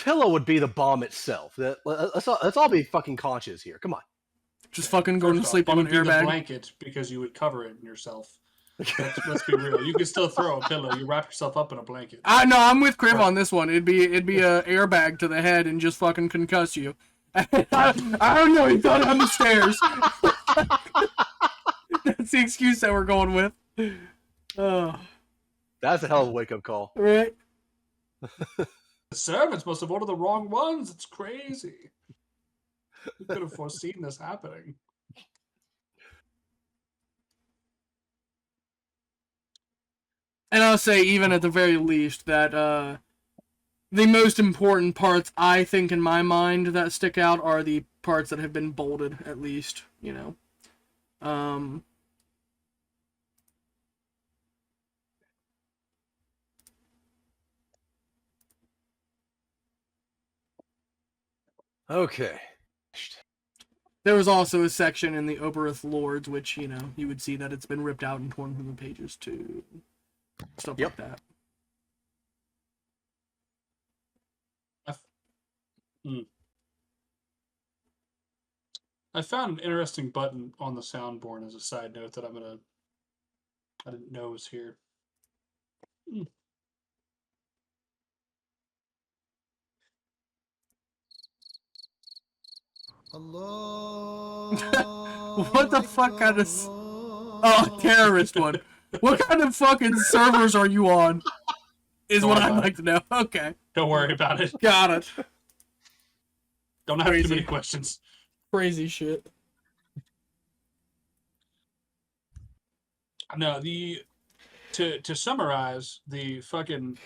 pillow would be the bomb itself. Let's all be fucking conscious here. Come on. Just fucking going to sleep on an It would be the airbag. blanket because you would cover it in yourself. Let's be real. You can still throw a pillow. You wrap yourself up in a blanket. No, I'm with Criv on this one. It'd be a airbag to the head and just fucking concuss you. I don't know. He thought on the stairs. That's the excuse that we're going with. Oh, That's a hell of a wake up call. right. The servants must have ordered the wrong ones. It's crazy. Who could have foreseen this happening? And I'll say, even at the very least, that the most important parts, I think, in my mind, that stick out are the parts that have been bolded, at least, you know. Okay. There was also a section in the Oberith Lords, which, you know, you would see that it's been ripped out and torn from the pages, too. Stuff like that. I found an interesting button on the soundboard as a side note that I didn't know was here. Allah. What the fuck kind of... Oh, terrorist one. What kind of fucking servers are you on? Is what I'd like to know. Okay. Don't worry about it. Got it. Don't have too many questions. Crazy shit. No, to summarize, the fucking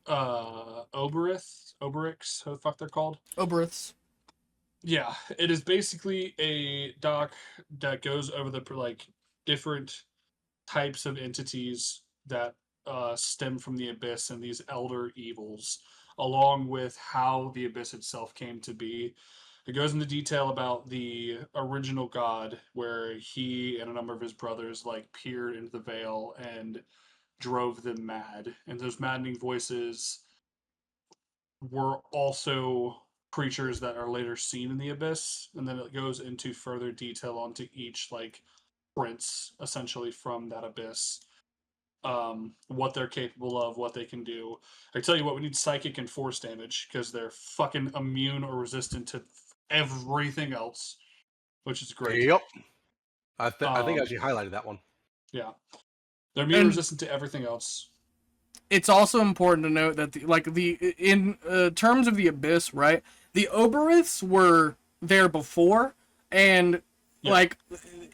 Oberix, how the fuck they're called? Oberiths. Yeah, it is basically a doc that goes over the like different types of entities that stem from the Abyss and these elder evils, along with how the Abyss itself came to be. It goes into detail about the original god, where he and a number of his brothers like peered into the veil and drove them mad. And those maddening voices were also creatures that are later seen in the Abyss. And then it goes into further detail onto each like prince, essentially, from that Abyss. What they're capable of, what they can do. I tell you what, we need psychic and force damage because they're fucking immune or resistant to everything else, which is great. Yep. I think I actually highlighted that one. Yeah, they're immune resistant to everything else. It's also important to note that in terms of the Abyss, right? The Oberiths were there before, and like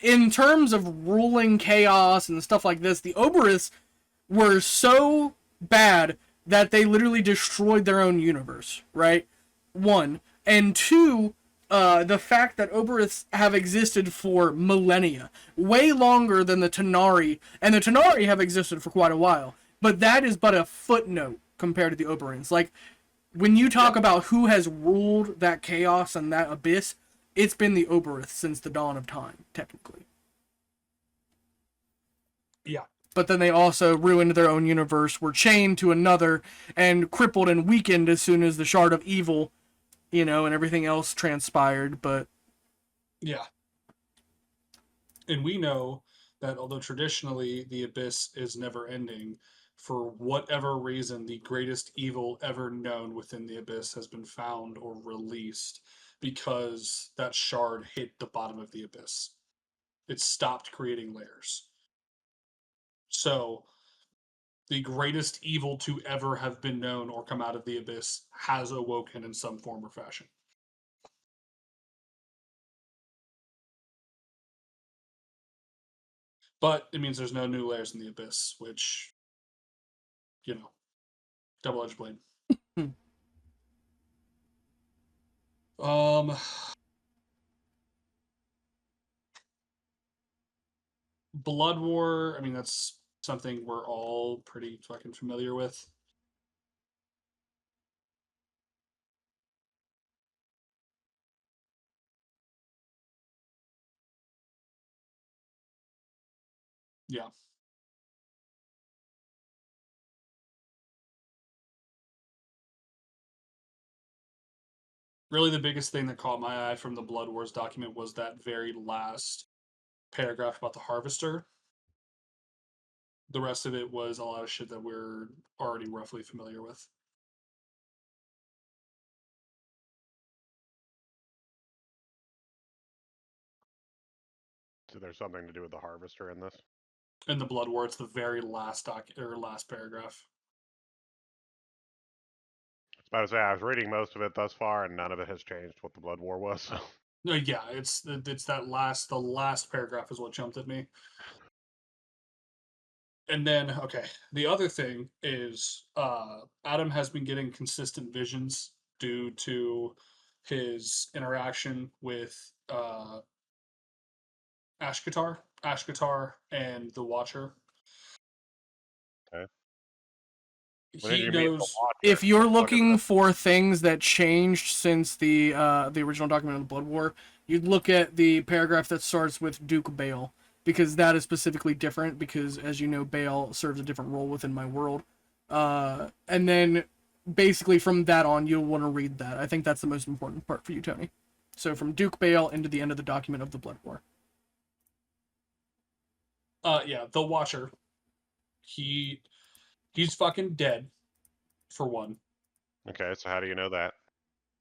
in terms of ruling chaos and stuff like this, the Oberiths were so bad that they literally destroyed their own universe, right? One. And two, the fact that Oberiths have existed for millennia, way longer than the Tanari, and the Tanari have existed for quite a while, but that is but a footnote compared to the Oberiths. Like, when you talk about who has ruled that chaos and that Abyss, it's been the Oberiths since the dawn of time, technically. Yeah. But then they also ruined their own universe, were chained to another, and crippled and weakened as soon as the Shard of Evil, you know, and everything else transpired, but... Yeah. And we know that although traditionally the Abyss is never-ending, for whatever reason, the greatest evil ever known within the Abyss has been found or released because that shard hit the bottom of the Abyss. It stopped creating layers. So, the greatest evil to ever have been known or come out of the Abyss has awoken in some form or fashion. But it means there's no new layers in the Abyss, which, you know, double-edged blade. Blood War, I mean, that's something we're all pretty fucking familiar with. Yeah. really the biggest thing that caught my eye from the Blood Wars document was that very last paragraph about the Harvester. The rest of it was a lot of shit that we're already roughly familiar with. So there's something to do with the Harvester in this? In the Blood War, it's the very last last paragraph. I was about to say, I was reading most of it thus far, and none of it has changed what the Blood War was. So. No, yeah, it's that the last paragraph is what jumped at me. And then, okay, the other thing is Adam has been getting consistent visions due to his interaction with Ashkatar, and the Watcher. Okay. When did He you meet the knows. Watcher? If you're Look at looking that. for things that changed since the original document of the Blood War, you'd look at the paragraph that starts with Duke Bale, because that is specifically different, because as you know, Bale serves a different role within my world. And then basically from that on, you'll want to read that. I think that's the most important part for you, Tony. So from Duke Bale into the end of the document of the Blood War. Yeah, the Watcher. He's fucking dead, for one. Okay, so how do you know that?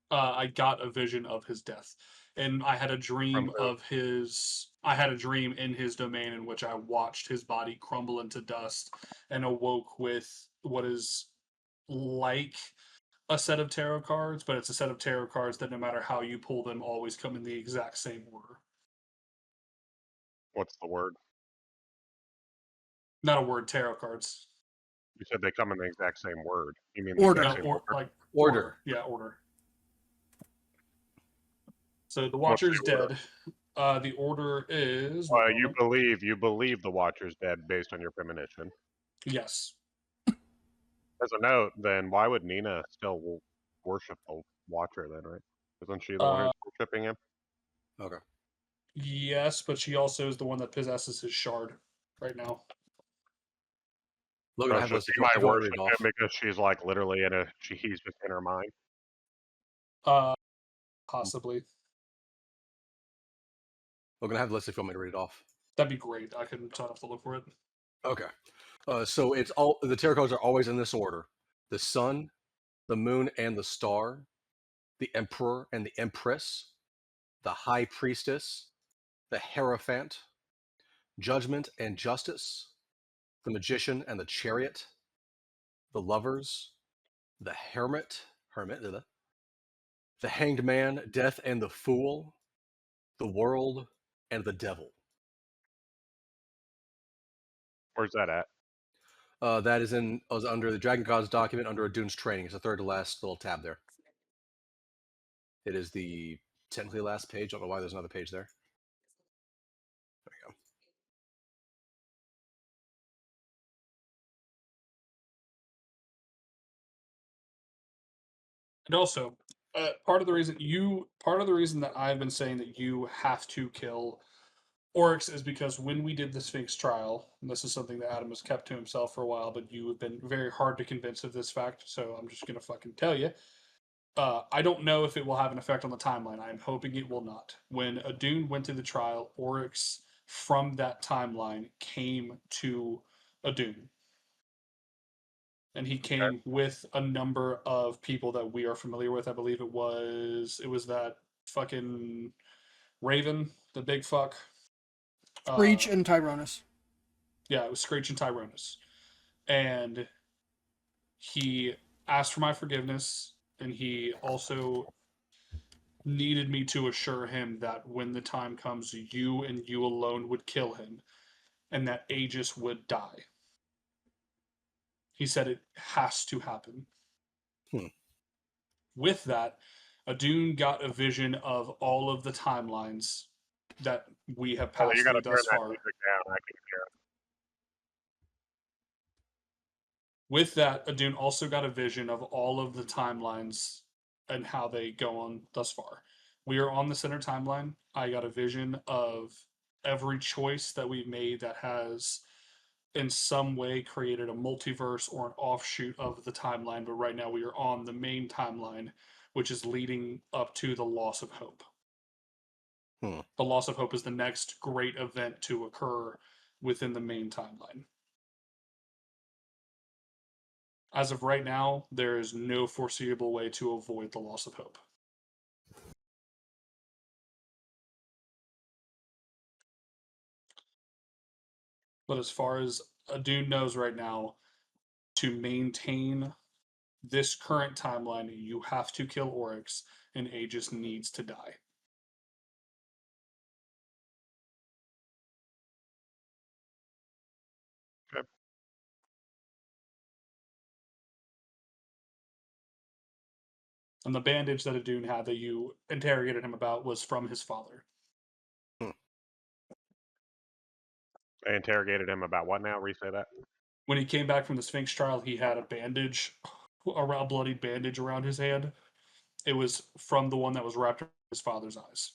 I got a vision of his death, and I had a dream From who? of his. I had a dream in his domain in which I watched his body crumble into dust, and awoke with what is like a set of tarot cards, but it's a set of tarot cards that no matter how you pull them, always come in the exact same order. What's the word? Not a word, tarot cards. You said they come in the exact same word. You mean the Order. exact No, same or order? like Order. Yeah, order. So the What's Watcher's the order? dead. The order is You believe the Watcher's dead based on your premonition. yes. As a note, then why would Nina still worship the Watcher then, right? Isn't she the one who's worshiping him? Okay. Yes, but she also is the one that possesses his shard right now. Logan, I have So this. she If might you want to read worship it him off. because she's like literally he's just in her mind. Possibly. Logan, I have the list if you want me to read it off. That'd be great. I can try to have to look for it. Okay. So it's all the tarot cards are always in this order: the sun, the moon, and the star, the emperor and the empress, the high priestess, the hierophant, judgment and justice, the magician and the chariot, the lovers, the hermit, the hanged man, death and the fool, the world, and the devil. Where's that at? That is under the Dragon Gods document under Adune's training. It's the third to last little tab there. It is the technically last page. I don't know why there's another page there. There you go. And also, part of the reason that I've been saying that you have to kill Oryx is because when we did the Sphinx trial, and this is something that Adam has kept to himself for a while, but you have been very hard to convince of this fact, so I'm just gonna fucking tell you. I don't know if it will have an effect on the timeline. I'm hoping it will not. When Adune went through the trial, Oryx from that timeline came to Adune. And he came with a number of people that we are familiar with. I believe it was that fucking Raven, the big fuck. Screech and Tyrannus. Yeah, it was Screech and Tyrannus. And he asked for my forgiveness, and he also needed me to assure him that when the time comes, you and you alone would kill him, and that Aegis would die. He said it has to happen. With that, Adune got a vision of all of the timelines that we have Oh, you passed got to through turn thus that far. music down. I can hear it. With that, Adune also got a vision of all of the timelines and how they go on thus far. We are on the center timeline. I got a vision of every choice that we've made that has in some way created a multiverse or an offshoot of the timeline, but right now we are on the main timeline, which is leading up to the Loss of Hope. The Loss of Hope is the next great event to occur within the main timeline. As of right now, there is no foreseeable way to avoid the Loss of Hope. But as far as Adun knows right now, to maintain this current timeline, you have to kill Oryx, and Aegis needs to die. Okay. And the bandage that Adun had that you interrogated him about was from his father. I interrogated him about what now? Re-say that. When he came back from the Sphinx trial, he had a bandage, a bloody bandage around his hand. It was from the one that was wrapped around his father's eyes.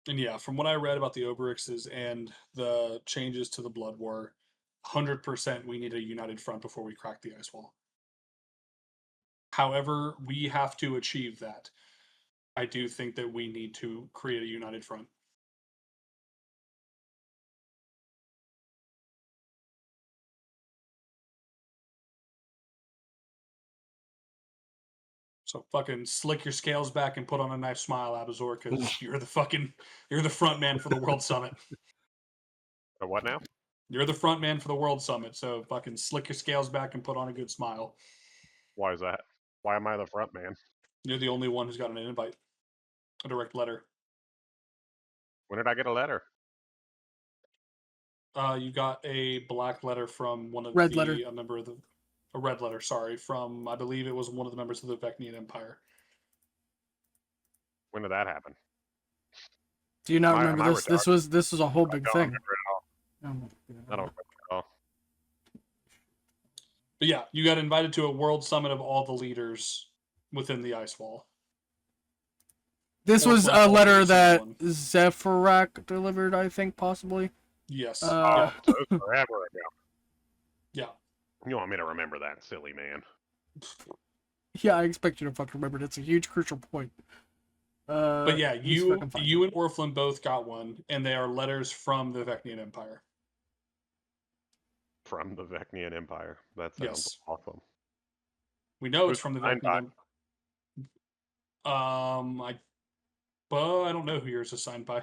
And yeah, from what I read about the Oberyxes and the changes to the Blood War, 100% we need a united front before we crack the ice wall. However, we have to achieve that. I do think that we need to create a united front. So fucking slick your scales back and put on a nice smile, Abazor, because you're the front man for the World Summit. So what now? You're the front man for the World Summit, so fucking slick your scales back and put on a good smile. Why is that? Why am I the front man? You're the only one who's got an invite. A direct letter. When did I get a letter? You got a black letter from one of Red the letter. a member of the a red letter, sorry, from I believe it was one of the members of the Vecnian Empire. When did that happen? Do you not Am I remember this? This was a whole big don't thing. remember it at all. Oh my I don't God. remember at all. But yeah, you got invited to a world summit of all the leaders within the ice wall. This Or was from a all letter except that one. Zephyrak delivered, I think, possibly. Yes. Uh, So it was forever ago. Yeah. You want me to remember that, silly man? Yeah, I expect you to fucking remember it. It's a huge crucial point. But yeah, let me see if I can find you it. and Orphan both got one, and they are letters from the Vecnian Empire. From the Vecnian Empire. That sounds Yes. awesome. We know Who's it's from the signed by? Vecnian Empire. I don't know who yours is signed by.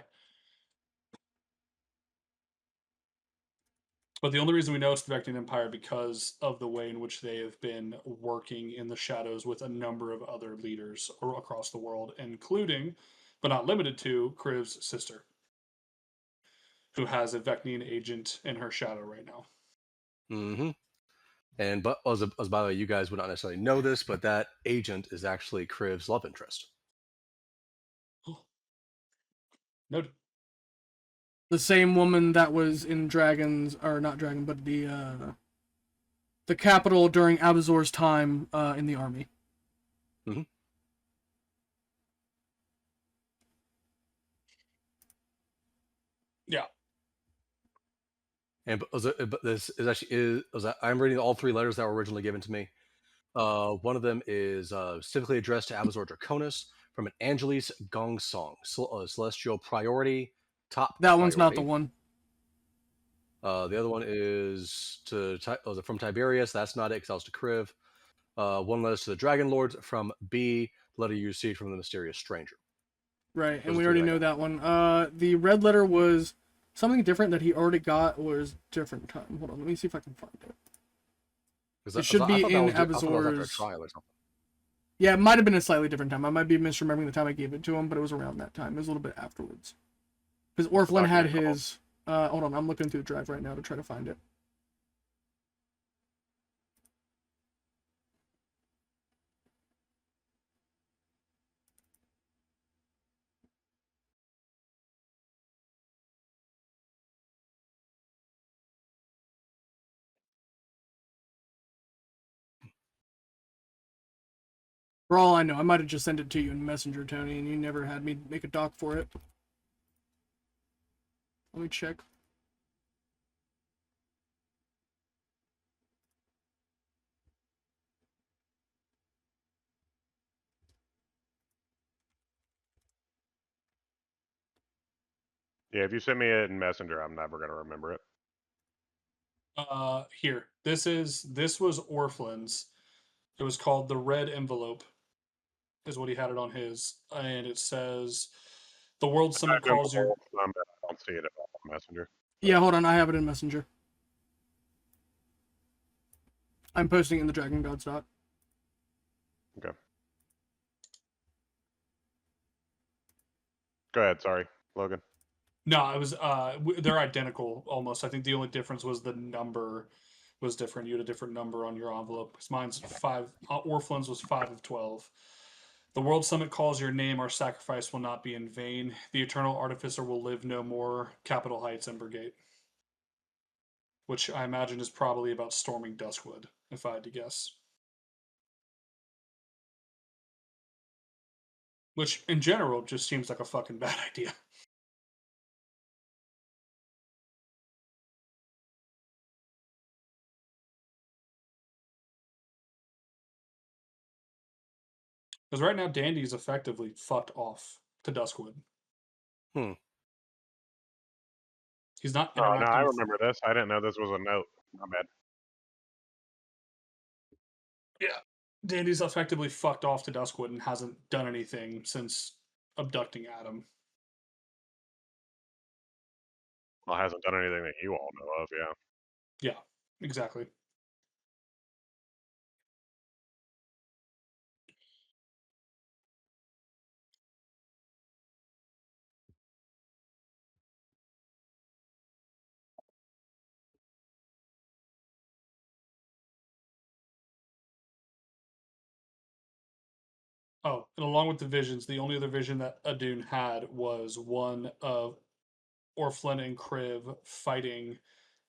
But the only reason we know it's the Vecnian Empire because of the way in which they have been working in the shadows with a number of other leaders across the world, including, but not limited to, Kriv's sister, who has a Vecnian agent in her shadow right now. Mm-hmm. And but as by the way, you guys would not necessarily know this, but that agent is actually Kriv's love interest. Noted. The same woman that was in Dragons, or not Dragon, but the capital during Abazor's time in the army. Mm-hmm. Yeah. And but this is actually I'm reading all three letters that were originally given to me. One of them is specifically addressed to Abazor Draconis from an Angelis Gong Song, Celestial Priority, top. That one's not the priority. one. The other one is from Tiberius. That's not it, because that was to Kriv. One letter to the Dragon Lords from B. The letter you received from the mysterious stranger. Right, and Those we are already three know I that one. The red letter was something different that he already got, or is different time. Hold on, let me see if I can find it. It should be in I thought that was after a Abazor's. trial or something. Yeah, it might have been a slightly different time. I might be misremembering the time I gave it to him, but it was around that time. It was a little bit afterwards. Because Orphlin had his... hold on, I'm looking through the drive right now to try to find it. For all I know, I might have just sent it to you in Messenger, Tony, and you never had me make a doc for it. Let me check. Yeah, if you send me it in Messenger, I'm never gonna remember it. Here. This was Orphlin's. It was called the Red Envelope, is what he had it on his, and it says, "The World Summit Type in calls your." Wolf number, I don't see it on Messenger. Yeah, hold on, I have it in Messenger. I'm posting it in the Dragon Gods doc. Okay. Go ahead, sorry, Logan. No, it was they're identical almost. I think the only difference was the number was different. You had a different number on your envelope. Because mine's 5. Orphlin's was 5 of 12. The World Summit calls your name. Our sacrifice will not be in vain. The Eternal Artificer will live no more. Capitol Heights, Embergate. Which I imagine is probably about storming Duskwood, if I had to guess. Which, in general, just seems like a fucking bad idea. Because right now, Dandy is effectively fucked off to Duskwood. Hmm. He's not Oh, no, interacting. I remember this. I didn't know this was a note. My bad. Yeah. Dandy's effectively fucked off to Duskwood and hasn't done anything since abducting Adam. Well, hasn't done anything that you all know of, yeah. Yeah, exactly. Oh, and along with the visions, the only other vision that Adun had was one of Orphlin and Kriv fighting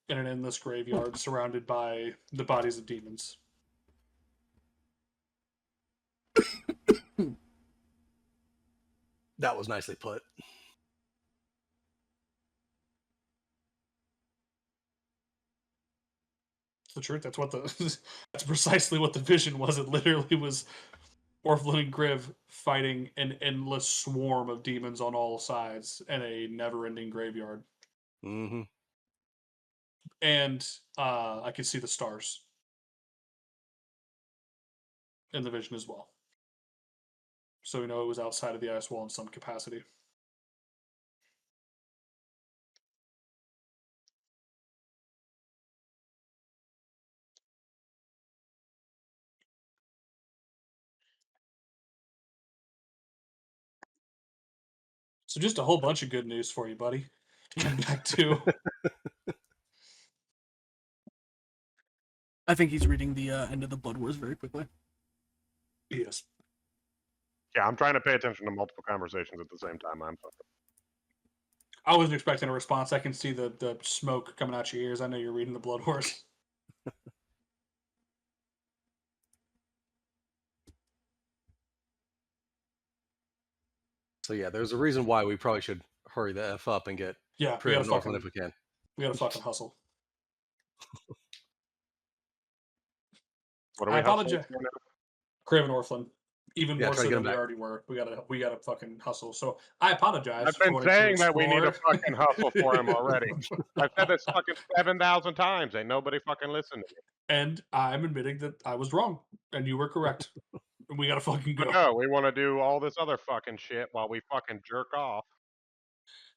in an endless graveyard surrounded by the bodies of demons. That was nicely put. It's the truth. That's what the that's precisely what the vision was. It literally was Orphlin and Kriv fighting an endless swarm of demons on all sides in a never-ending graveyard. Mm-hmm. And I could see the stars in the vision as well. So we know it was outside of the ice wall in some capacity. So just a whole bunch of good news for you, buddy. To come back to. I think he's reading the end of the Blood Wars very quickly. Yes. Yeah, I'm trying to pay attention to multiple conversations at the same time. I'm fucking. I wasn't expecting a response. I can see the smoke coming out your ears. I know you're reading the Blood Horse. So yeah, there's a reason why we probably should hurry the F up and get Yeah, we Priya gotta and Northland fucking, if we can. we gotta fucking hustle. What are I we hustling apologize. for now? Craven Orphan. Even Yeah, more try to so get than him we back. already were. We gotta fucking hustle. So I apologize. I've for been wanting to saying that we need to explore- fucking hustle for him already. I've said this fucking 7,000 times. Ain't nobody fucking listened to me. And I'm admitting that I was wrong and you were correct. And we gotta fucking go. But no, we want to do all this other fucking shit while we fucking jerk off.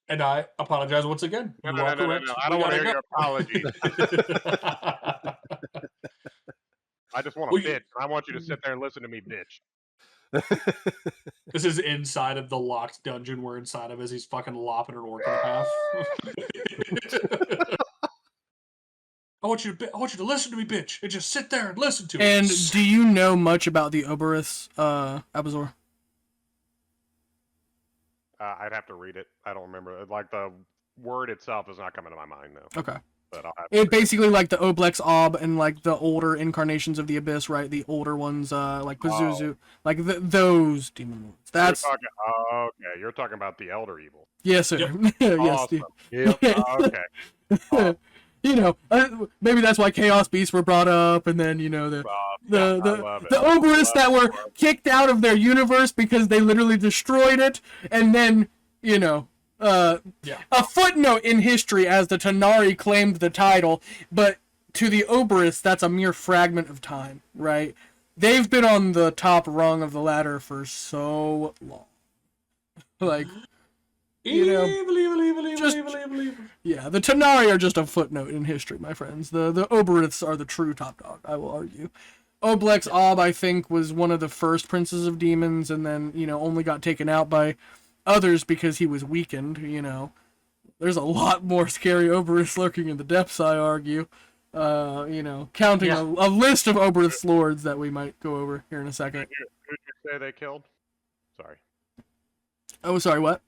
And I apologize once again. No, You no, are no, no, correct. no. I We don't want to gotta hear your apologies. go. I just want Well, to you- bitch. And I want you to sit there and listen to me bitch. This is inside of the locked dungeon we're inside of as he's fucking lopping an orc in half. I want you to listen to me, bitch, and just sit there and listen to And it. do you know much about the Oberiths, Abazor? I'd have to read it. I don't remember. Like the word itself is not coming to my mind now. Okay. But I'll have to It read basically like the Oblex Ob and like the older incarnations of the Abyss, right? The older ones, like Pazuzu, like those demon lords. That's You're talking about the Elder Evil. yes, sir. Yep. Yes, Awesome. Yep. Okay. You know, maybe that's why Chaos Beasts were brought up, and then you know I love it. the Oberisks that were love it. kicked out of their universe because they literally destroyed it, and then you know. Yeah. A footnote in history as the Tanari claimed the title, but to the Oberisks, that's a mere fragment of time, right? They've been on the top rung of the ladder for so long. Like, you know, Evil. yeah, the Tanari are just a footnote in history, my friends. The Oberisks are the true top dog, I will argue. Oblex Ob, I think, was one of the first princes of demons, and then, you know, only got taken out by others because he was weakened, you know. There's a lot more scary Oberisks lurking in the depths, I argue. You know, counting Yeah. a list of Oberist lords that we might go over here in a second. Who'd you say they killed? Sorry. Oh, sorry, what?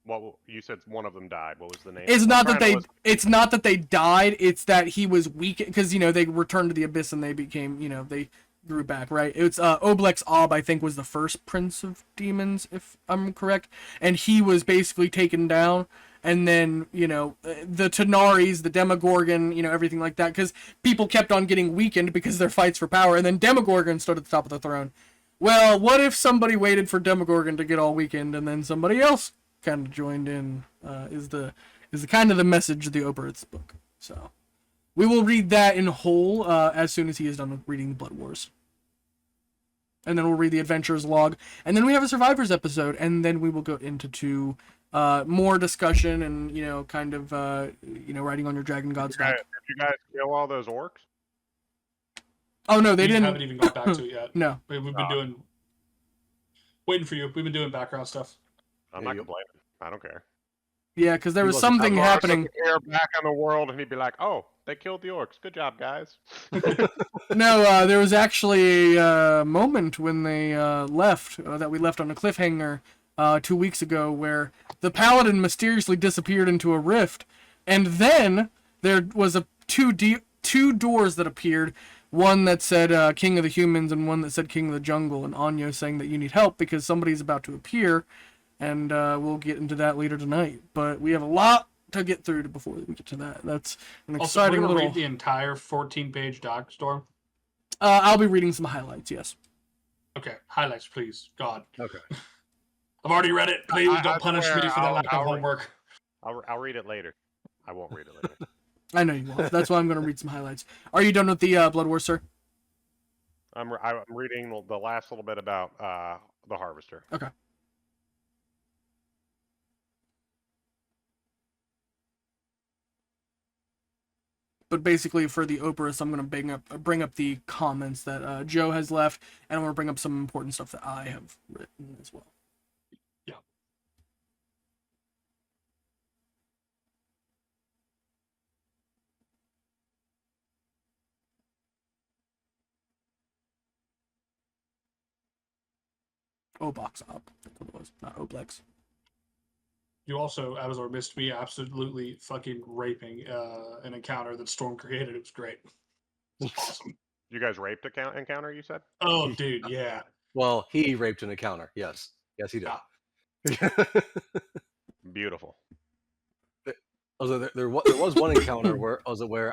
What you said? One of them died. What was the name? It's I'm not that trying to they. listen. It's not that they died. It's that he was weak because you know they returned to the abyss and they became you know they grew back. Right. It's Oblex Ob I think was the first prince of demons if I'm correct, and he was basically taken down. And then you know the Tanaris, the Demogorgon, you know everything like that because people kept on getting weakened because their fights for power, and then Demogorgon stood at the top of the throne. Well, what if somebody waited for Demogorgon to get all weakened and then somebody else kind of joined in? Is the kind of the message of the Oberith's book. So we will read that in whole as soon as he is done with reading the Blood Wars, and then we'll read the Adventurers log, and then we have a Survivors episode, and then we will go into more discussion and you know kind of you know writing on your Dragon Gods deck. Did you guys kill all those orcs? Oh no, they We didn't. haven't even got back to it yet. No. We've been waiting for you. We've been doing background stuff. I'm Yeah, not you- complaining. I don't care. Yeah, because there He was wasn't something Lars happening. Air back on the world, and he'd be like, "Oh, they killed the orcs. Good job, guys." No, there was actually a moment when they left, that we left on a cliffhanger 2 weeks ago, where the paladin mysteriously disappeared into a rift, and then there was two doors that appeared, one that said King of the Humans and one that said King of the Jungle, and Anya saying that you need help because somebody's about to appear, and we'll get into that later tonight. But we have a lot to get through before we get to that. That's an Also, we're exciting gonna little... read the entire 14-page doc, Storm. I'll be reading some highlights, yes. Okay, highlights, please. God, Okay. I've already read it. Please I don't punish me swear, for the I'll- lack of I'll- homework. I'll read it later. I won't read it later. I know you won't. That's why I'm going to read some highlights. Are you done with the Blood Wars, sir? I'm reading the last little bit about the Harvester. Okay. But basically, for the Oberist, I'm going to bring up the comments that Joe has left, and I'm going to bring up some important stuff that I have written as well. Yeah. Obox Op. That's what it was, not Oblex. You also, Abazor, missed me absolutely fucking raping an encounter that Storm created. It was great. It's awesome. You guys raped encounter? You said? Oh, dude, yeah. Well, he raped an encounter. Yes. Yes, he did. Beautiful. Although there was one encounter where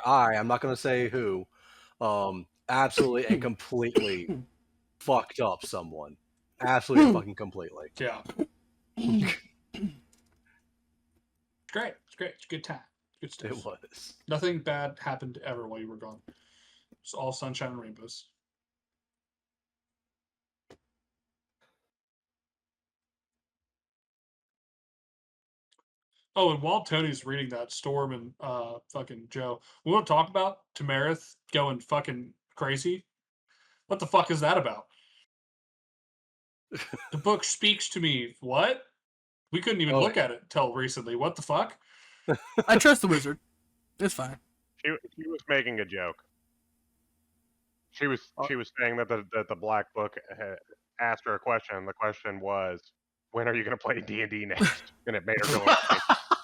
I'm not going to say who, absolutely and completely fucked up someone. Absolutely fucking completely. Yeah. Great. It's great. It's a good time. Good stuff. It was. Nothing bad happened ever while you were gone. It's all sunshine and rainbows. Oh, and while Tony's reading that, Storm and fucking Joe, we want to talk about Tamarith going fucking crazy. What the fuck is that about? The book speaks to me. What? We couldn't even look at it till recently. What the fuck? I trust the wizard. It's fine. She was making a joke. She was saying that the Black Book had asked her a question, and the question was, "When are you going to play D&D next?" And it made her go.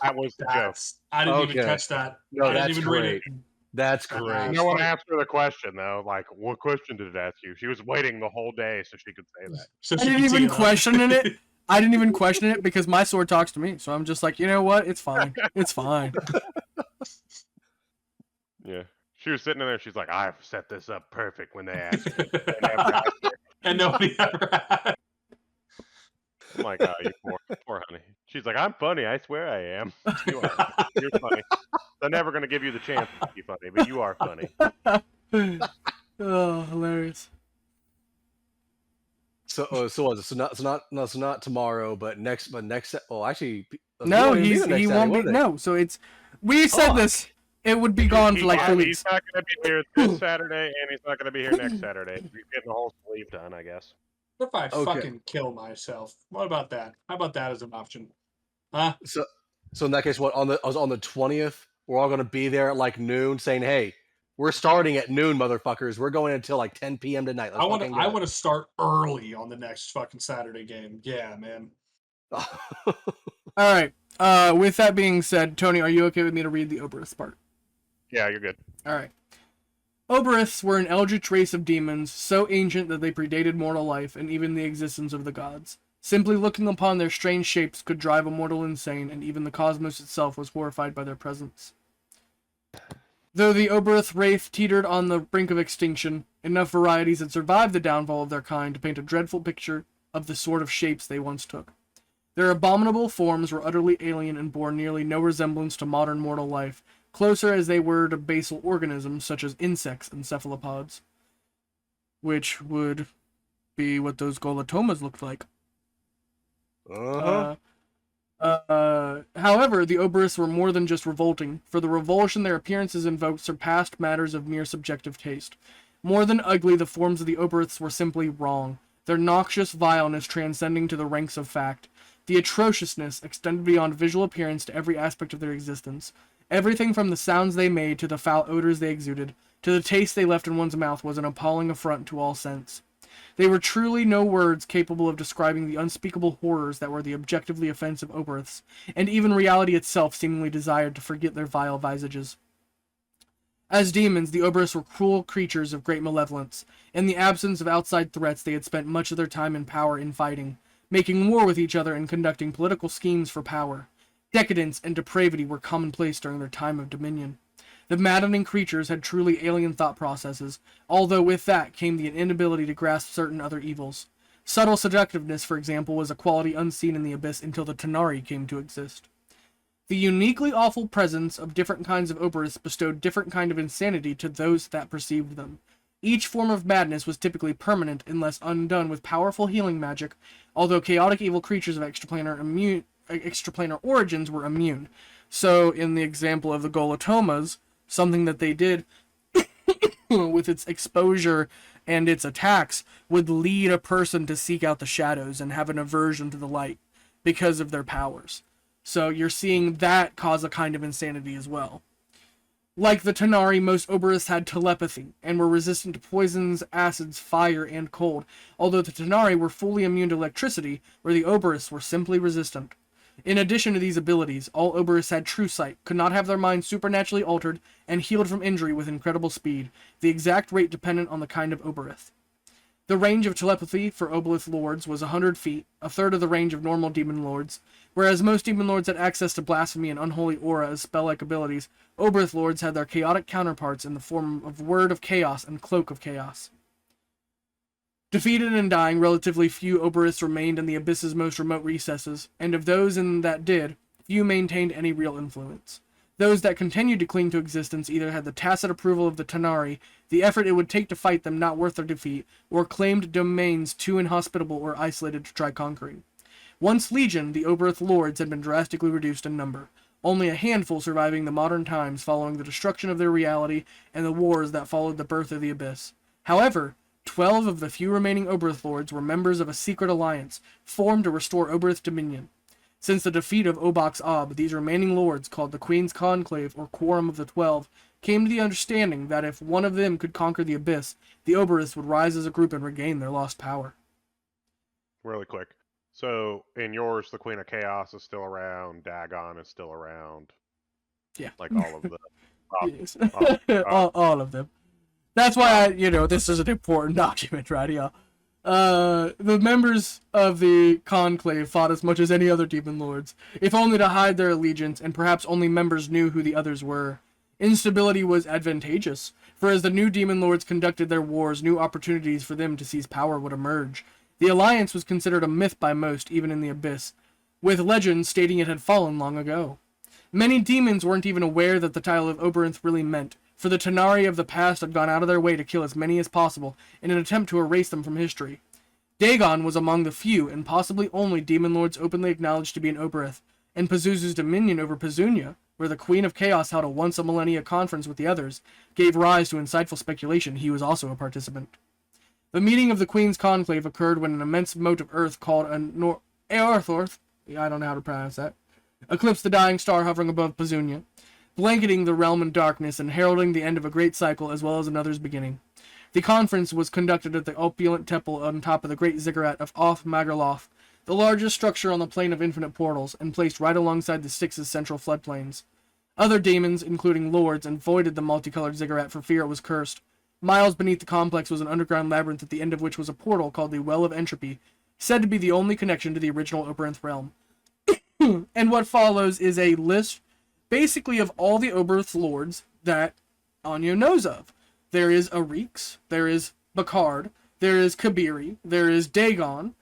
That was the joke. I didn't even catch that. No, I didn't that's even great. read it. That's great. No one asked her the question though. Like, what question did it ask you? She was waiting the whole day so she could say that. So I didn't even question it. I didn't even question it because my sword talks to me. So I'm just like, you know what? It's fine. It's fine. Yeah. She was sitting in there. She's like, I've set this up perfect when they asked me. And nobody ever asked. I'm like, oh, you poor honey. She's like, I'm funny. I swear I am. You are. You're funny. They're never going to give you the chance to be funny, but you are funny. Oh, hilarious. So not tomorrow, but next. Well, actually, No, he won't be. No, so it's. We said this. It would be gone for like 3 weeks. He's not going to be here this Saturday, and he's not going to be here next Saturday. He's getting the whole sleeve done, I guess. What if I fucking kill myself? What about that? How about that as an option? Huh? So in that case, what on the 20th, we're all going to be there at like noon, saying, "Hey, we're starting at noon, motherfuckers. We're going until like 10 p.m. tonight." I want to start early on the next fucking Saturday game. Yeah, man. All right. With that being said, Tony, are you okay with me to read the Oberith part? Yeah, you're good. All right. Oberiths were an eldritch race of demons, so ancient that they predated mortal life and even the existence of the gods. Simply looking upon their strange shapes could drive a mortal insane, and even the cosmos itself was horrified by their presence. Though the Oberith race teetered on the brink of extinction, enough varieties had survived the downfall of their kind to paint a dreadful picture of the sort of shapes they once took. Their abominable forms were utterly alien and bore nearly no resemblance to modern mortal life, closer as they were to basal organisms such as insects and cephalopods, which would be what those Golatomas looked like. However, the Oberiths were more than just revolting, for the revulsion their appearances invoked surpassed matters of mere subjective taste. More than ugly, the forms of the Oberiths were simply wrong, their noxious vileness transcending to the ranks of fact. The atrociousness extended beyond visual appearance to every aspect of their existence. Everything from the sounds they made to the foul odors they exuded, to the taste they left in one's mouth was an appalling affront to all sense. They were truly no words capable of describing the unspeakable horrors that were the objectively offensive Oberiths, and even reality itself seemingly desired to forget their vile visages. As demons, the Oberiths were cruel creatures of great malevolence. In the absence of outside threats, they had spent much of their time and power in fighting, making war with each other and conducting political schemes for power. Decadence and depravity were commonplace during their time of dominion. The maddening creatures had truly alien thought processes, although with that came the inability to grasp certain other evils. Subtle seductiveness, for example, was a quality unseen in the abyss until the Tanari came to exist. The uniquely awful presence of different kinds of Oberiths bestowed different kind of insanity to those that perceived them. Each form of madness was typically permanent unless undone with powerful healing magic, although chaotic evil creatures of extraplanar origins were immune. So, in the example of the Golatomas, something that they did with its exposure and its attacks would lead a person to seek out the shadows and have an aversion to the light because of their powers. So you're seeing that cause a kind of insanity as well. Like the Tanari, most Oberiths had telepathy and were resistant to poisons, acids, fire, and cold, although the Tanari were fully immune to electricity, where the Oberiths were simply resistant. In addition to these abilities, all Oberiths had true sight, could not have their minds supernaturally altered, and healed from injury with incredible speed, the exact rate dependent on the kind of Oberith. The range of telepathy for Oberith lords was 100 feet, a third of the range of normal demon lords. Whereas most demon lords had access to blasphemy and unholy aura as spell-like abilities, Oberith lords had their chaotic counterparts in the form of Word of Chaos and Cloak of Chaos. Defeated and dying, relatively few Oberiths remained in the abyss's most remote recesses, and of those that did, few maintained any real influence. Those that continued to cling to existence either had the tacit approval of the Tanari, the effort it would take to fight them not worth their defeat, or claimed domains too inhospitable or isolated to try conquering. Once legion, the Oberith lords had been drastically reduced in number, only a handful surviving the modern times following the destruction of their reality and the wars that followed the birth of the abyss. However, 12 of the few remaining Oberth lords were members of a secret alliance formed to restore Oberth dominion. Since the defeat of Obox Ob, these remaining lords, called the Queen's Conclave or Quorum of the 12, came to the understanding that if one of them could conquer the Abyss, the Oberths would rise as a group and regain their lost power. Really quick. So in yours, the Queen of Chaos is still around. Dagon is still around. Yeah. Like all of the. Yes. all of them. That's why this is an important document, right? Yeah. The members of the Conclave fought as much as any other demon lords, if only to hide their allegiance, and perhaps only members knew who the others were. Instability was advantageous, for as the new demon lords conducted their wars, new opportunities for them to seize power would emerge. The alliance was considered a myth by most, even in the Abyss, with legends stating it had fallen long ago. Many demons weren't even aware that the title of Oberonth really meant, for the Tanari of the past had gone out of their way to kill as many as possible in an attempt to erase them from history. Dagon was among the few, and possibly only, demon lords openly acknowledged to be an Oberth, and Pazuzu's dominion over Pazunia, where the Queen of Chaos held a once-a-millennia conference with the others, gave rise to insightful speculation he was also a participant. The meeting of the Queen's Conclave occurred when an immense mote of earth called Aorthorth, I don't know how to pronounce that, eclipsed the dying star hovering above Pazunia, blanketing the realm in darkness and heralding the end of a great cycle as well as another's beginning. The conference was conducted at the opulent temple on top of the great ziggurat of Oth Magerloth, the largest structure on the plane of infinite portals, and placed right alongside the Styx's central floodplains. Other demons, including lords, avoided the multicolored ziggurat for fear it was cursed. Miles beneath the complex was an underground labyrinth at the end of which was a portal called the Well of Entropy, said to be the only connection to the original Oberonth realm. And what follows is a list, basically, of all the Oberth lords that Anya knows of. There is Arix, there is Bakard, there is Kabiri, there is Dagon.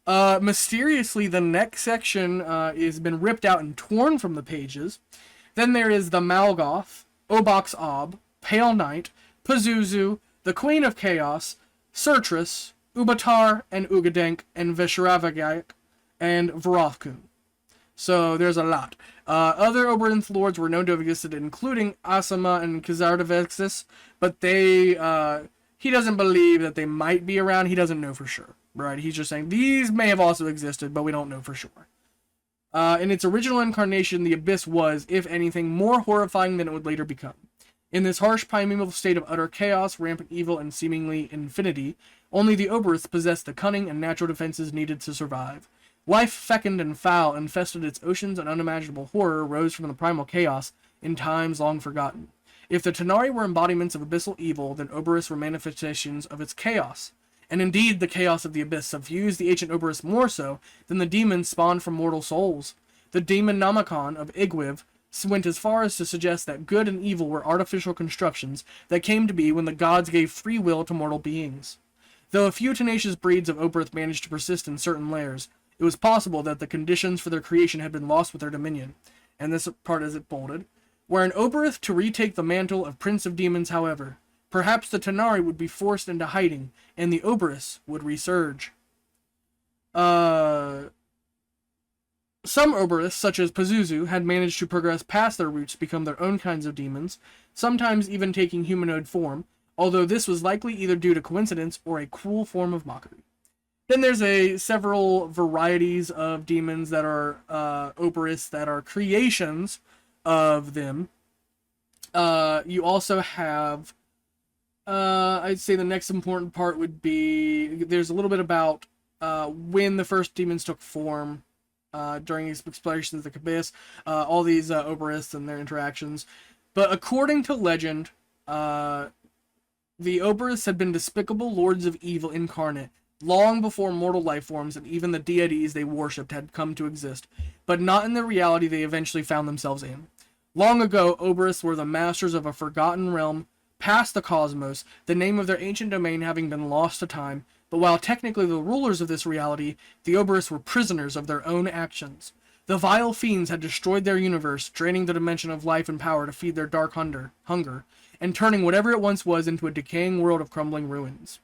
Mysteriously, the next section has been ripped out and torn from the pages. Then there is the Malgoth, Obox Ob, Pale Knight, Pazuzu, the Queen of Chaos, Sertris, Ubatar, and Ugadenk, and Vesharavagak, and Vrothkun. So there's a lot. Other Oberonth lords were known to have existed, including Asama and Kazardavexis, but he doesn't believe that they might be around. He doesn't know for sure, right? He's just saying these may have also existed, but we don't know for sure. In its original incarnation, the Abyss was, if anything, more horrifying than it would later become. In this harsh primeval state of utter chaos, rampant evil, and seemingly infinity, only the Oberths possessed the cunning and natural defenses needed to survive. Life fecund and foul infested its oceans, and unimaginable horror rose from the primal chaos in times long forgotten. If the Tanari were embodiments of abyssal evil, then Oberths were manifestations of its chaos. And indeed, the chaos of the Abyss suffused the ancient Oberths more so than the demons spawned from mortal souls. The demon Namacon of Igwiv went as far as to suggest that good and evil were artificial constructions that came to be when the gods gave free will to mortal beings. Though a few tenacious breeds of Oberth managed to persist in certain layers, it was possible that the conditions for their creation had been lost with their dominion, and this part is it bolded. Were an Oberth to retake the mantle of Prince of Demons, however, perhaps the Tanari would be forced into hiding, and the Oberths would resurge. Some Oberths, such as Pazuzu, had managed to progress past their roots to become their own kinds of demons, sometimes even taking humanoid form, although this was likely either due to coincidence or a cruel form of mockery. Then there's several varieties of demons that are Oberths that are creations of them. You also have, I'd say the next important part would be, there's a little bit about when the first demons took form during explorations of the Abyss, all these Oberths and their interactions. But according to legend, the Oberths had been despicable lords of evil incarnate long before mortal life forms and even the deities they worshipped had come to exist, but not in the reality they eventually found themselves in. Long ago, Oberths were the masters of a forgotten realm past the cosmos, the name of their ancient domain having been lost to time, but while technically the rulers of this reality, the Oberths were prisoners of their own actions. The vile fiends had destroyed their universe, draining the dimension of life and power to feed their dark hunger, and turning whatever it once was into a decaying world of crumbling ruins.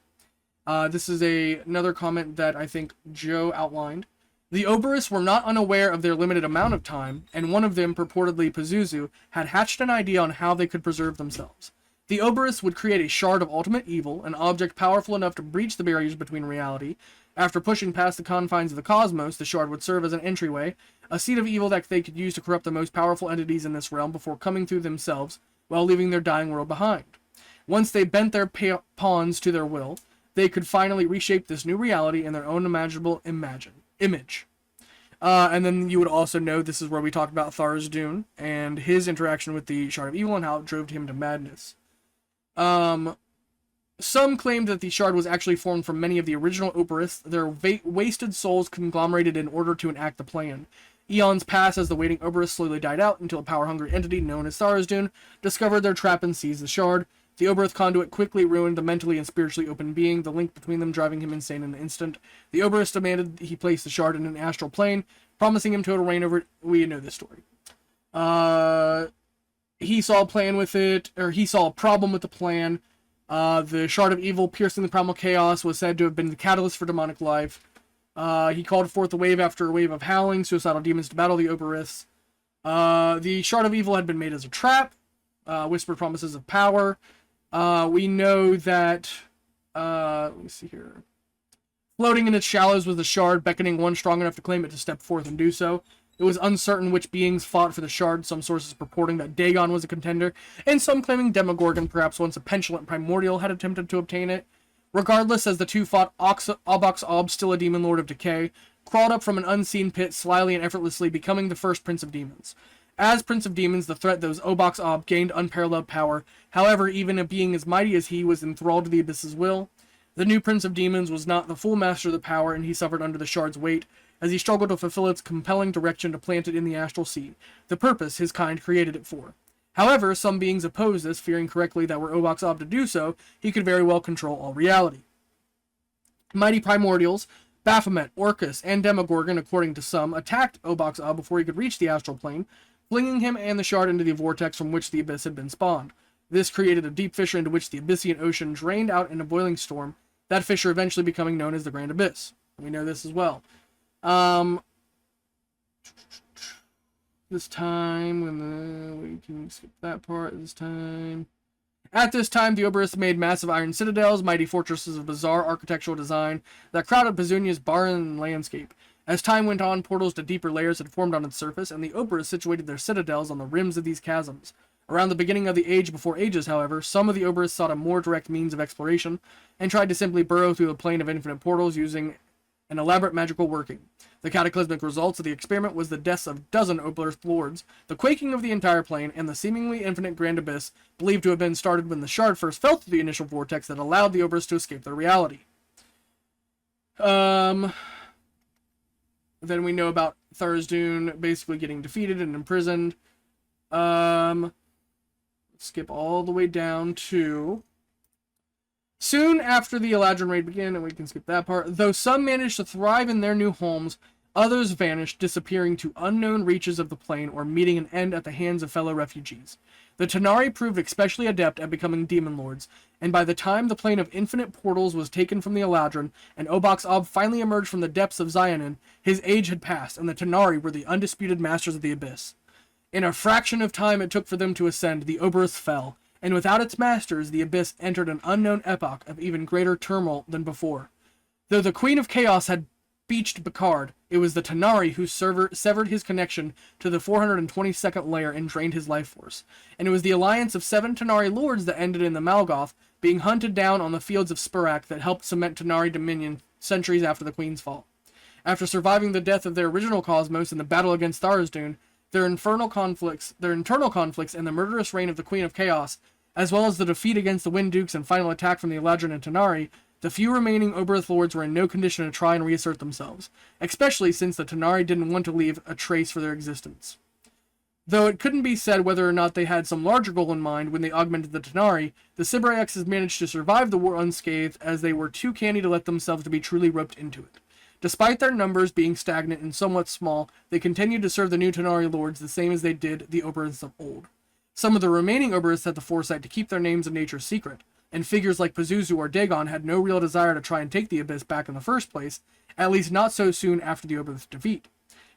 This is another comment that I think Joe outlined. The Oberths were not unaware of their limited amount of time, and one of them, purportedly Pazuzu, had hatched an idea on how they could preserve themselves. The Oberus would create a shard of ultimate evil, an object powerful enough to breach the barriers between reality. After pushing past the confines of the cosmos, the shard would serve as an entryway, a seed of evil that they could use to corrupt the most powerful entities in this realm before coming through themselves, while leaving their dying world behind. Once they bent their pawns to their will, they could finally reshape this new reality in their own imaginable image. And then you would also know this is where we talked about Tharizdun and his interaction with the Shard of Evil and how it drove him to madness. Some claimed that the shard was actually formed from many of the original Oberiths, their wasted souls conglomerated in order to enact the plan. Eons passed as the waiting Oberiths slowly died out until a power-hungry entity known as Tharizdun discovered their trap and seized the shard. The Oberith conduit quickly ruined the mentally and spiritually open being, the link between them driving him insane in an instant. The Oberith demanded he place the shard in an astral plane, promising him total reign over it. We know this story. He saw a plan with it, or he saw a problem with the plan. The Shard of Evil piercing the primal chaos was said to have been the catalyst for demonic life. He called forth a wave after a wave of howling, suicidal demons to battle the Oberiths. The Shard of Evil had been made as a trap, whispered promises of power. We know that, let me see here. Floating in its shallows was the shard, beckoning one strong enough to claim it to step forth and do so. It was uncertain which beings fought for the shard, some sources purporting that Dagon was a contender, and some claiming Demogorgon, perhaps once a petulant primordial, had attempted to obtain it. Regardless, as the two fought, Obox Ob, still a demon lord of decay, crawled up from an unseen pit, slyly and effortlessly becoming the first Prince of Demons. As Prince of Demons, the threat that was Obox Ob gained unparalleled power. However, even a being as mighty as he was enthralled to the Abyss's will. The new Prince of Demons was not the full master of the power, and he suffered under the shard's weight, as he struggled to fulfill its compelling direction to plant it in the astral sea, the purpose his kind created it for. However, some beings opposed this, fearing correctly that were Obox Ob to do so, he could very well control all reality. Mighty primordials, Baphomet, Orcus, and Demogorgon, according to some, attacked Obox Ob before he could reach the astral plane, flinging him and the shard into the vortex from which the abyss had been spawned. This created a deep fissure into which the Abyssian Ocean drained out in a boiling storm, that fissure eventually becoming known as the Grand Abyss. We know this as well. This time, we can skip that part this time. At this time, the Oberiths made massive iron citadels, mighty fortresses of bizarre architectural design that crowded Bazunia's barren landscape. As time went on, portals to deeper layers had formed on its surface, and the Oberiths situated their citadels on the rims of these chasms. Around the beginning of the Age Before Ages, however, some of the Oberiths sought a more direct means of exploration, and tried to simply burrow through the plane of infinite portals using an elaborate magical working. The cataclysmic results of the experiment was the deaths of dozen Oberith lords, the quaking of the entire plane, and the seemingly infinite Grand Abyss, believed to have been started when the shard first fell through the initial vortex that allowed the Oberiths to escape their reality. Then we know about Tharizdun basically getting defeated and imprisoned. Skip all the way down to soon after the Eladrin raid began, and we can skip that part. Though some managed to thrive in their new homes, others vanished, disappearing to unknown reaches of the plane or meeting an end at the hands of fellow refugees. The Tanari proved especially adept at becoming demon lords, and by the time the plane of infinite portals was taken from the Eladrin, and Obox Ob finally emerged from the depths of Xionin, his age had passed, and the Tanari were the undisputed masters of the Abyss. In a fraction of time it took for them to ascend, the Oberith fell, and without its masters, the Abyss entered an unknown epoch of even greater turmoil than before. Though the Queen of Chaos had beached Bacard, it was the Tanari who severed his connection to the 422nd layer and drained his life force. And it was the alliance of 7 Tanari lords that ended in the Malgoth being hunted down on the fields of Spurak that helped cement Tanari dominion centuries after the Queen's fall. After surviving the death of their original Cosmos in the battle against Tharizdun, their internal conflicts, and the murderous reign of the Queen of Chaos, as well as the defeat against the Wind Dukes and final attack from the Eladrin and Tanari, the few remaining Oberith lords were in no condition to try and reassert themselves, especially since the Tanari didn't want to leave a trace for their existence. Though it couldn't be said whether or not they had some larger goal in mind when they augmented the Tanari, the Sibrayexes managed to survive the war unscathed as they were too canny to let themselves to be truly roped into it. Despite their numbers being stagnant and somewhat small, they continued to serve the new Tanari lords the same as they did the Oberiths of old. Some of the remaining Oberiths had the foresight to keep their names and nature secret, and figures like Pazuzu or Dagon had no real desire to try and take the Abyss back in the first place, at least not so soon after the Oberith's defeat.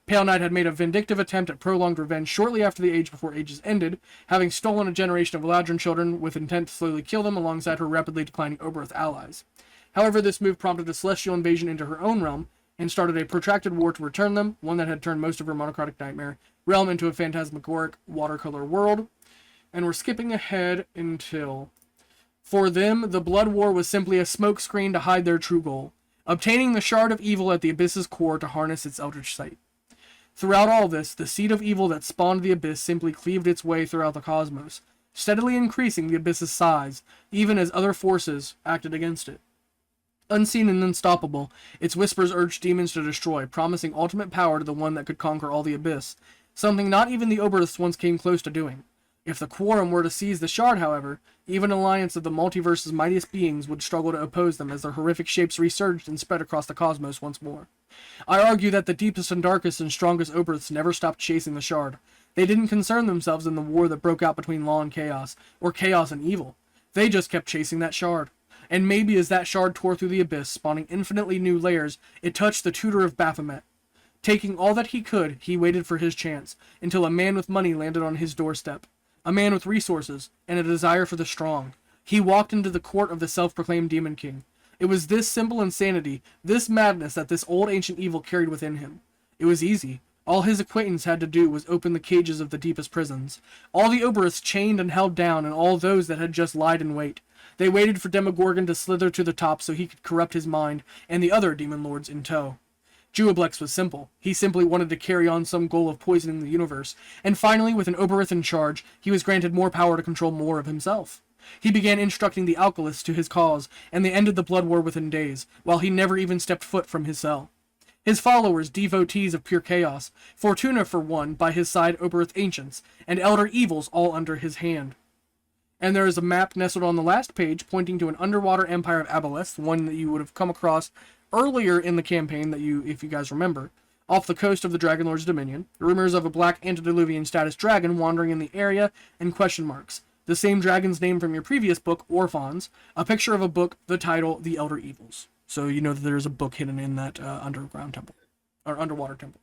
Pale Knight had made a vindictive attempt at prolonged revenge shortly after the Age Before Ages ended, having stolen a generation of Eladrin children with intent to slowly kill them alongside her rapidly declining Oberth allies. However, this move prompted a celestial invasion into her own realm, and started a protracted war to return them, one that had turned most of her monochrotic nightmare realm into a phantasmagoric watercolor world. And we're skipping ahead until... For them, the Blood War was simply a smokescreen to hide their true goal, obtaining the Shard of Evil at the Abyss's core to harness its eldritch sight. Throughout all this, the seed of evil that spawned the Abyss simply cleaved its way throughout the cosmos, steadily increasing the Abyss's size, even as other forces acted against it. Unseen and unstoppable, its whispers urged demons to destroy, promising ultimate power to the one that could conquer all the Abyss, something not even the Oberths once came close to doing. If the Quorum were to seize the Shard, however, even an alliance of the multiverse's mightiest beings would struggle to oppose them as their horrific shapes resurged and spread across the cosmos once more. I argue that the deepest and darkest and strongest Oberths never stopped chasing the Shard. They didn't concern themselves in the war that broke out between law and chaos, or chaos and evil. They just kept chasing that Shard. And maybe as that Shard tore through the Abyss, spawning infinitely new layers, it touched the tutor of Baphomet. Taking all that he could, he waited for his chance, until a man with money landed on his doorstep. A man with resources, and a desire for the strong. He walked into the court of the self-proclaimed Demon King. It was this simple insanity, this madness that this old ancient evil carried within him. It was easy. All his acquaintance had to do was open the cages of the deepest prisons. All the Oberths chained and held down, and all those that had just lied in wait. They waited for Demogorgon to slither to the top so he could corrupt his mind, and the other demon lords in tow. Juoblex was simple. He simply wanted to carry on some goal of poisoning the universe, and finally, with an Oberth in charge, he was granted more power to control more of himself. He began instructing the alchemists to his cause, and they ended the blood war within days, while he never even stepped foot from his cell. His followers, devotees of pure chaos, Fortuna for one, by his side Oberth ancients, and elder evils all under his hand. And there is a map nestled on the last page pointing to an underwater empire of Aboleth, one that you would have come across earlier in the campaign, that you, if you guys remember, off the coast of the Dragonlord's dominion. Rumors of a black antediluvian status dragon wandering in the area, and question marks. The same dragon's name from your previous book, Orphans, a picture of a book, the title, The Elder Evils. So you know that there is a book hidden in that underground temple, or underwater temple.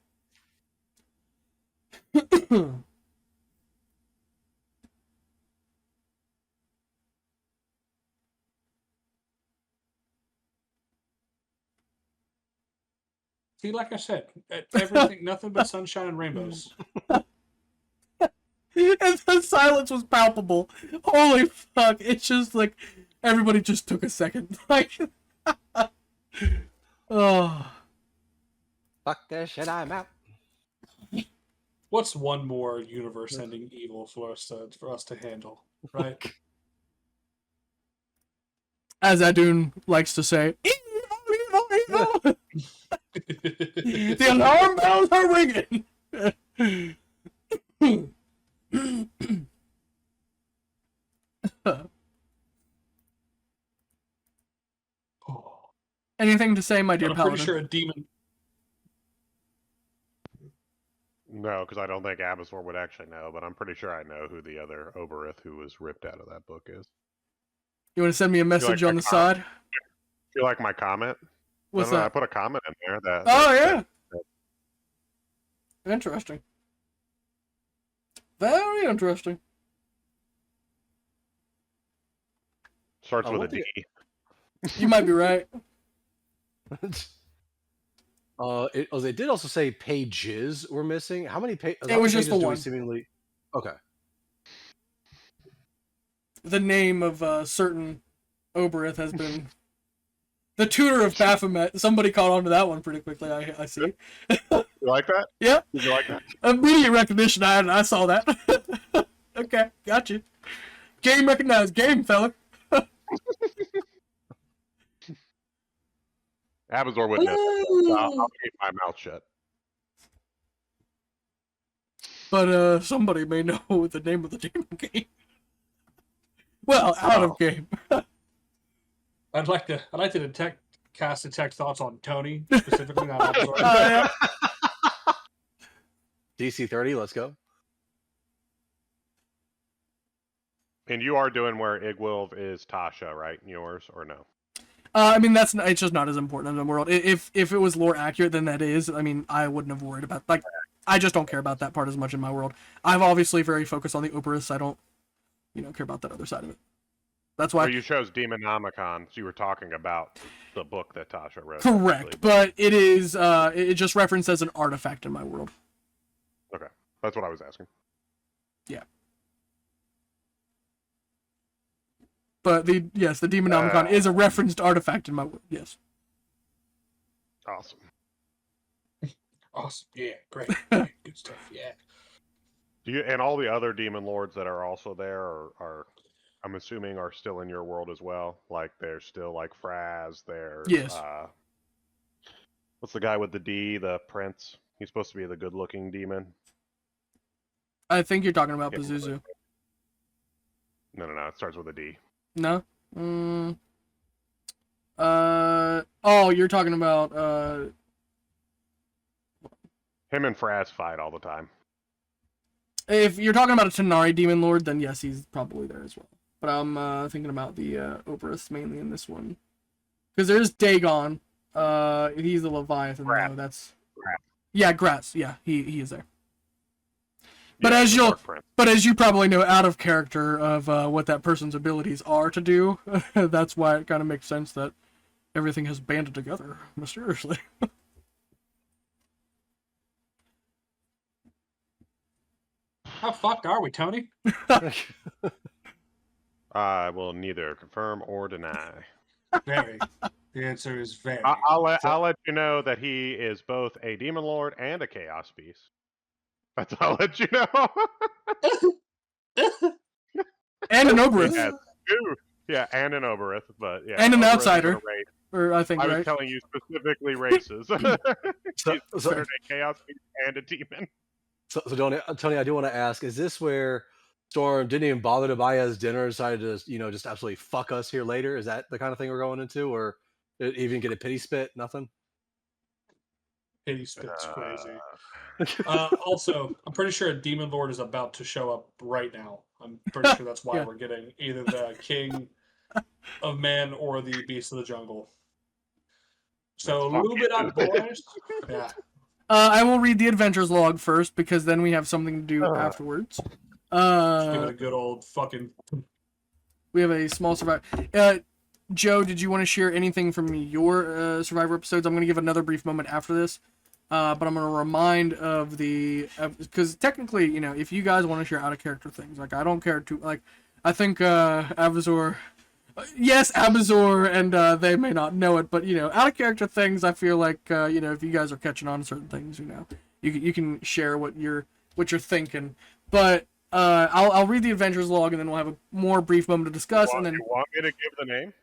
See, like I said, everything, nothing but sunshine and rainbows. And the silence was palpable. Holy fuck. It's just like, everybody just took a second. Like, oh. Fuck this shit, I'm out. What's one more universe-ending evil for us to handle, right? As Adun likes to say, evil, evil, evil. The alarm bells are ringing. Anything to say, my dear I'm Paladin? pretty sure a demon. No, because I don't think Abysor would actually know, but I'm pretty sure I know who the other Oberth who was ripped out of that book is. You want to send me a message like on my the side? You like my comment? What's No, that? I put a comment in there that. Oh, yeah. Interesting. Very interesting. Starts Oh, with a what D. You might be right. They did also say pages were missing. How many pages? It was just the do we one. seemingly? Okay. The name of a certain Oberth has been the tutor of Baphomet. Somebody caught on to that one pretty quickly, I see. You like that? Yeah. Did you like that? Immediate recognition, I saw that. Okay, got you. Game recognized. Game, fella. Abysor wouldn't know. So I'll keep my mouth shut. But somebody may know the name of the Demon King. Well, out of game. I'd like to cast detect thoughts on Tony specifically. Not Abysor. Yeah. DC 30. Let's go. And you are doing where Igwilv is Tasha, right? Yours or no? I mean, it's just not as important in the world. If it was lore accurate, then that is. I mean, I wouldn't have worried about, like, I just don't care about that part as much in my world. I'm obviously very focused on the Oberus. I don't, care about that other side of it. That's why. Well, you chose Demonomicon, so you were talking about the book that Tasha wrote. Correct, but it is, it just referenced as an artifact in my world. Okay, that's what I was asking. Yeah. But the Demonomicon is a referenced artifact in my world. Yes. Awesome. Awesome. Yeah, great. Good stuff. Yeah. Do you and all the other demon lords that are also there are I'm assuming are still in your world as well? Like there's still like Fraz, there's Yes. what's the guy with the D, the prince? He's supposed to be the good looking demon. I think you're talking about Pazuzu. No, it starts with a D. No? Oh, you're talking about, Him and Fraz fight all the time. if you're talking about a Tanari Demon Lord, then yes, he's probably there as well. But I'm, thinking about the, Oberus mainly in this one. Because there's Dagon. He's the Leviathan, Grass. though. That's... Grass. Yeah, Grass. Yeah, he is there. Yeah, But the as you probably know, out of character of what that person's abilities are to do, that's why it kind of makes sense that everything has banded together mysteriously. How fucked are we, Tony? I will neither confirm or deny. Very. The answer is very. I'll let you know that he is both a demon lord and a chaos beast. That's all I'll let you know. And an Oberus. Yeah, and an Oberith, but yeah. And an Oberith is outsider. a race. Or I think, I was right? telling you specifically races. He's considered a chaos beast and a demon. So Tony, I do want to ask: is this where Storm didn't even bother to buy us dinner, decided to just absolutely fuck us here later? Is that the kind of thing we're going into, or even get a pity spit? Nothing. Pity spit's crazy. Also, I'm pretty sure a demon lord is about to show up right now. I'm pretty sure that's why Yeah. we're getting either the king of man or the beast of the jungle. So Let's lube it up, boys. Yeah. I will read the adventures log first, because then we have something to do afterwards. Just give it a good old fucking. We have a small survivor. Joe, did you want to share anything from your Survivor episodes? I'm going to give another brief moment after this, but I'm going to remind of the... Because technically, if you guys want to share out-of-character things, like, I don't care too... Like, I think Abazor... Yes, Abazor, and they may not know it, but, out-of-character things, I feel like, if you guys are catching on to certain things, you can share what you're thinking. But... I'll read the adventures log, and then we'll have a more brief moment to discuss. And then, you want me to give the name?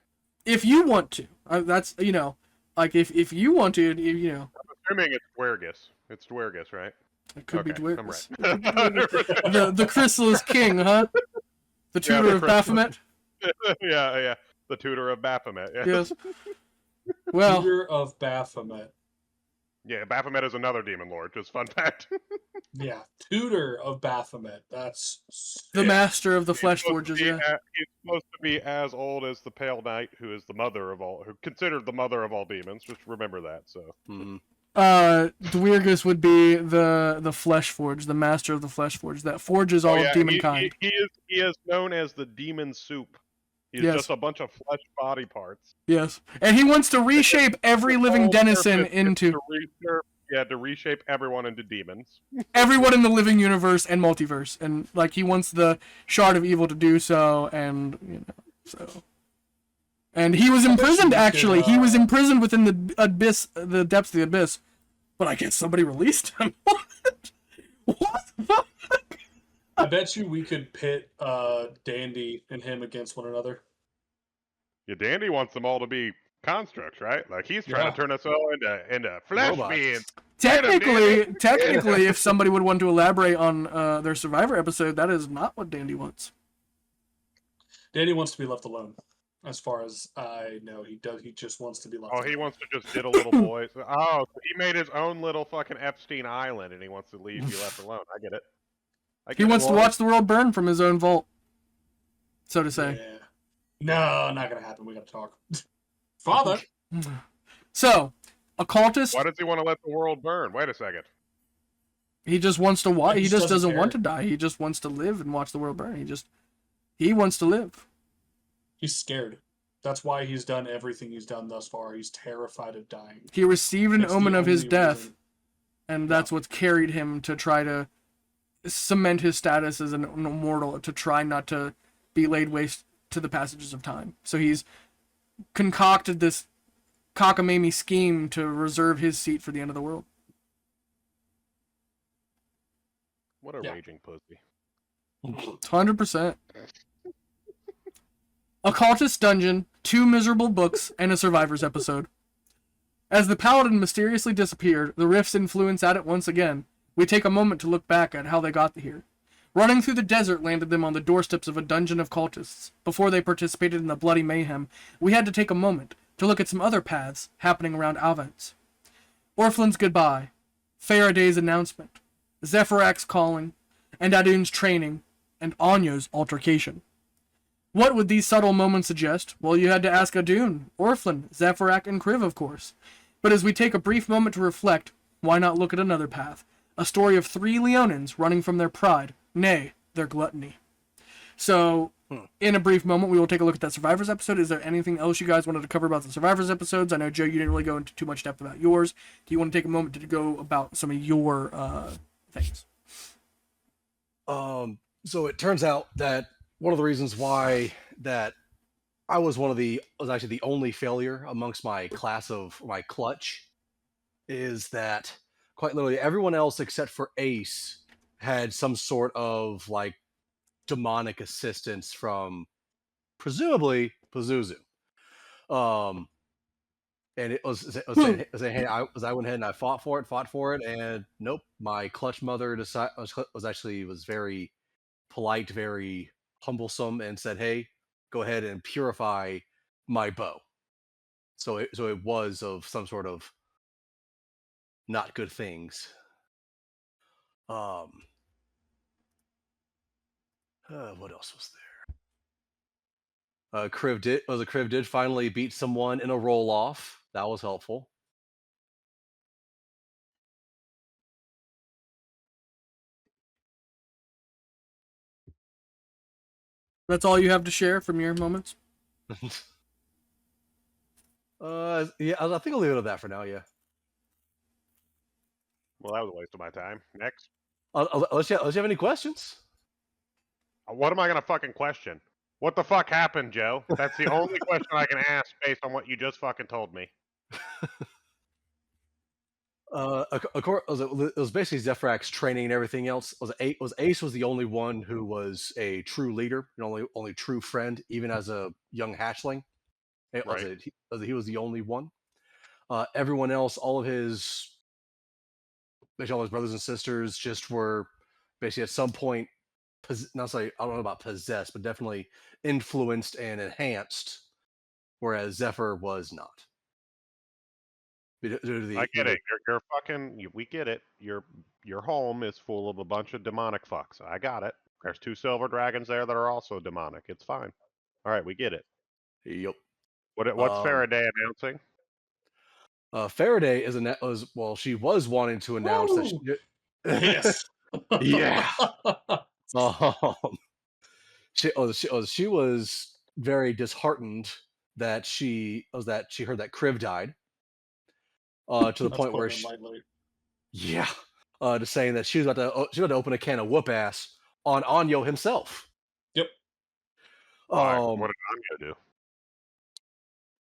if you want to, that's like if you want to, I'm assuming it's Dwergus. It's Dwergus, right? it could be Okay, Dwergus. I'm right. the Chrysalis King, huh? The tutor of Baphomet. yeah. The tutor of Baphomet. Yeah. Yes. Well, Tutor of Baphomet. Yeah, Baphomet is another demon lord. Just fun fact. Yeah, tutor of Baphomet. That's the master of the He's flesh supposed to forges. be Yeah. He's supposed to be as old as the Pale Knight, who is the mother of all, who considered the mother of all demons. Just remember that. So. Mm-hmm. Dwergus would be the flesh forge, the master of the flesh forge that forges all of demon kind. He is known as the demon soup. He's Yes. just a bunch of flesh body parts. Yes, and he wants to reshape every living Whole denizen purpose is into to reshape everyone into demons. everyone in the living universe and multiverse, and like he wants the shard of evil to do so, and so. And he was imprisoned. Actually, he was imprisoned within the abyss, the depths of the abyss. But I guess somebody released him. What the fuck? I bet you we could pit Dandy and him against one another. Yeah, Dandy wants them all to be constructs, right? Like he's trying Yeah. to turn us all into flesh Robots. beings. Technically, if somebody would want to elaborate on their Survivor episode, that is not what Dandy wants. Dandy wants to be left alone. As far as I know, he does. He just wants to be left Oh, alone. he wants to just diddle little boys. Oh, so he made his own little fucking Epstein Island, and he wants to leave you left alone. I get it. He wants to watch the world burn from his own vault, so to say. Yeah. No, not gonna happen. We gotta talk. Father. So, occultist. Why does he want to let the world burn? Wait a second. He just wants to watch. He He just just doesn't doesn't want to care. die. He just wants to live and watch the world burn. He wants to live. He's scared. That's why he's done everything he's done thus far. He's terrified of dying. He received an That's the omen of his only death, reason. and that's what's carried him to try to cement his status as an immortal, to try not to be laid waste to the passages of time. So he's concocted this cockamamie scheme to reserve his seat for the end of the world. What a Yeah. raging pussy. 100%. Occultist Dungeon, 2 miserable books, and a Survivors episode. As the paladin mysteriously disappeared, the Rift's influence at it once again. We take a moment to look back at how they got here. Running through the desert landed them on the doorsteps of a dungeon of cultists. Before they participated in the bloody mayhem, we had to take a moment to look at some other paths happening around Avenc. Orphlin's goodbye, Faraday's announcement, Zephyrac's calling, and Adun's training, and Anya's altercation. What would these subtle moments suggest? Well, you had to ask Adun, Orphlin, Zephyrac, and Kriv, of course. But as we take a brief moment to reflect, why not look at another path? A story of 3 Leonins running from their pride, nay, their gluttony. So, in a brief moment, we will take a look at that Survivors episode. Is there anything else you guys wanted to cover about the Survivors episodes? I know, Joe, you didn't really go into too much depth about yours. Do you want to take a moment to go about some of your things? So it turns out that one of the reasons why that I was actually the only failure amongst my class of my clutch is that quite literally everyone else except for Ace had some sort of like demonic assistance from presumably Pazuzu. And it was saying, hey, I went ahead and I fought for it, and nope, my clutch mother was very polite, very humblesome, and said, hey, go ahead and purify my bow. So it was of some sort of not good things. What else was there? Kriv did finally beat someone in a roll off. That was helpful. That's all you have to share from your moments? Yeah, I think I'll leave it at that for now. Yeah. Well, that was a waste of my time. Next. Unless you have any questions. What am I gonna fucking question? What the fuck happened, Joe? That's the only question I can ask based on what you just fucking told me. Of course, it was basically Zephyrac's training and everything else. Ace was the only one who was a true leader, and only true friend, even as a young hatchling. Right. He was the only one. Everyone else, all of his brothers and sisters, just were basically at some point, not say I don't know about possessed, but definitely influenced and enhanced, whereas Zephyr was not. I get it. You're fucking. We get it. Your home is full of a bunch of demonic fucks. I got it. There's 2 silver dragons there that are also demonic. It's fine. All right, we get it. Yep. What's Faraday announcing? Faraday she was wanting to announce that. Yes. Yeah. She was very disheartened that she heard that Kriv died. To the point where to saying that she was about to open a can of whoop ass on Anyo himself. Yep. What did Anyo do?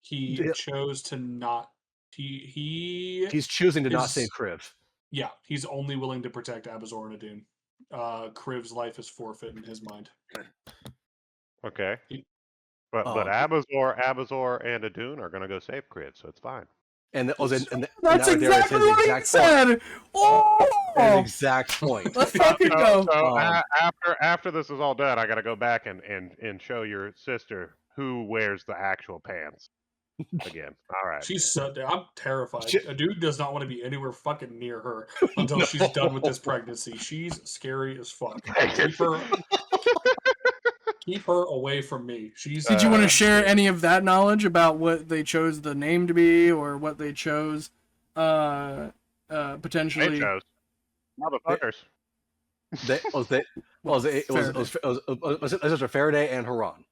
He chose to not. He's choosing to not save Kriv. Yeah, he's only willing to protect Abazor and Adun. Kriv's life is forfeit in his mind. Okay. But Abazor and Adun are gonna go save Kriv, so it's fine. That's exactly what he said. Oh, exact point. Let's fucking go. So after this is all done, I gotta go back and show your sister who wears the actual pants again. All right. I'm terrified. Adun does not want to be anywhere fucking near her until she's done with this pregnancy. She's scary as fuck. Keep her away from me. She's. Did you want to share any of that knowledge about what they chose the name to be, or what they chose, potentially? They chose motherfuckers. It was Faraday and Haran.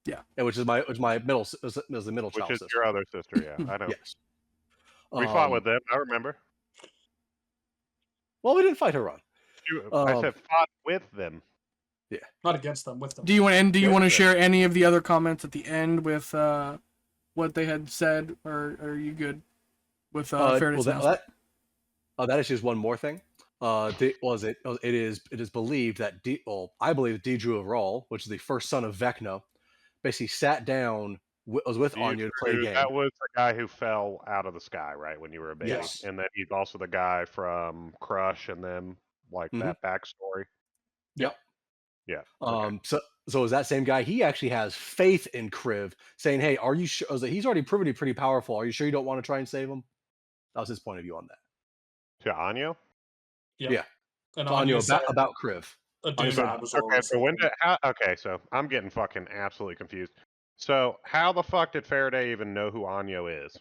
Yeah, and which is my middle was the middle child. Which is sister. your other sister? Yeah, I know. Yes. We fought with them. I remember. Well, we didn't fight Haran. I said fought with them. Yeah, not against them, with them. Do you want to share any of the other comments at the end with what they had said, or are you good with Faraday's announcement? That is just one more thing. It is believed that I believe Dedru of Rawl, which is the first son of Vecna, basically sat down, was with Anya to play a game. That was the guy who fell out of the sky, right, when you were a baby. Yes. And then he's also the guy from Crush and them, like that backstory. Yep. Yeah. Okay. So is that same guy? He actually has faith in Kriv, saying, "Hey, are you sure?" I was like, he's already proven to be pretty powerful. Are you sure you don't want to try and save him? That was his point of view on that. To Anyo? Yeah. And Anyo about Kriv. Okay, so I'm getting fucking absolutely confused. So how the fuck did Faraday even know who Anyo is?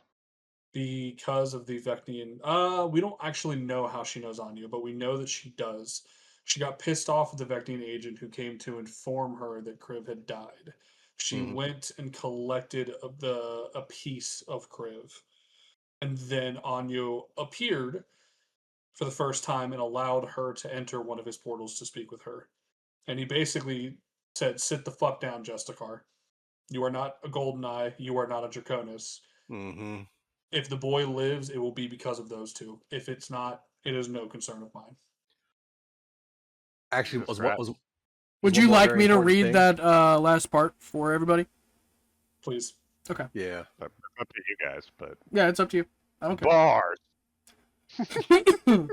Because of the Vecnian. We don't actually know how she knows Anyo, but we know that she does. She got pissed off with the Vecnian agent who came to inform her that Kriv had died. She went and collected a piece of Kriv. And then Anyo appeared for the first time and allowed her to enter one of his portals to speak with her. And he basically said, "Sit the fuck down, Justicar. You are not a Goldeneye. You are not a Draconis. Mm-hmm. If the boy lives, it will be because of those two. If it's not, it is no concern of mine." Actually, would you like me to read that last part for everybody? Please. Okay. Yeah. It's up to you guys, but yeah, it's up to you. I don't care. Bars. All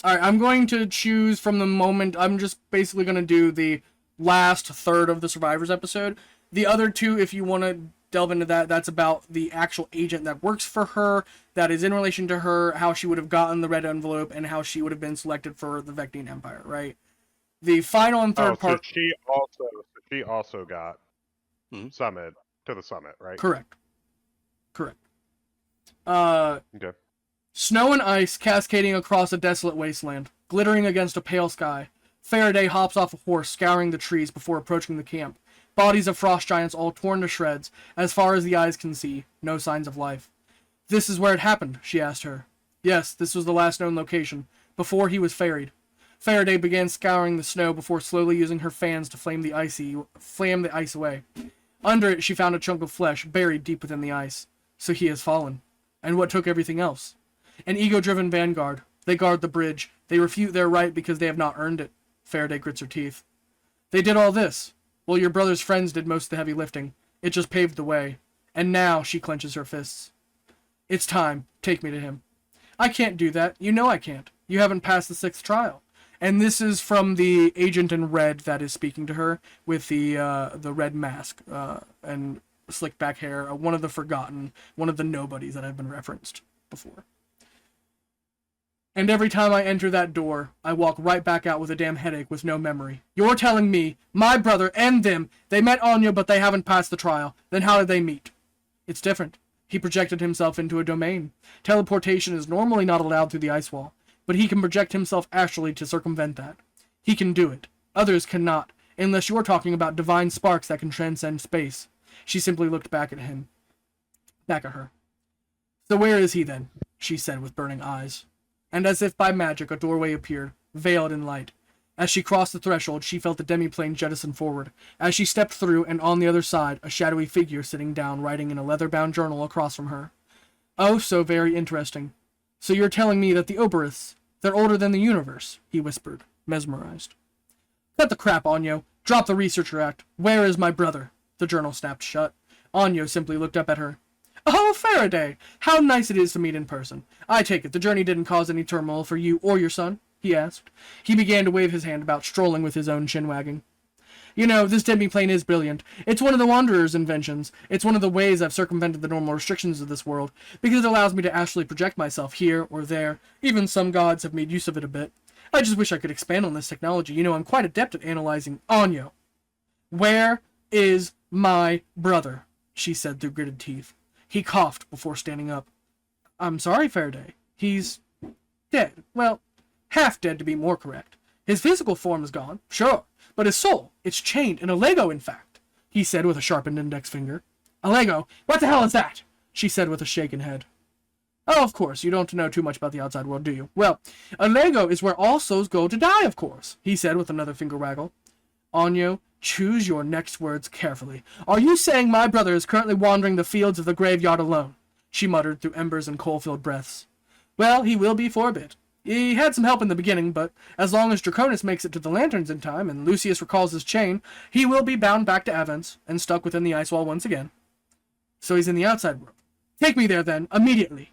right, I'm going to choose from the moment. I'm just basically going to do the last third of the Survivors episode. The other two, if you want to delve into that, that's about the actual agent that works for her, that is in relation to her, how she would have gotten the red envelope, and how she would have been selected for the Vecnian Empire, right? The final and third part. So she also got summit to the summit, right? Correct. Okay. Snow and ice cascading across a desolate wasteland, glittering against a pale sky. Faraday hops off a horse, scouring the trees before approaching the camp. Bodies of frost giants all torn to shreds, as far as the eyes can see, no signs of life. "This is where it happened?" she asked her. Yes, this was the last known location, before he was ferried. Faraday began scouring the snow before slowly using her fans to flame the ice away. Under it, she found a chunk of flesh buried deep within the ice. So he has fallen. And what took everything else? An ego-driven vanguard. They guard the bridge. They refute their right because they have not earned it. Faraday grits her teeth. They did all this. Well, your brother's friends did most of the heavy lifting. It just paved the way. And now, she clenches her fists. It's time. Take me to him. I can't do that. You know I can't. You haven't passed the 6th trial. And this is from the agent in red that is speaking to her with the red mask and slick back hair. One of the forgotten, one of the nobodies that have been referenced before. And every time I enter that door, I walk right back out with a damn headache with no memory. You're telling me, my brother and them, they met Anya but they haven't passed the trial. Then how did they meet? It's different. He projected himself into a domain. Teleportation is normally not allowed through the ice wall, but he can project himself astrally to circumvent that. He can do it. Others cannot, unless you're talking about divine sparks that can transcend space. She simply looked back at her. So where is he then? She said with burning eyes. And as if by magic, a doorway appeared, veiled in light. As she crossed the threshold, she felt the demiplane jettison forward. As she stepped through, and on the other side, a shadowy figure sitting down, writing in a leather-bound journal across from her. Oh, so very interesting. So you're telling me that the Oberiths, they're older than the universe, he whispered, mesmerized. Cut the crap, Anyo. Drop the Researcher Act. Where is my brother? The journal snapped shut. Anyo simply looked up at her. Oh, Faraday! How nice it is to meet in person. I take it the journey didn't cause any turmoil for you or your son? He asked. He began to wave his hand about, strolling with his own chin wagging. You know, this demiplane is brilliant. It's one of the Wanderer's inventions. It's one of the ways I've circumvented the normal restrictions of this world, because it allows me to astrally project myself here or there. Even some gods have made use of it a bit. I just wish I could expand on this technology. You know, I'm quite adept at analyzing Anyo. Where is my brother? She said through gritted teeth. He coughed before standing up. I'm sorry, Faraday. He's dead. Well, half dead to be more correct. His physical form is gone, sure, but his soul, it's chained in a Lego, in fact, he said with a sharpened index finger. A Lego? What the hell is that? She said with a shaken head. Oh, of course, you don't know too much about the outside world, do you? Well, a Lego is where all souls go to die, of course, he said with another finger waggle. Anyo, choose your next words carefully. Are you saying my brother is currently wandering the fields of the graveyard alone? She muttered through embers and coal-filled breaths. Well, he will be for a bit. He had some help in the beginning, but as long as Draconis makes it to the lanterns in time and Lucius recalls his chain, he will be bound back to Avenc and stuck within the ice wall once again. So he's in the outside world. Take me there, then, immediately.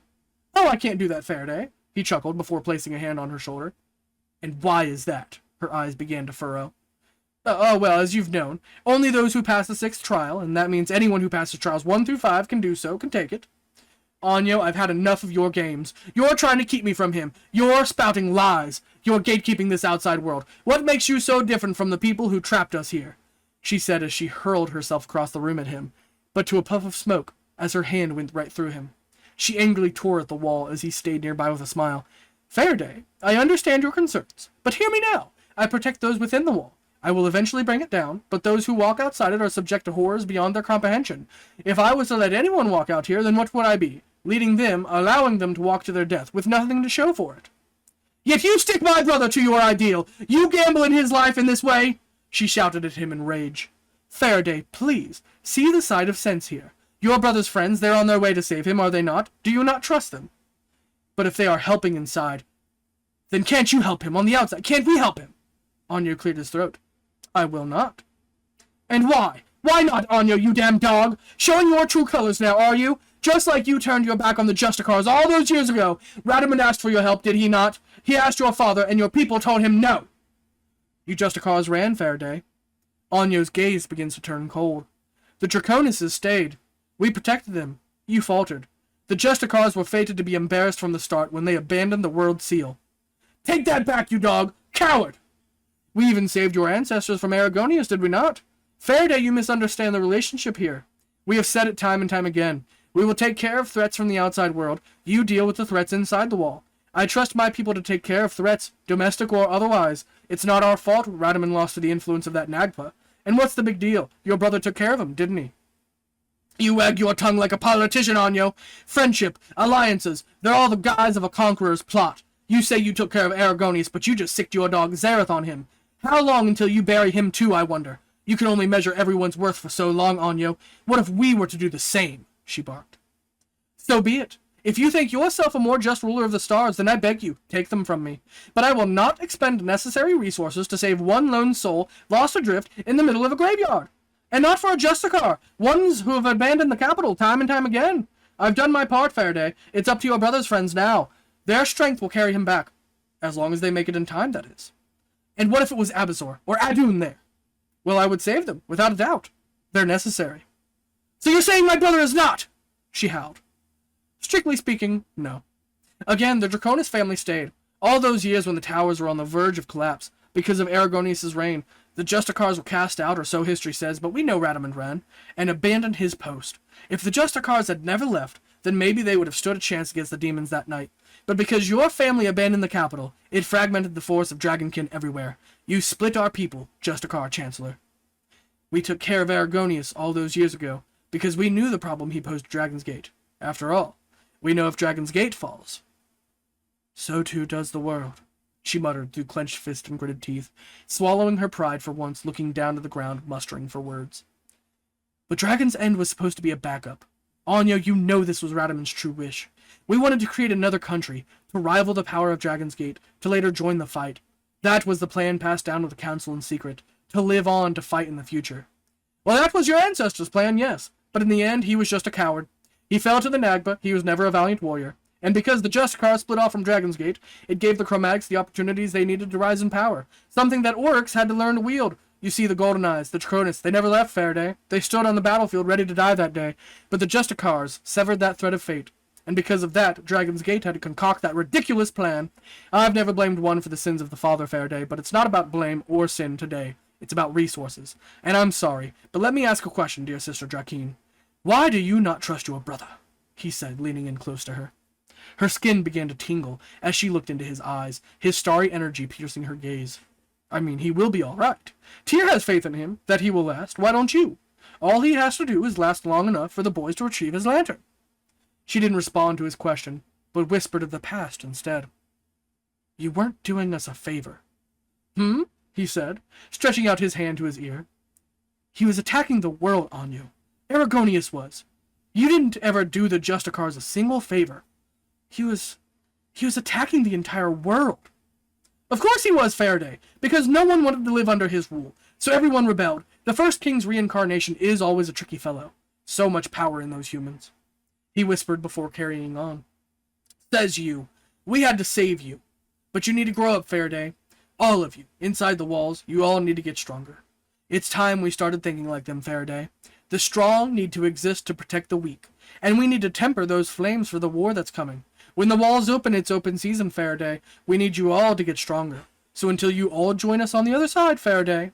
Oh, I can't do that, Faraday, he chuckled before placing a hand on her shoulder. And why is that? Her eyes began to furrow. Oh, well, as you've known, only those who pass the 6th trial, and that means anyone who passes trials 1 through 5 can do so, can take it. Anyo, I've had enough of your games. You're trying to keep me from him. You're spouting lies. You're gatekeeping this outside world. What makes you so different from the people who trapped us here? She said as she hurled herself across the room at him, but to a puff of smoke as her hand went right through him. She angrily tore at the wall as he stayed nearby with a smile. Faraday, I understand your concerns, but hear me now. I protect those within the wall. I will eventually bring it down, but those who walk outside it are subject to horrors beyond their comprehension. If I was to let anyone walk out here, then what would I be? Leading them, allowing them to walk to their death, with nothing to show for it. Yet you stick my brother to your ideal! You gamble in his life in this way! She shouted at him in rage. Faraday, please, see the side of sense here. Your brother's friends, they're on their way to save him, are they not? Do you not trust them? But if they are helping inside, then can't you help him on the outside? Can't we help him? Anyo cleared his throat. I will not. And why? Why not, Anyo, you damn dog? Showing your true colors now, are you? Just like you turned your back on the Justicars all those years ago. Radaman asked for your help, did he not? He asked your father, and your people told him no. You Justicars ran, Faraday. Anyo's gaze begins to turn cold. The Draconises stayed. We protected them. You faltered. The Justicars were fated to be embarrassed from the start when they abandoned the World Seal. Take that back, you dog! Coward! We even saved your ancestors from Aragonius, did we not? Faraday, you misunderstand the relationship here. We have said it time and time again. We will take care of threats from the outside world. You deal with the threats inside the wall. I trust my people to take care of threats, domestic or otherwise. It's not our fault Radaman lost to the influence of that Nagpa. And what's the big deal? Your brother took care of him, didn't he? You wag your tongue like a politician, Anyo. Friendship, alliances, they're all the guise of a conqueror's plot. You say you took care of Aragonius, but you just sicked your dog Zareth on him. How long until you bury him too, I wonder? You can only measure everyone's worth for so long, Anyo. What if we were to do the same? She barked. So be it. If you think yourself a more just ruler of the stars, then I beg you, take them from me. But I will not expend necessary resources to save one lone soul lost adrift in the middle of a graveyard. And not for a Justicar, ones who have abandoned the capital time and time again. I've done my part, Faraday. It's up to your brother's friends now. Their strength will carry him back. As long as they make it in time, that is. And what if it was Abazor or Adun there? Well, I would save them, without a doubt. They're necessary. So you're saying my brother is not? She howled. Strictly speaking, no. Again, the Draconis family stayed. All those years when the towers were on the verge of collapse, because of Aragonius' reign, the Justicars were cast out, or so history says, but we know Radaman ran, and abandoned his post. If the Justicars had never left, then maybe they would have stood a chance against the demons that night. But because your family abandoned the capital, it fragmented the force of Dragonkin everywhere. You split our people, Justicar Chancellor. We took care of Aragonius all those years ago, because we knew the problem he posed to Dragon's Gate. After all, we know if Dragon's Gate falls, so too does the world, she muttered through clenched fist and gritted teeth, swallowing her pride for once, looking down to the ground, mustering for words. But Dragon's End was supposed to be a backup. Anyo, you know this was Radaman's true wish. We wanted to create another country, to rival the power of Dragon's Gate, to later join the fight. That was the plan passed down to the Council in secret, to live on to fight in the future. Well, that was your ancestors' plan, yes, but in the end, he was just a coward. He fell to the Nagba, he was never a valiant warrior, and because the Justicar split off from Dragon's Gate, it gave the Chromatics the opportunities they needed to rise in power, something that Oryx had to learn to wield. You see, the Golden Eyes, the Draconis, they never left Faraday. They stood on the battlefield ready to die that day, but the Justicars severed that thread of fate. and because of that, Dragon's Gate had to concoct that ridiculous plan. I've never blamed one for the sins of the father, Faraday, but it's not about blame or sin today. It's about resources. And I'm sorry, but let me ask a question, dear Sister Drakeene. Why do you not trust your brother? He said, leaning in close to her. Her skin began to tingle as she looked into his eyes, his starry energy piercing her gaze. I mean, he will be all right. Tyr has faith in him, that he will last. Why don't you? All he has to do is last long enough for the boys to retrieve his lantern. She didn't respond to his question, but whispered of the past instead. You weren't doing us a favor. He said, stretching out his hand to his ear. He was attacking the world on you. Aragonius was. You didn't ever do the Justicars a single favor. He was attacking the entire world. Of course he was, Faraday, because no one wanted to live under his rule, so everyone rebelled. The first king's reincarnation is always a tricky fellow. So much power in those humans. He whispered before carrying on. Says you. We had to save you. But you need to grow up, Faraday. All of you. Inside the walls, you all need to get stronger. It's time we started thinking like them, Faraday. The strong need to exist to protect the weak, and we need to temper those flames for the war that's coming. When the walls open, it's open season, Faraday. We need you all to get stronger. So until you all join us on the other side, Faraday.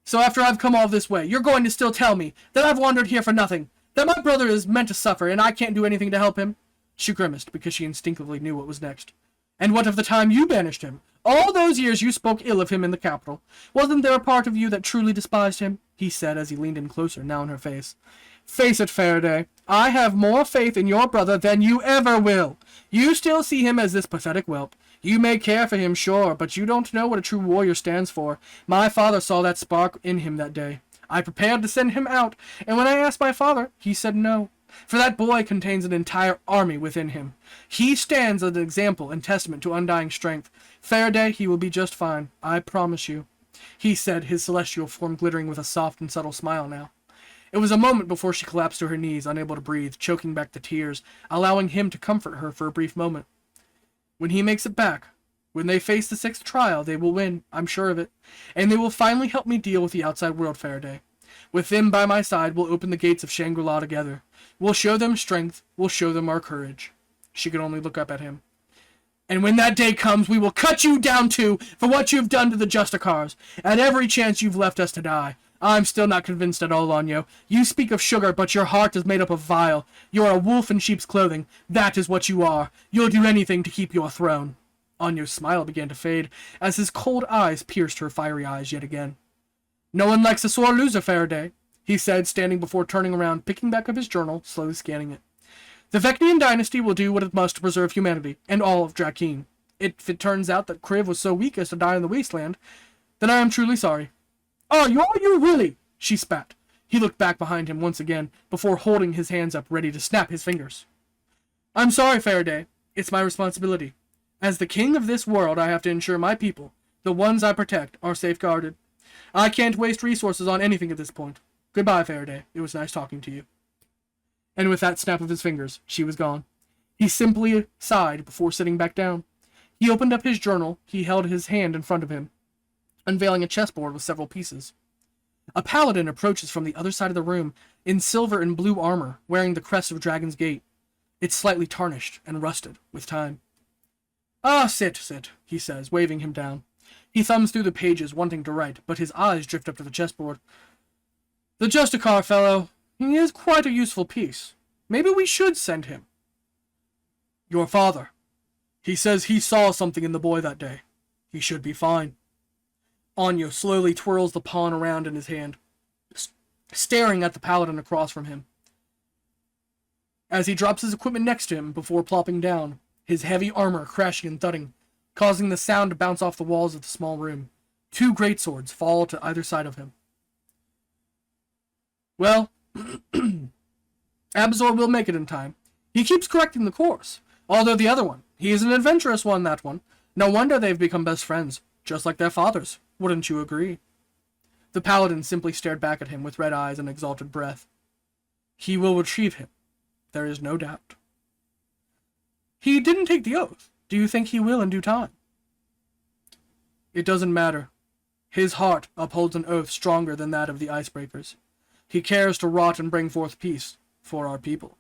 So after I've come all this way, you're going to still tell me that I've wandered here for nothing, that my brother is meant to suffer and I can't do anything to help him? She grimaced because she instinctively knew what was next. And what of the time you banished him? All those years you spoke ill of him in the capital. Wasn't there a part of you that truly despised him? He said as he leaned in closer, now in her face. Face it, Faraday. I have more faith in your brother than you ever will. You still see him as this pathetic whelp. You may care for him, sure, but you don't know what a true warrior stands for. My father saw that spark in him that day. I prepared to send him out, and when I asked my father, he said no. For that boy contains an entire army within him. He stands as an example and testament to undying strength. Faraday, he will be just fine, I promise you. He said, his celestial form glittering with a soft and subtle smile now. It was a moment before she collapsed to her knees, unable to breathe, choking back the tears, allowing him to comfort her for a brief moment. When he makes it back, when they face the 6th trial, they will win, I'm sure of it, and they will finally help me deal with the outside world, Faraday. With them by my side, we'll open the gates of Shangri-La together. We'll show them strength, we'll show them our courage. She could only look up at him. And when that day comes, we will cut you down too, for what you've done to the Justicars, at every chance you've left us to die. I'm still not convinced at all, Anyo. You speak of sugar, but your heart is made up of vile. You're a wolf in sheep's clothing. That is what you are. You'll do anything to keep your throne. Anyo's smile began to fade, as his cold eyes pierced her fiery eyes yet again. No one likes a sore loser, Faraday, he said, standing before turning around, picking back up his journal, slowly scanning it. The Vecnian dynasty will do what it must to preserve humanity, and all of Drakeene. If it turns out that Kriv was so weak as to die in the wasteland, then I am truly sorry. Are you really? She spat. He looked back behind him once again, before holding his hands up ready to snap his fingers. I'm sorry, Faraday. It's my responsibility. As the king of this world, I have to ensure my people, the ones I protect, are safeguarded. I can't waste resources on anything at this point. Goodbye, Faraday. It was nice talking to you. And with that snap of his fingers, she was gone. He simply sighed before sitting back down. He opened up his journal. He held his hand in front of him, unveiling a chessboard with several pieces. A paladin approaches from the other side of the room, in silver and blue armor, wearing the crest of Dragon's Gate. It's slightly tarnished and rusted with time. Ah, sit, he says, waving him down. He thumbs through the pages, wanting to write, but his eyes drift up to the chessboard. The Justicar fellow, he is quite a useful piece. Maybe we should send him. Your father. He says he saw something in the boy that day. He should be fine. Anyo slowly twirls the pawn around in his hand, staring at the paladin across from him. As he drops his equipment next to him before plopping down, his heavy armor crashing and thudding, causing the sound to bounce off the walls of the small room. 2 greatswords fall to either side of him. Well, Abzor will make it in time. He keeps correcting the course. Although the other one, he is an adventurous one, that one. No wonder they've become best friends, just like their fathers. Wouldn't you agree? The paladin simply stared back at him with red eyes and exalted breath. He will retrieve him. There is no doubt. He didn't take the oath. Do you think he will in due time? It doesn't matter. His heart upholds an oath stronger than that of the icebreakers. He cares to rot and bring forth peace for our people.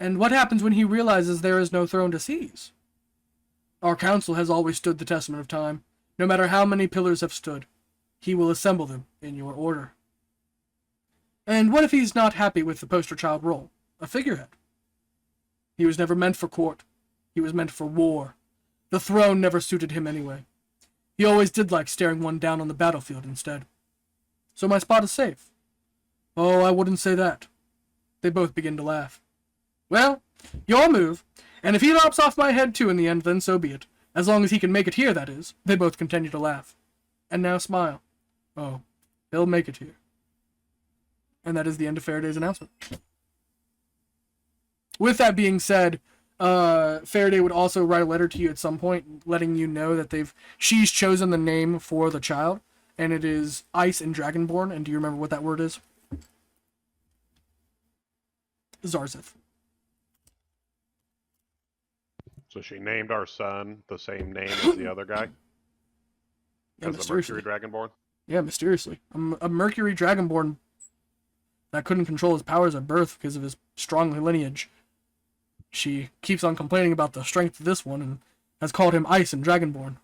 And what happens when he realizes there is no throne to seize? Our council has always stood the testament of time. No matter how many pillars have stood, he will assemble them in your order. And what if he's not happy with the poster child role, a figurehead? He was never meant for court. He was meant for war. The throne never suited him anyway. He always did like staring one down on the battlefield instead. So my spot is safe. Oh, I wouldn't say that. They both begin to laugh. Well, your move. And if he lops off my head too in the end, then so be it. As long as he can make it here, that is. They both continue to laugh. And now smile. Oh, he'll make it here. And that is the end of Faraday's announcement. With that being said, Faraday would also write a letter to you at some point, letting you know that she's chosen the name for the child, and it is Ice and Dragonborn. And do you remember what that word is? Zarzith. So she named our son the same name as the other guy? Yeah, As a Mercury Dragonborn? Yeah, mysteriously. A Mercury Dragonborn that couldn't control his powers at birth because of his strong lineage. She keeps on complaining about the strength of this one and has called him Ice and Dragonborn.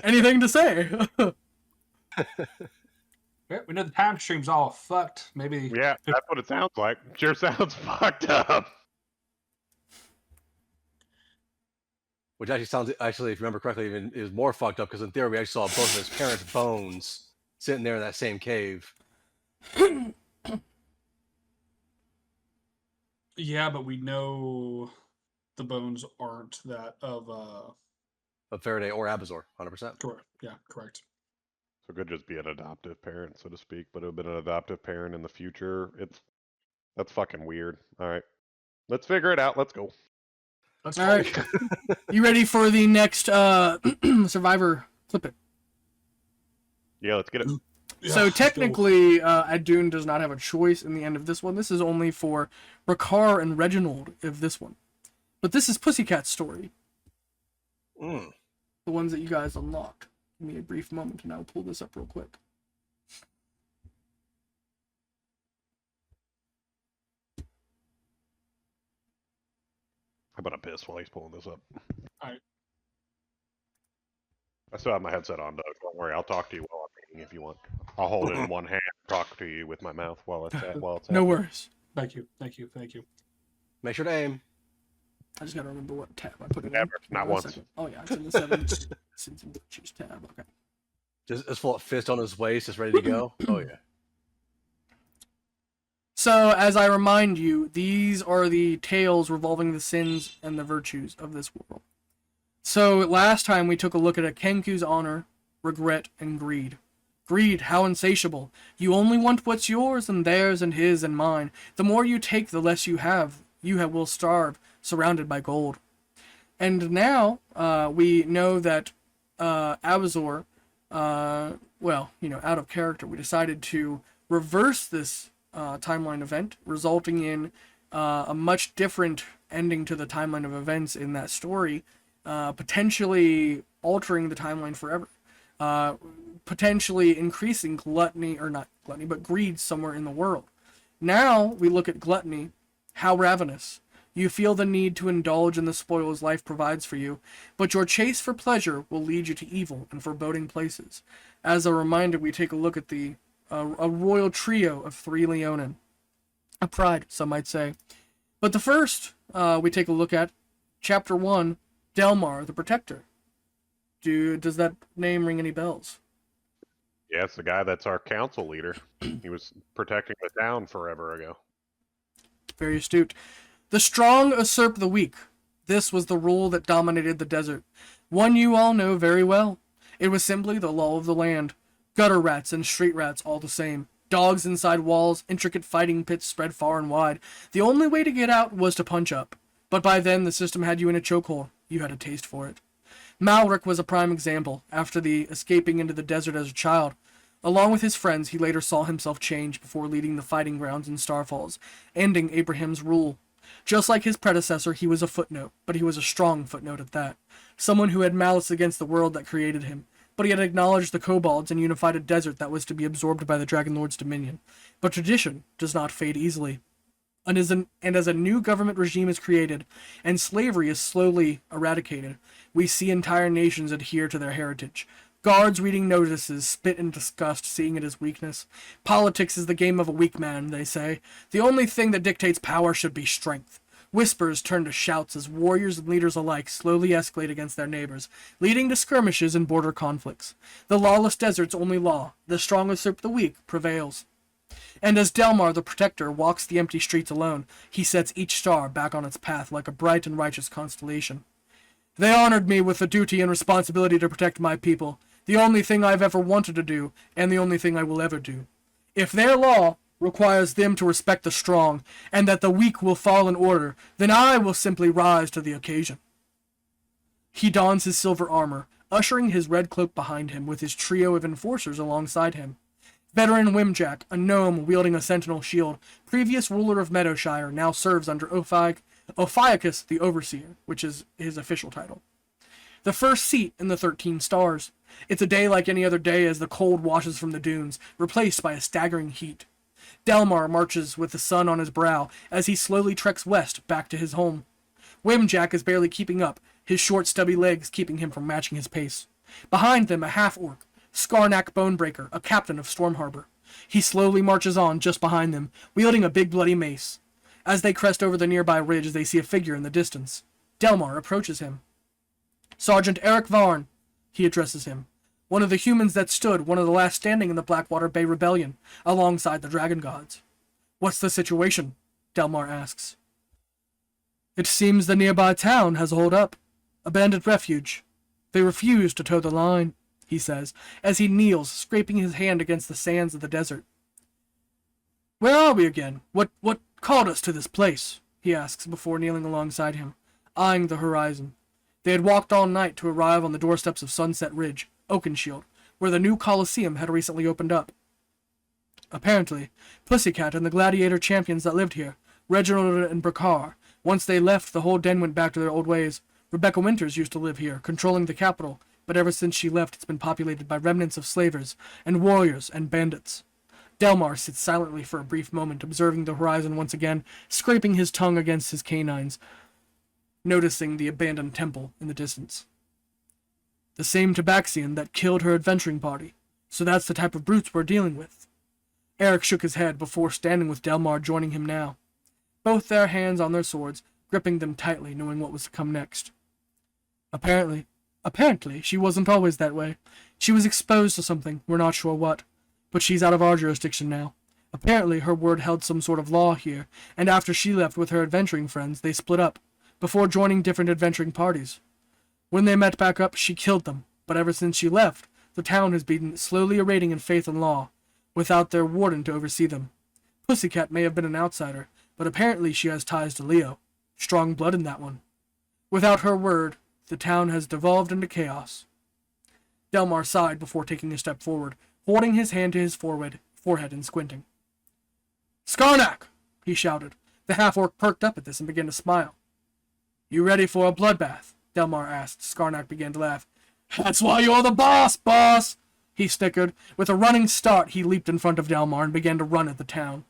Anything to say? Yeah, we know the time stream's all fucked. Maybe. Yeah, that's what it sounds like. Sure sounds fucked up. Which actually sounds, if you remember correctly, even is more fucked up because in theory we actually saw both of his parents' bones sitting there in that same cave. Yeah, but we know the bones aren't that of Faraday or Abazor, 100%. correct. Yeah, correct. So it could just be an adoptive parent, so to speak, but it would have been an adoptive parent in the future. That's fucking weird. All right. Let's figure it out. Let's go. Let's All go. right. You ready for the next Survivor Clip It? Yeah, let's get it. Yeah, So let's go. technically, Adun does not have a choice in the end of this one. This is only for Rakar and Reginald of this one. But this is Pussycat's story. Mm. The ones that you guys unlocked. Give me a brief moment and I'll pull this up real quick. How about a piss while he's pulling this up? Alright. I still have my headset on, Doug. Don't worry. I'll talk to you while I'm eating if you want. I'll hold it in one hand and talk to you with my mouth while it's No happening. worries. Thank you. Thank you. Thank you. Make sure to aim. I just gotta remember what tab I put it Never, in. not One once. second. Oh yeah, it's in the 7. Since choose tab. Okay. Just full of fist on his waist, just ready to go. Oh yeah. So, as I remind you, these are the tales revolving the sins and the virtues of this world. So, last time we took a look at a Kenku's honor, regret, and greed. Greed, how insatiable. You only want what's yours and theirs and his and mine. The more you take, the less you have. Will starve, surrounded by gold. And now, we know that Abazor, out of character, we decided to reverse this timeline event, resulting in a much different ending to the timeline of events in that story, potentially altering the timeline forever, potentially increasing greed somewhere in the world. Now we look at gluttony, how ravenous. You feel the need to indulge in the spoils life provides for you, but your chase for pleasure will lead you to evil and foreboding places. As a reminder, we take a look at a royal trio of 3 Leonin. A pride, some might say. But the first we take a look at, Chapter 1, Delmar, the Protector. Does that name ring any bells? Yeah, it's the guy that's our council leader. He was protecting the town forever ago. Very astute. The strong usurp the weak. This was the rule that dominated the desert. One you all know very well. It was simply the law of the land. Gutter rats and street rats all the same. Dogs inside walls, intricate fighting pits spread far and wide. The only way to get out was to punch up. But by then the system had you in a chokehold. You had a taste for it. Malric was a prime example. After the escaping into the desert as a child, along with his friends, he later saw himself change before leading the fighting grounds in Starfalls, ending Abraham's rule Just like his predecessor, he was a footnote, but he was a strong footnote at that. Someone who had malice against the world that created him, but he had acknowledged the kobolds and unified a desert that was to be absorbed by the Dragon Lord's dominion. But tradition does not fade easily. And as a new government regime is created, and slavery is slowly eradicated, we see entire nations adhere to their heritage. Guards reading notices spit in disgust, seeing it as weakness. Politics is the game of a weak man, they say. The only thing that dictates power should be strength. Whispers turn to shouts as warriors and leaders alike slowly escalate against their neighbors, leading to skirmishes and border conflicts. The lawless desert's only law, the strong usurp the weak, prevails. And as Delmar the Protector walks the empty streets alone, he sets each star back on its path like a bright and righteous constellation. They honored me with the duty and responsibility to protect my people, the only thing I've ever wanted to do, and the only thing I will ever do. If their law requires them to respect the strong, and that the weak will fall in order, then I will simply rise to the occasion. He dons his silver armor, ushering his red cloak behind him with his trio of enforcers alongside him. Veteran Wimjack, a gnome wielding a sentinel shield, previous ruler of Meadowshire, now serves under Ophiuchus the Overseer, which is his official title. The first seat in the 13 stars. It's a day like any other day as the cold washes from the dunes, replaced by a staggering heat. Delmar marches with the sun on his brow as he slowly treks west back to his home. Wimjack is barely keeping up, his short stubby legs keeping him from matching his pace. Behind them a half-orc, Skarnak Bonebreaker, a captain of Storm Harbor. He slowly marches on just behind them, wielding a big bloody mace. As they crest over the nearby ridge, they see a figure in the distance. Delmar approaches him. Sergeant Eric Varn, he addresses him. One of the humans that stood, one of the last standing in the Blackwater Bay Rebellion, alongside the Dragon Gods. What's the situation? Delmar asks. It seems the nearby town has holed up. A bandit refuge. They refuse to toe the line, he says, as he kneels, scraping his hand against the sands of the desert. Where are we again? What called us to this place? He asks before kneeling alongside him, eyeing the horizon. They had walked all night to arrive on the doorsteps of Sunset Ridge, Oakenshield, where the new Colosseum had recently opened up. Apparently, Pussycat and the gladiator champions that lived here, Reginald and Bracar, once they left, the whole den went back to their old ways. Rebecca Winters used to live here, controlling the capital, but ever since she left, it's been populated by remnants of slavers, and warriors, and bandits. Delmar sits silently for a brief moment, observing the horizon once again, scraping his tongue against his canines, noticing the abandoned temple in the distance. The same Tabaxian that killed her adventuring party, so that's the type of brutes we're dealing with. Eric shook his head before standing with Delmar joining him now, both their hands on their swords, gripping them tightly, knowing what was to come next. Apparently, she wasn't always that way. She was exposed to something, we're not sure what, but she's out of our jurisdiction now. Apparently, her word held some sort of law here, and after she left with her adventuring friends, they split up, before joining different adventuring parties. When they met back up, she killed them, but ever since she left, the town has been slowly eroding in faith and law, without their warden to oversee them. Pussycat may have been an outsider, but apparently she has ties to Leo. Strong blood in that one. Without her word, the town has devolved into chaos. Delmar sighed before taking a step forward, holding his hand to his forehead and squinting. Skarnak! He shouted. The half-orc perked up at this and began to smile. You ready for a bloodbath? Delmar asked. Skarnak began to laugh. That's why you're the boss! He snickered. With a running start, he leaped in front of Delmar and began to run at the town.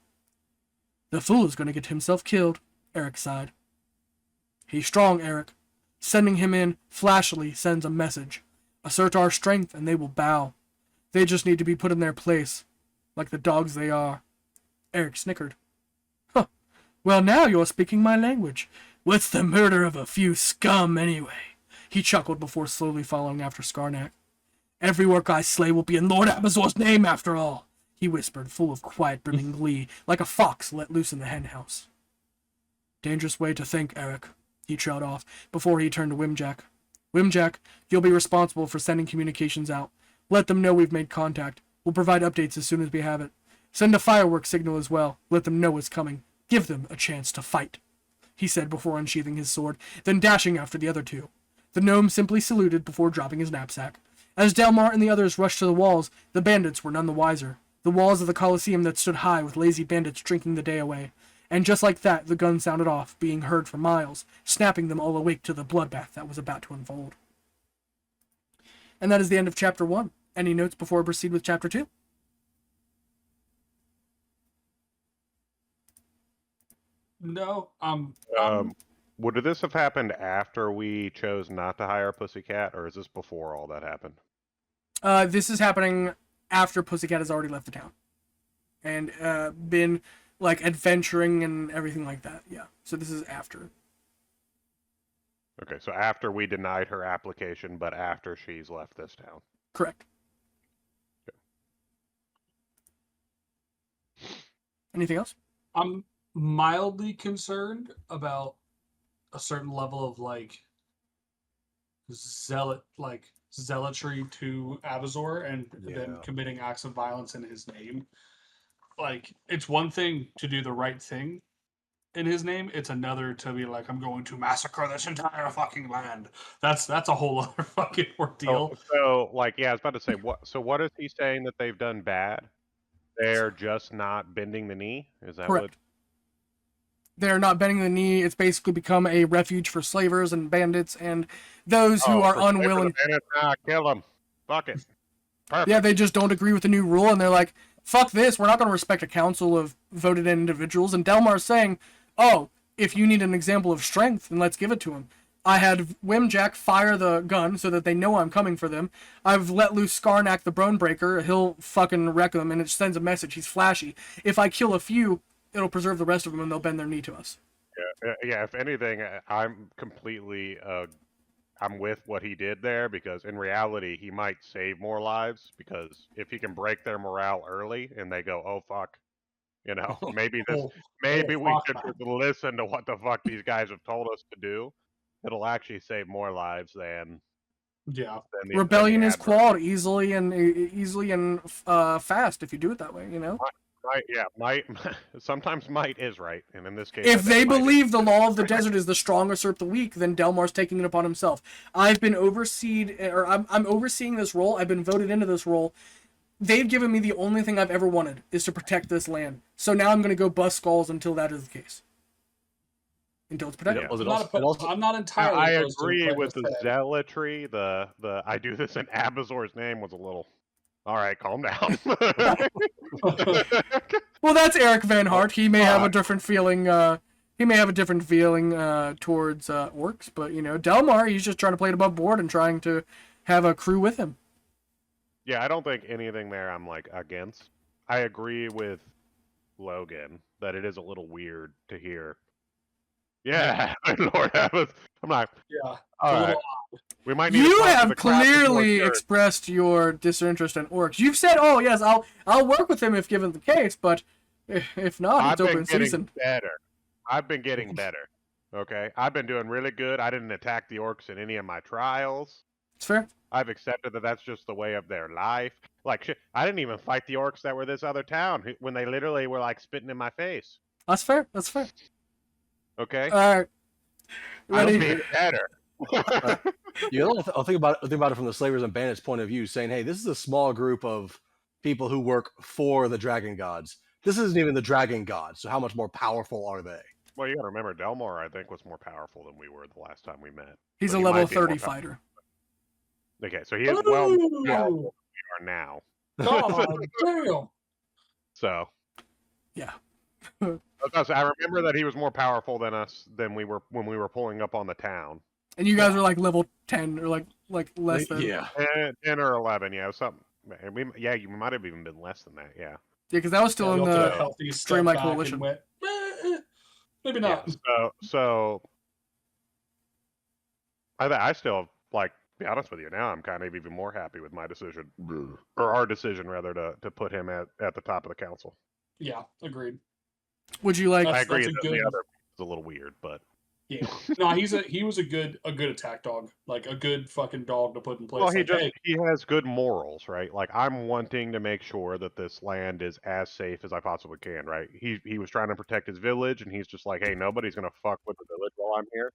The fool is going to get himself killed, Eric sighed. He's strong, Eric. Sending him in flashily sends a message. Assert our strength and they will bow. They just need to be put in their place, like the dogs they are. Eric snickered. Huh. Well, now you're speaking my language. What's the murder of a few scum, anyway? He chuckled before slowly following after Skarnak. Every orc I slay will be in Lord Abazor's name, after all, he whispered, full of quiet, brimming glee, like a fox let loose in the henhouse. Dangerous way to think, Eric, he trailed off, before he turned to Wimjack. Wimjack, you'll be responsible for sending communications out. Let them know we've made contact. We'll provide updates as soon as we have it. Send a fireworks signal as well. Let them know it's coming. Give them a chance to fight, he said before unsheathing his sword, then dashing after the other two. The gnome simply saluted before dropping his knapsack. As Delmar and the others rushed to the walls, the bandits were none the wiser. The walls of the Colosseum that stood high with lazy bandits drinking the day away. And just like that, the gun sounded off, being heard for miles, snapping them all awake to the bloodbath that was about to unfold. And that is the end of Chapter 1. Any notes before we proceed with Chapter 2? No, Would this have happened after we chose not to hire Pussycat, or is this before all that happened? This is happening after Pussycat has already left the town. And been, like, adventuring and everything like that. Yeah. So this is after. Okay, so after we denied her application, but after she's left this town. Correct. Anything else? I'm mildly concerned about a certain level of like zealotry to Avazor and then committing acts of violence in his name. Like, it's one thing to do the right thing in his name, it's another to be like, I'm going to massacre this entire fucking land. That's a whole other fucking ordeal. So like, yeah, I was about to say, what is he saying that they've done bad? They're just not bending the knee? Is that Correct. They're not bending the knee. It's basically become a refuge for slavers and bandits and those who are unwilling. Kill them. Fuck it. Perfect. Yeah, they just don't agree with the new rule, and they're like, fuck this, we're not going to respect a council of voted in individuals. And Delmar's saying, oh, if you need an example of strength, then let's give it to him. I had Wimjack fire the gun so that they know I'm coming for them. I've let loose Skarnak the Bonebreaker. He'll fucking wreck them, and it sends a message. He's flashy. If I kill a few, it'll preserve the rest of them, and they'll bend their knee to us. Yeah, if anything, I'm completely... I'm with what he did there, because in reality, he might save more lives, because if he can break their morale early, and they go, oh, fuck, you know, maybe we should listen to what the fuck these guys have told us to do. It'll actually save more lives than Rebellion is quelled easily and fast if you do it that way, you know. Might sometimes might is right, and in this case, if they believe the law of the desert is the strong usurp the weak, then Delmar's taking it upon himself. I've been I'm overseeing this role. I've been voted into this role. They've given me the only thing I've ever wanted is to protect this land. So now I'm going to go bust skulls until that is the case. Until it's protected. Yeah. I'm not entirely. I agree with the zealotry. The I do this in Abazor's name was a little. All right, calm down. Well, that's Eric Van Hart. He may have a different feeling. He may have a different feeling towards orcs, but you know, Delmar, he's just trying to play it above board and trying to have a crew with him. Yeah, I don't think anything there I'm like against. I agree with Logan that it is a little weird to hear. Yeah, Lord Abbott. I'm like, yeah. All right. We might need you have clearly expressed your disinterest in orcs. You've said, "Oh yes, I'll work with him if given the case," but if not, it's open season. I've been getting better. Okay, I've been doing really good. I didn't attack the orcs in any of my trials. It's fair. I've accepted that that's just the way of their life. Like, shit, I didn't even fight the orcs that were this other town when they literally were like spitting in my face. That's fair. That's fair. Okay. All right. Ready? I'll be better. I'll think about it from the slavers and bandits' point of view, saying, "Hey, this is a small group of people who work for the dragon gods. This isn't even the dragon gods. So how much more powerful are they?" Well, you got to remember, Delmar, I think, was more powerful than we were the last time we met. He's a level 30 fighter. Okay, so he is well more powerful than we are now. God damn. So. Yeah. I remember that he was more powerful than us when we were pulling up on the town. And you guys are like level 10 or like less than 10 or 11, yeah, something. You might have even been less than that, yeah. Yeah, because that was still in the Streamlight Coalition. Went, maybe not. Yeah, so I still like. To be honest with you, now I'm kind of even more happy with my decision, or our decision rather, to put him at the top of the council. Yeah, agreed. Would you like? I agree that the other is a little weird, but yeah, no, he was a good attack dog, like a good fucking dog to put in place. Well, like, he has good morals, right? Like, I'm wanting to make sure that this land is as safe as I possibly can, right? He was trying to protect his village, and he's just like, hey, nobody's gonna fuck with the village while I'm here.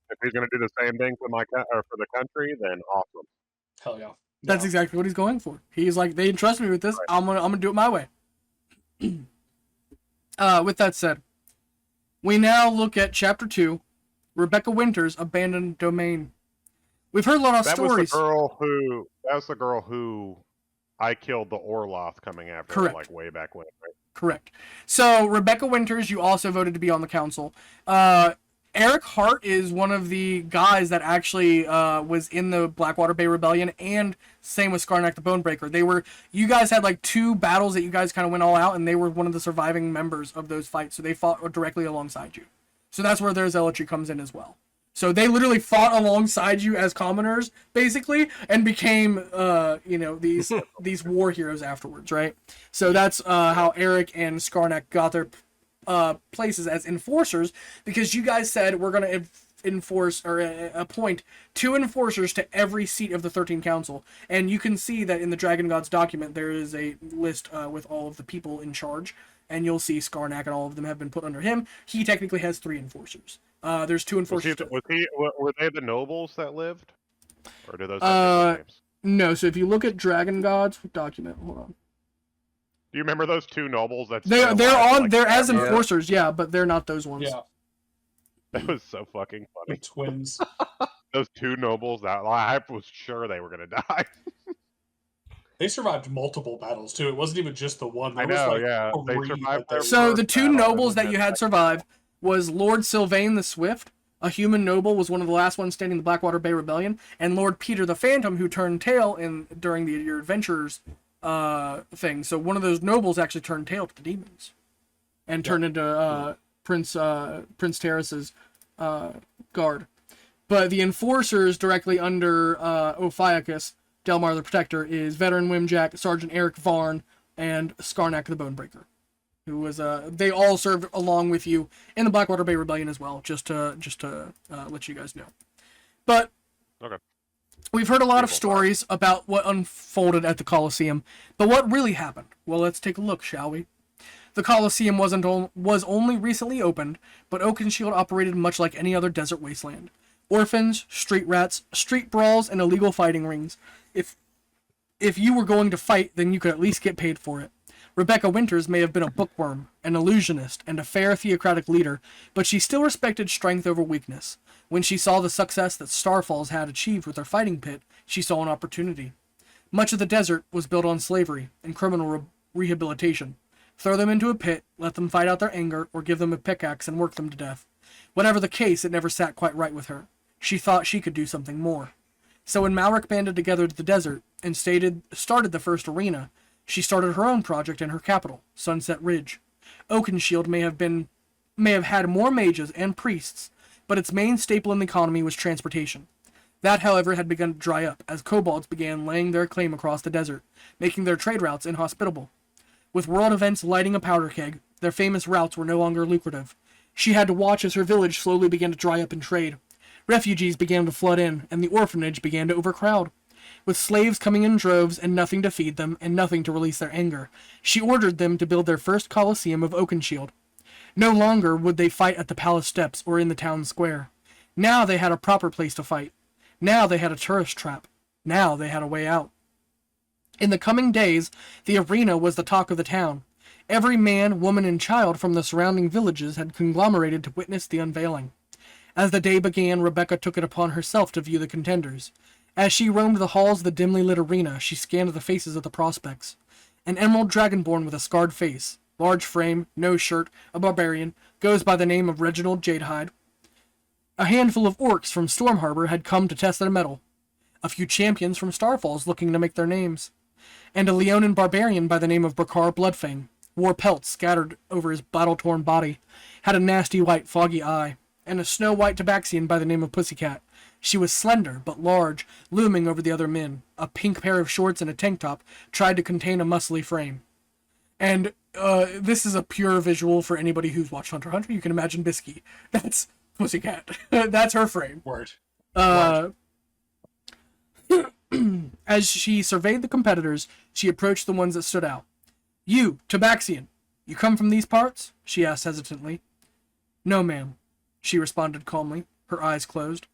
If he's gonna do the same thing for for the country, then awesome. Hell yeah. That's exactly what he's going for. He's like, they entrust me with this. Right. I'm gonna do it my way. With that said, We now look at Chapter 2, Rebecca Winter's Abandoned Domain. We've heard a lot of stories. That was the girl who I killed the Orloth coming after her, Correct. like way back when, right? Correct. So Rebecca Winters, you also voted to be on the council. Eric Hart is one of the guys that actually was in the Blackwater Bay Rebellion, and same with Skarnak the Bonebreaker. You guys had like 2 battles that you guys kind of went all out, and they were one of the surviving members of those fights, so they fought directly alongside you. So that's where their zealotry comes in as well. So they literally fought alongside you as commoners, basically, and became, these war heroes afterwards, right? So that's how Eric and Skarnak got their places as enforcers, because you guys said we're going to enforce or appoint 2 enforcers to every seat of the 13 Council. And you can see that in the Dragon Gods document, there is a list with all of the people in charge. And you'll see Skarnak and all of them have been put under him. He technically has 3 enforcers. There's 2 enforcers. Were they the nobles that lived? Or do those have different names? No, so if you look at Dragon Gods document, hold on. Do you remember those 2 nobles that they're as enforcers, yeah, but they're not those ones. Yeah. That was so fucking The funny. twins. Those 2 nobles that I was sure they were gonna die. They survived multiple battles too. It wasn't even just the one. I There know, was, yeah. They 3 survived that they- their So first the 2 battle, and nobles then that you the had second survive was Lord Sylvain the Swift, a human noble, was one of the last ones standing in the Blackwater Bay Rebellion, and Lord Peter the Phantom, who turned tail during your adventures thing. So one of those nobles actually turned tail to the demons, and turned into Prince Terrace's guard. But the enforcers directly under Ophiuchus, Delmar the Protector, is Veteran Wimjack, Sergeant Eric Varn, and Skarnak the Bonebreaker, who was they all served along with you in the Blackwater Bay Rebellion as well, just to let you guys know. But Okay. we've heard a lot of stories about what unfolded at the Colosseum, but what really happened? Well, let's take a look, shall we? The Colosseum was only recently opened, but Oakenshield operated much like any other desert wasteland. Orphans, street rats, street brawls, and illegal fighting rings. If you were going to fight, then you could at least get paid for it. Rebecca Winters may have been a bookworm, an illusionist, and a fair theocratic leader, but she still respected strength over weakness. When she saw the success that Starfalls had achieved with their fighting pit, she saw an opportunity. Much of the desert was built on slavery and criminal rehabilitation. Throw them into a pit, let them fight out their anger, or give them a pickaxe and work them to death. Whatever the case, it never sat quite right with her. She thought she could do something more. So when Malric banded together to the desert and started the first arena, she started her own project in her capital, Sunset Ridge. Oakenshield may have had more mages and priests, but its main staple in the economy was transportation. That, however, had begun to dry up as kobolds began laying their claim across the desert, making their trade routes inhospitable. With world events lighting a powder keg, their famous routes were no longer lucrative. She had to watch as her village slowly began to dry up in trade. Refugees began to flood in, and the orphanage began to overcrowd. With slaves coming in droves and nothing to feed them, and nothing to release their anger, she ordered them to build their first Colosseum of Oakenshield. No longer would they fight at the palace steps or in the town square. Now they had a proper place to fight. Now they had a tourist trap. Now they had a way out. In the coming days, the arena was the talk of the town. Every man, woman, and child from the surrounding villages had conglomerated to witness the unveiling. As the day began, Rebecca took it upon herself to view the contenders. As she roamed the halls of the dimly lit arena, she scanned the faces of the prospects. An emerald dragonborn with a scarred face, large frame, no shirt, a barbarian, goes by the name of Reginald Jadehide. A handful of orcs from Storm Harbor had come to test their mettle. A few champions from Starfalls looking to make their names. And a Leonin barbarian by the name of Brakar Bloodfang, wore pelts scattered over his battle-torn body, had a nasty white foggy eye, and a snow-white tabaxian by the name of Pussycat. She was slender, but large, looming over the other men. A pink pair of shorts and a tank top tried to contain a muscly frame. And this is a pure visual for anybody who's watched Hunter x Hunter. You can imagine Bisky. That's Pussycat. That's her frame. Word. As she surveyed the competitors, she approached the ones that stood out. "You, Tabaxian, you come from these parts?" she asked hesitantly. "No, ma'am," she responded calmly, her eyes closed.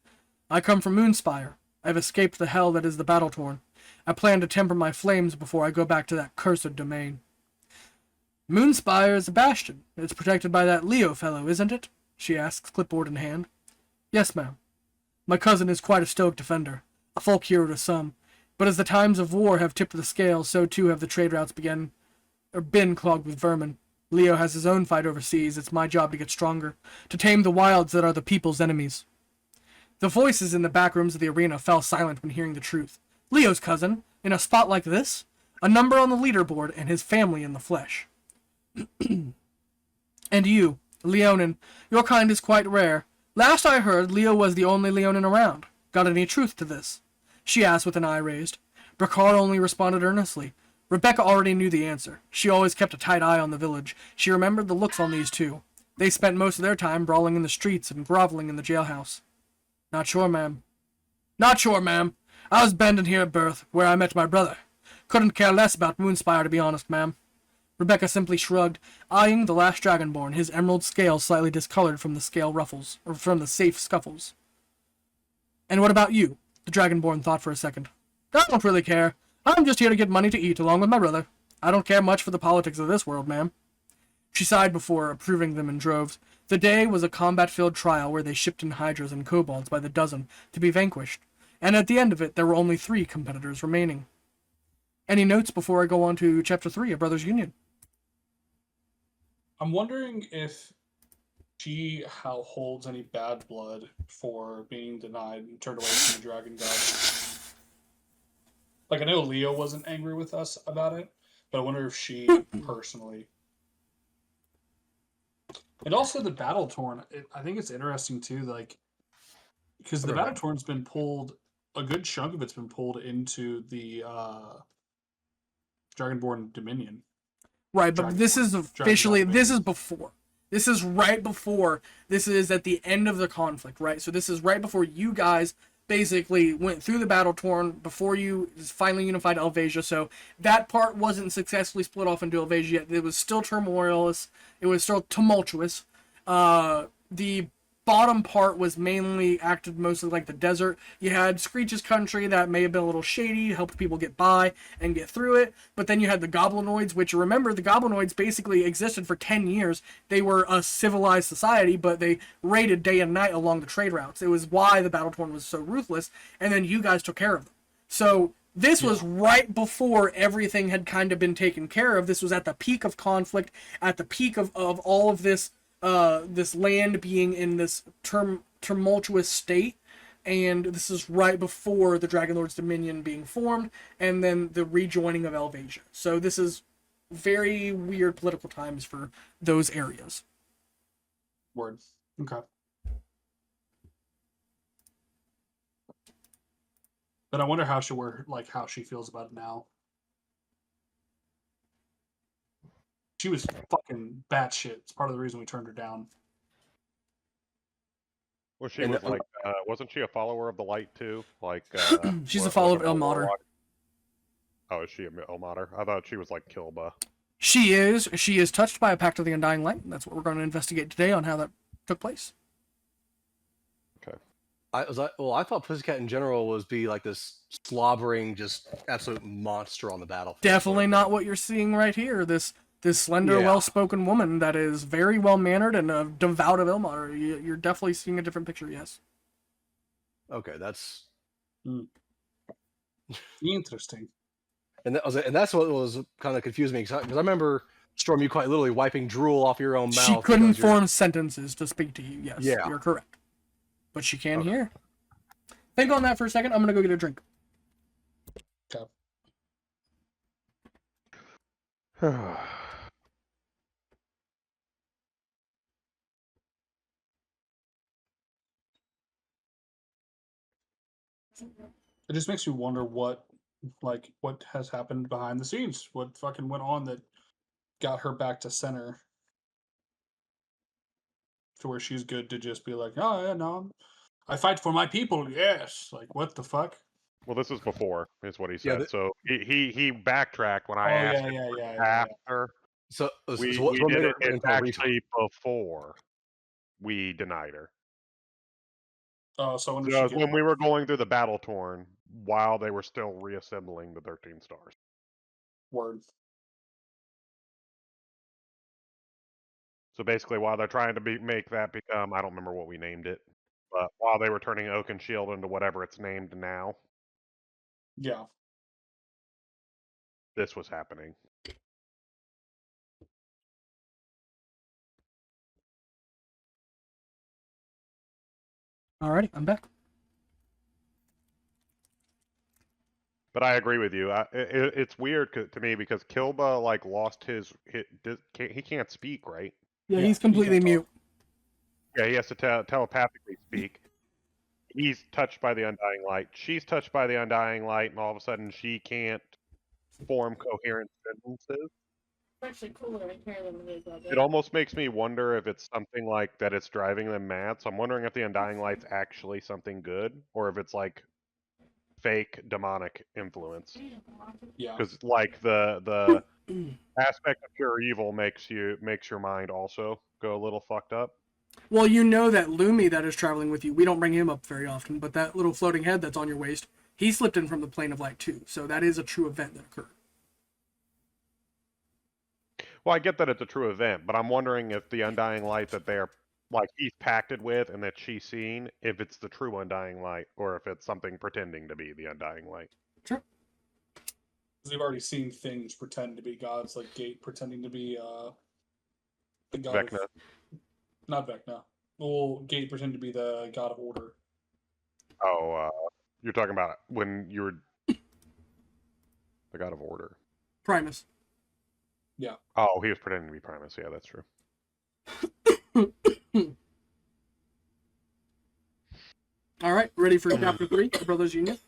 "I come from Moonspire. I've escaped the hell that is the Battle-Torn. I plan to temper my flames before I go back to that cursed domain." "Moonspire is a bastion. It's protected by that Leo fellow, isn't it?" she asks, clipboard in hand. Yes, ma'am. My cousin is quite a stoic defender, a folk hero to some, but as the times of war have tipped the scale, so too have the trade routes been clogged with vermin. Leo has his own fight overseas. It's my job to get stronger, to tame the wilds that are the people's enemies. The voices in the back rooms of the arena fell silent when hearing the truth. Leo's cousin, in a spot like this? A number on the leaderboard and his family in the flesh. And you, Leonin, your kind is quite rare. Last I heard, Leo was the only Leonin around. Got any truth to this? She asked with an eye raised. Bricard only responded earnestly. Rebecca already knew the answer. She always kept a tight eye on the village. She remembered the looks on these two. They spent most of their time brawling in the streets and groveling in the jailhouse. Not sure, ma'am. Not sure, ma'am. I was bending here at birth, where I met my brother. Couldn't care less about Moonspire, to be honest, ma'am. Rebecca simply shrugged, eyeing the last dragonborn, his emerald scales slightly discolored from the scale ruffles, or from the safe scuffles. And what about you? The dragonborn thought for a second. I don't really care. I'm just here to get money to eat, along with my brother. I don't care much for the politics of this world, ma'am. She sighed before approving them in droves. The day was a combat-filled trial where they shipped in hydras and kobolds by the dozen to be vanquished, and at the end of it there were only 3 competitors remaining. Any notes before I go on to Chapter 3 of Brothers Union? I'm wondering if she holds any bad blood for being denied and turned away from the Dragon God. Like, I know Leo wasn't angry with us about it, but I wonder if she personally. And also the Battle Torn. I think it's interesting too, like, because the Battle Torn's been pulled, a good chunk of it's been pulled into the Dragonborn Dominion. Right, but this is officially, this is before. This is right before, this is at the end of the conflict, right? So this is right before you guys basically went through the Battle Torn, before you finally unified Helvetia, so that part wasn't successfully split off into Helvetia yet. It was still turmoilous, it was still tumultuous. The bottom part was mainly acted mostly like the desert. You had Screech's country that may have been a little shady, helped people get by and get through it, but then you had the Goblinoids, which, remember, the Goblinoids basically existed for 10 years. They were a civilized society, but they raided day and night along the trade routes. It was why the Battle Torn was so ruthless, and then you guys took care of them. So this was right before everything had kind of been taken care of. This was at the peak of conflict, at the peak of all of this this land being in this tumultuous state, and this is right before the Dragonlord's Dominion being formed, and then the rejoining of Helvetia. So this is very weird political times for those areas. Word. Okay. But I wonder how she feels about it now. She was fucking batshit. It's part of the reason we turned her down. Well, she was like, wasn't she a follower of the light too? Like, she's a follower of Ilmater. Oh, is she a Ilmater? I thought she was like Kilba. She is. She is touched by a Pact of the Undying Light. That's what we're going to investigate today on how that took place. Okay. I thought Pussycat in general was be like this slobbering, just absolute monster on the battlefield. Definitely not what you're seeing right here. This slender, well-spoken woman that is very well-mannered and devout of Ilmater. You're definitely seeing a different picture, yes. Okay, that's interesting. And that's what was kind of confusing me, because I remember, Storm, you quite literally wiping drool off your own mouth. She couldn't form sentences to speak to you, yes. Yeah. You're correct. But she can hear. Think on that for a second. I'm going to go get a drink. Okay. It just makes you wonder what has happened behind the scenes. What fucking went on that got her back to center, to where she's good to just be like, oh yeah, no, I fight for my people. Yes, like what the fuck. Well, this was before, is what he said. Yeah, so he backtracked when I asked him after. So we did it. It's actually before we denied her. Oh, so when we were going through the Battle Torn, while they were still reassembling the 13 stars. Word. So basically, while they're trying to make that become, I don't remember what we named it, but while they were turning Oaken Shield into whatever it's named now, Yeah. this was happening. Alrighty, I'm back. But I agree with you. It's weird to me because Kilba like lost he can't speak, right? Yeah, Yeah, he's he completely can't mute. Yeah, he has to telepathically speak. He's touched by the Undying Light. She's touched by the Undying Light, and all of a sudden she can't form coherent sentences. It's actually cooler in here than it is out there. It almost makes me wonder if it's something like that it's driving them mad. So I'm wondering if the Undying Light's actually something good, or if it's like fake demonic influence. Yeah. Because like the aspect of pure evil makes your mind also go a little fucked up. Well, you know that Lumi that is traveling with you, we don't bring him up very often, but that little floating head that's on your waist, he slipped in from the plane of light too, so that is a true event that occurred. Well, I get that it's a true event, but I'm wondering if the Undying Light that they're like he's pacted with and that she's seen, if it's the true Undying Light or if it's something pretending to be the Undying Light. Sure. We've already seen things pretend to be gods, like Gate pretending to be the god Vecna. of... Not Vecna. Well, Gate pretending to be the god of order. Oh, you're talking about when you were the god of order. Primus. Yeah. Oh, he was pretending to be Primus. Yeah, that's true. All right, ready for chapter 3, The Brothers Union?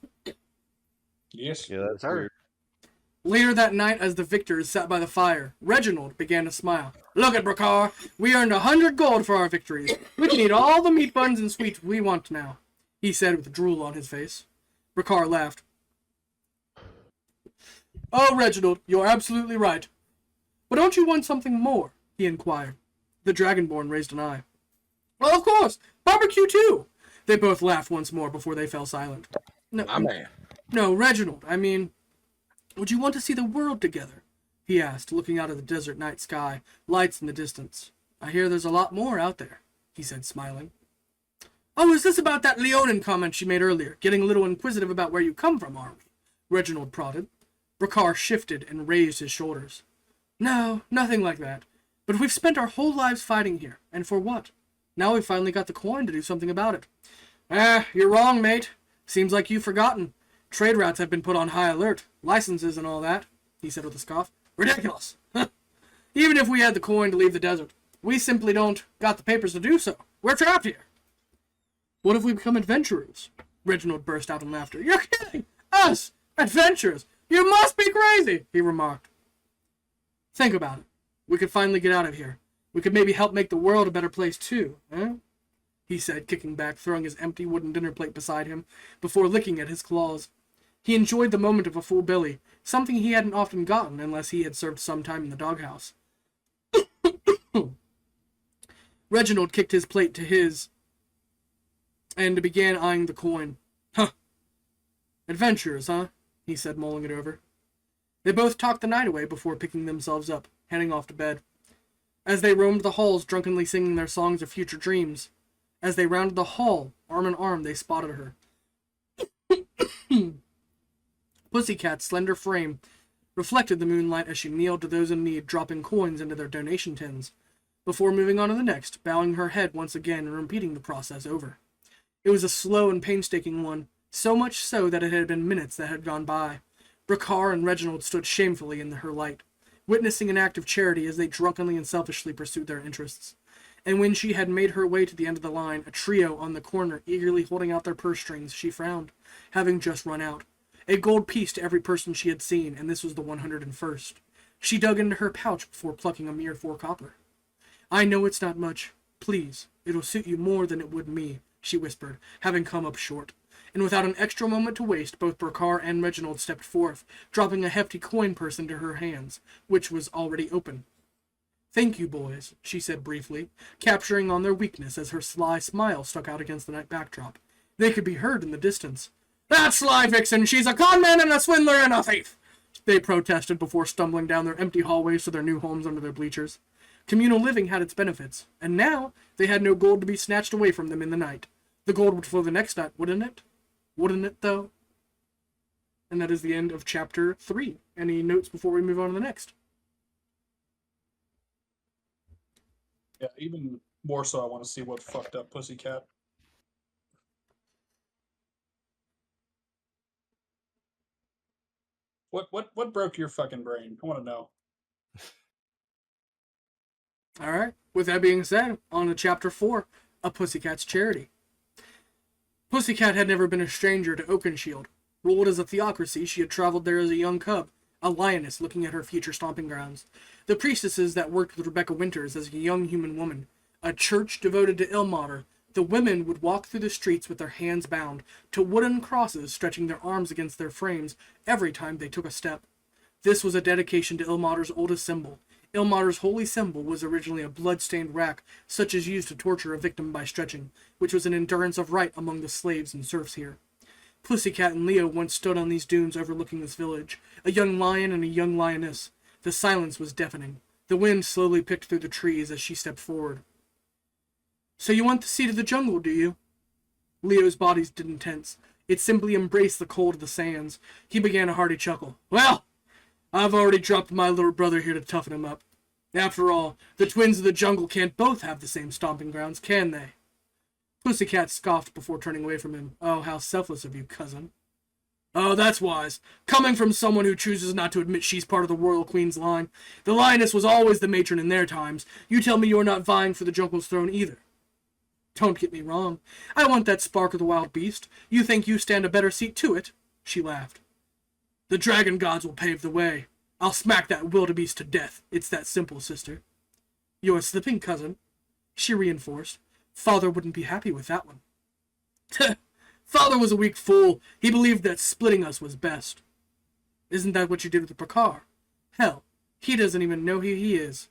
Yes. Yeah, that's sir. weird. Later that night, as the victors sat by the fire, Reginald began to smile. Look at Bracar. We earned 100 gold for our victories. We can eat all the meat buns and sweets we want now, he said with drool on his face. Bracar laughed. Oh, Reginald, you're absolutely right. But don't you want something more? He inquired. The Dragonborn raised an eye. Well, of course. Barbecue, too. They both laughed once more before they fell silent. No, My man. no, Reginald, I mean, would you want to see the world together? He asked, looking out at the desert night sky, lights in the distance. I hear there's a lot more out there, he said, smiling. Oh, is this about that Leonin comment she made earlier? Getting a little inquisitive about where you come from, are we? Reginald prodded. Bracar shifted and raised his shoulders. No, nothing like that. But we've spent our whole lives fighting here, and for what? Now we've finally got the coin to do something about it. You're wrong, mate. Seems like you've forgotten. Trade routes have been put on high alert. Licenses and all that, he said with a scoff. Ridiculous. Even if we had the coin to leave the desert, we simply don't got the papers to do so. We're trapped here. What if we become adventurers? Reginald burst out in laughter. You're kidding! Us! Adventurers! You must be crazy, he remarked. Think about it. We could finally get out of here. We could maybe help make the world a better place too, eh? He said, kicking back, throwing his empty wooden dinner plate beside him, before licking at his claws. He enjoyed the moment of a full belly, something he hadn't often gotten unless he had served some time in the doghouse. Reginald kicked his plate to his, and began eyeing the coin. Huh. Adventurers, huh? He said, mulling it over. They both talked the night away before picking themselves up, heading off to bed. As they roamed the halls, drunkenly singing their songs of future dreams, as they rounded the hall, arm in arm, they spotted her. Pussycat's slender frame reflected the moonlight as she kneeled to those in need, dropping coins into their donation tins, before moving on to the next, bowing her head once again and repeating the process over. It was a slow and painstaking one, so much so that it had been minutes that had gone by. Bracar and Reginald stood shamefully in her light, witnessing an act of charity as they drunkenly and selfishly pursued their interests. And when she had made her way to the end of the line, a trio on the corner eagerly holding out their purse strings, she frowned, having just run out. A gold piece to every person she had seen, and this was the 101st. She dug into her pouch before plucking a mere 4 copper. I know it's not much. Please, it'll suit you more than it would me, she whispered, having come up short. And without an extra moment to waste, both Bracar and Reginald stepped forth, dropping a hefty coin purse into her hands, which was already open. Thank you, boys, she said briefly, capturing on their weakness as her sly smile stuck out against the night backdrop. They could be heard in the distance. That sly vixen! She's a conman and a swindler and a thief! They protested before stumbling down their empty hallways to their new homes under their bleachers. Communal living had its benefits, and now they had no gold to be snatched away from them in the night. The gold would flow the next night, wouldn't it? Wouldn't it, though? And that is the end of chapter 3. Any notes before we move on to the next? Yeah, even more so, I want to see what fucked up Pussycat. What broke your fucking brain? I want to know. All right. With that being said, on to chapter 4, A Pussycat's Charity. Pussycat had never been a stranger to Oakenshield. Ruled as a theocracy, she had traveled there as a young cub, a lioness looking at her future stomping grounds. The priestesses that worked with Rebecca Winters as a young human woman, a church devoted to Ilmater, the women would walk through the streets with their hands bound to wooden crosses, stretching their arms against their frames every time they took a step. This was a dedication to Ilmater's oldest symbol. Ilmater's holy symbol was originally a blood-stained rack, such as used to torture a victim by stretching, which was an endurance of right among the slaves and serfs here. Pussycat and Leo once stood on these dunes overlooking this village, a young lion and a young lioness. The silence was deafening. The wind slowly picked through the trees as she stepped forward. "So you want the seat of the jungle, do you?" Leo's body didn't tense. It simply embraced the cold of the sands. He began a hearty chuckle. "Well, I've already dropped my little brother here to toughen him up. After all, the twins of the jungle can't both have the same stomping grounds, can they?" Pussycat scoffed before turning away from him. "Oh, how selfless of you, cousin." "Oh, that's wise. Coming from someone who chooses not to admit she's part of the royal queen's line. The lioness was always the matron in their times. You tell me you're not vying for the jungle's throne either." "Don't get me wrong. I want that spark of the wild beast. You think you stand a better seat to it?" She laughed. "The dragon gods will pave the way. I'll smack that wildebeest to death. It's that simple, sister." "You're slipping, cousin," she reinforced. "Father wouldn't be happy with that one." "Father was a weak fool. He believed that splitting us was best." "Isn't that what you did with Prakar? Hell, he doesn't even know who he is."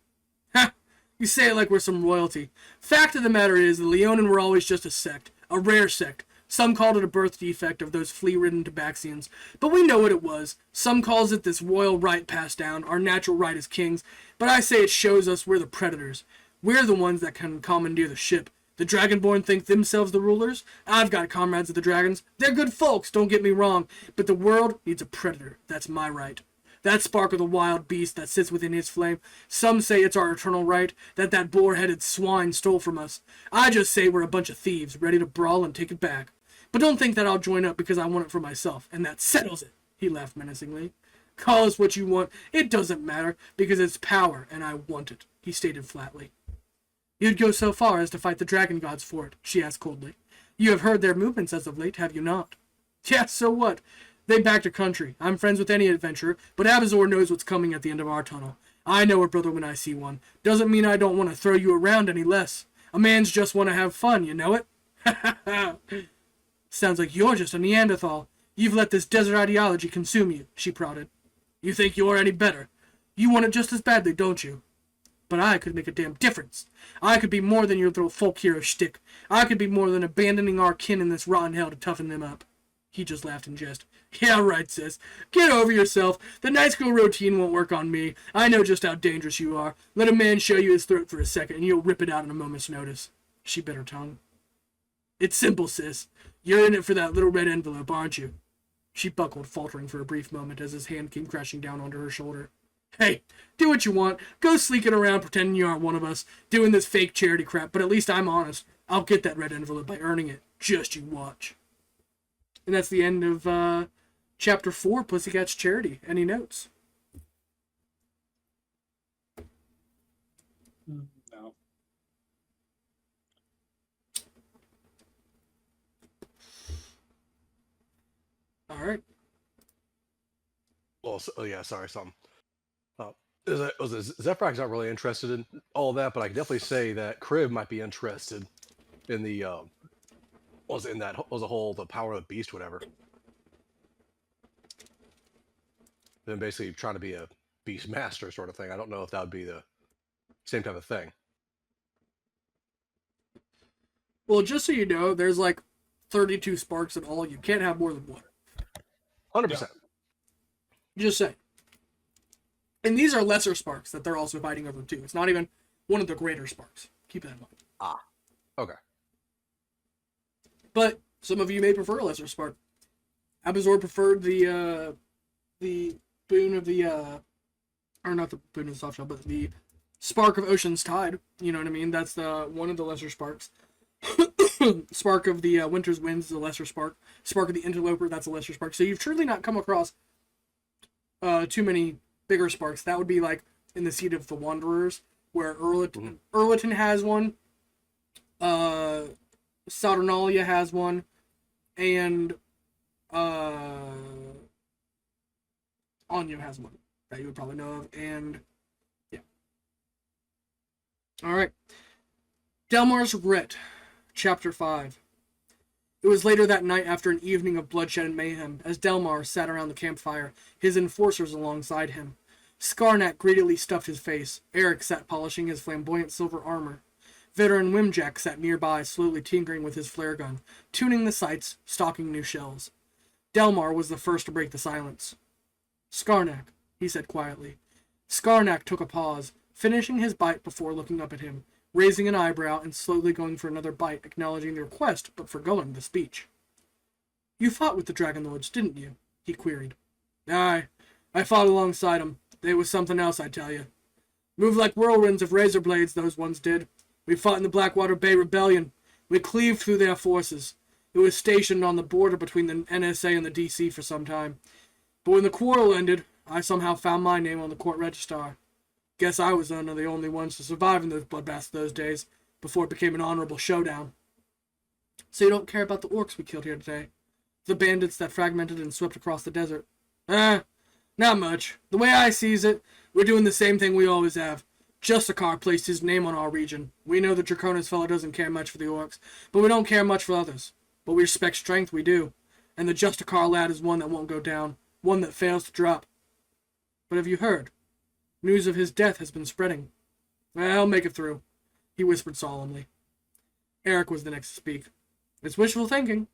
"Ha! You say it like we're some royalty. Fact of the matter is, the Leonin were always just a sect, a rare sect. Some called it a birth defect of those flea-ridden Tabaxians, but we know what it was. Some calls it this royal right passed down, our natural right as kings, but I say it shows us we're the predators. We're the ones that can commandeer the ship. The Dragonborn think themselves the rulers. I've got comrades of the dragons. They're good folks, don't get me wrong, but the world needs a predator. That's my right. That spark of the wild beast that sits within his flame. Some say it's our eternal right, that boar-headed swine stole from us. I just say we're a bunch of thieves, ready to brawl and take it back. But don't think that I'll join up because I want it for myself, and that settles it." He laughed menacingly. "Call us what you want. It doesn't matter, because it's power, and I want it," he stated flatly. "You'd go so far as to fight the dragon gods for it?" she asked coldly. "You have heard their movements as of late, have you not?" "Yeah, so what? They backed a country. I'm friends with any adventurer, but Abazor knows what's coming at the end of our tunnel. I know a brother when I see one. Doesn't mean I don't want to throw you around any less. A man's just want to have fun, you know it?" "Ha ha ha! Sounds like you're just a Neanderthal. You've let this desert ideology consume you," she prodded. "You think you're any better? You want it just as badly, don't you? But I could make a damn difference. I could be more than your little folk hero shtick. I could be more than abandoning our kin in this rotten hell to toughen them up." He just laughed in jest. "Yeah, right, sis. Get over yourself. The night school routine won't work on me. I know just how dangerous you are. Let a man show you his throat for a second, and you'll rip it out in a moment's notice." She bit her tongue. "It's simple, sis. You're in it for that little red envelope, aren't you?" She buckled, faltering for a brief moment as his hand came crashing down onto her shoulder. "Hey, do what you want. Go sleeking around pretending you aren't one of us, doing this fake charity crap, but at least I'm honest. I'll get that red envelope by earning it. Just you watch." And that's the end of Chapter 4, Pussycat's Charity. Any notes? No. All right. Well, sorry, something. Zephyr's not really interested in all that, but I can definitely say that Crib might be interested in the the power of the beast, whatever. Then basically trying to be a beast master sort of thing. I don't know if that would be the same type of thing. Well, just so you know, there's like 32 sparks in all. You can't have more than one. 100%. Just say. And these are lesser sparks that they're also fighting over too. It's not even one of the greater sparks. Keep that in mind. Ah, okay. But some of you may prefer a lesser spark. Abazor preferred the boon of the or not the boon of the soft shell, but the spark of Ocean's Tide. You know what I mean? That's the one of the lesser sparks. Spark of the Winter's Winds is a lesser spark. Spark of the Interloper, that's a lesser spark. So you've truly not come across too many bigger sparks. That would be like in the Seat of the Wanderers, where Erliton has one, Saturnalia has one, and Anya has one that you would probably know of, and yeah. Alright. Delmar's Regret, Chapter 5. It was later that night, after an evening of bloodshed and mayhem, as Delmar sat around the campfire, his enforcers alongside him. Skarnak greedily stuffed his face. Eric sat polishing his flamboyant silver armor. Veteran Wimjack sat nearby, slowly tinkering with his flare gun, tuning the sights, stocking new shells. Delmar was the first to break the silence. Skarnak, he said quietly. Skarnak took a pause, finishing his bite before looking up at him, raising an eyebrow and slowly going for another bite, acknowledging the request, but foregoing the speech. You fought with the Dragon Lords, didn't you? He queried. Aye, I fought alongside 'em. They was something else, I tell you. Moved like whirlwinds of razor blades, those ones did. We fought in the Blackwater Bay Rebellion. We cleaved through their forces. It was stationed on the border between the NSA and the DC for some time. But when the quarrel ended, I somehow found my name on the court register. Guess I was one of the only ones to survive in those bloodbaths those days, before it became an honorable showdown. So you don't care about the orcs we killed here today? The bandits that fragmented and swept across the desert? Not much. The way I sees it, we're doing the same thing we always have. Justicar placed his name on our region. We know the Draconis fellow doesn't care much for the orcs, but we don't care much for others. But we respect strength, we do. And the Justicar lad is one that won't go down, one that fails to drop. But have you heard? News of his death has been spreading. I'll make it through, he whispered solemnly. Eric was the next to speak. It's wishful thinking.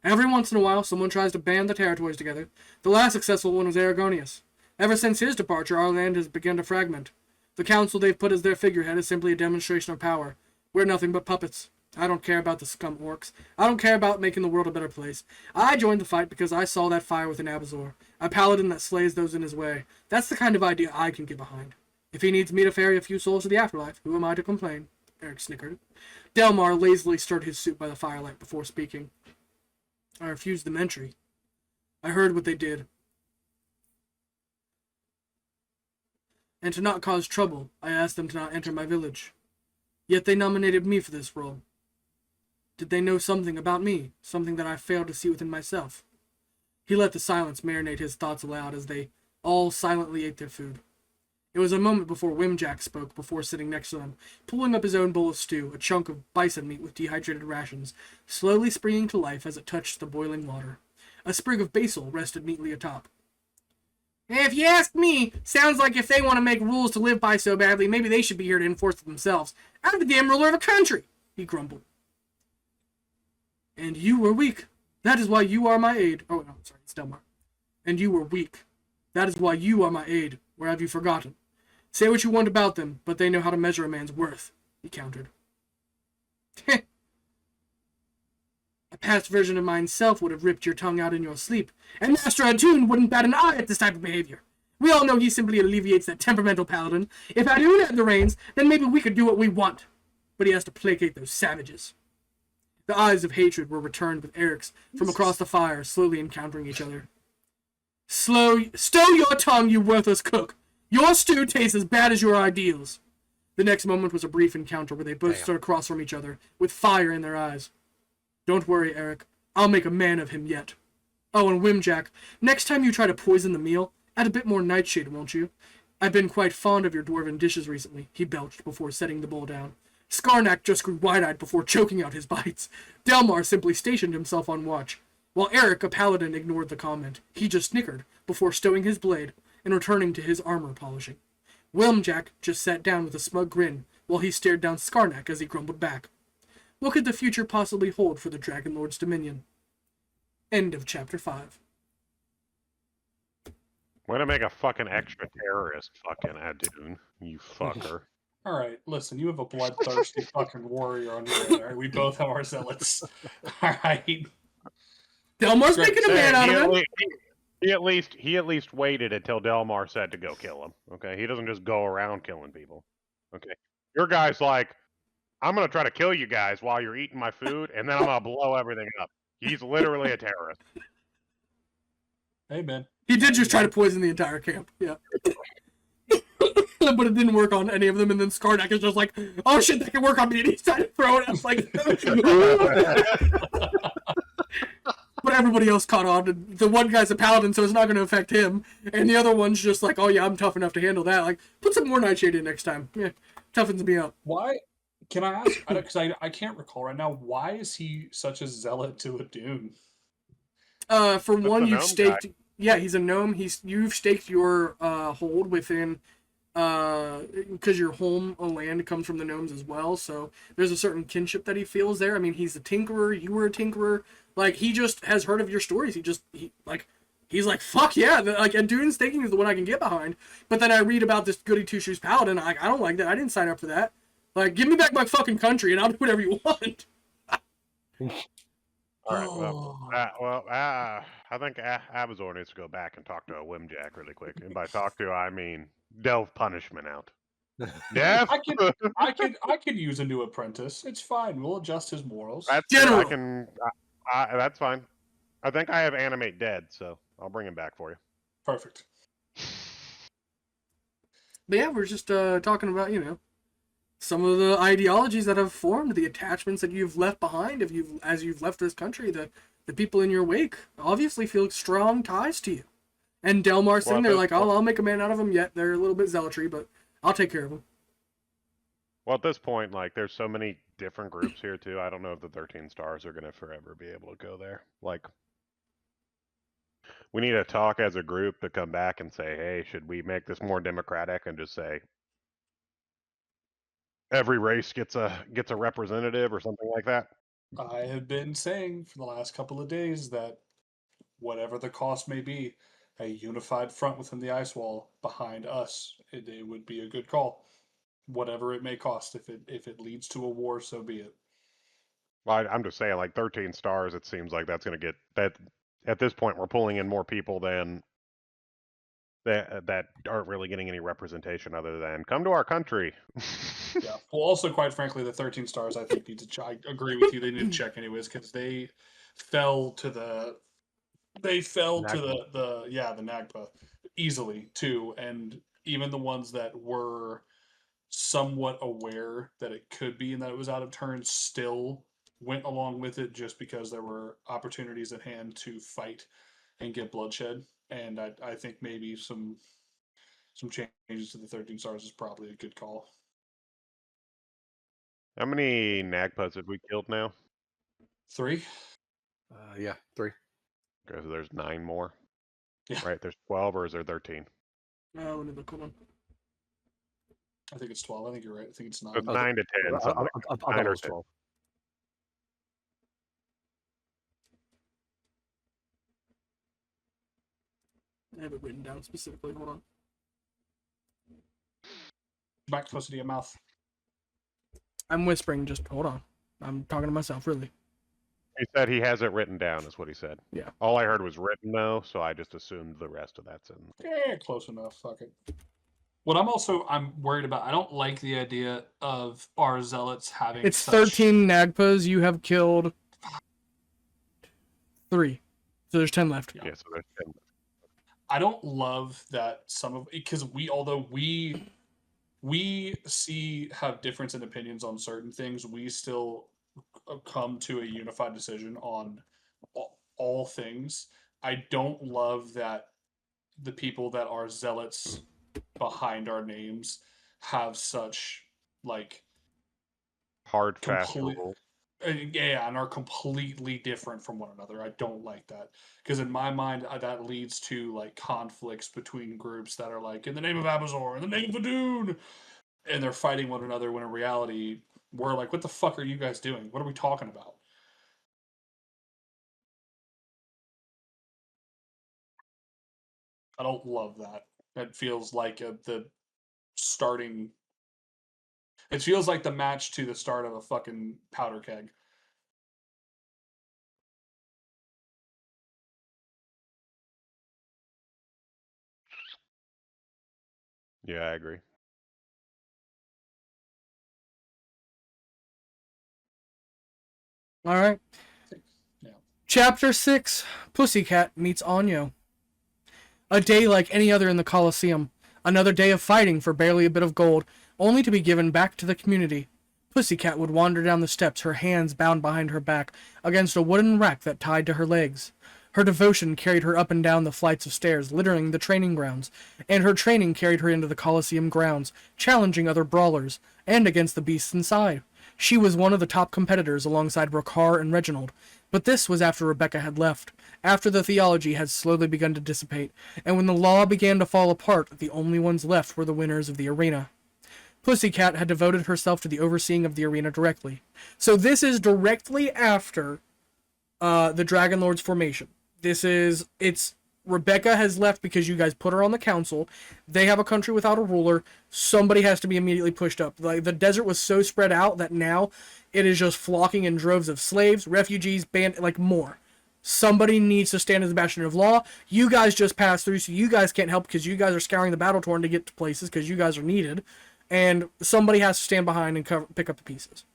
Every once in a while, someone tries to band the territories together. The last successful one was Aragonius. Ever since his departure, our land has begun to fragment. The council they've put as their figurehead is simply a demonstration of power. We're nothing but puppets. I don't care about the scum orcs. I don't care about making the world a better place. I joined the fight because I saw that fire within Abazor. A paladin that slays those in his way. That's the kind of idea I can get behind. If he needs me to ferry a few souls to the afterlife, who am I to complain? Eric snickered. Delmar lazily stirred his soup by the firelight before speaking. I refused them entry. I heard what they did. And to not cause trouble, I asked them to not enter my village. Yet they nominated me for this role. Did they know something about me, something that I failed to see within myself? He let the silence marinate his thoughts aloud as they all silently ate their food. It was a moment before Wimjack spoke, before sitting next to them, pulling up his own bowl of stew, a chunk of bison meat with dehydrated rations, slowly springing to life as it touched the boiling water. A sprig of basil rested neatly atop. If you ask me, sounds like if they want to make rules to live by so badly, maybe they should be here to enforce them themselves. I'm the damn ruler of a country, he grumbled. And you were weak. That is why you are my aide. Oh, no, sorry, it's Delmar. And you were weak. That is why you are my aide. Or have you forgotten? Say what you want about them, but they know how to measure a man's worth, he countered. A past version of myself would have ripped your tongue out in your sleep, and Master Adun wouldn't bat an eye at this type of behavior. We all know he simply alleviates that temperamental paladin. If Adun had the reins, then maybe we could do what we want. But he has to placate those savages. The eyes of hatred were returned with Eric's from across the fire, slowly encountering each other. Stow your tongue, you worthless cook! Your stew tastes as bad as your ideals! The next moment was a brief encounter where they both stood across from each other, with fire in their eyes. Don't worry, Eric. I'll make a man of him yet. Oh, and Wimjack, next time you try to poison the meal, add a bit more nightshade, won't you? I've been quite fond of your dwarven dishes recently, he belched before setting the bowl down. Skarnak just grew wide-eyed before choking out his bites. Delmar simply stationed himself on watch, while Eric, a paladin, ignored the comment. He just snickered before stowing his blade and returning to his armor polishing. Wimjack just sat down with a smug grin while he stared down Skarnak as he grumbled back. What could the future possibly hold for the Dragon Lord's dominion? End of Chapter 5. Way to make a fucking extra terrorist, fucking Adun, you fucker. All right, listen, you have a bloodthirsty fucking warrior on your end. All right, we both have our zealots. All right. Delmar's Great. making a man out of him. He at least waited until Delmar said to go kill him. Okay, he doesn't just go around killing people. Okay, your guy's like, I'm gonna try to kill you guys while you're eating my food, and then I'm gonna blow everything up. He's literally a terrorist. Hey, man. He did just try to poison the entire camp. Yeah. But it didn't work on any of them, and then Skarnak is just like, oh shit, that can work on me, and he's trying to throw it. I was like, but everybody else caught on, and the one guy's a paladin, so it's not going to affect him, and the other one's just like, oh yeah, I'm tough enough to handle that. Like, put some more Nightshade in next time. Yeah, toughens me up. Why? Can I ask? Because I can't recall right now. Why is he such a zealot to a Dune? For That's one, the you've gnome staked. guy. Yeah, he's a gnome. You've staked your hold within, because your home land comes from the gnomes as well. So there's a certain kinship that he feels there. I mean, he's a tinkerer. You were a tinkerer. Like, he just has heard of your stories. He's like, fuck yeah. Like, and Dune staking is the one I can get behind. But then I read about this goody two shoes paladin. I don't like that. I didn't sign up for that. Like, give me back my fucking country, and I'll do whatever you want. All right. I think Abazor needs to go back and talk to a Whimjack really quick. And by talk to, I mean delve punishment out. Death. I could use a new apprentice. It's fine. We'll adjust his morals. That's General. I can. That's fine. I think I have animate dead, so I'll bring him back for you. Perfect. But yeah, we're just talking about, some of the ideologies that have formed, the attachments that you've left behind as you've left this country. The people in your wake obviously feel strong ties to you. And Delmar's sitting there like, oh, I'll make a man out of him. Yet they're a little bit zealotry, but I'll take care of him. Well, at this point, like, there's so many different groups here too. I don't know if the 13 stars are gonna forever be able to go there. Like, we need to talk as a group to come back and say, hey, should we make this more democratic and just say every race gets a representative or something like that? I have been saying for the last couple of days that whatever the cost may be, a unified front within the ice wall behind us, it would be a good call. Whatever it may cost, if it leads to a war, so be it. Well, I'm just saying, like, 13 stars, it seems like that's going to get that. At this point, we're pulling in more people than that aren't really getting any representation other than come to our country. Yeah. Well, also, quite frankly, the 13 stars, I think, need to. I agree with you. They need to check anyways because they fell to the. They fell to the Nagpa easily too, and even the ones that were somewhat aware that it could be and that it was out of turn still went along with it just because there were opportunities at hand to fight and get bloodshed. And I think maybe some changes to the 13 stars is probably a good call. How many Nagpas have we killed now? 3. Yeah, 3. Okay, so there's 9 more. Yeah. Right, there's 12, or is there 13? Let me look. Hold on. I think it's 12. I think you're right. I think it's 9. It's 9 to 10. I Something thought like 9 it or was 10. 12. I have it written down specifically. Hold on. Back closer to your mouth. I'm whispering. Just hold on. I'm talking to myself, really. He said he has it written down, is what he said. Yeah. All I heard was written, though, so I just assumed the rest of that's in. Yeah, close enough. Fuck it. What I'm worried about, I don't like the idea of our zealots having It's such... 13 Nagpas. You have killed 3. So there's 10 left. Yeah, so there's 10. I don't love that some of... Because although we have difference in opinions on certain things, we still come to a unified decision on all things. I don't love that the people that are zealots behind our names have such like Hard, fast rules. Yeah, and are completely different from one another. I don't like that because in my mind that leads to like conflicts between groups that are like in the name of Abazor, in the name of Adun, and they're fighting one another when in reality we're like, what the fuck are you guys doing? What are we talking about? I don't love that. It feels like the starting It feels like the match to the start of a fucking powder keg. Yeah, I agree. All right. Yeah. Chapter 6, Pussycat meets Anyo. A day like any other in the Colosseum. Another day of fighting for barely a bit of gold, only to be given back to the community. Pussycat would wander down the steps, her hands bound behind her back, against a wooden rack that tied to her legs. Her devotion carried her up and down the flights of stairs, littering the training grounds, and her training carried her into the Colosseum grounds, challenging other brawlers, and against the beasts inside. She was one of the top competitors alongside Rokar and Reginald, but this was after Rebecca had left, after the theology had slowly begun to dissipate, and when the law began to fall apart, the only ones left were the winners of the arena. Pussycat had devoted herself to the overseeing of the arena directly. So this is directly after the Dragon Lord's formation. It's Rebecca has left because you guys put her on the council. They have a country without a ruler. Somebody has to be immediately pushed up. Like, the desert was so spread out that now it is just flocking in droves of slaves, refugees, more. Somebody needs to stand as the bastion of law. You guys just passed through, so you guys can't help because you guys are scouring the battle torn to get to places because you guys are needed. And somebody has to stand behind and pick up the pieces.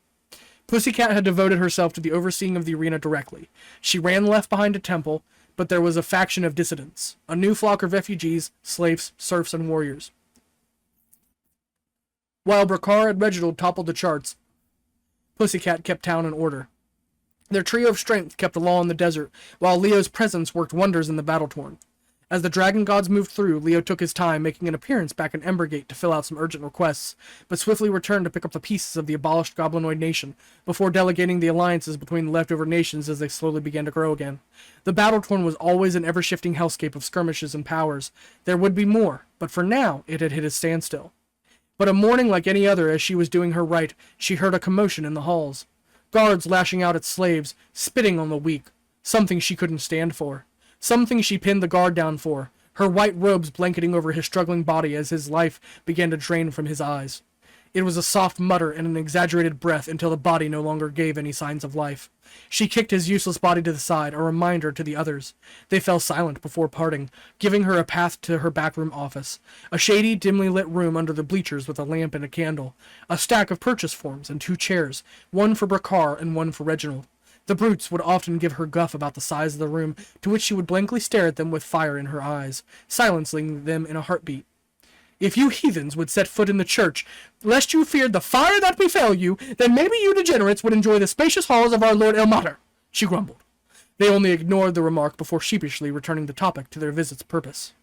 Pussycat had devoted herself to the overseeing of the arena directly. She ran left behind a temple, but there was a faction of dissidents, a new flock of refugees, slaves, serfs, and warriors. While Brakar and Reginald toppled the charts, Pussycat kept town in order. Their trio of strength kept the law in the desert, while Leo's presence worked wonders in the battle-torn. As the dragon gods moved through, Leo took his time, making an appearance back in Embergate to fill out some urgent requests, but swiftly returned to pick up the pieces of the abolished goblinoid nation, before delegating the alliances between the leftover nations as they slowly began to grow again. The battle-torn was always an ever-shifting hellscape of skirmishes and powers. There would be more, but for now, it had hit a standstill. But a morning like any other, as she was doing her right, she heard a commotion in the halls. Guards lashing out at slaves, spitting on the weak, something she couldn't stand for. Something she pinned the guard down for, her white robes blanketing over his struggling body as his life began to drain from his eyes. It was a soft mutter and an exaggerated breath until the body no longer gave any signs of life. She kicked his useless body to the side, a reminder to the others. They fell silent before parting, giving her a path to her backroom office. A shady, dimly lit room under the bleachers with a lamp and a candle. A stack of purchase forms and 2 chairs, one for Brakar and one for Reginald. The brutes would often give her guff about the size of the room, to which she would blankly stare at them with fire in her eyes, silencing them in a heartbeat. If you heathens would set foot in the church, lest you feared the fire that befell you, then maybe you degenerates would enjoy the spacious halls of our Lord Ilmater, she grumbled. They only ignored the remark before sheepishly returning the topic to their visit's purpose.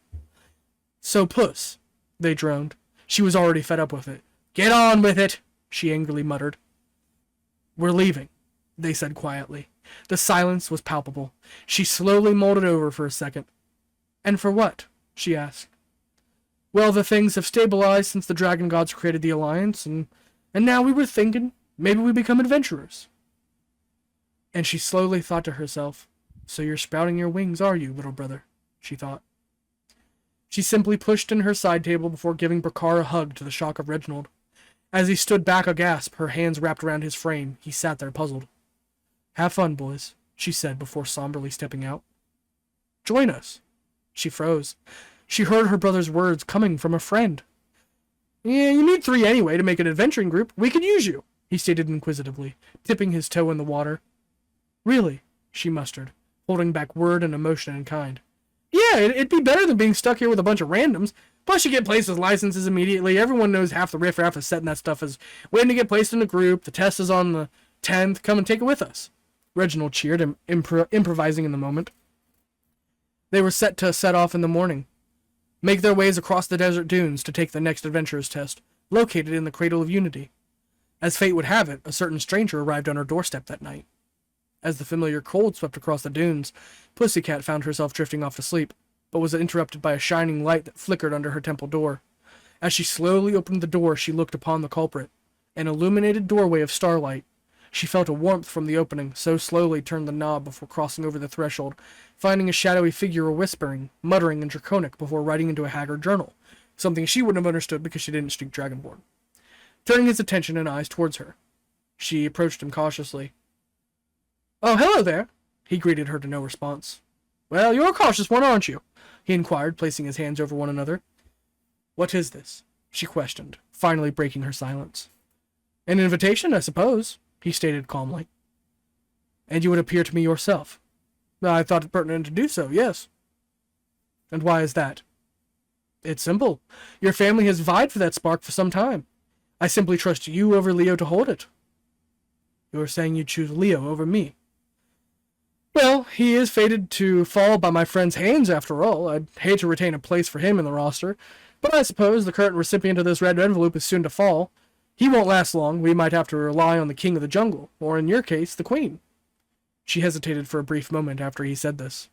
So, Puss, they droned. She was already fed up with it. Get on with it, she angrily muttered. We're leaving, they said quietly. The silence was palpable. She slowly mulled it over for a second. And for what? She asked. Well, the things have stabilized since the dragon gods created the alliance, and now we were thinking maybe we become adventurers. And she slowly thought to herself, so you're sprouting your wings, are you, little brother? She thought. She simply pushed in her side table before giving Brakar a hug to the shock of Reginald. As he stood back aghast, her hands wrapped around his frame, he sat there puzzled. Have fun, boys, she said before somberly stepping out. Join us. She froze. She heard her brother's words coming from a friend. Yeah, you need 3 anyway to make an adventuring group. We could use you, he stated inquisitively, tipping his toe in the water. Really? She mustered, holding back word and emotion in kind. Yeah, it'd be better than being stuck here with a bunch of randoms. Plus, you get placed as licenses immediately. Everyone knows half the riffraff is setting that stuff as waiting to get placed in a group. The test is on the 10th. Come and take it with us. Reginald cheered, improvising in the moment. They were set to set off in the morning, make their ways across the desert dunes to take the next adventurer's test, located in the Cradle of Unity. As fate would have it, a certain stranger arrived on her doorstep that night. As the familiar cold swept across the dunes, Pussycat found herself drifting off to sleep, but was interrupted by a shining light that flickered under her temple door. As she slowly opened the door, she looked upon the culprit, an illuminated doorway of starlight. She felt a warmth from the opening, so slowly turned the knob before crossing over the threshold, finding a shadowy figure whispering, muttering in Draconic before writing into a haggard journal, something she wouldn't have understood because she didn't speak Dragonborn. turning his attention and eyes towards her. She approached him cautiously. "Oh, hello there," he greeted her to no response. "Well, you're a cautious one, aren't you?" he inquired, placing his hands over one another. "What is this?" she questioned, finally breaking her silence. "An invitation, I suppose," he stated calmly. "And you would appear to me yourself." "I thought it pertinent to do so, yes." "And why is that?" "It's simple. Your family has vied for that spark for some time. I simply trust you over Leo to hold it." "You're saying you choose Leo over me?" "Well, he is fated to fall by my friend's hands after all. I'd hate to retain a place for him in the roster, but I suppose the current recipient of this red envelope is soon to fall. He won't last long. We might have to rely on the king of the jungle, or in your case, the queen." She hesitated for a brief moment after he said this.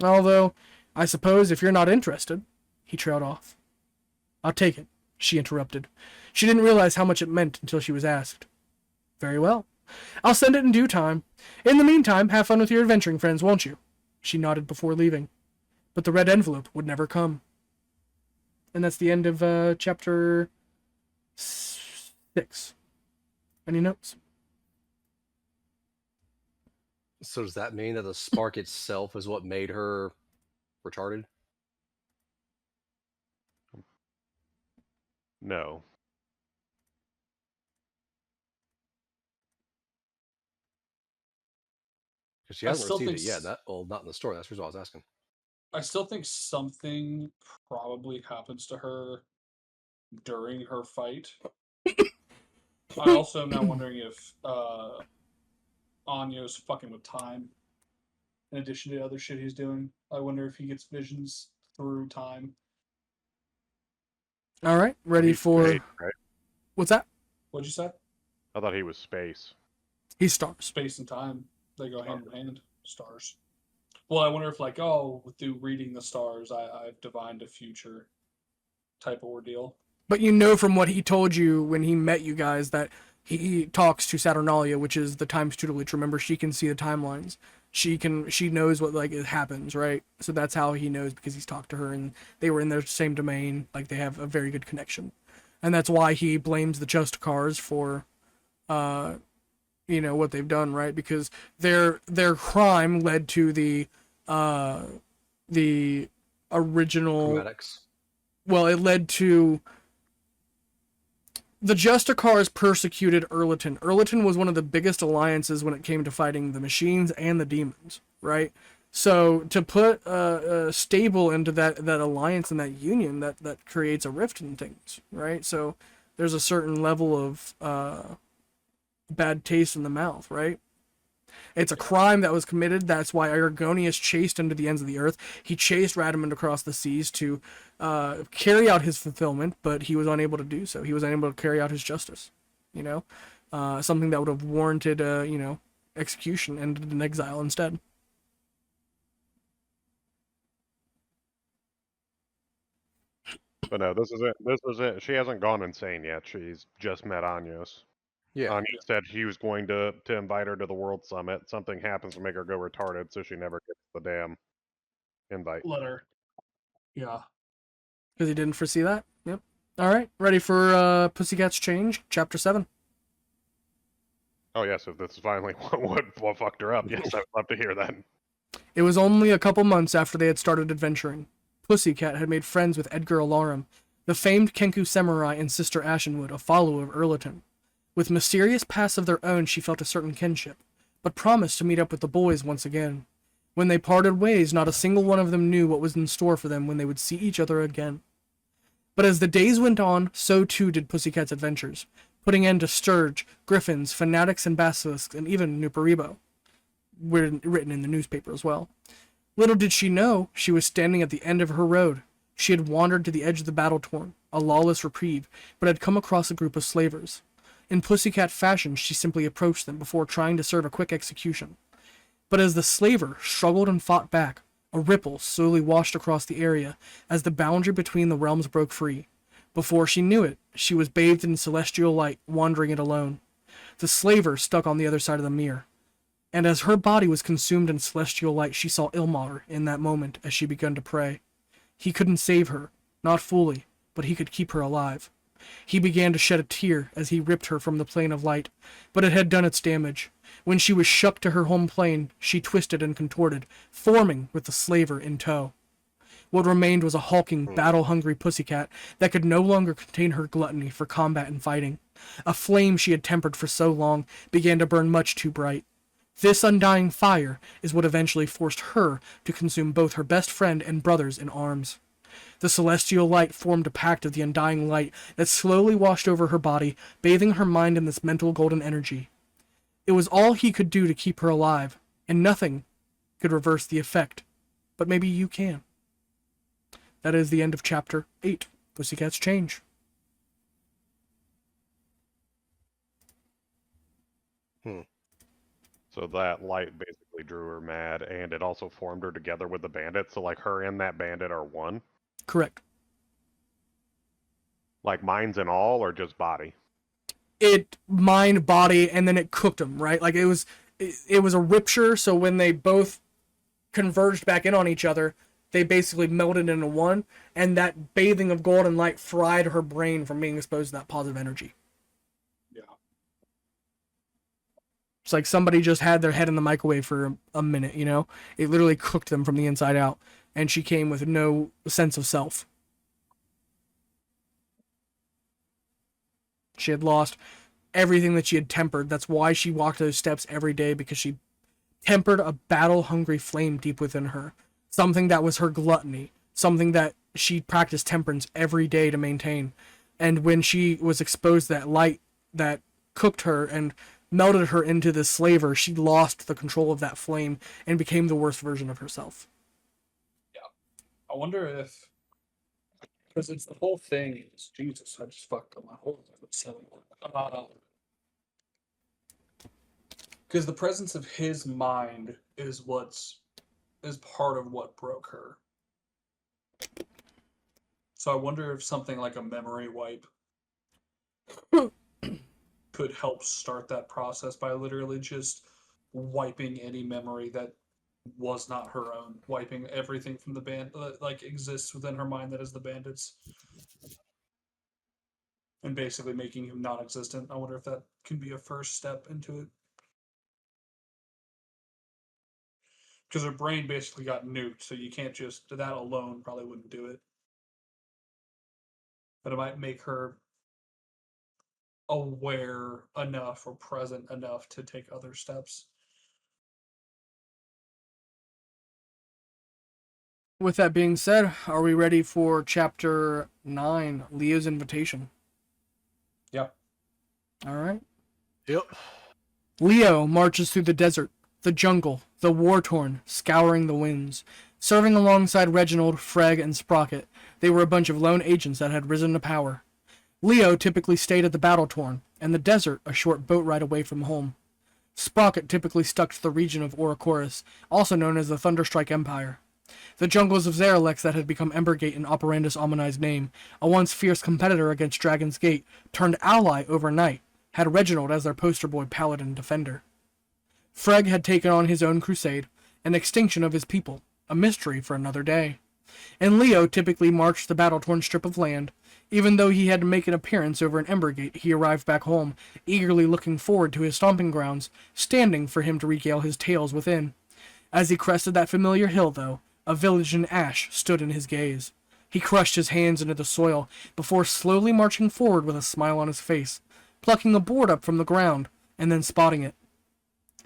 "Although, I suppose if you're not interested," he trailed off. "I'll take it," she interrupted. She didn't realize how much it meant until she was asked. "Very well. I'll send it in due time. In the meantime, have fun with your adventuring friends, won't you?" She nodded before leaving. But the red envelope would never come. And that's the end of chapter 6. Any notes? So does that mean that the spark itself is what made her retarded? No. Because she I hasn't still received it think yet. s- Well, not in the story. That's the reason why I was asking. I still think something probably happens to her during her fight. I also am now wondering if Anya's fucking with time. In addition to other shit he's doing, I wonder if he gets visions through time. All right, ready He's for... space, right? What's that? What'd you say? I thought he was space. He's stars. Space and time, they go hand in hand. Stars. Well, I wonder if, like, through reading the stars, I've divined a future type of ordeal. But you know from what he told you when he met you guys that he talks to Saturnalia, which is the time's tutelage. Remember, she can see the timelines. She knows what, like, it happens, right? So that's how he knows, because he's talked to her and they were in their same domain. Like, they have a very good connection. And that's why he blames the Justicars for, what they've done, right? Because their crime led to the original... Chromatics. Well, it led to... The Justicars persecuted Erliton. Erliton was one of the biggest alliances when it came to fighting the machines and the demons, right? So to put a stable into that alliance and that union, that creates a rift in things, right? So there's a certain level of bad taste in the mouth, right? It's a crime that was committed. That's why Argonius chased him to the ends of the earth. He chased Radamund across the seas to carry out his fulfillment, but he was unable to do so. He was unable to carry out his justice. Something that would have warranted, execution, ended in exile instead. But no, this is it. This is it. She hasn't gone insane yet. She's just met Anyos. Yeah. Anya said he was going to invite her to the World Summit. Something happens to make her go retarded, so she never gets the damn invite. Letter. Yeah. Because he didn't foresee that. Yep. All right. Ready for Pussycat's Change, Chapter 7. Oh yes, if this is finally what fucked her up, yes, I would love to hear that. It was only a couple months after they had started adventuring. Pussycat had made friends with Edgar Alarum, the famed Kenku samurai and Sister Ashenwood, a follower of Erliton. With mysterious pasts of their own, she felt a certain kinship, but promised to meet up with the boys once again. When they parted ways, not a single one of them knew what was in store for them when they would see each other again. But as the days went on, so too did Pussycat's adventures, putting end to Sturge, Griffins, Fanatics and Basilisks, and even Nuparibo, written in the newspaper as well. Little did she know, she was standing at the end of her road. She had wandered to the edge of the battle-torn, a lawless reprieve, but had come across a group of slavers. In Pussycat fashion, she simply approached them before trying to serve a quick execution. But as the slaver struggled and fought back, a ripple slowly washed across the area as the boundary between the realms broke free. Before she knew it, she was bathed in celestial light, wandering it alone. The slaver stuck on the other side of the mirror. And as her body was consumed in celestial light, she saw Ilmar in that moment as she began to pray. He couldn't save her, not fully, but he could keep her alive. He began to shed a tear as he ripped her from the plane of light, but it had done its damage. When she was shucked to her home plane, she twisted and contorted, forming with the slaver in tow. What remained was a hulking, battle-hungry pussycat that could no longer contain her gluttony for combat and fighting. A flame she had tempered for so long began to burn much too bright. This undying fire is what eventually forced her to consume both her best friend and brothers in arms. The celestial light formed a pact of the undying light that slowly washed over her body, bathing her mind in this mental golden energy. It was all he could do to keep her alive, and nothing could reverse the effect. But maybe you can. That is the end of Chapter 8, Pussycat's Change. So that light basically drew her mad, and it also formed her together with the bandit. So like her and that bandit are one. Correct. Like minds and all, or just body? It mind, body, and then it cooked them, right? Like it was a rupture, so when they both converged back in on each other, they basically melted into one, and that bathing of golden light fried her brain from being exposed to that positive energy. Yeah. It's like somebody just had their head in the microwave for a minute, you know? It literally cooked them from the inside out, and she came with no sense of self. She had lost everything that she had tempered. That's why she walked those steps every day, because she tempered a battle-hungry flame deep within her. Something that was her gluttony. Something that she practiced temperance every day to maintain. And when she was exposed to that light that cooked her and melted her into this slaver, she lost the control of that flame and became the worst version of herself. I wonder if, because it's the whole thing is, Jesus, I just fucked up my whole setting. Because the presence of his mind is part of what broke her. So I wonder if something like a memory wipe could help start that process by literally just wiping any memory that was not her own, wiping everything from the band that like exists within her mind that is the bandits, and basically making him non-existent. I wonder if that can be a first step into it, because her brain basically got nuked, so you can't just, that alone probably wouldn't do it, but it might make her aware enough or present enough to take other steps. With that being said, are we ready for Chapter 9, Leo's Invitation? Yeah. All right. Yep. Leo marches through the desert, the jungle, the war-torn, scouring the winds. Serving alongside Reginald, Freg, and Sprocket, they were a bunch of lone agents that had risen to power. Leo typically stayed at the battle-torn, and the desert a short boat ride away from home. Sprocket typically stuck to the region of Ourocoris, also known as the Thunderstrike Empire. The jungles of Xeralex that had become Embergate in Operandus Omni's name, a once fierce competitor against Dragon's Gate, turned ally overnight, had Reginald as their poster boy paladin defender. Freg had taken on his own crusade, an extinction of his people, a mystery for another day. And Leo typically marched the battle-torn strip of land. Even though he had to make an appearance over in Embergate, he arrived back home, eagerly looking forward to his stomping grounds, standing for him to regale his tales within. As he crested that familiar hill, though, a village in ash stood in his gaze. He crushed his hands into the soil before slowly marching forward with a smile on his face, plucking a board up from the ground, and then spotting it.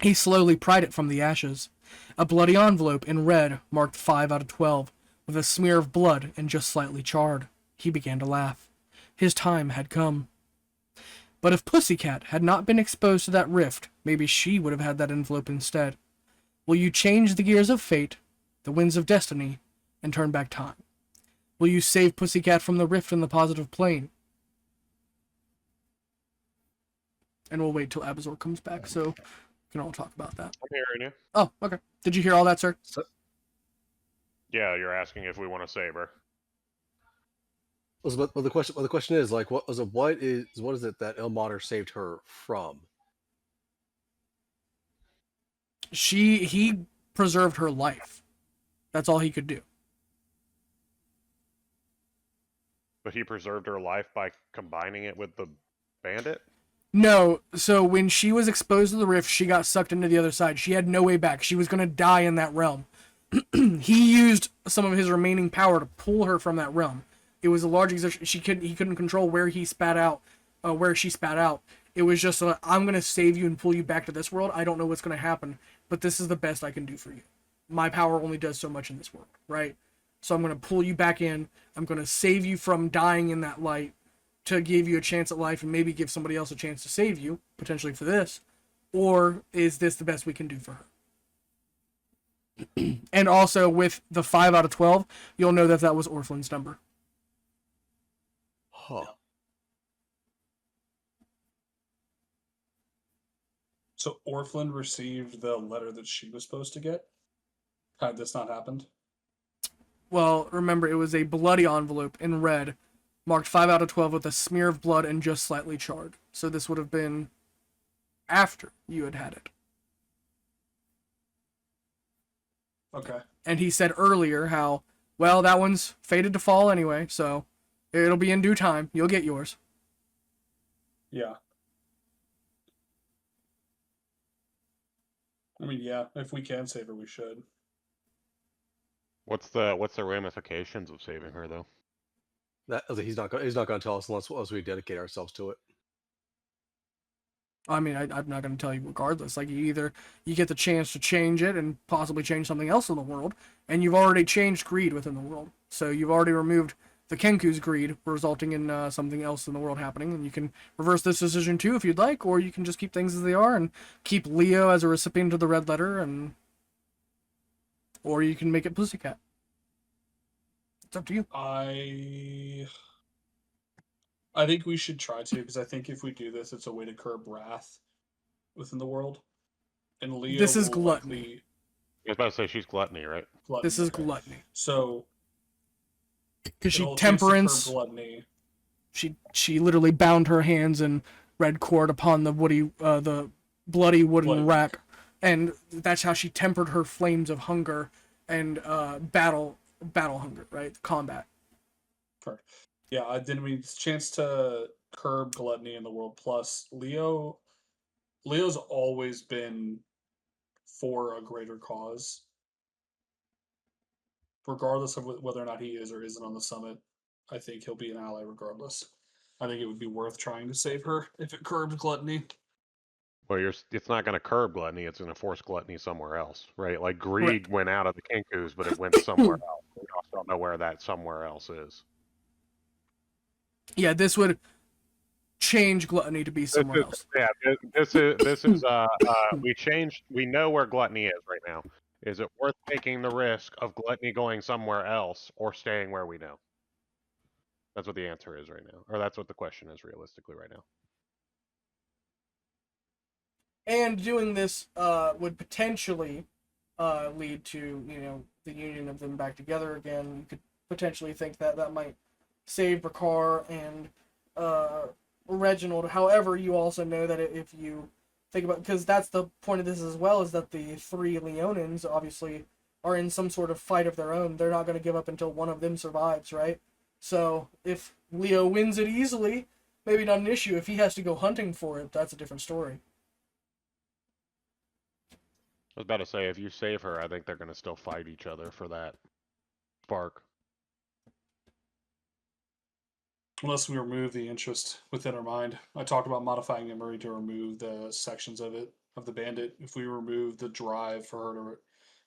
He slowly pried it from the ashes. A bloody envelope in red marked 5 out of 12, with a smear of blood and just slightly charred. He began to laugh. His time had come. But if Pussycat had not been exposed to that rift, maybe she would have had that envelope instead. Will you change the gears of fate, the winds of destiny, and turn back time? Will you save Pussycat from the rift in the positive plane? And we'll wait till Abazor comes back, so we can all talk about that. I'm hearing you. Oh, okay. Did you hear all that, sir? Yeah, you're asking if we want to save her. Well, the question is like, what is it that Ilmater saved her from? He preserved her life. That's all he could do. But he preserved her life by combining it with the bandit? No, so when she was exposed to the rift, she got sucked into the other side. She had no way back. She was going to die in that realm. He used some of his remaining power to pull her from that realm. It was a large exertion. He couldn't control where he spat out, where she spat out. It was just I'm going to save you and pull you back to this world. I don't know what's going to happen, but this is the best I can do for you. My power only does so much in this world, right? So I'm going to pull you back in. I'm going to save you from dying in that light to give you a chance at life and maybe give somebody else a chance to save you, potentially for this. Or is this the best we can do for her? And also with the 5 out of 12, you'll know that was Orphan's number. Huh. So Orphan received the letter that she was supposed to get? Had this not happened? Well, remember, it was a bloody envelope in red, marked 5 out of 12 with a smear of blood and just slightly charred. So this would have been after you had it. Okay. And he said earlier how, well, that one's fated to fall anyway, so it'll be in due time. You'll get yours. Yeah. I mean, yeah, if we can save her, we should. What's the ramifications of saving her though? He's not going to tell us unless we dedicate ourselves to it. I mean, I'm not going to tell you regardless. Like, you get the chance to change it and possibly change something else in the world, and you've already changed greed within the world. So you've already removed the Kenku's greed, resulting in something else in the world happening, and you can reverse this decision too if you'd like, or you can just keep things as they are and keep Leo as a recipient of the red letter, or you can make it Pussycat. It's up to you. I think we should try to, because I think if we do this, it's a way to curb wrath within the world. And Leo This is will gluttony. likely- I was about to say she's gluttony, right? Gluttony, This is okay. gluttony. So Because she it'll attempt to curb temperance. gluttony. She literally bound her hands in red cord upon the bloody wooden Bloody rack, and that's how she tempered her flames of hunger and battle hunger, right? Combat. Correct. Yeah, then we chance to curb gluttony in the world. Plus, Leo's always been for a greater cause, regardless of whether or not he is or isn't on the summit. I think he'll be an ally regardless. I think it would be worth trying to save her if it curbs gluttony. Well, it's not going to curb gluttony. It's going to force gluttony somewhere else, right? Like greed went out of the Kinkus, but it went somewhere else. We also don't know where that somewhere else is. Yeah, this would change gluttony to be somewhere else. Yeah, this is we know where gluttony is right now. Is it worth taking the risk of gluttony going somewhere else or staying where we know? That's what the answer is right now, or that's what the question is realistically right now. And doing this would potentially lead to, the union of them back together again. You could potentially think that might save Bakar and Reginald. However, you also know that if you think about, because that's the point of this as well, is that the 3 Leonins obviously are in some sort of fight of their own. They're not going to give up until one of them survives, right? So if Leo wins it easily, maybe not an issue. If he has to go hunting for it, that's a different story. I was about to say, if you save her, I think they're going to still fight each other for that spark. Unless we remove the interest within our mind. I talked about modifying memory to remove the sections of the bandit. If we remove the drive for her to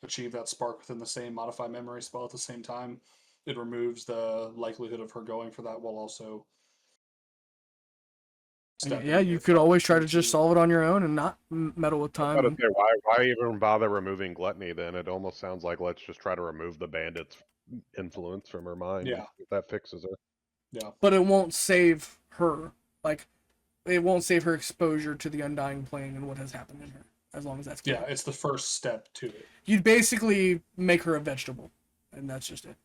achieve that spark within the same modified memory spell at the same time, it removes the likelihood of her going for that while also... Yeah, you could always try to just solve it on your own and not meddle with time. Say, why even bother removing gluttony then? It almost sounds like let's just try to remove the bandit's influence from her mind. Yeah. If that fixes her. Yeah. But it won't save her. Like, it won't save her exposure to the Undying Plane and what has happened in her, as long as that's clear. Yeah, it's the first step to it. You'd basically make her a vegetable, and that's just it.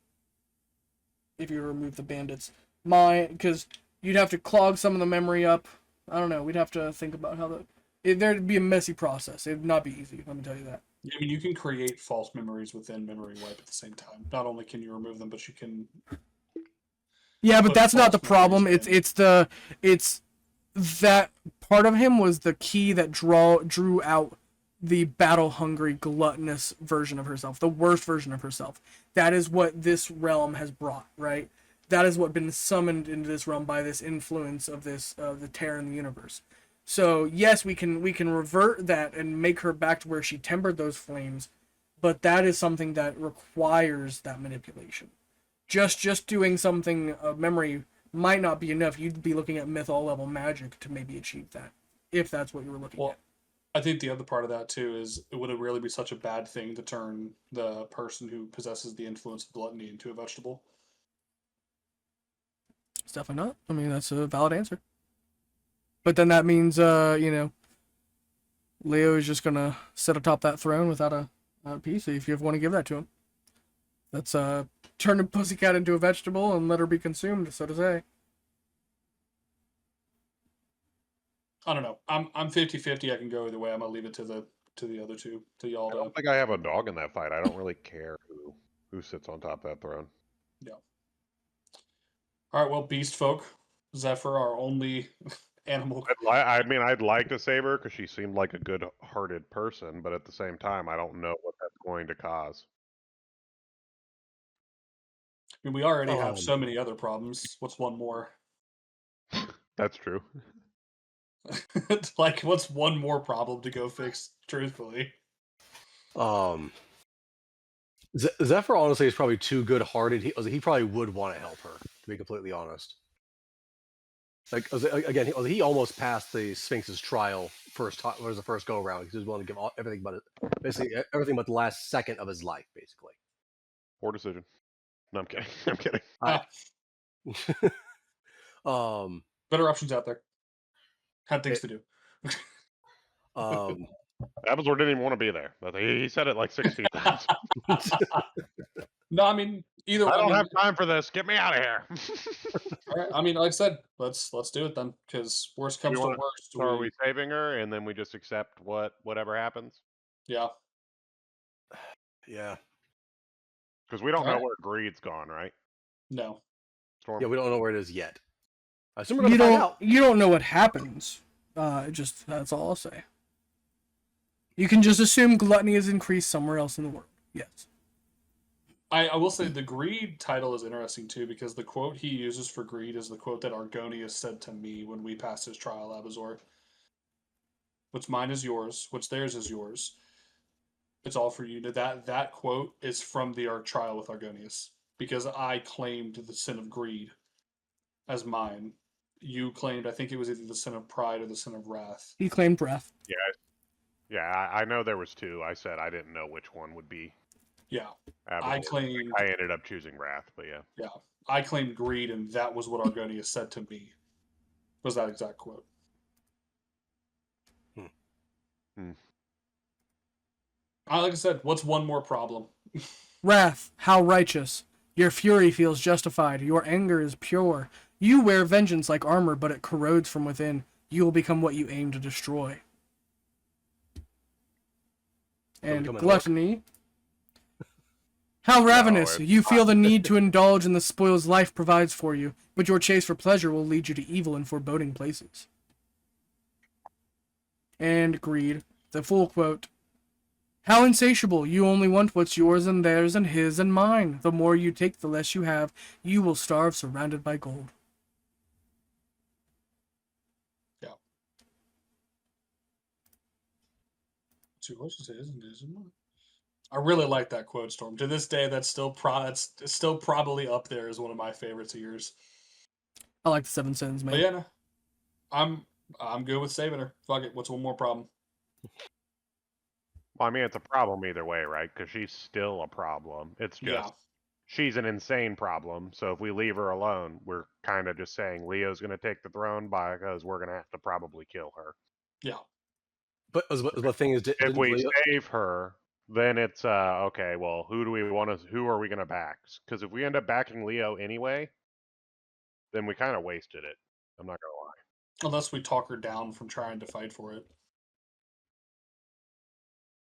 If you remove the bandit's mind, because you'd have to clog some of the memory up. I don't know. We'd have to think about how there'd be a messy process. It'd not be easy. Let me tell you that. I mean, you can create false memories within Memory Wipe at the same time. Not only can you remove them, but you can Yeah, but put that's not the false problem. memories It's that part of him was the key that drew out the battle hungry, gluttonous version of herself, the worst version of herself. That is what this realm has brought, right? That is what been summoned into this realm by this influence of this the tear in the universe. So yes, we can revert that and make her back to where she tempered those flames, but that is something that requires that manipulation. Just doing something of memory might not be enough. You'd be looking at mythol level magic to maybe achieve that, if that's what you were looking Well, at. I think the other part of that too is, would it really be such a bad thing to turn the person who possesses the influence of gluttony into a vegetable? It's definitely not. I mean, that's a valid answer. But then that means, Leo is just gonna sit atop that throne without a piece. If you want to give that to him, that's turn a pussycat into a vegetable and let her be consumed, so to say. I don't know. I'm 50-50. I can go either way. I'm gonna leave it to the other two, to y'all I to. don't think I have a dog in that fight. I don't really care who sits on top of that throne. Yeah. All right. Well, beast folk, Zephyr, our only animal. I'd like to save her because she seemed like a good-hearted person, but at the same time, I don't know what that's going to cause. I mean, we already have Um, so many other problems. What's one more? That's true. Like, what's one more problem to go fix? Truthfully, Zephyr honestly is probably too good-hearted. He probably would want to help her, to be completely honest. Like again, he almost passed the Sphinx's trial was the first go around. He was willing to give everything but basically everything but the last second of his life, basically. Poor decision. No, I'm kidding. I'm kidding. better options out there. Had things to do. Abelzor didn't even want to be there. But he said it like 16 times. No, I mean either. I don't mean, have time for this. Get me out of here. all right. I mean, like I said, let's do it then. Because worst comes to worst. So are we saving her and then we just accept whatever happens? Yeah. Yeah. Because we don't know Alright. where Greed's gone, right? No. Storm? Yeah, we don't know where it is yet. I assume we're gonna find out. You don't know what happens. Just that's all I'll say. You can just assume gluttony has increased somewhere else in the world. Yes. I will say the greed title is interesting too, because the quote he uses for greed is the quote that Argonius said to me when we passed his trial, Abazor. What's mine is yours, what's theirs is yours. It's all for you. That quote is from the trial with Argonius, because I claimed the sin of greed as mine. You claimed, I think it was either the sin of pride or the sin of wrath. He claimed breath. Yeah, I know there was two. I said I didn't know which one would be. Yeah. Abelzor. I claimed. I ended up choosing Wrath, but yeah. Yeah. I claimed greed, and that was what Argonius said to me. Was that exact quote. Like I said, what's one more problem? Wrath, how righteous. Your fury feels justified. Your anger is pure. You wear vengeance like armor, but it corrodes from within. You will become what you aim to destroy. And gluttony. How ravenous. You feel the need to indulge in the spoils life provides for you, but your chase for pleasure will lead you to evil and foreboding places. And greed. The full quote. How insatiable. You only want what's yours and theirs and his and mine. The more you take, the less you have. You will starve surrounded by gold. Yeah. What's yours is his and his and mine. I really like that quote, Storm. To this day, that's still probably up there as one of my favorites of yours. I like the 7 sins, man. But yeah, no, I'm good with saving her. Fuck it. What's one more problem? Well, I mean, it's a problem either way, right? Because she's still a problem. It's just she's an insane problem. So if we leave her alone, we're kind of just saying Leo's going to take the throne because we're going to have to probably kill her. Yeah. But the thing is, if we save her, then it's okay. Well, who are we going to back? Because if we end up backing Leo anyway, then we kind of wasted it. I'm not going to lie. Unless we talk her down from trying to fight for it.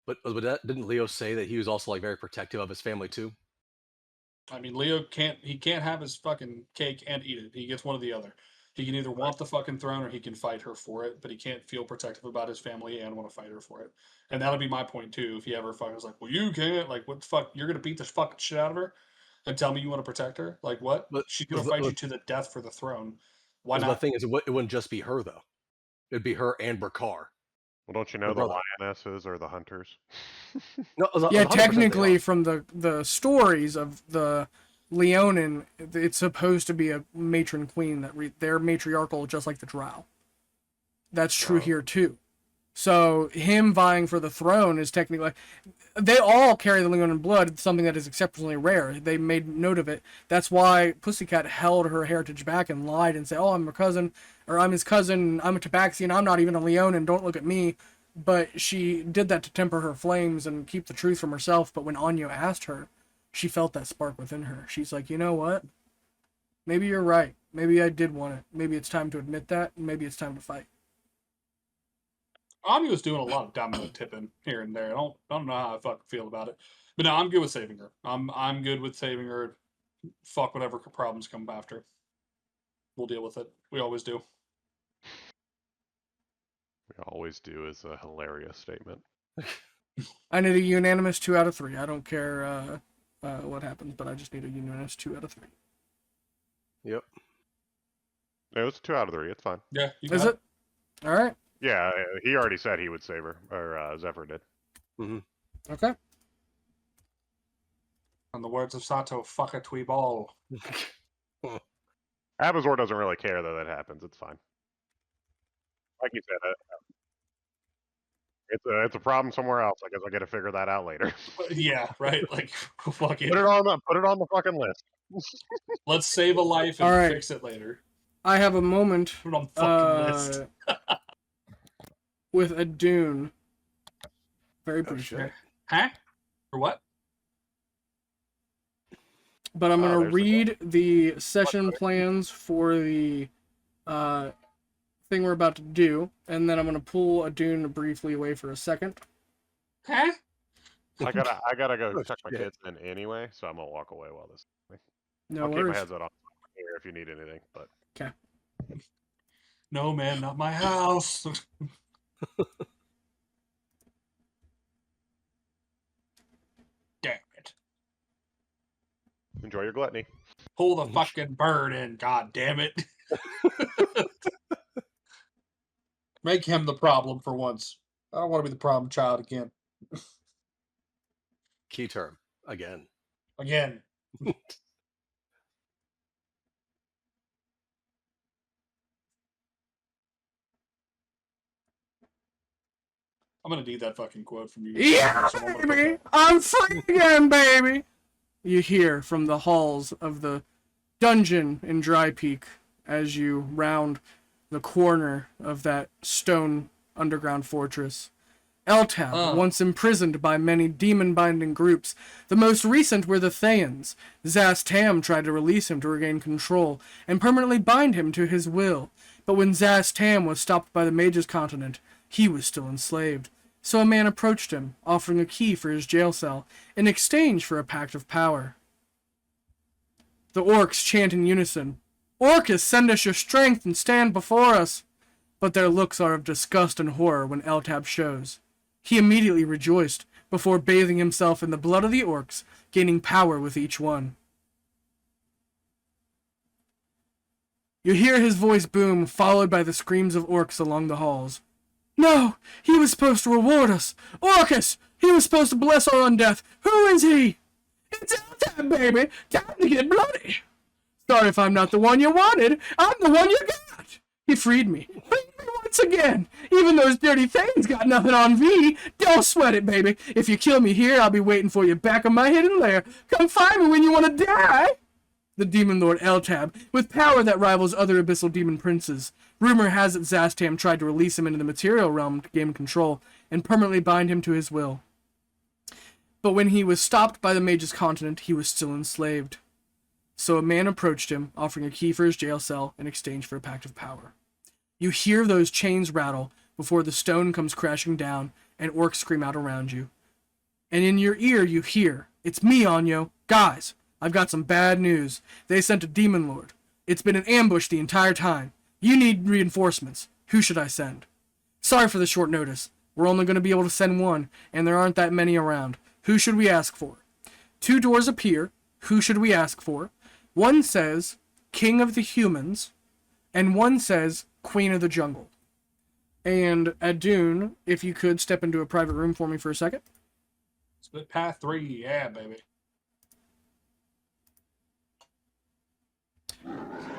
But didn't Leo say that he was also like very protective of his family too? I mean, Leo can't have his fucking cake and eat it. He gets one or the other. He can either want the fucking throne or he can fight her for it, but he can't feel protective about his family and want to fight her for it. And that'll be my point too. If he ever fucking was like, well, you can't, like, what the fuck? You're gonna beat the fucking shit out of her and tell me you want to protect her? Like, what? But She's gonna fight you to the death for the throne. Why the not? thing is, it wouldn't just be her though. It'd be her and Bakar. Well, don't you know Her the brother. lionesses are the hunters? No, Yeah, 100% they technically, are. from the stories of the Leonin, it's supposed to be a matron queen that they're matriarchal, just like the Drow. That's true Oh. here too. So him vying for the throne is technically, they all carry the Leonin blood. It's something that is exceptionally rare. They made note of it. That's why Pussycat held her heritage back and lied and said, "Oh, I'm her cousin, or I'm his cousin. I'm a Tabaxian. I'm not even a Leonin. Don't look at me." But she did that to temper her flames and keep the truth from herself. But when Anya asked her, she felt that spark within her. She's like, you know what? Maybe you're right. Maybe I did want it. Maybe it's time to admit that. And maybe it's time to fight. Anya was doing a lot of domino tipping here and there. I don't know how I fucking feel about it. But no, I'm good with saving her. I'm good with saving her. Fuck whatever problems come after. We'll deal with it. We always do. We always do is a hilarious statement. I need a unanimous 2 out of 3. I don't care what happens, but I just need a unanimous 2 out of 3. Yep. No, it's 2 out of 3. It's fine. Yeah, you Is got it? All right. Yeah, he already said he would save her, or Zephyr did. Okay. In the words of Sato, fuck a twee ball. Abazor doesn't really care that that happens. It's fine. Like you said, it's a problem somewhere else. I guess I got to figure that out later. Yeah, right. Like, fuck it. Put it on the fucking list. Let's save a life and All right. fix it later. I have a moment Put it on the fucking list. with a dune. Very briefly. shit. Huh? Or what? But I'm going to there's the read the session plans for the thing we're about to do, and then I'm going to pull a dune briefly away for a second. Huh? I gotta go Oh, check my shit. kids in anyway, so I'm gonna walk away while this. No I'll keep my worries. headset on here if you need anything. But No, man, not my house. Damn it. enjoy your gluttony. Pull the fucking bird in, god damn it. Make him the problem for once. I don't want to be the problem child again. Key term again. Again. I'm gonna need that fucking quote from you. Yeah, So I'm gonna put baby! that- I'm free again, baby! You hear from the halls of the dungeon in Drypeak as you round the corner of that stone underground fortress. Eltab, once imprisoned by many demon-binding groups, the most recent were the Thayans. Zastam tried to release him to regain control and permanently bind him to his will. But when Zastam was stopped by the Mage's Continent, he was still enslaved. So a man approached him, offering a key for his jail cell in exchange for a pact of power. The orcs chant in unison, "Orcus, send us your strength and stand before us." But their looks are of disgust and horror when Eltab shows. He immediately rejoiced, before bathing himself in the blood of the orcs, gaining power with each one. You hear his voice boom, followed by the screams of orcs along the halls. "No! He was supposed to reward us! Orcus! He was supposed to bless our undeath! Who is he?" "It's Eltab, baby! Time to get bloody!" "Sorry if I'm not the one you wanted! I'm the one you got!" "He freed me! Freed me once again! Even those dirty things got nothing on me! Don't sweat it, baby! If you kill me here, I'll be waiting for you back in my hidden lair! Come find me when you want to die!" The demon lord Eltab, with power that rivals other abyssal demon princes. Rumor has it Zastam tried to release him into the material realm to gain control and permanently bind him to his will. But when he was stopped by the Mage's Continent, he was still enslaved. So a man approached him, offering a key for his jail cell in exchange for a pact of power. You hear those chains rattle before the stone comes crashing down and orcs scream out around you. And in your ear you hear, "It's me, Anyo. Guys, I've got some bad news. They sent a demon lord. It's been an ambush the entire time. You need reinforcements. Who should I send? Sorry for the short notice. We're only going to be able to send one, and there aren't that many around. Who should we ask for? 2 doors appear. Who should we ask for? One says, King of the Humans, and one says, Queen of the Jungle. And Adun, if you could step into a private room for me for a second. Split path 3, yeah, baby.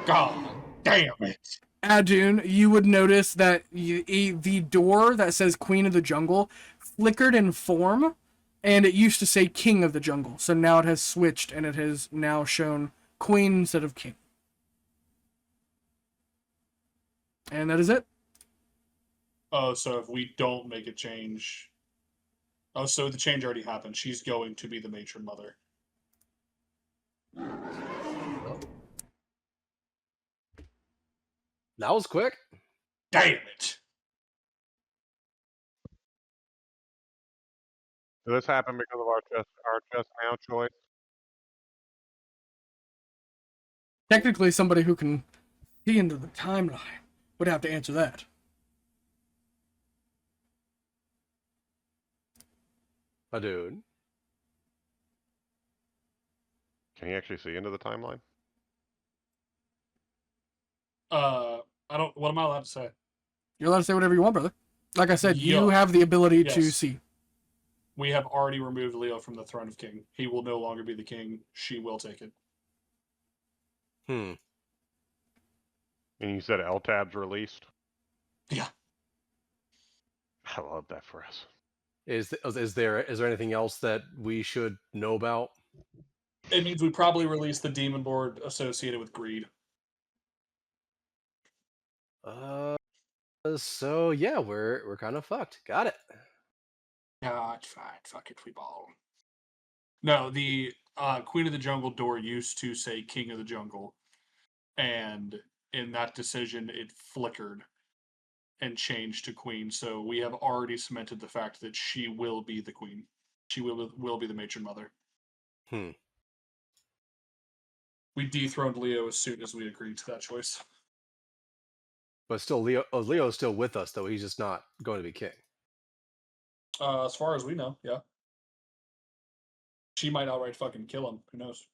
God damn it. Adun, you would notice that the door that says Queen of the Jungle flickered in form, and it used to say King of the Jungle. So now it has switched, and it has now shown Queen instead of King. And that is it. Oh, so if we don't make a change... Oh, so the change already happened. She's going to be the matron mother. That was quick. Damn it! Did this happen because of our just now choice? Technically, somebody who can see into the timeline would have to answer that. A dude. Can he actually see into the timeline? I don't... What am I allowed to say? You're allowed to say whatever you want, brother. Like I said, you Yeah. have the ability to Yes. see. We have already removed Leo from the throne of king. He will no longer be the king. She will take it. Hmm. And you said LTAB's released? Yeah. I love that for us. Is there anything else that we should know about? It means we probably release the demon board associated with greed. So yeah, we're kind of fucked. Got it. Yeah, it's fine. Fuck it, we ball. No, the Queen of the Jungle door used to say King of the Jungle, and in that decision, it flickered and changed to Queen. So we have already cemented the fact that she will be the Queen. She will be the matron mother. Hmm. We dethroned Leo as soon as we agreed to that choice. But still, Leo's still with us, though. He's just not going to be king. As far as we know, yeah. She might outright fucking kill him. Who knows?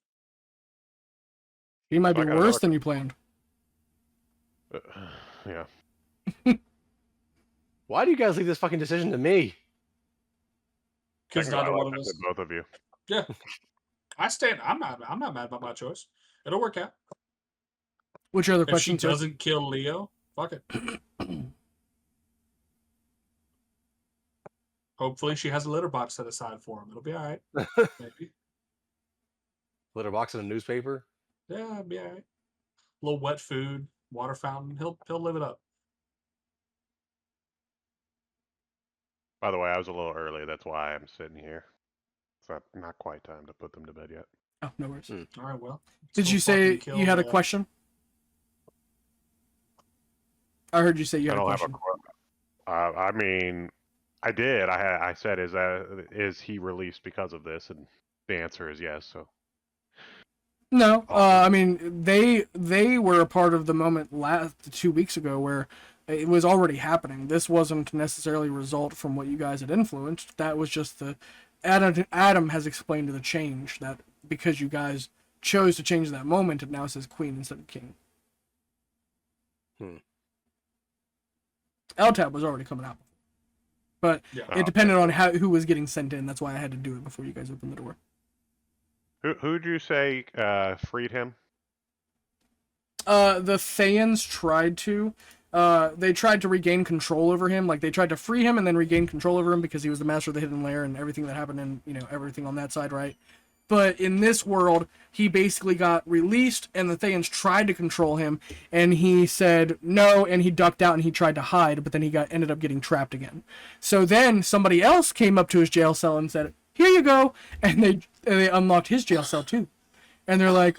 He might So be I got worse another- than you planned. Yeah. Why do you guys leave this fucking decision to me? Because Technically, neither I one of left us. it to both of you. Yeah, I stand. I'm not mad about my choice. It'll work out. What's your other If she question, sir? doesn't kill Leo, fuck it. Hopefully, she has a litter box set aside for him. It'll be all right. Maybe. Litter box in a newspaper. Yeah, it'll be all right. A little wet food, water fountain. He'll live it up. By the way, I was a little early. That's why I'm sitting here. It's not quite time to put them to bed yet. Oh, no worries. All right. Well. let's Did go you say fucking kill you had a the- question? I heard you say you I had a don't have question. I mean, I did. I said, is he released because of this? And the answer is yes. So No, Awesome. I mean they were a part of the moment 2 weeks ago where it was already happening. This wasn't necessarily a result from what you guys had influenced. That was just the Adam has explained the change that because you guys chose to change that moment, it now says queen instead of king. Hmm. LTAB was already coming out, but Yeah. it depended on who was getting sent in. That's why I had to do it before you guys opened the door. who'd you say freed him? The Thayans tried to. They tried to regain control over him. Like, they tried to free him and then regain control over him because he was the master of the hidden lair and everything that happened and, everything on that side, right? But in this world, he basically got released and the Thayans tried to control him and he said no and he ducked out and he tried to hide, but then he ended up getting trapped again. So then somebody else came up to his jail cell and said, "Here you go," and they unlocked his jail cell too. And they're like,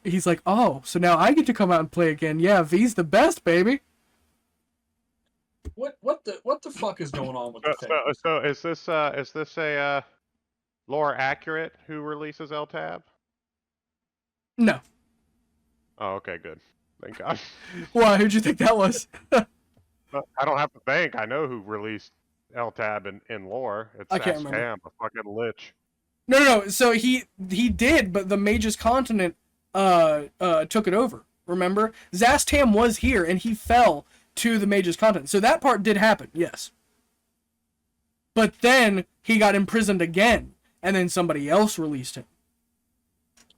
he's like, "Oh, so now I get to come out and play again. Yeah, V's the best, baby." What the fuck is going on with the thing? So is this a lore accurate? Who releases LTAB? No. Oh, okay, good. Thank God. Why? Who'd you think that was? I don't have to think. I know who released LTAB in lore. It's I can't remember. Spam, a fucking lich. No. So he did, but the Mage's Continent took it over. Remember, Zastam was here and he fell to the Mage's Continent. So that part did happen, yes. But then he got imprisoned again, and then somebody else released him.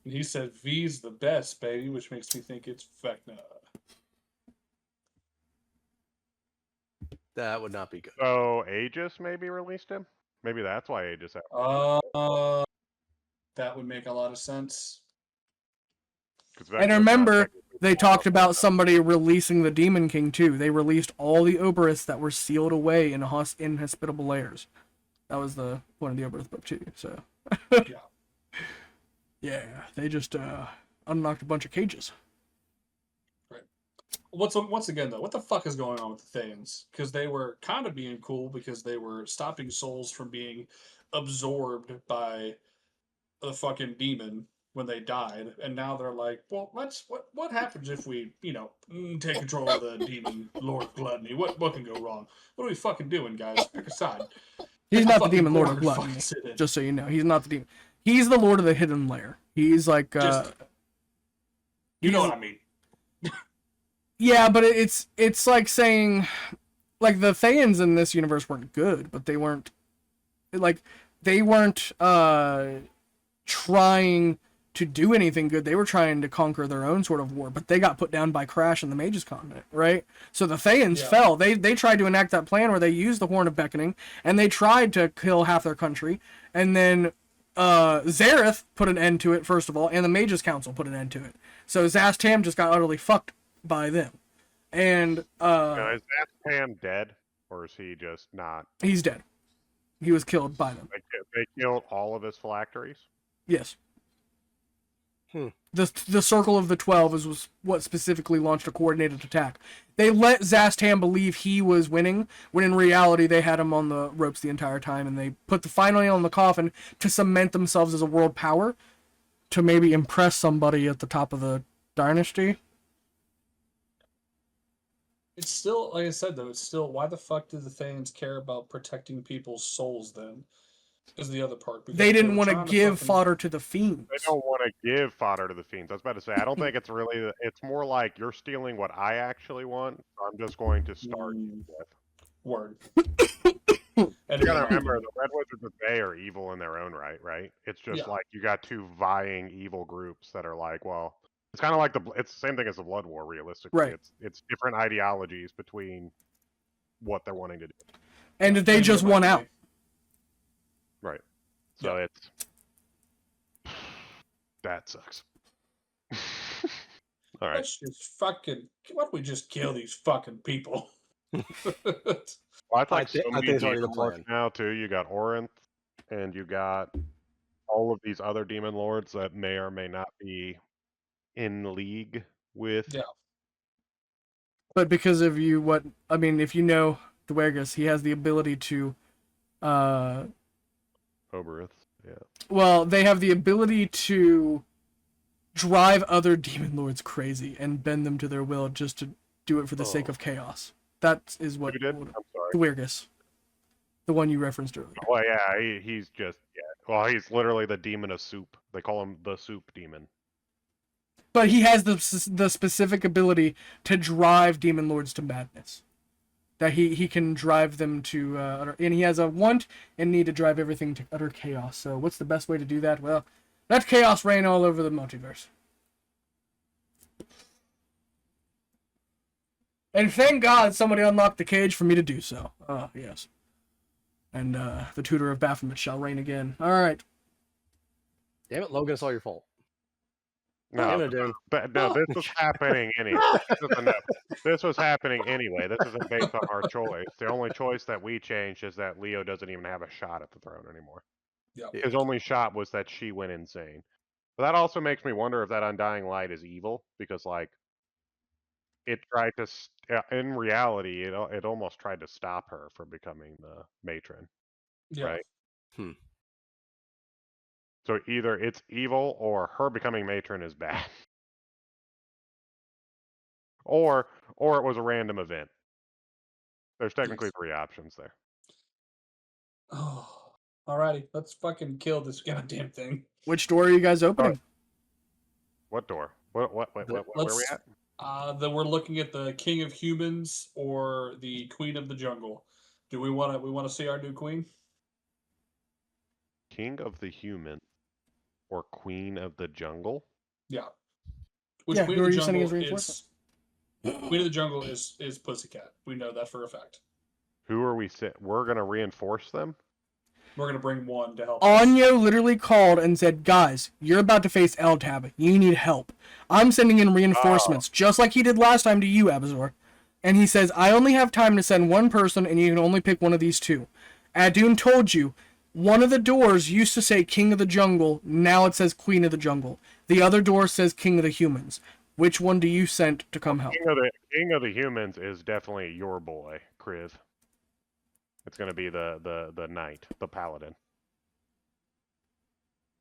And he said V's the best, baby, which makes me think it's Vecna. That would not be good. So Aegis maybe released him? Maybe that's why Aegis had That would make a lot of sense. And remember, they talked about somebody releasing the Demon King too. They released all the Oberisks that were sealed away in inhospitable layers. That was the one of the Oberith book too. So Yeah. yeah, they just unlocked a bunch of cages. Right. Once again though, what the fuck is going on with the Thanes? Because they were kind of being cool because they were stopping souls from being absorbed by the fucking demon when they died, and now they're like, well, what happens if we, take control of the demon Lord of Gluttony? What can go wrong? What are we fucking doing, guys? Pick a side. He's not the fucking demon Lord of corner, Gluttony. fucking sit in. Just so you know, he's not the demon. He's the Lord of the Hidden Lair. He's like, you know what I mean? yeah, but it's like saying, like the Thaens in this universe weren't good, but they weren't trying to do anything good. They were trying to conquer their own sort of war, but they got put down by Crash and the Mage's Continent, right? So the Thaens fell. They tried to enact that plan where they used the Horn of Beckoning, and they tried to kill half their country, and then Zareth put an end to it, first of all, and the Mage's Council put an end to it. So Zastam just got utterly fucked by them. And Now, is Zastam dead, or is he just not? He's dead. He was killed by them. They killed all of his phylacteries? Yes. The Circle of the 12 was what specifically launched a coordinated attack. They let Zastam believe he was winning, when in reality they had him on the ropes the entire time, and they put the final nail in the coffin to cement themselves as a world power, to maybe impress somebody at the top of the dynasty. It's still, like I said, though, it's still, why the fuck do the Thanes care about protecting people's souls then? Is the other part. Because they didn't want to give fodder to the fiends. They don't want to give fodder to the fiends. I was about to say, I don't think it's really, it's more like you're stealing what I actually want, so I'm just going to start you with. Word. And you gotta remember, the Red Wizards of Bay are evil in their own right? It's just like you got two vying evil groups that are like, well, it's kind of like it's the same thing as the Blood War, realistically. Right. It's different ideologies between what they're wanting to do. And they just won out. Right. So it's that sucks. All right. Let's just fucking. Why don't we just kill these fucking people? Well, I think I think it's already the plan now too. You got Orinth, and you got all of these other demon lords that may or may not be in league with. Yeah. But because of if you know Dwergus, he has the ability to Oberith, yeah. Well, they have the ability to drive other demon lords crazy and bend them to their will just to do it for the sake of chaos. That is what Who did? I'm sorry. Dwergus, the one you referenced earlier. Well, yeah, he's just Well, he's literally the demon of soup. They call him the soup demon. But he has the specific ability to drive demon lords to madness. That he can drive them to and he has a want and need to drive everything to utter chaos. So what's the best way to do that? Well, let chaos reign all over the multiverse. And thank God somebody unlocked the cage for me to do so. Yes. And the tutor of Baphomet shall reign again. All right. Damn it, Logan, it's all your fault. No, this was happening anyway. This was happening anyway. This isn't based on our choice. The only choice that we changed is that Leo doesn't even have a shot at the throne anymore. Yeah. His only shot was that she went insane. But that also makes me wonder if that Undying Light is evil, because like it tried to, in reality, it almost tried to stop her from becoming the matron. Yeah. Right. So either it's evil or her becoming matron is bad. Or it was a random event. There's technically Yes. 3 options there. Oh, alrighty. Let's fucking kill this goddamn thing. Which door are you guys opening? What door? What where are we at? Then we're looking at the King of Humans or the Queen of the Jungle. Do we want to see our new queen? King of the Human or Queen of the Jungle? Yeah. Which Yeah, Queen who of are the you sending as Jungle reinforcement? Queen of the Jungle is Pussycat. We know that for a fact. Who are we we're going to reinforce them? We're gonna bring one to help us. Anya literally called and said, guys, you're about to face L-Tab. You need help. I'm sending in reinforcements, just like he did last time to you, Abazor. And he says, I only have time to send one person, and you can only pick one of these two. Adun told you, one of the doors used to say King of the Jungle, now it says Queen of the Jungle. The other door says King of the Humans. Which one do you send to come help? King of the Humans is definitely your boy, Kriv. It's going to be the knight, the paladin.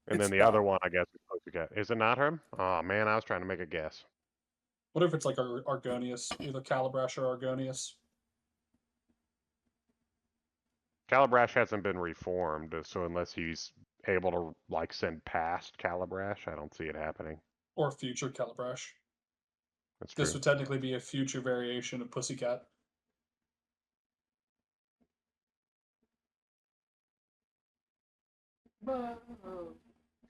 And It's then the not. other one, I guess, is Pussycat. Is it not him? Oh, man, I was trying to make a guess. What if it's like Argonius, either Calabrash or Argonius? Calabrash hasn't been reformed, so unless he's able to, like, send past Calabrash, I don't see it happening. Or future Calabrash. That's true. This would technically be a future variation of Pussycat.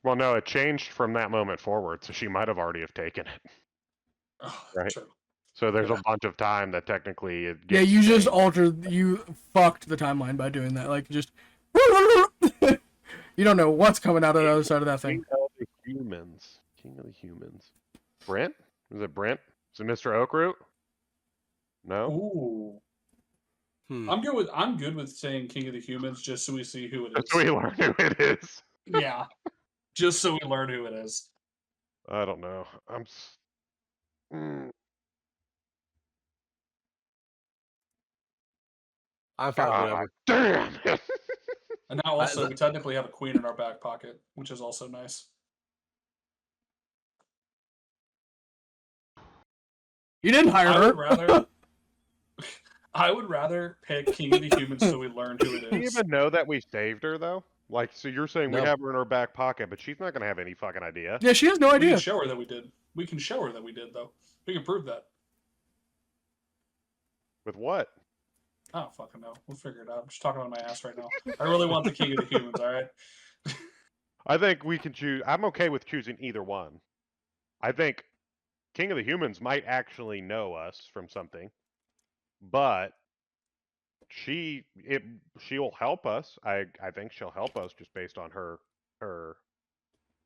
Well, no, it changed from that moment forward, so she might have already have taken it. Oh, Right. true. So there's Yeah. a bunch of time that technically it Yeah, gets you just changed. altered, you fucked the timeline by doing that. Like, just... you don't know what's coming out of the other side of that thing. King of the Humans. King of the Humans. Brent? Is it Brent? Is it Mr. Oakroot? No? Ooh. Hmm. I'm good with saying King of the Humans just so we see who it is. So we learn who it is. Yeah. Just so we learn who it is. I don't know. I'm fine with God whatever. damn it. And now also we technically have a queen in our back pocket, which is also nice. You didn't hire her. I would rather pick King of the Humans so we learn who it Do you is. even know that we saved her, though? Like, so you're saying we No. have her in our back pocket, but she's not going to have any fucking idea. Yeah, she has no We idea. can show her that we did. We can show her that we did, though. We can prove that. With what? I don't fucking know. We'll figure it out. I'm just talking on my ass right now. I really want the King of the Humans, alright? I think we can choose. I'm okay with choosing either one. I think King of the Humans might actually know us from something, but she'll help us. I think she'll help us just based on her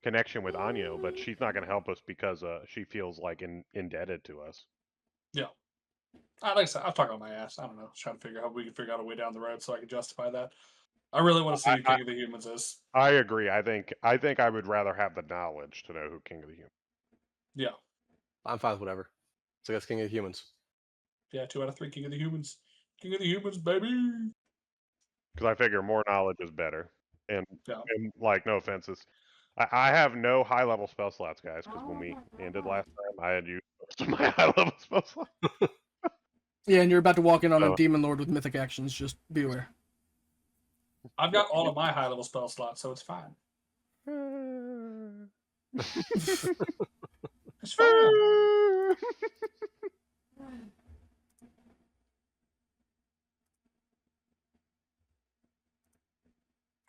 connection with Anyo, but she's not going to help us because she feels like indebted to us. Yeah. Like I said, I'm talking on my ass. I don't know. Just trying to figure out how we can figure out a way down the road so I can justify that. I really want to see who King of the Humans is. I agree. I think I would rather have the knowledge to know who King of the Humans. Yeah. I'm fine with whatever. So that's King of the Humans. Yeah, 2 out of 3 King of the Humans. King of the Humans, baby. Because I figure more knowledge is better. And Yeah. like, no offenses. I have no high level spell slots, guys, because when we ended last time, I had used most of my high level spell slots. Yeah, and you're about to walk in on Oh. a demon lord with mythic actions. Just be aware. I've got all of my high level spell slots, so it's fine. It's fine.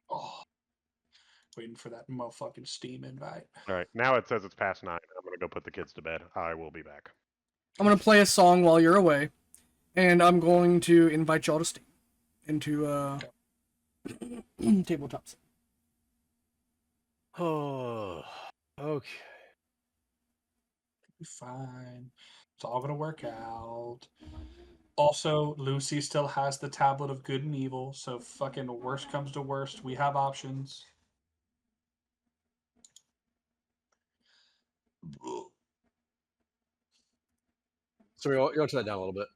Oh, waiting for that motherfucking Steam invite. All right, now it says it's past 9. I'm gonna go put the kids to bed. I will be back. I'm going to play a song while you're away, and I'm going to invite y'all to Steam into tabletops. Oh, okay. Be fine. It's all gonna work out. Also, Lucy still has the tablet of good and evil, so fucking worst comes to worst, we have options. So you want to turn that down a little bit.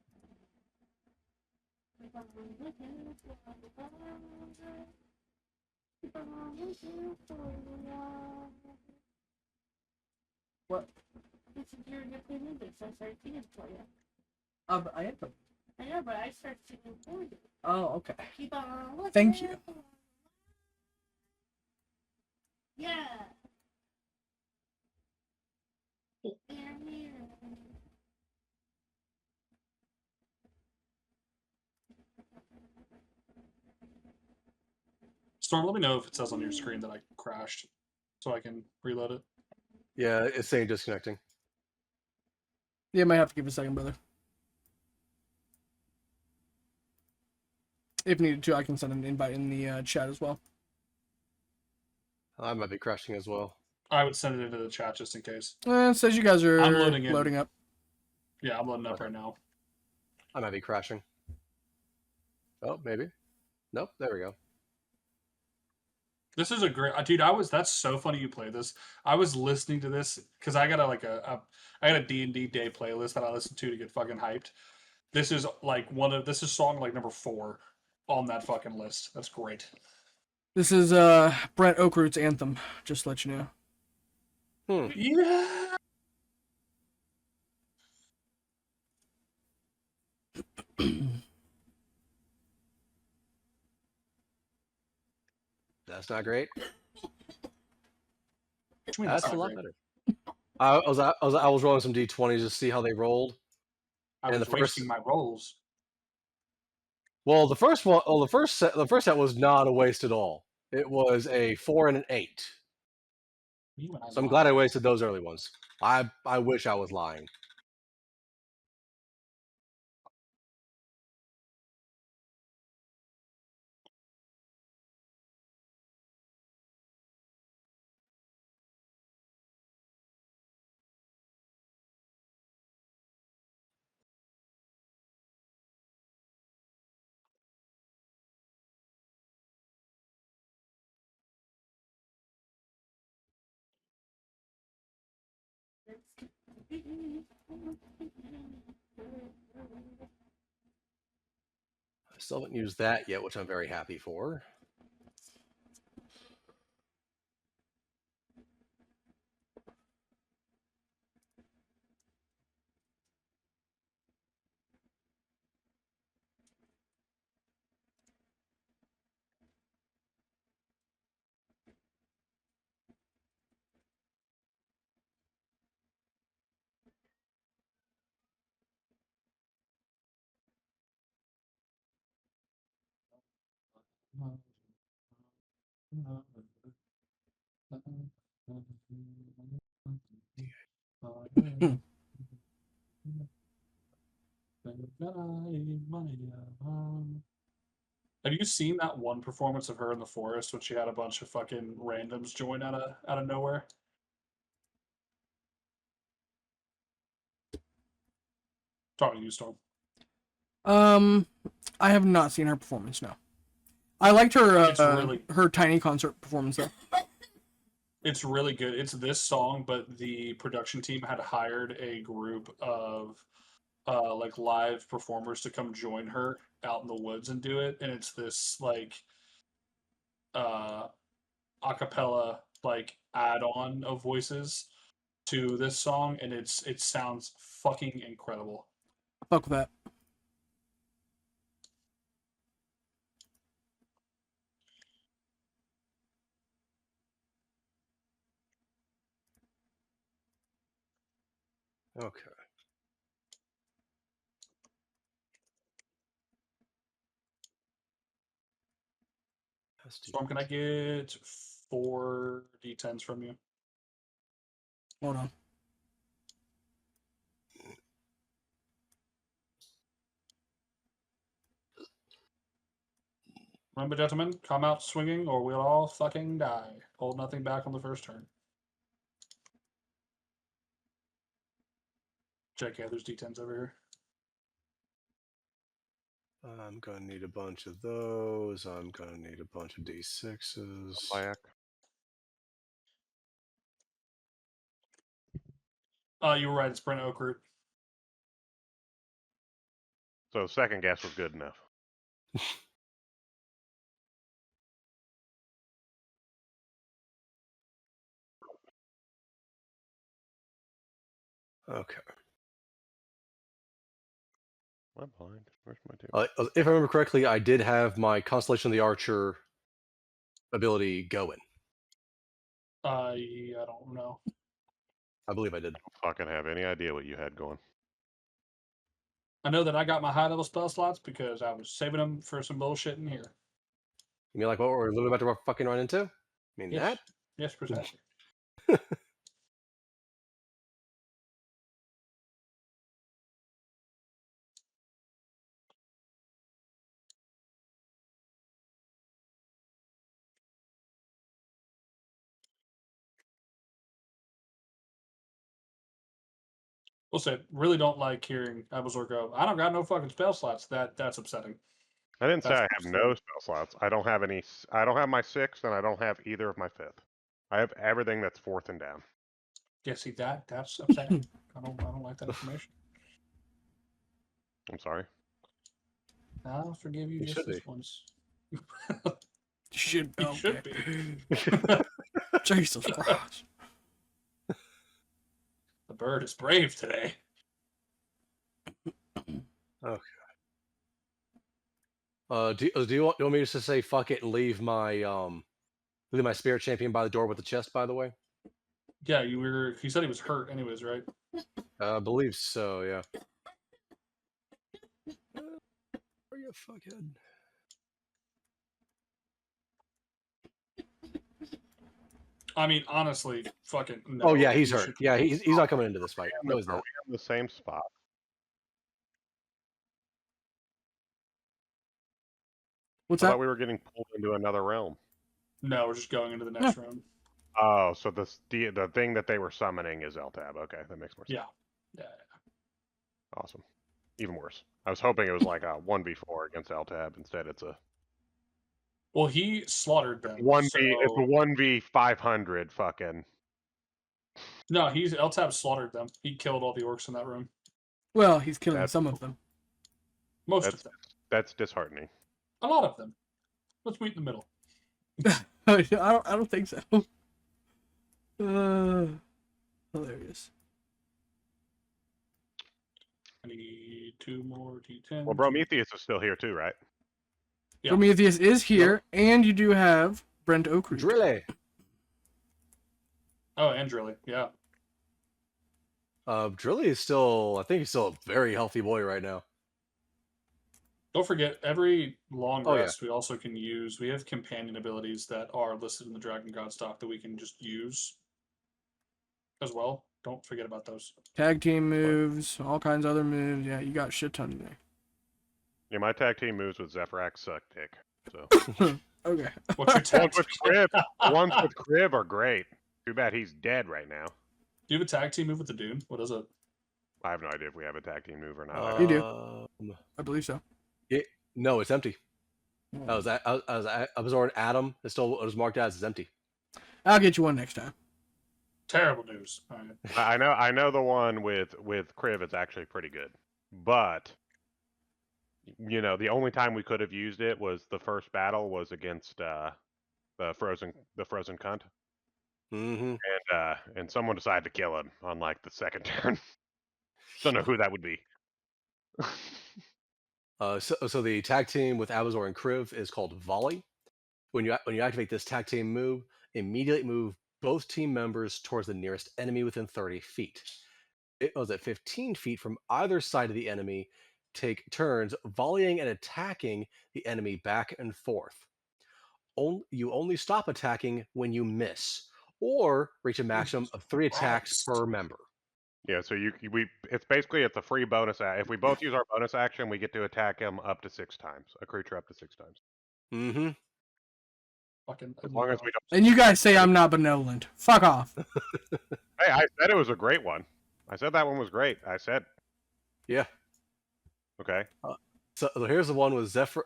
What? This is your opinion, so I started singing for you. I am. I know, but I started singing for you. Oh, okay. Keep on looking. Thank you. Yeah. Here, here. Storm, let me know if it says on your screen that I crashed, so I can reload it. Yeah, it's saying disconnecting. Yeah, might have to give it a second, brother. If needed to, I can send an invite in the chat as well. I might be crashing as well. I would send it into the chat just in case. It says you guys are I'm loading in. loading up. Yeah, I'm loading up Okay. right now. I might be crashing. Oh, maybe. Nope. There we go. This is a great dude. That's so funny you play this. I was listening to this because I got I got a D&D day playlist that I listen to get fucking hyped. This is this is song like number 4 on that fucking list. That's great. This is Brent Oakroot's anthem. Just to let you know. Yeah. That's not great. What do you mean That's not a lot great? better. I was rolling some d20s to see how they rolled. I And was the first- wasting my rolls. Well, the first set was not a waste at all. It was a 4 and an 8. Me when I So I'm lie. glad I wasted those early ones. I wish I was lying. I still haven't used that yet, which I'm very happy for. Have you seen that one performance of her in the forest when she had a bunch of fucking randoms join out of nowhere? Talking to you, Storm. I have not seen her performance. No, I liked her It's really- her tiny concert performance though. It's really good. It's this song, but the production team had hired a group of like live performers to come join her out in the woods and do it, and it's this like acapella like add-on of voices to this song, and it sounds fucking incredible. Fuck with that. Okay. Storm, can I get 4 d10s from you? Hold on. Remember, gentlemen, come out swinging or we'll all fucking die. Hold nothing back on the first turn. Check, yeah, there's d10s over here. I'm gonna need a bunch of those. I'm gonna need a bunch of d6s. Black. You were right, it's Brent Oakroot. So second guess was good enough. Okay. I'm blind. Where's my two? If I remember correctly, I did have my Constellation of the Archer ability going. I don't know. I believe I did. I don't fucking have any idea what you had going. I know that I got my high level spell slots because I was saving them for some bullshit in here. You mean like what we're literally about to fucking run into? I mean Yes. that? Yes, precisely. We'll say, really don't like hearing Abelzor go, I don't got no fucking spell slots. That's upsetting. I didn't say That's I have no spell slots. I don't have any. I don't have my 6th, and I don't have either of my 5th. I have everything that's 4th and down. Yeah, see that's upsetting. I don't like that information. I'm sorry. I'll forgive you You just should this be. once. Should, You should be. Jesus Christ. The bird is brave today. Do you want me to say fuck it and leave my spirit champion by the door with the chest? By the way, Yeah, he said he was hurt anyways, right? I believe so. Yeah. Are you a fuckhead? I mean, honestly, fucking no. Oh yeah, he's you hurt. should- Yeah, he's not coming into this fight. He knows Are that. we in the same spot? What's I that? thought we were getting pulled into another realm. No, we're just going into the next round. Oh, so the thing that they were summoning is LTAB. Okay, that makes more sense. Yeah. Awesome. Even worse. I was hoping it was like a 1v4 against LTAB. Instead, it's a Well, he slaughtered them. 1v. So... It's a 1v500 fucking. No, LTAB slaughtered them. He killed all the orcs in that room. Well, he's killing That's- some of them. Most of them. That's disheartening. A lot of them. Let's meet in the middle. I don't think so. Hilarious. I need 2 more D10. Well, Prometheus is still here too, right? Yeah. Prometheus is here, and you do have Brent Oakroot. Drille. Oh, and Drilly. Yeah. Drilly is still. I think he's still a very healthy boy right now. Don't forget, every long Oh, yeah. rest we also can use. We have companion abilities that are listed in the Dragon God stock that we can just use as well. Don't forget about those. Tag team moves, all kinds of other moves. Yeah, you got a shit ton in there. Yeah, my tag team moves with Zephyrax suck dick. So Okay. What's your ones tag with team? Crib, the ones with Crib are great. Too bad he's dead right now. Do you have a tag team move with the Dune? What is it? I have no idea if we have a tag team move or not. You do. Um, I believe so. No, it's empty. I was on Adam. It was marked as empty. I'll get you one next time. Terrible news. All right. I know the one with Kriv is actually pretty good, but you know the only time we could have used it was the first battle was against the frozen cunt, Mm-hmm. and someone decided to kill him on like the second turn. Don't know who that would be. So the tag team with Abazor and Kriv is called Volley. When you activate this tag team move, immediately move both team members towards the nearest enemy within 30 feet. It was at 15 feet from either side of the enemy. Take turns volleying and attacking the enemy back and forth. You only stop attacking when you miss, or reach a maximum of 3 attacks Christ. per member. Yeah, so it's a free bonus. If we both use our bonus action, we get to attack him up to 6 times. A creature up to 6 times. Mm-hmm. Fucking. As long as we don't. And you guys say I'm not benevolent. Fuck off. Hey, I said it was a great one. I said that one was great. I said. Yeah. Okay. So here's the one with Zephyr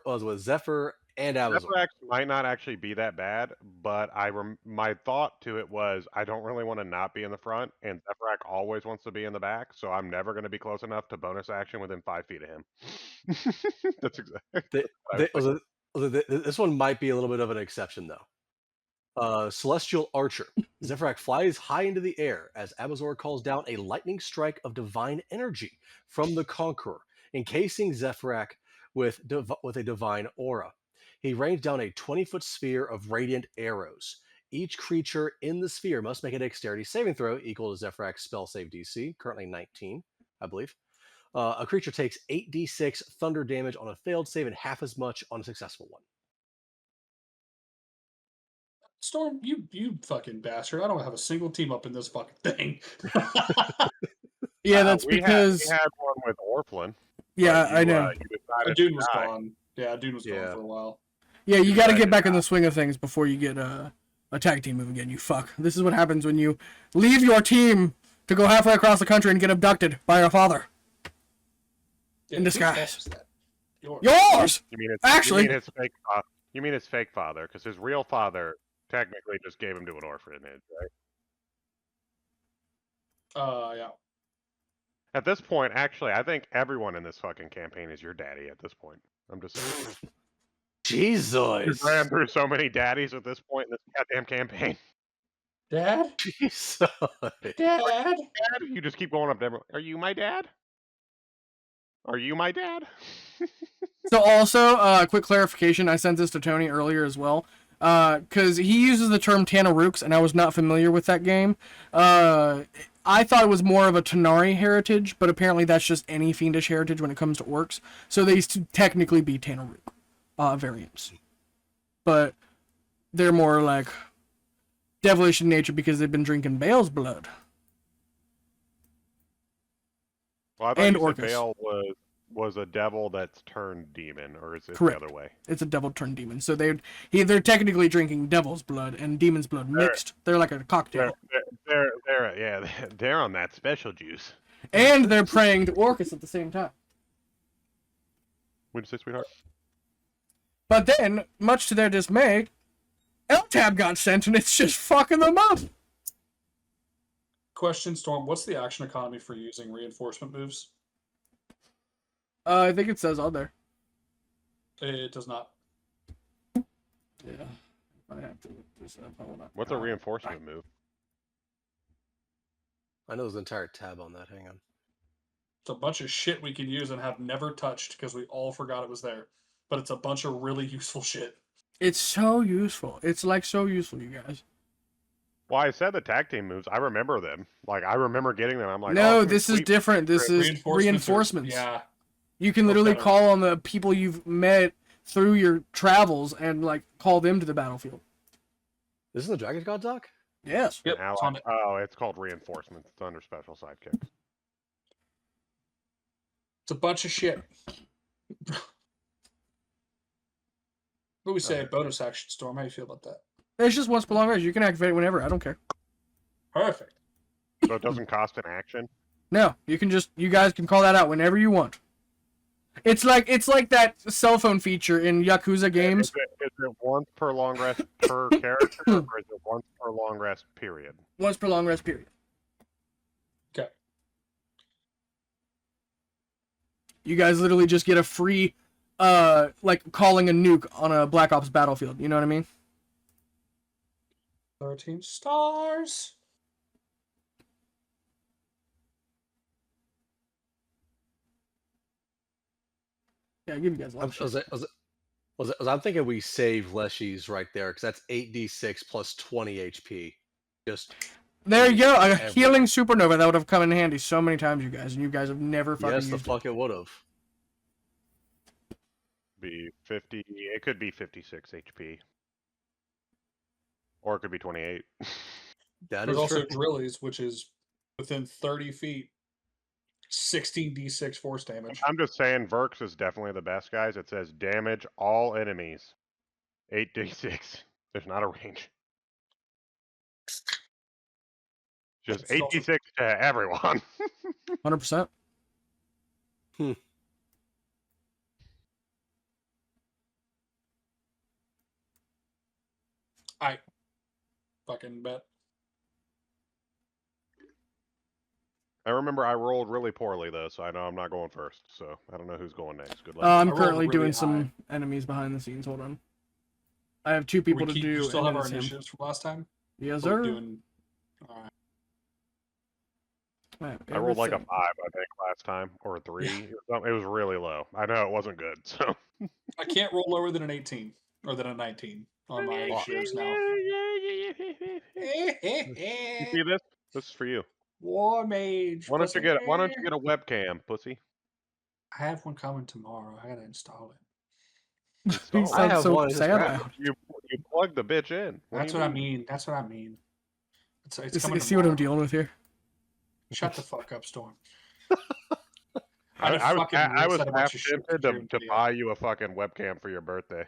and Abazor. Zephyrax might not actually be that bad, but my thought to it was I don't really want to not be in the front, and Zephyrax always wants to be in the back, so I'm never going to be close enough to bonus action within 5 feet of him. That's exactly. This one might be a little bit of an exception, though. Celestial Archer. Zephyrak flies high into the air as Abazor calls down a lightning strike of divine energy from the Conqueror, encasing Zephyrak with a divine aura. He rains down a 20-foot sphere of radiant arrows. Each creature in the sphere must make a dexterity saving throw equal to Zephyrak's spell save DC, currently 19, I believe. A creature takes 8d6 thunder damage on a failed save and half as much on a successful one. Storm, you fucking bastard! I don't have a single team up in this fucking thing. Yeah, that's we because had one with Orphan. yeah, but I you, know. You decided Dune to was die. gone. Yeah, Dune was gone Yeah. for a while. Yeah, you got to decided get to back in the swing of things before you get a tag team move again. You fuck. This is what happens when you leave your team to go halfway across the country and get abducted by your father. Yeah, In whose disguise. fault was that? Yours. Yours. You mean it's Actually- You mean his fake? You mean his fake father? Because his real father technically just gave him to an orphanage, right? Yeah. At this point, actually, I think everyone in this fucking campaign is your daddy. At this point, I'm just saying. Jesus. We've ran through so many daddies at this point in this goddamn campaign. Dad? Jesus. Dad? Dad, you just keep going up to everyone. Are you my dad? Are you my dad? So also, quick clarification. I sent this to Tony earlier as well, because he uses the term Tanarooks, and I was not familiar with that game. I thought it was more of a Tanari heritage, but apparently that's just any fiendish heritage when it comes to orcs. So they used to technically be Tanarook variants, but they're more like devilish in nature because they've been drinking Bale's blood. Well, I thought And you said Orcus. Bale was a devil that's turned demon, or is it Correct. the other way? It's a devil turned demon. So they're technically drinking devil's blood and demon's blood mixed. They're like a cocktail. They're on that special juice. And they're praying to Orcus at the same time. What'd you say, sweetheart? But then, much to their dismay, L-Tab got sent and it's just fucking them up. Question, Storm. What's the action economy for using reinforcement moves? I think it says on there. It does not. Yeah. I have to look this up. Hold on. What's a reinforcement move? I know there's an entire tab on that. Hang on. It's a bunch of shit we can use and have never touched because we all forgot it was there. But it's a bunch of really useful shit. It's so useful. It's like so useful, you guys. Well, I said the tag team moves. I remember them. Like, I remember getting them. I'm like, No, oh, this is sweet. different. This is Reinforcements are- reinforcements. Yeah. You can literally better. call on the people you've met through your travels and like call them to the battlefield. This is the Dragon God doc? Yes. Yep. Now It's on it. oh, it's called reinforcements. It's under special sidekicks. It's a bunch of shit. What we say? Bonus action, Storm. How you feel about that? It's just once per long rest. You can activate it whenever. I don't care. Perfect. So it doesn't cost an action. No, you guys can call that out whenever you want. It's like that cell phone feature in Yakuza games. Is it once per long rest per character, or is it once per long rest period? Once per long rest period. Okay. You guys literally just get a free, like calling a nuke on a Black Ops battlefield. You know what I mean? 13 stars. Yeah, I give you guys a lot of shit. I'm thinking we save Leshy's right there because that's 8d6 plus 20 HP. Just There you go. A Everywhere. healing supernova that would have come in handy so many times, you guys, and you guys have never fucking yes, the used fuck it would have. Be 50. It could be 56 HP, or it could be 28. That There's is also true. Drillies, which is within 30 feet. 16d6 force damage. I'm just saying, Verx is definitely the best, guys. It says damage all enemies. 8d6. There's not a range. Just It's also- 8d6 to everyone. 100%. I fucking bet. I remember I rolled really poorly though, so I know I'm not going first. So I don't know who's going next. Good luck. I'm rolled currently really doing high. some enemies behind the scenes. Hold on. I have 2 people to we do. still and have then our it's him. initiatives from last time. Yes, Or we're sir. doing. All right. have I rolled like a everything. 5, I think, last time, or a 3. It was really low. I know it wasn't good, so. I can't roll lower than an 18 or than a 19 on my initiatives now. You see this? This is for you. War mage. Why don't you get pussy. a webcam, pussy? I have one coming tomorrow. I gotta install it. He Install it. I sounds have so one, it's just sad crap. about it. You plug the bitch in. That's do what you I mean. That's what I mean. It's coming See what I'm tomorrow. dealing with here. Shut the fuck up, Storm. I was said a half bunch of shit tempted during to the, buy you a fucking webcam for your birthday.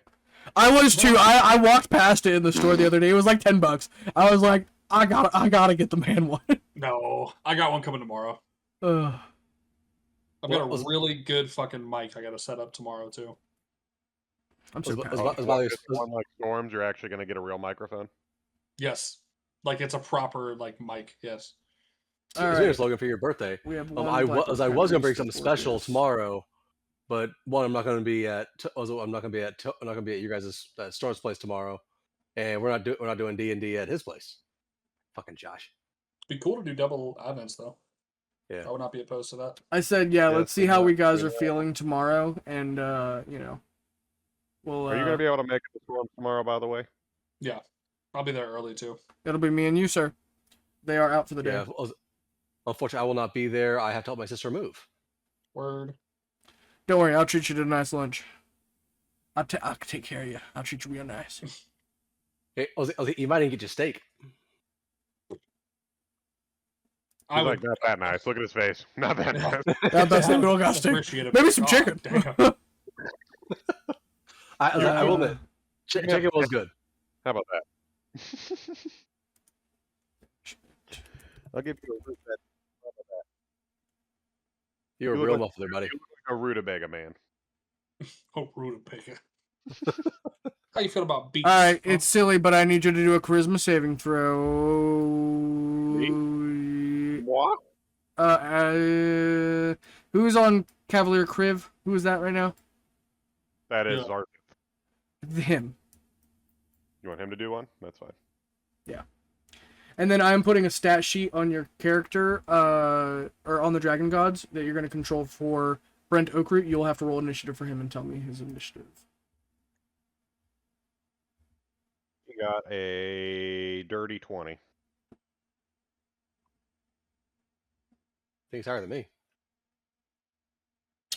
I was too. I walked past it in the store the other day. It was like $10. I was like, I gotta get the man one. No, I got one coming tomorrow. Ugh. I've got a really good fucking mic I gotta set up tomorrow too. I'm so As- proud. as- Oh, as- like as- this one like Storms, you're actually gonna get a real microphone. Yes, like it's a proper like mic. Yes. All It's your right. slogan for your birthday. We have I one was Black going to Oak bring Cannabis something for special this. tomorrow, but one, I'm not going to be at. Also, I'm not going to be at your guys' Storm's place tomorrow, and we're not doing D&D at his place. Fucking Josh. Be cool to do double Avents though. Yeah. I would not be opposed to that. I said, yeah, Yeah, let's see we how got- we guys we are got- feeling tomorrow, and you know, we'll. Are you gonna be able to make it to Storms tomorrow? By the way. Yeah, I'll be there early too. It'll be me and you, sir. They are out for the day. Yeah. Unfortunately, I will not be there. I have to help my sister move. Word. Don't worry, I'll treat you to a nice lunch. I'll take care of you. I'll treat you real nice. Hey, you might even get your steak. I He's would like, not that nice. Look at his face. Not that nice. That's the real got steak. appreciate it. Maybe but some God chicken. damn. I will admit, Yeah. chicken was good. How about that? I'll give you a root that. You're a You look real like- muffler, buddy. You look like a rutabaga man. Oh, rutabaga. How you feel about beets? All right, huh? it's silly, but I need you to do a charisma saving throw. What? Who's on Cavalier Criv? Who is that right now? That is Yeah. our. Him. You want him to do one? That's fine. And then I'm putting a stat sheet on your character, or on the Dragon Gods that you're going to control for Brent Oakroot. You'll have to roll initiative for him and tell me his initiative. He got a dirty 20. I think he's higher than me.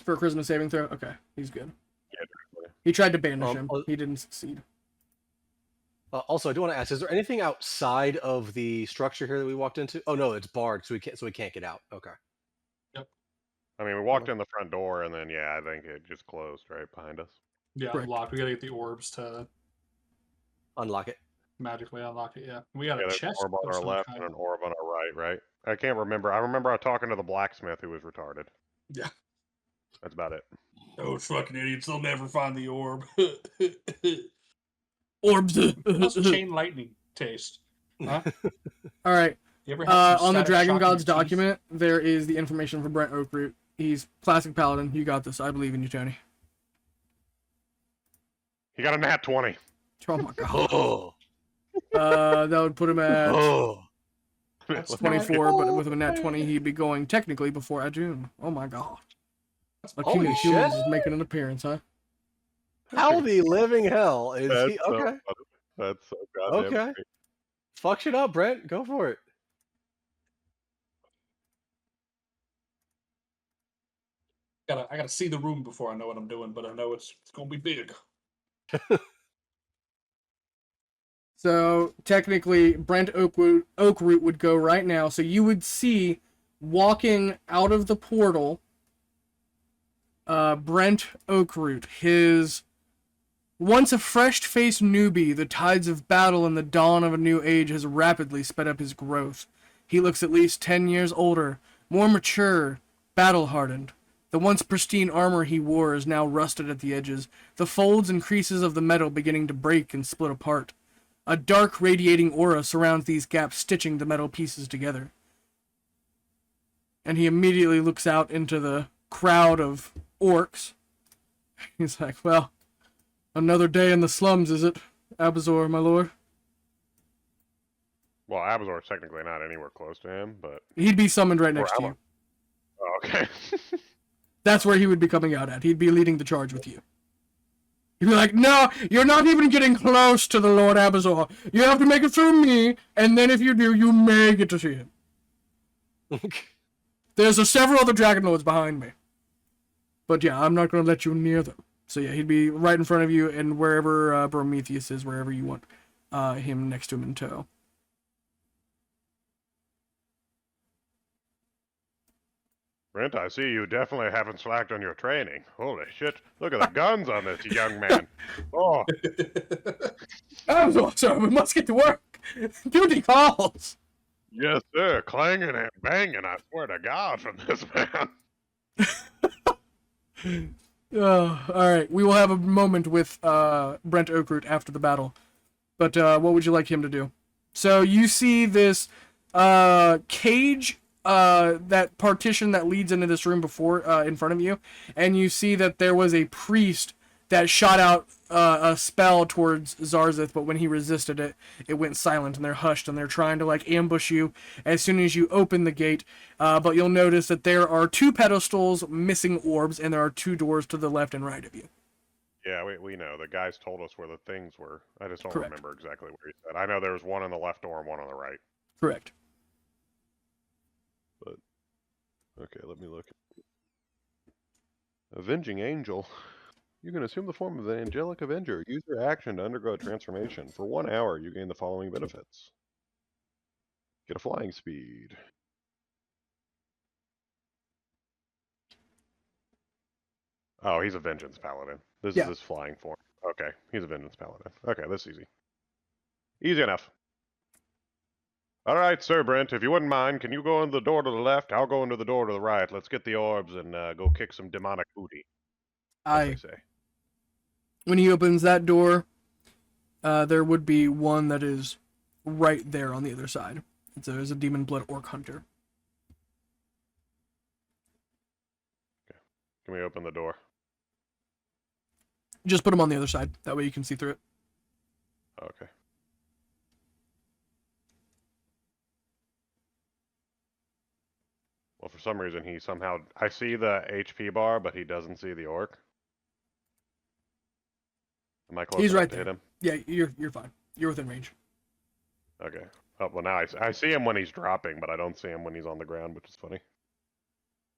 For a charisma saving throw? Okay, he's good. Yeah, dirty 20. He tried to banish Um, him. He didn't succeed. Also, I do want to ask: is there anything outside of the structure here that we walked into? Oh no, it's barred, so we can't get out. Okay. I mean, we walked in the front door, and then yeah, I think it just closed right behind us. Yeah, Correct. locked. We gotta get the orbs to Unlock it. magically unlock it. Yeah, we got Yeah, a there's an chest. orb on of our some left kind. and an orb on our right, right? I can't remember. I remember I talking to the blacksmith who was retarded. Yeah. That's about it. Those fucking idiots! They'll never find the orb. Orbs. How's chain lightning taste? Huh? All right. You ever had some On the static Dragon shock in Gods your teeth? document, there is the information for Brent Oakroot. He's classic paladin. You got this. I believe in you, Tony. He got a nat 20. Oh my god. Oh. That would put him at Oh. That's 24, but with a nat 20, he'd be going technically before Adjune. Oh my god. The King Holy of Humans shit. is making an appearance, huh? How the living hell is That's he? so Okay. funny. That's so goddamn Okay. funny. Fuck shit up, Brent. Go for it. I gotta see the room before I know what I'm doing, but I know it's gonna be big. So technically, Brent Oakroot would go right now. So you would see walking out of the portal, Brent Oakroot, his once a fresh-faced newbie. The tides of battle and the dawn of a new age has rapidly sped up his growth. He looks at least 10 years older, more mature, battle-hardened. The once pristine armor he wore is now rusted at the edges, the folds and creases of the metal beginning to break and split apart. A dark radiating aura surrounds these gaps, stitching the metal pieces together. And he immediately looks out into the crowd of orcs. He's like, well, another day in the slums, is it? Abazor, my lord. Well, Abazor's technically not anywhere close to him, but He'd be summoned right next to I'm you. oh, okay. That's where he would be coming out at. He'd be leading the charge with you. He'd be like, no, you're not even getting close to the Lord Abazor. You have to make it through me, and then if you do, you may get to see him. There's several other Dragon Lords behind me. But yeah, I'm not going to let you near them. So yeah, he'd be right in front of you, and wherever Prometheus is, wherever you want him next to him in tow. Brent, I see you definitely haven't slacked on your training. Holy shit. Look at the guns on this young man. Oh, Abazor, sir, we must get to work. Duty calls. yes, sir. Clanging and banging, I swear to God, from this man. All right, we will have a moment with Brent Oakroot after the battle. But what would you like him to do? So you see this cage, that partition that leads into this room before in front of you, and you see that there was a priest that shot out a spell towards Zarzith, but when he resisted it, it went silent, and they're hushed, and they're trying to like ambush you as soon as you open the gate. But you'll notice that there are 2 pedestals missing orbs, and there are 2 doors to the left and right of you. Yeah, we know. The guys told us where the things were. I just don't Correct. remember exactly where he said. I know there was one on the left door and one on the right. Correct. Okay, let me look. Avenging Angel. You can assume the form of an angelic avenger. Use your action to undergo a transformation. For 1 hour, you gain the following benefits. Get a flying speed. Oh, he's a Vengeance Paladin. This Yeah. is his flying form. Okay, he's a Vengeance Paladin. Okay, this is easy. Easy enough. All right, Sir Brent, if you wouldn't mind, can you go into the door to the left? I'll go into the door to the right. Let's get the orbs and go kick some demonic booty, as they say. When he opens that door, there would be one that is right there on the other side. There's a demon blood orc hunter. Can we open the door? Just put him on the other side. That way you can see through it. Okay. Well, for some reason, he somehow... I see the HP bar, but he doesn't see the orc. Am I close He's enough right to there. hit him? Yeah, you're fine. You're within range. Okay. Oh, well, now I see him when he's dropping, but I don't see him when he's on the ground, which is funny.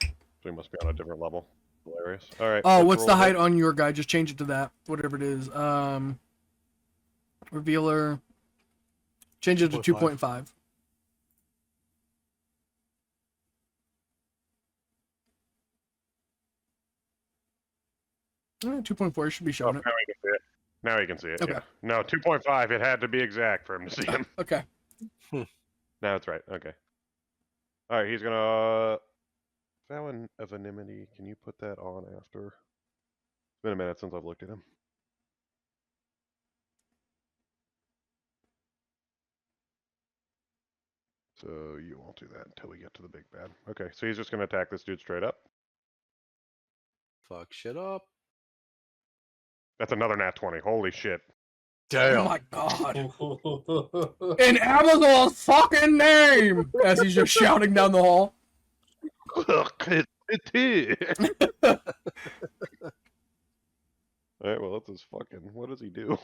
So he must be on a different level. Hilarious. All right. Oh, let's what's roll the a height hit. on your guy? Just change it to that. Whatever it is. Revealer. Change it to 2.5. 2.4 should be Oh, showing now it. he can see it. Now he can see it. Okay. Yeah. No, 2.5. It had to be exact for him to see him. Okay. No, that's right. Okay. All right. He's gonna. Vow of Anonymity. Can you put that on after? It's been a minute since I've looked at him. So you won't do that until we get to the big bad. Okay, so he's just gonna attack this dude straight up. Fuck shit up. That's another nat 20. Holy shit. Oh my god. In Abazor's fucking name! As he's just shouting down the hall. Alright, well that's his fucking... What does he do? How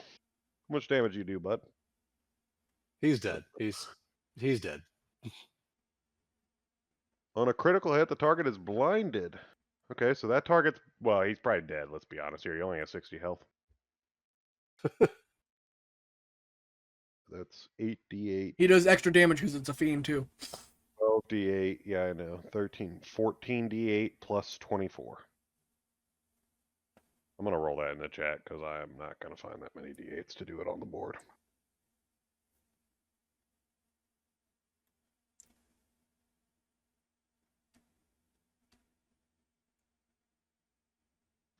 much damage do you do, bud? He's dead. He's dead. On a critical hit, the target is blinded. Okay, so that target's... Well, he's probably dead, let's be honest here. He only has 60 health. That's 8d8, He does extra damage because it's a fiend too. 12d8, yeah, I know. 13, 14d8 plus 24. I'm going to roll that in the chat because I'm not going to find that many d8s to do it on the board.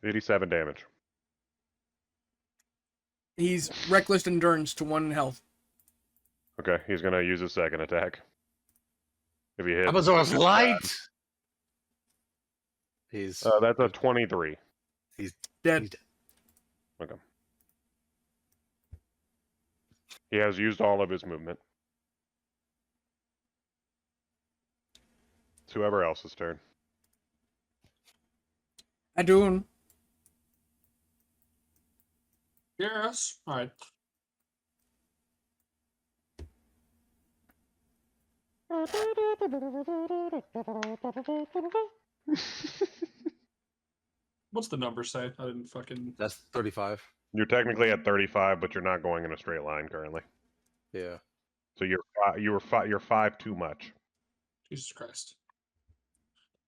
$87 damage. He's reckless endurance to 1 health. Okay, he's going to use his second attack. If he hits... Abazor's light! He's that's a 23. Dead. He's dead. Okay. He has used all of his movement. It's whoever else's turn. Adun. Yes. All right. What's the number say? I didn't fucking. That's 35. You're technically at 35, but you're not going in a straight line currently. Yeah. So you're 5 too much. Jesus Christ.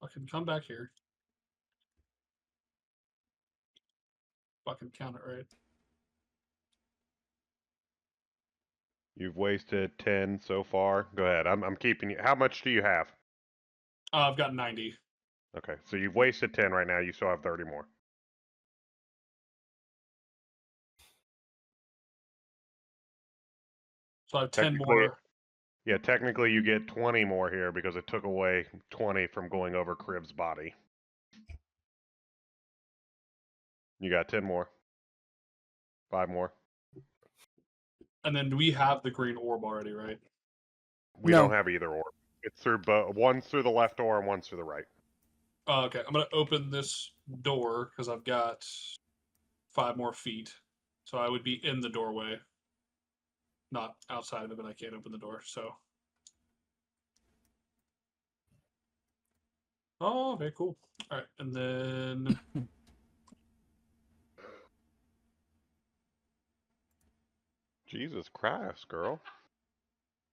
Fucking come back here. Fucking count it right. You've wasted 10 so far. Go ahead. I'm keeping you. How much do you have? I've got 90. Okay, so you've wasted 10 right now. You still have 30 more. So I have 10 Technically- more. Yeah, technically you get 20 more here because it took away 20 from going over Crib's body. You got 10 more. 5 more. And then we have the green orb already, right? We No. don't have either orb. It's through one's through the left door and one's through the right. Okay, I'm gonna open this door because I've got 5 more feet. So I would be in the doorway. Not outside of it, but I can't open the door, so. Oh, very cool. Alright, and then Jesus Christ, girl.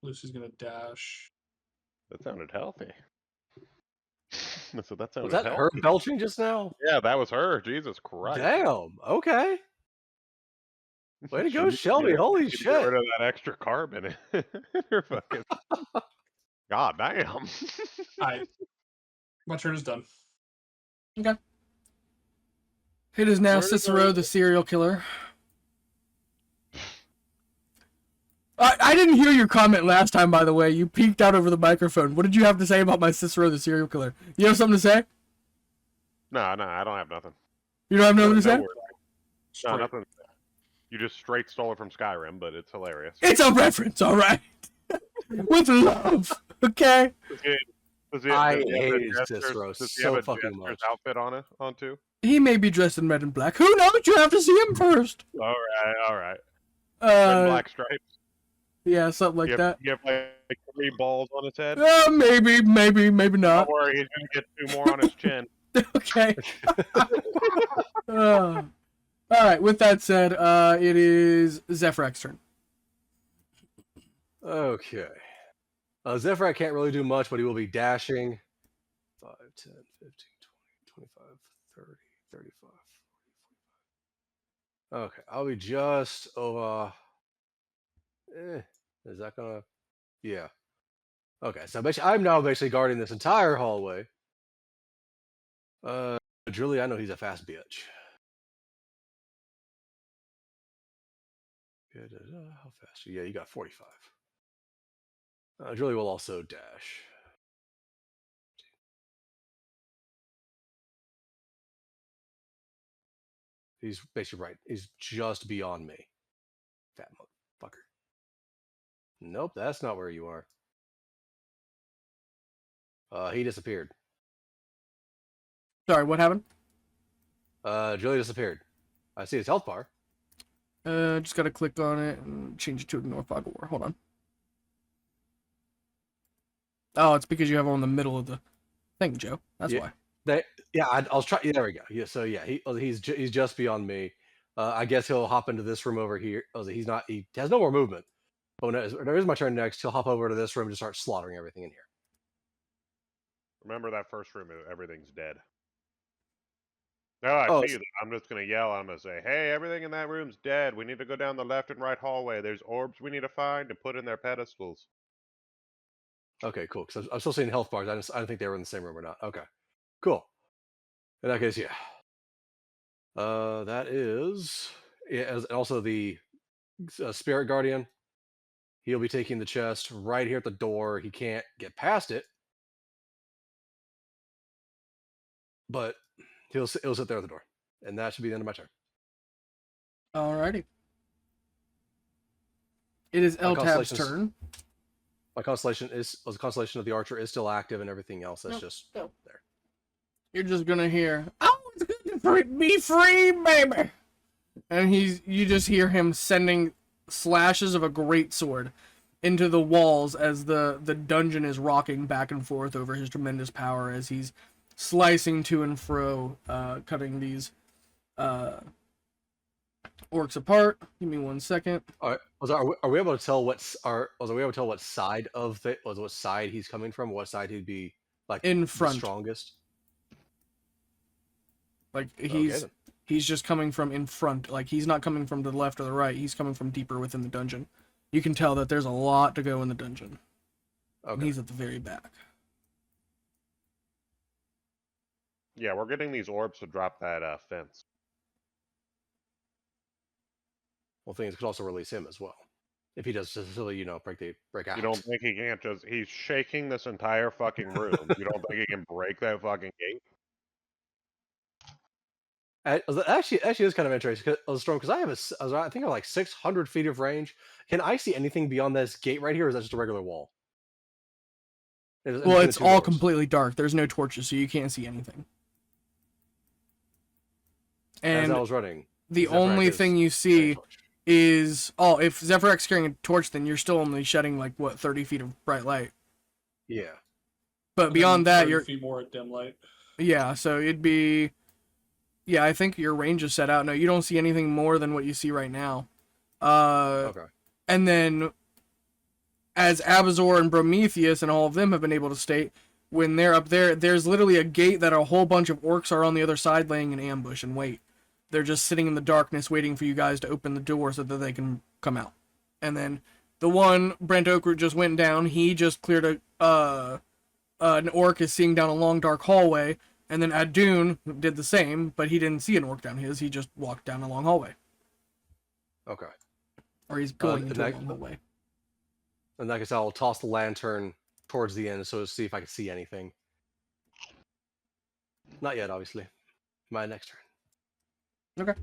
Lucy's gonna dash. That sounded healthy. So that sounded Was that healthy. her belching just now? Yeah, that was her. Jesus Christ. Damn. Okay. Way to go, She- Shelby. yeah, Holy you need to shit. Get rid of that extra carbon in her fucking. God damn. Alright. My turn is done. It is now Cicero, the serial killer. I didn't hear your comment last time, by the way. You peeked out over the microphone. What did you have to say about my Cicero, the serial killer? You have something to say? No, I don't have nothing. You don't have nothing to say? word. No, Straight. nothing. You just straight stole it from Skyrim, but it's hilarious. It's a reference, all right. With love, okay? I does he have a hate Jester's- Cicero does he so have a fucking Jester's much. outfit on too? He may be dressed in red and black. Who knows? You have to see him first. All right. Red and black stripes. Yeah, something like that. You have like 3 balls on his head. Maybe Don't not. worry, he's gonna get 2 more on his chin. Okay. All right. With that said, it is Zephyr's turn. Okay. Zephyr can't really do much, but he will be dashing. 5, 10, 15, 20, 25, 30, 35, 40, 45. Okay, I'll be just is that gonna? Yeah. Okay, so basically, I'm now basically guarding this entire hallway. Julie, I know he's a fast bitch. How fast? Yeah, you got 45. Julie will also dash. He's basically right. He's just beyond me. Fat motherfucker. Nope, that's not where you are. He disappeared. Sorry, what happened? Julie disappeared. I see his health bar. Just gotta click on it and change it to ignore fog of war. Hold on. Oh, it's because you have it on the middle of the thing, Joe. That's Yeah. why. I was trying. Yeah, there we go. Yeah, so yeah, he's just beyond me. I guess he'll hop into this room over here. He's not. He has no more movement. But when it is my turn next, he'll hop over to this room to start slaughtering everything in here. Remember that first room? Everything's dead. No, I Oh, see you. I'm just gonna yell. I'm gonna say, "Hey, everything in that room's dead. We need to go down the left and right hallway. There's orbs we need to find and put in their pedestals." Okay, cool. Because I'm still seeing health bars. I don't think they were in the same room or not. Okay, cool. In that case, yeah. That is and also the spirit guardian. He'll be taking the chest right here at the door. He can't get past it, but he'll sit there at the door, and that should be the end of my turn. Alrighty. It is My Eltab's constellation's- turn. My constellation is the constellation of the Archer is still active, and everything else that's Nope, just go. there. You're just gonna hear, "Oh, it's good to be free, baby," and you just hear him sending slashes of a greatsword into the walls as the dungeon is rocking back and forth over his tremendous power as he's slicing to and fro, cutting these orcs apart. Give me 1 second. All right. Are we able to tell what side of what side he's coming from? What side he'd be like In the front. strongest? Like Okay, then. he's just coming from in front. Like he's not coming from the left or the right. He's coming from deeper within the dungeon. You can tell that there's a lot to go in the dungeon. And Okay. he's at the very back. Yeah, we're getting these orbs to drop that fence. Well, things could also release him as well if he does simply, break out. You don't think he can't just? He's shaking this entire fucking room. You don't think he can break that fucking gate? Actually, is kind of interesting, Storm, because I think I have like 600 feet of range. Can I see anything beyond this gate right here, or is that just a regular wall? Well, between the it's two all doors? completely dark. There's no torches, so you can't see anything. As And I was running, the Zephyr only X is thing you carrying a see torch. is, if Zephyrx carrying a torch, then you're still only shedding like 30 feet of bright light. Yeah. But And beyond then that, 30 you're feet more at dim light. so it'd be, I think your range is set out. No, you don't see anything more than what you see right now. Okay. And then, as Abazor and Prometheus and all of them have been able to state, when they're up there, there's literally a gate that a whole bunch of orcs are on the other side laying in ambush and wait. They're just sitting in the darkness waiting for you guys to open the door so that they can come out. And then the one Brent Oakroot just went down, he just cleared an orc is seeing down a long dark hallway, and then Adun did the same, but he didn't see an orc down his, he just walked down a long hallway. Okay. Or he's going into a that- long hallway. And like I said, I'll toss the lantern towards the end so to see if I can see anything. Not yet, obviously. My next turn. Okay.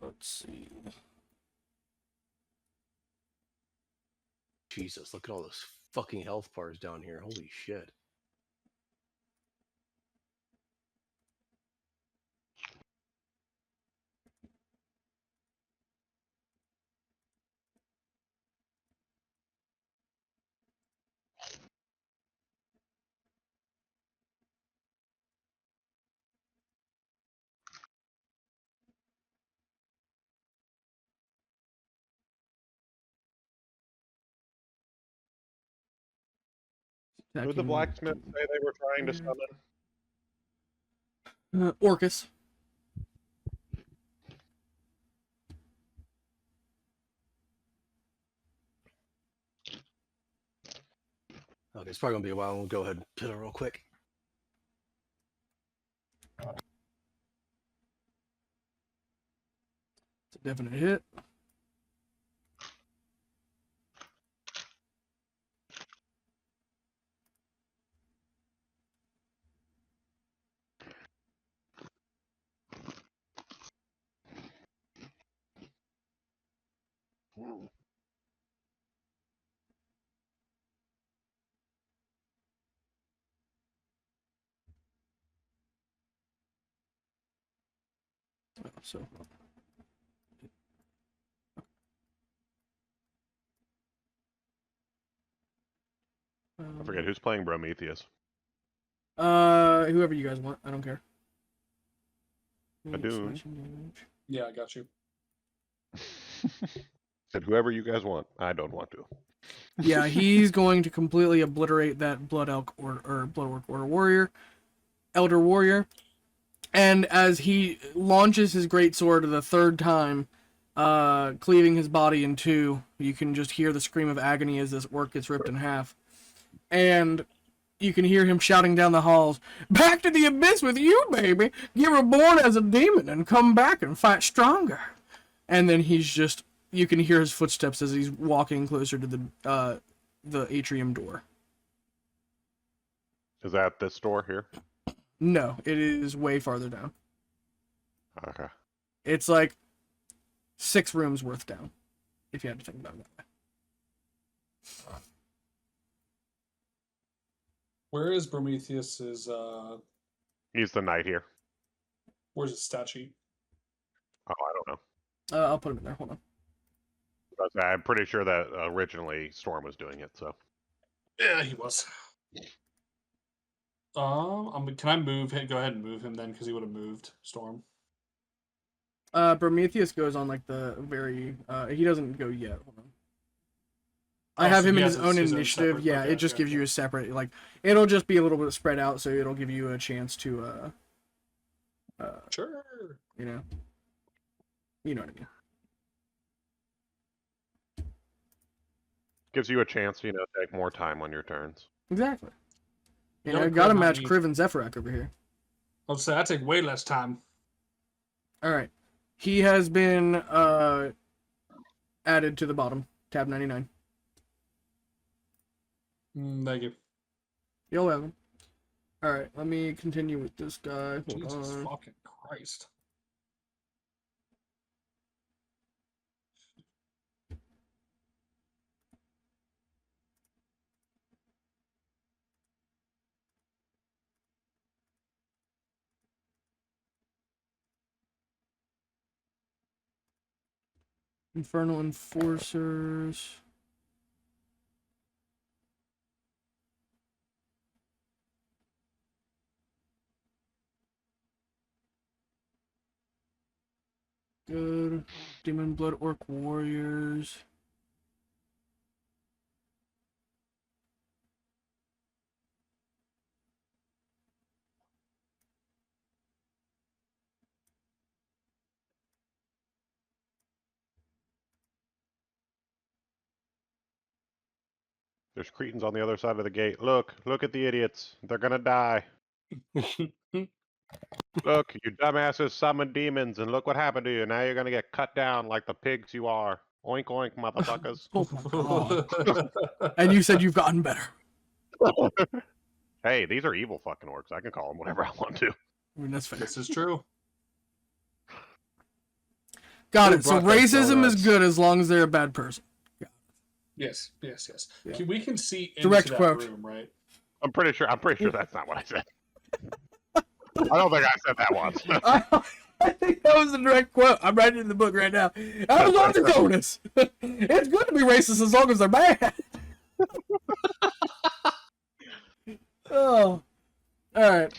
Let's see. Jesus, look at all those fucking health bars down here. Holy shit. Who did the blacksmith say they were trying to summon? Orcus. Okay, it's probably gonna be a while. We'll go ahead and pill it real quick. It's a definite hit. So I forget who's playing Prometheus. whoever you guys want, I don't care. Adun. Yeah, I got you. Said whoever you guys want. I don't want to. Yeah, he's going to completely obliterate that Blood Elk or Blood Orc or Warrior, Elder Warrior. And as he launches his greatsword the third time, cleaving his body in two, you can just hear the scream of agony as this orc gets ripped in half. And you can hear him shouting down the halls, "Back to the abyss with you, baby! You were born as a demon and come back and fight stronger." And then you can hear his footsteps as he's walking closer to the atrium door. Is that this store here? No, it is way farther down. Okay. It's like 6 rooms worth down, if you had to think about it that way. Where is Prometheus's? He's the knight here. Where's his stat sheet? Oh, I don't know. I'll put him in there. Hold on. I'm pretty sure that originally Storm was doing it. So Yeah, he was. Can I move him? Go ahead and move him then, because he would have moved Storm. Prometheus goes on like the very. He doesn't go yet. Hold on. I Oh, have so him he in has his own his own initiative. separate- Yeah, okay, it just okay, gives you okay. a separate like. It'll just be a little bit spread out, so it'll give you a chance to Sure. you know what I mean. gives you a chance, to take more time on your turns. Exactly. You Yeah, know, but gotta Crit, not match me. Kriv and Zephyrak over here. I'll say I take way less time. All right, he has been added to the bottom tab 99. Thank you. You'll have him. All right, let me continue with this guy. Hold Jesus on. fucking Christ. Infernal Enforcers. Good. Demon Blood Orc Warriors. There's Cretans on the other side of the gate. Look at the idiots. They're gonna die. Look, you dumbasses summoned demons, and look what happened to you. Now you're gonna get cut down like the pigs you are. Oink oink, motherfuckers. Oh my god. And you said you've gotten better. Hey, these are evil fucking orcs. I can call them whatever I want to. I mean, that's fair. This is true. Got Who it. So brought that racism is donuts? good as long as they're a bad person. Yes. Yeah. We can see into Direct that quote. room, right? I'm pretty sure that's not what I said. I don't think I said that once. I think that was a direct quote. I'm writing it in the book right now. I was on the bonus. It's good to be racist as long as they're bad. Oh. Alright.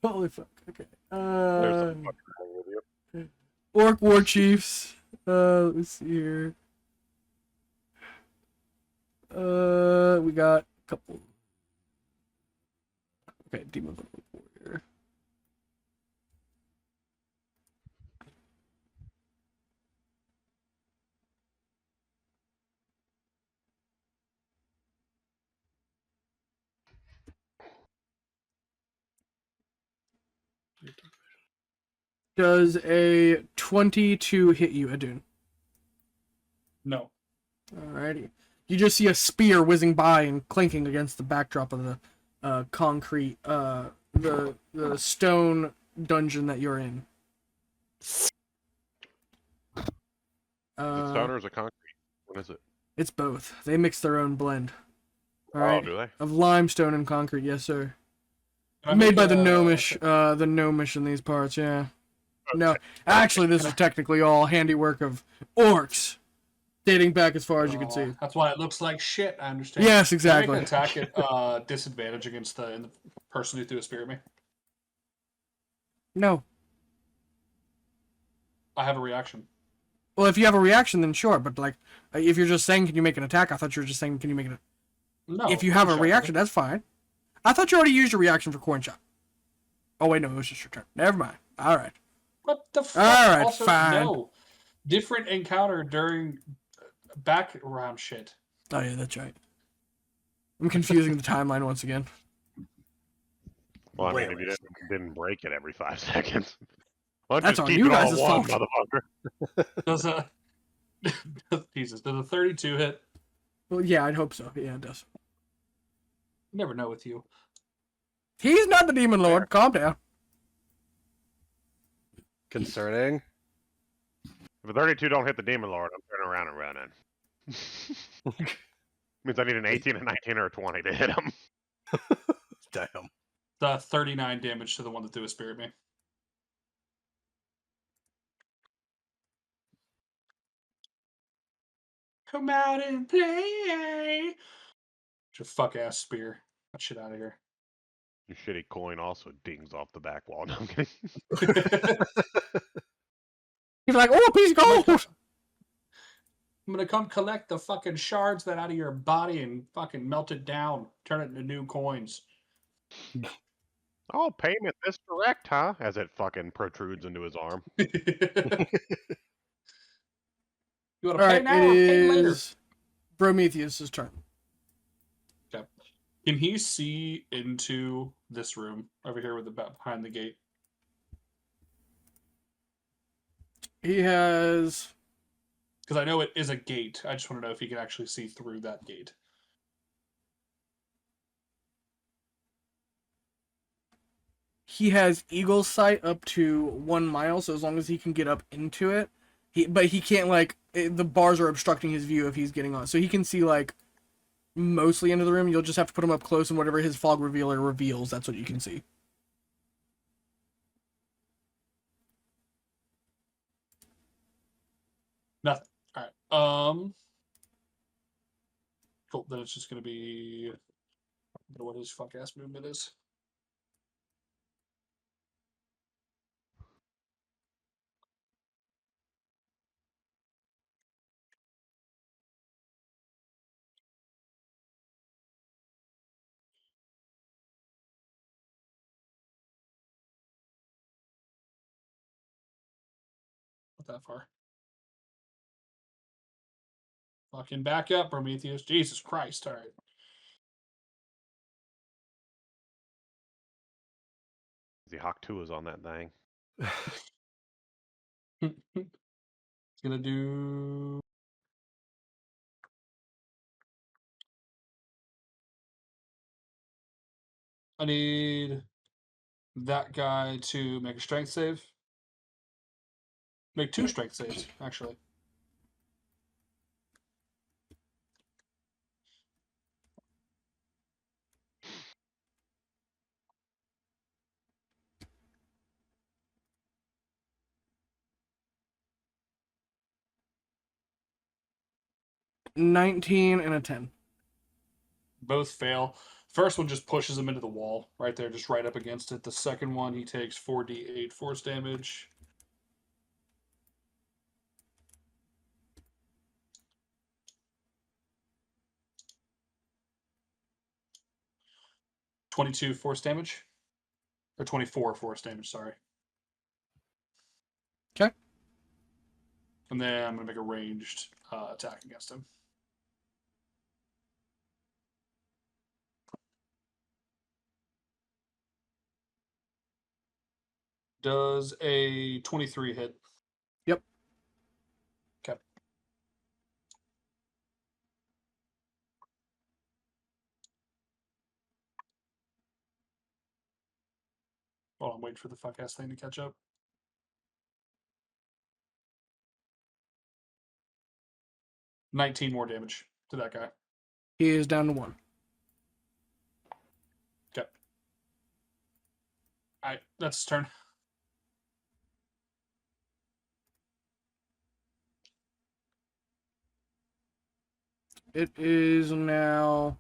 Holy fuck. Okay. There's some fucking wrong with you. Orc War Chiefs. Let me see here. We got a couple. Okay, Demon Warrior. Does a 22 hit you, Adun? No. Alrighty. You just see a spear whizzing by and clinking against the backdrop of the concrete, the stone dungeon that you're in. Is it stone or is it concrete? What is it? It's both. They mix their own blend. Oh, Alright. do they? Of limestone and concrete, yes sir. Can I Made make by the a- gnomish in these parts, yeah. No, actually this is technically all handiwork of orcs. Dating back as far as you can see. That's why it looks like shit. I understand. Yes, Can I exactly. make an attack at disadvantage against the person who threw a spear at me? No. I have a reaction. Well, if you have a reaction, then sure. But like, if you're just saying, "Can you make an attack?" I thought you were just saying, "Can you make it?" No. If you have a shot, reaction, that's fine. I thought you already used your reaction for corn shot. Oh wait, no, it was just your turn. Never mind. All right. What the fuck? All right, Also, fine. No. Different encounter during background shit. Oh yeah, that's right. I'm confusing the timeline once again. Well, I mean, if you didn't break it every 5 seconds. Why don't That's just on keep you it all guys' one, fault. motherfucker? Does a Jesus? Does a 32 hit? Well, yeah, I'd hope so. Yeah, it does. You never know with you. He's not the demon lord. Calm down. Concerning. If a 32 don't hit the demon lord, I'm turning around and running. Means I need an 18, a 19, or a 20 to hit him. Damn. The 39 damage to the one that threw a spear at me. Come out and play. It's your fuck ass spear. That shit out of here. Your shitty coin also dings off the back wall. No, I'm kidding. He's like, oh, a piece of gold. I'm gonna come collect the fucking shards that out of your body and fucking melt it down, turn it into new coins. Oh, payment this direct, huh? As it fucking protrudes into his arm. You want All to pay right, now it or pay later? is Prometheus' turn. Okay. Can he see into this room over here with the behind the gate? He has. Because I know it is a gate. I just want to know if he can actually see through that gate. He has eagle sight up to 1 mile, so as long as he can get up into it, but he can't the bars are obstructing his view if he's getting on. So he can see mostly into the room. You'll just have to put him up close, and whatever his fog revealer reveals, that's what you can see. Nothing. All right. Cool. Then it's just gonna be. I don't know what his fuck ass movement is. Not that far. Fucking back up, Prometheus. Jesus Christ. All right. The Hawk 2 is on that thing. It's gonna do. I need that guy to make a strength save. Make 2 strength saves, actually. $19 and a 10. Both fail. First one just pushes him into the wall right there, just right up against it. The second one, he takes 4d8 force damage. $22 force damage. Or 24 force damage, sorry. Okay. And then I'm going to make a ranged attack against him. Does a 23 hit? Yep. Okay. Hold on, wait for the fuck ass thing to catch up. $19 more damage to that guy. He is down to 1. Okay. Alright, that's his turn. It is now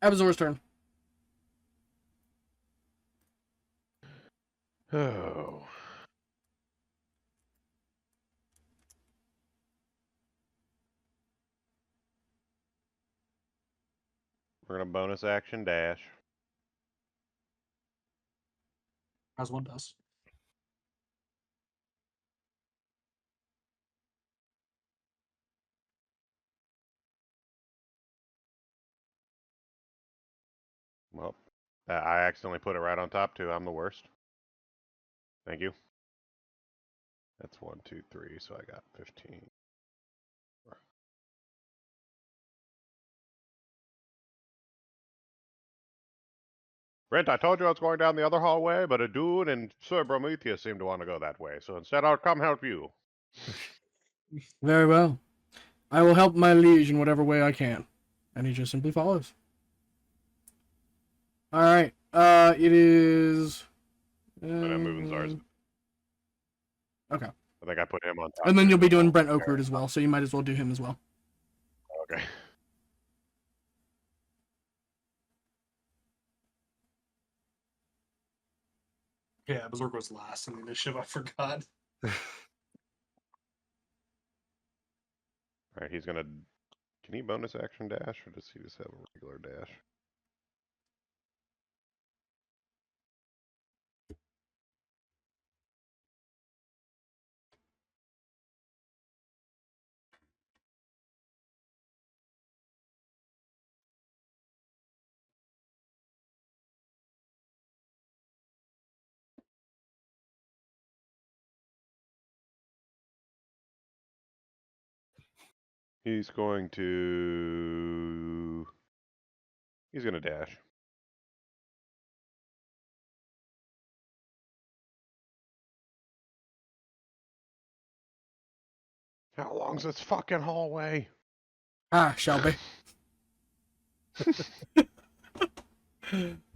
Abazor's turn. Oh. We're going to bonus action dash. As one does. Well, I accidentally put it right on top too. I'm the worst. Thank you. That's 1, 2, 3. So I got 15. Brent, I told you I was going down the other hallway, but Adun and Sir Prometheus seem to want to go that way, so instead I'll come help you. Very well. I will help my liege in whatever way I can. And he just simply follows. Alright. It is... And I'm moving Zars. Okay. I think I put him on top. And then you'll be doing Brent. Brent Oakford as well, so you might as well do him as well. Okay. Yeah, Berserk was last in the initiative. I forgot. Alright, he's gonna... Can he bonus action dash, or does he just have a regular dash? He's going to... He's gonna dash. How long's this fucking hallway? Ah, Shelby.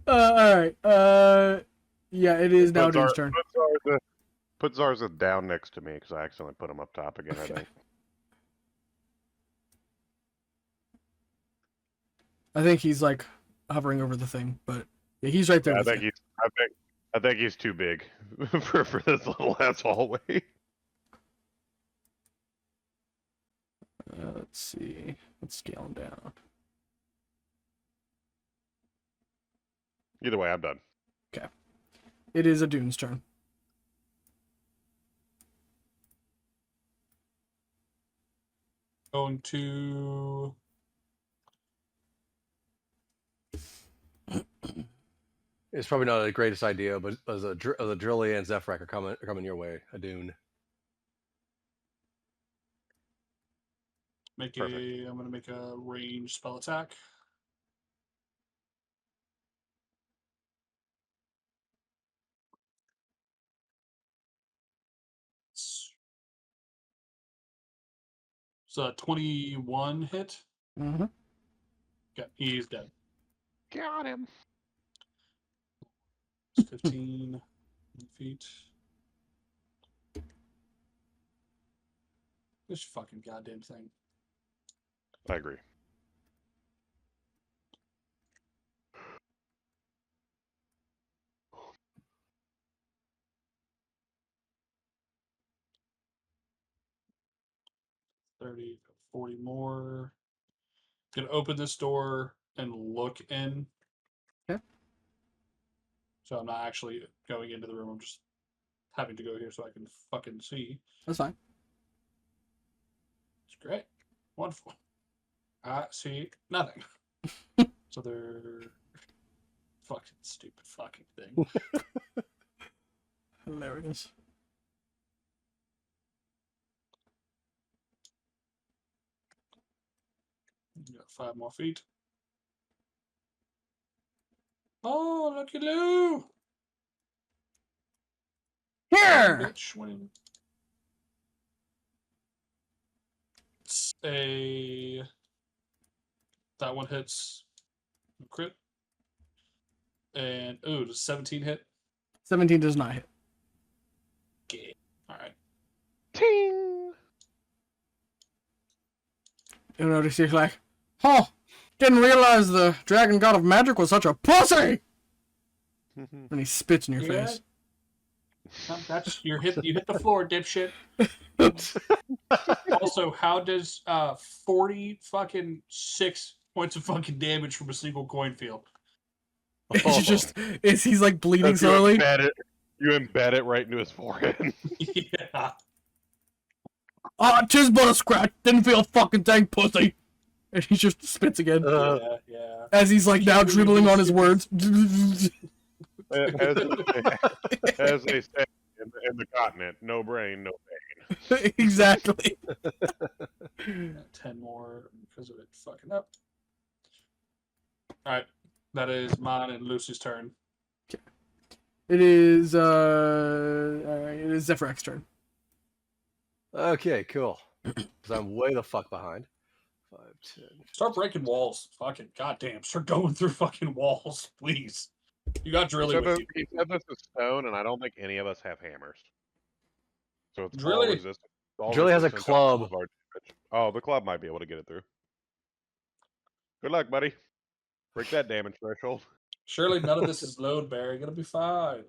Alright. Yeah, it is now Dude's turn. Put Zarza down next to me, because I accidentally put him up top again, I think. I think he's like hovering over the thing, but yeah, he's right there. Yeah, with you. I think he's too big for this little ass hallway. Let's see. Let's scale him down. Either way, I'm done. It is Adune's turn. Going to... It's probably not the greatest idea, but as the Drilly and Zephyrak are coming your way, Adun. I'm going to make a ranged spell attack. So 21 hit. Mm-hmm. Okay, he's dead. Got him. 15 feet. This fucking goddamn thing. I agree. $30, $40 more. Gonna open this door and look in. Okay. So I'm not actually going into the room. I'm just having to go here so I can fucking see. That's fine. It's great. Wonderful. I see nothing. So they're fucking stupid fucking thing. Hilarious. You got 5 more feet. Oh, looky Lou! Here! Bitch, when... It's a... That one hits. Crit. And, ooh, does 17 hit? 17 does not hit. Okay. Alright. Ting! You notice he's like, huh, didn't realize the dragon god of magic was such a pussy! And he spits in your Yeah. face. That's you hit the floor, dipshit. Also, how does 40 fucking 6 points of fucking damage from a single coin feel? It's just, he's like bleeding You slowly. embed it right into his forehead. Yeah. Ah, 'tis but a scratch, didn't feel a fucking thing, pussy! And he just spits again. Yeah. As he's like now dribbling on his words. As they say in the continent, no brain, no pain. Exactly. 10 more because of it fucking up. Alright. That is mine and Lucy's turn. It is Zephyr's turn. Okay, cool. Because I'm way the fuck behind. 5, 10. Start breaking walls. Fucking goddamn. Start going through fucking walls, please. You got Drilly with you. He said this is stone, and I don't think any of us have hammers. So it's all Drilly. resistant. All Drilly has a resistant to all club. of our damage. Oh, the club might be able to get it through. Good luck, buddy. Break that damage threshold. Surely none of this is load bearing. It'll be fine.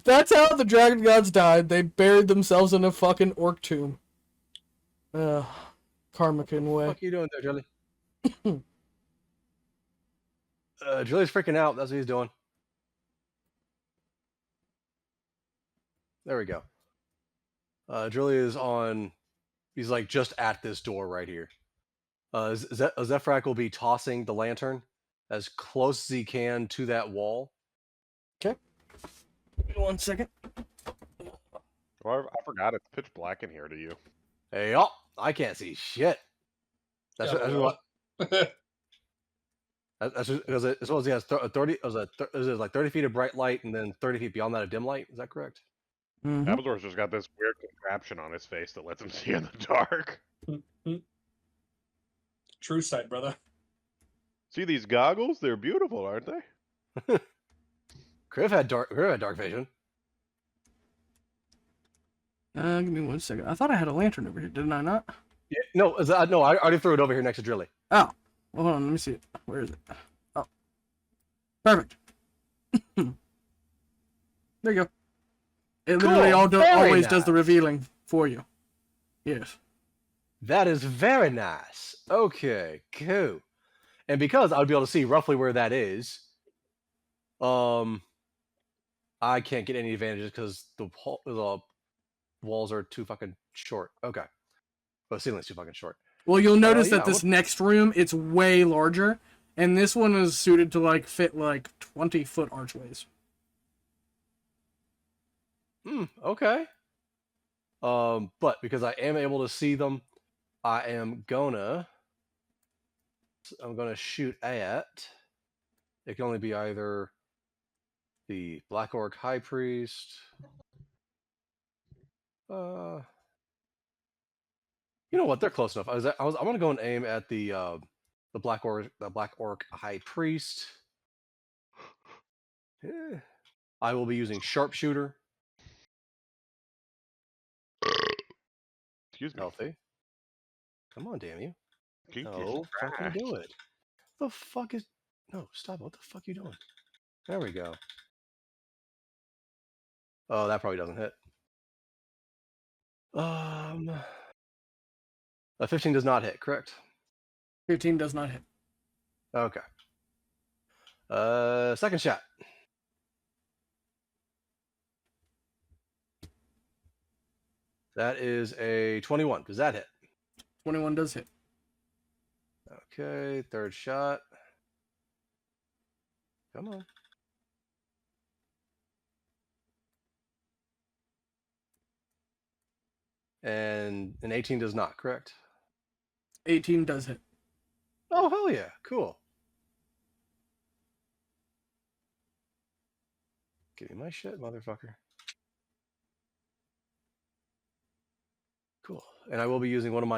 That's how the dragon gods died. They buried themselves in a fucking orc tomb. Karmakin way. What the fuck are you doing there, Drilly? Drilly's freaking out. That's what he's doing. There we go. Drilly is on. He's like just at this door right here. Zephrak will be tossing the lantern as close as he can to that wall. Okay. Give me 1 second. Well, I forgot it's pitch black in here to you. Hey, oh, I can't see shit. That's what. That's because as well as he has 30. Is it like 30 feet of bright light and then 30 feet beyond that of dim light? Is that correct? Mm-hmm. Appledor's just got this weird contraption on his face that lets him see in the dark. True sight, brother. See these goggles? They're beautiful, aren't they? Kriv had dark vision. Give me 1 second. I thought I had a lantern over here, didn't I not? Yeah, no, no, I already threw it over here next to Drilly. Oh. Well, hold on, let me see it. Where is it? Oh. Perfect. There you go. It literally always does the revealing for you. Yes. That is very nice. Okay, cool. And because I would be able to see roughly where that is, I can't get any advantages because the walls are too fucking short. Okay. But the ceiling's too fucking short. Well, you'll notice that this next room, it's way larger, and this one is suited to like fit like 20-foot archways. Okay. But because I am able to see them, I'm gonna shoot at. It can only be either the Black Orc High Priest. You know what? They're close enough. I'm gonna go and aim at the Black Orc High Priest. I will be using Sharpshooter. Excuse me. Healthy. Come on, damn you. Keep No, fucking do it. The fuck is... No, stop. What the fuck are you doing? There we go. Oh, that probably doesn't hit. 15 does not hit, correct? 15 does not hit. Okay. Second shot. That is a 21. Does that hit? 21 does hit. Okay, third shot. Come on. And an 18 does not, correct? 18 does hit. Oh, hell yeah. Cool. Give me my shit, motherfucker. Cool. And I will be using one of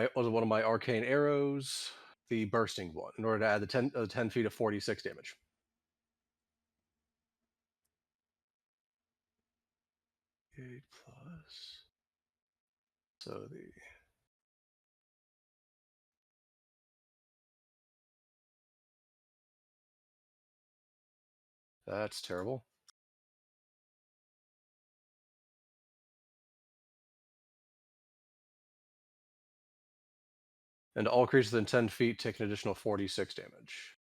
my arcane arrows, the bursting one, in order to add the 10 feet of 46 damage. Eight plus. So that's terrible. And all creatures within 10 feet take an additional 46 damage.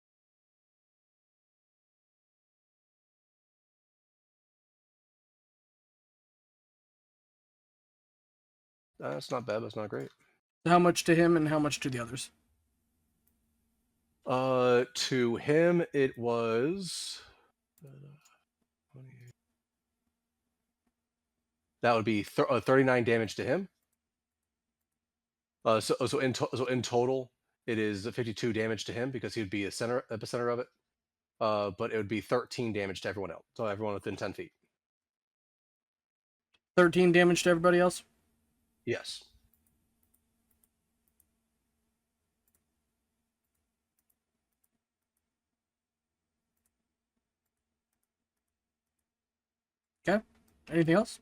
That's not bad, but it's not great. How much to him and how much to the others? To him, it was... that would be 39 damage to him. So in total, it is 52 damage to him because he would be epicenter of it. but it would be 13 damage to everyone else. So everyone within 10 feet. 13 damage to everybody else. Yes. Okay. Anything else?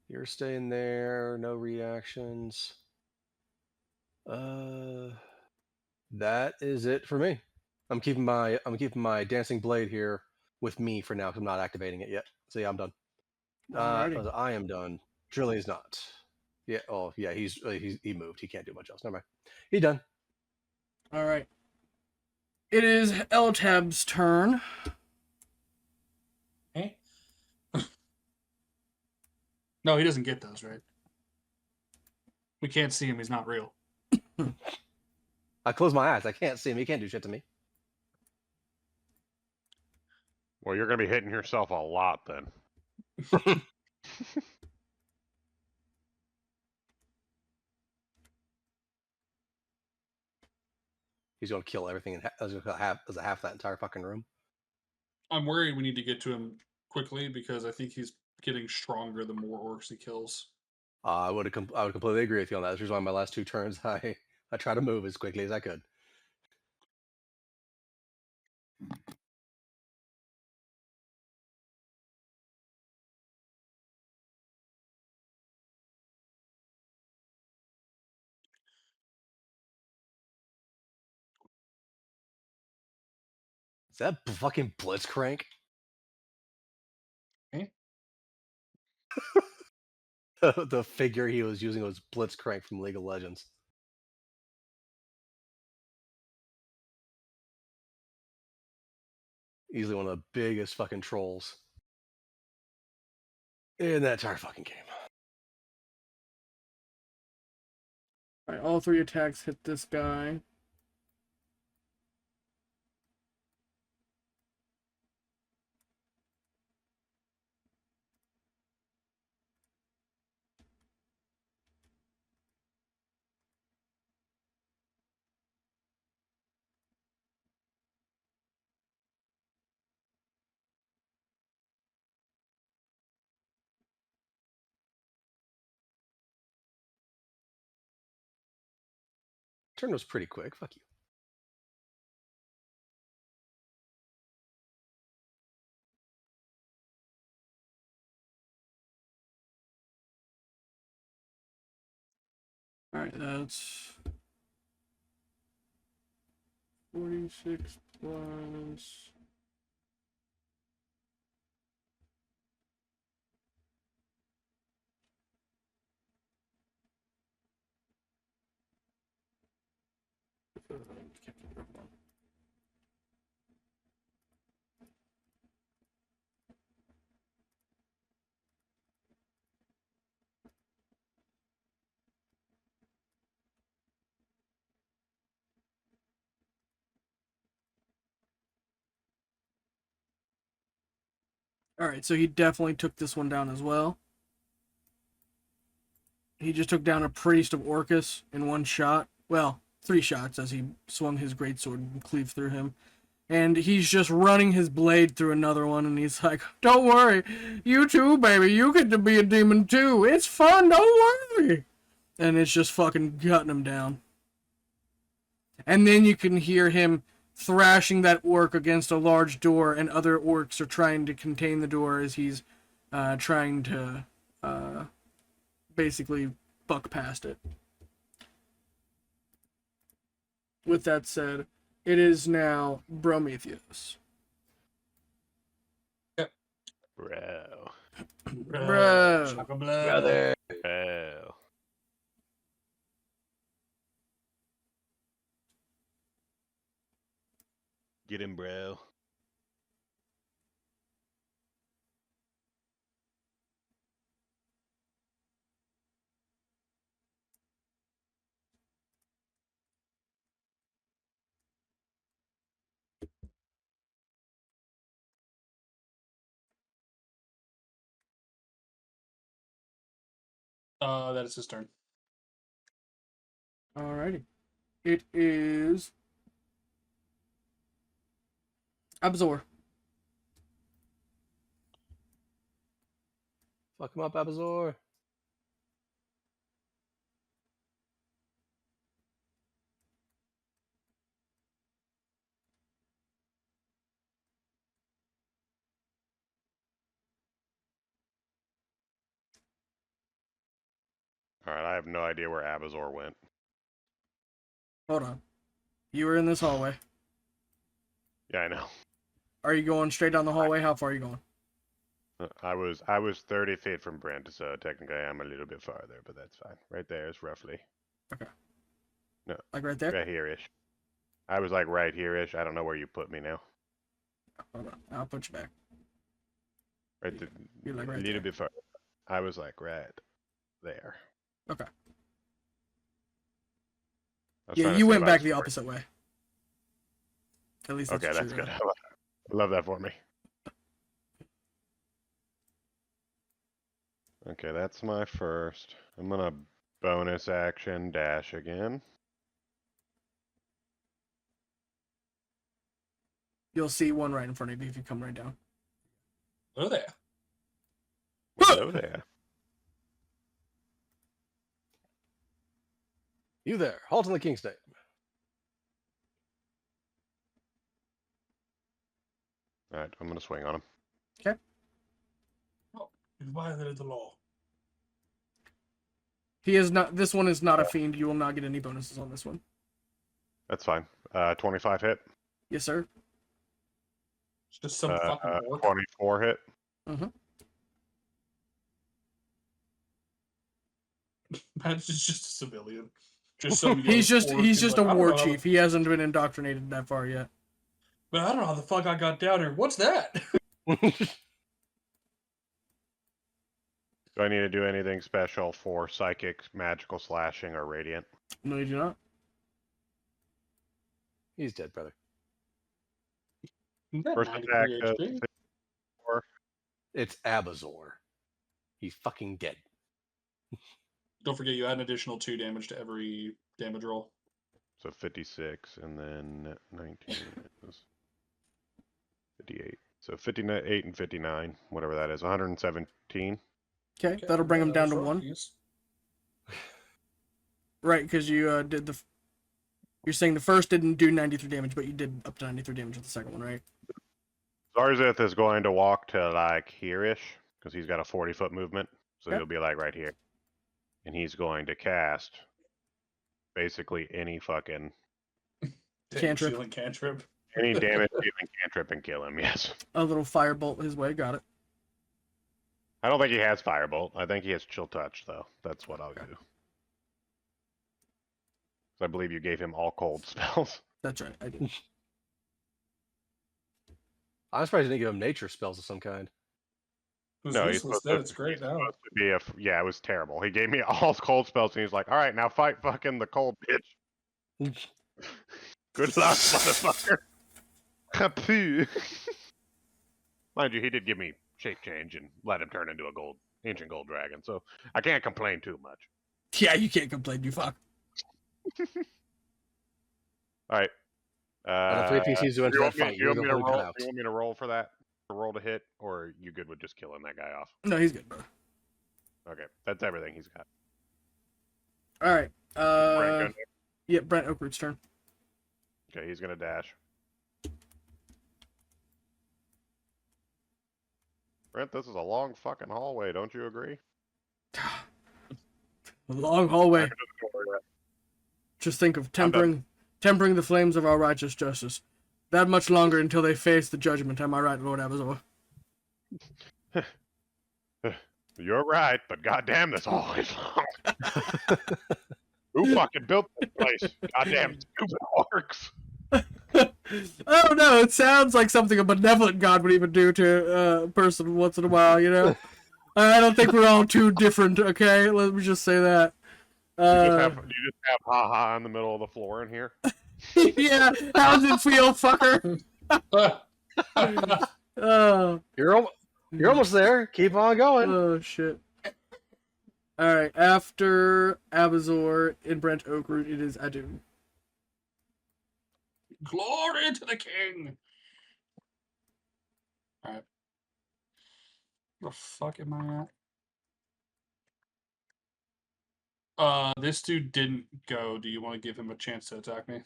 You're staying there. No reactions. That is it for me. I'm keeping my dancing blade here with me for now because I'm not activating it yet. So yeah, I'm done. Alrighty. I am done. Trilly's not. Yeah. Oh yeah. He moved. He can't do much else. Never mind. He done. All right. It is Eltab's turn. Eh? No, he doesn't get those, right? We can't see him. He's not real. I close my eyes. I can't see him. He can't do shit to me. Well, you're going to be hitting yourself a lot then. He's gonna kill everything in half that entire fucking room. I'm worried we need to get to him quickly because I think he's getting stronger the more orcs he kills. I would completely agree with you on that. This is why my last 2 turns I try to move as quickly as I could. Is that fucking Blitzcrank? Eh? The figure he was using was Blitzcrank from League of Legends. Easily one of the biggest fucking trolls in that entire fucking game. All right, all 3 attacks hit this guy. Turn was pretty quick. Fuck you. All right, that's 46 plus. All right, so he definitely took this one down as well. He just took down a priest of Orcus in 1 shot. Well, 3 shots as he swung his greatsword and cleaved through him. And he's just running his blade through another one, and he's like, "Don't worry, you too, baby. You get to be a demon too. It's fun. Don't worry." And it's just fucking gutting him down. And then you can hear him thrashing that orc against a large door, and other orcs are trying to contain the door as he's trying to basically buck past it. With that said, it is now Prometheus. Bro. Bro. Chocolate blood. Brother. Bro. Get him, bro. That is his turn. Alrighty. It is Absor. Fuck him up, Abazor. All right, I have no idea where Abazor went. Hold on. You were in this hallway. Yeah, I know. Are you going straight down the hallway? How far are you going? I was 30 feet from Brent, so technically I'm a little bit farther, but that's fine. Right there is roughly. Okay. No, Like right there? right here-ish. I was like right here-ish. I don't know where you put me now. Hold on. I'll put you back. Right there, You're like a right little there. bit farther. I was like right there. Okay. I was Yeah, trying to you see went if I back was the far- opposite way. At least that's Okay, what that's you're good. I love that for me. Okay, that's my first. I'm gonna bonus action dash again. You'll see one right in front of you if you come right down. Oh there. Hello there. You there. Halt in the King's name. All right, I'm gonna swing on him. Oh, you violated the law. He is not. This one is not a fiend. You will not get any bonuses on this one. That's fine. 25 hit. Yes, sir. It's just some fucking orc. 24 hit. Man's just a civilian. Just some. He's young just orc he's who's just like, a "I don't war know how the- chief. He hasn't been indoctrinated that far yet. But I don't know how the fuck I got down here. What's that? Do I need to do anything special for psychic, magical slashing, or radiant? No, you do not. He's dead, brother. You got First 93 attack HP. It's Abazor. He's fucking dead. Don't forget you add an additional 2 damage to every damage roll. So 56, and then 19 is 58. So 58 and 59, whatever that is, 117. Okay, that'll bring him down to Those 1. Rockies. Right, because you did the. You're saying the first didn't do 93 damage, but you did up to 93 damage with the second one, right? Zarzith is going to walk to like here-ish, because he's got a 40-foot movement. So Okay. he'll be like right here. And he's going to cast basically any fucking, Cantrip. Shielding cantrip. any damage dealing cantrip and kill him, yes. A little firebolt his way. Got it. I don't think he has Firebolt. I think he has Chill Touch, though. That's what I'll do. I believe you gave him all cold spells. That's right. I did. I'm surprised you didn't give him nature spells of some kind. It was No, he's useless supposed then. to- It's great now. Supposed to be yeah, it was terrible. He gave me all cold spells, and he's like, "All right, now fight fucking the cold bitch." Good luck, motherfucker. Kapoo. Mind you, he did give me shape change and let him turn into a ancient gold dragon, so I can't complain too much. Yeah, you can't complain. You fuck. All right. The 3 PCs who enter that fight, you want you're me the to holy roll? cutout. You want me to roll for that? To roll to hit, or are you good with just killing that guy off? No, he's good, bro. Okay, that's everything he's got. All right. Brent going Yeah, Brent Oakroot's turn. Okay, he's gonna dash. Brent, this is a long fucking hallway. Don't you agree? A long hallway. Just think of tempering the flames of our righteous justice. That much longer until they face the judgment. Am I right, Lord Abazor? You're right, but goddamn, this always long. Who fucking built this place? Goddamn stupid orcs. Oh no, it sounds like something a benevolent god would even do to a person once in a while, you know? I don't think we're all too different, okay? Let me just say that. You just have haha in the middle of the floor in here. Yeah, how's it feel, fucker? You're almost there. Keep on going. Oh shit. Alright, after Abazor and Brent Oakroot, it is Adu. Glory to the king. Alright. Where the fuck am I at? This dude didn't go. Do you want to give him a chance to attack me?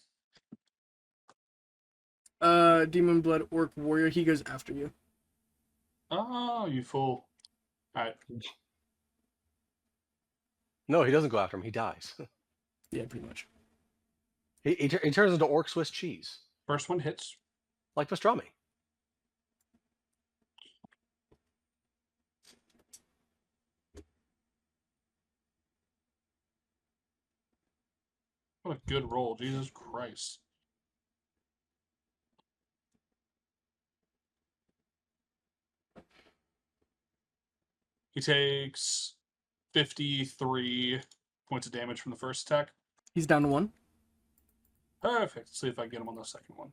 Demon Blood Orc Warrior, he goes after you. Oh, you fool. Alright. No, he doesn't go after him. He dies. Yeah, pretty much. He turns into orc Swiss cheese, First one hits. like pastrami. What a good roll. Jesus Christ. He takes 53 points of damage from the first attack. He's down to 1. Perfect. Let's see if I can get him on the second one.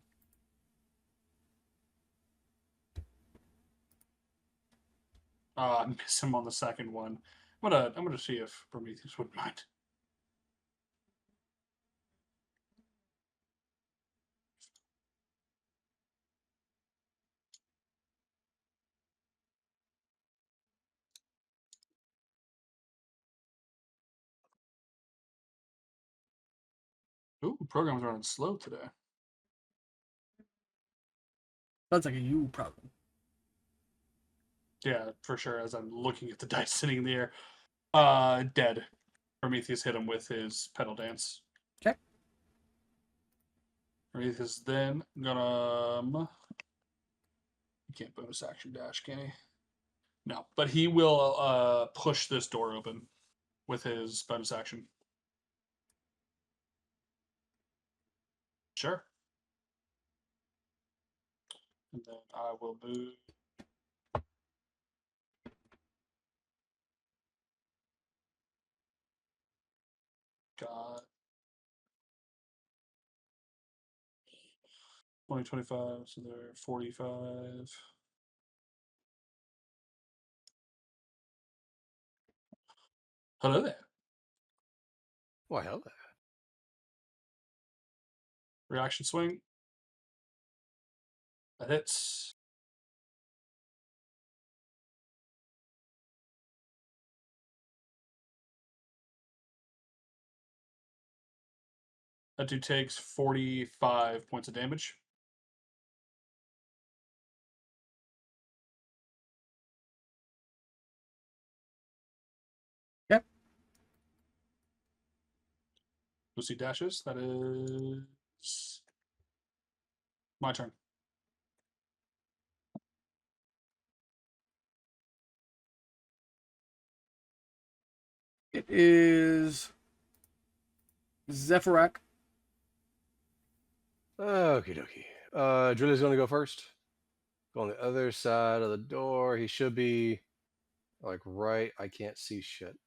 I miss him on the second one. I'm gonna see if Prometheus wouldn't mind. Ooh, program's running slow today. That's like a you problem. Yeah, for sure. As I'm looking at the dice sitting in the air, dead. Prometheus hit him with his pedal dance. Okay. Prometheus then gonna. He can't bonus action dash, can he? No, but he will push this door open with his bonus action. Sure. And then I will move. Got 20, 25, so they're 45. Hello there. Why hell? Reaction swing. That hits. That dude takes 45 points of damage. Yep. Lucy dashes. That is my turn. It is Zephyrak. Okie dokie. Julia's going to go first. Go on the other side of the door. He should be like right. I can't see shit.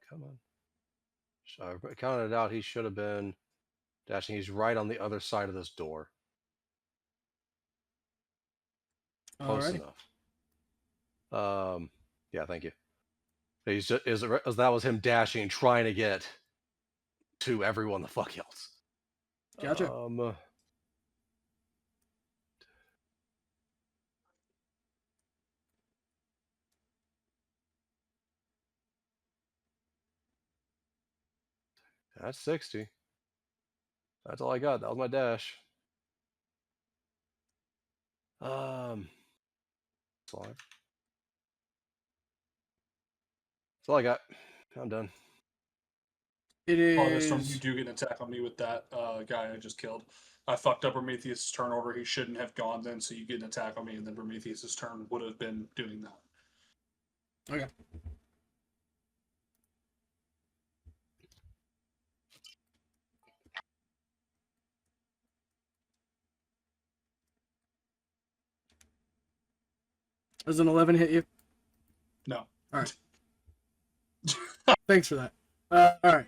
Come on. So I counted it out. He should have been dashing. He's right on the other side of this door. Close Alrighty. enough. Yeah, thank you. He's just as that was him dashing, trying to get to everyone the fuck else. Gotcha. That's 60. That's all I got. That was my dash. Slide. That's all I got. I'm done. It Storm, you is. do get an attack on me with that guy I just killed. I fucked up Prometheus' turn order. He shouldn't have gone then, so you get an attack on me, and then Prometheus' turn would have been doing that. Okay. Does an 11 hit you? No. All right. Thanks for that. All right.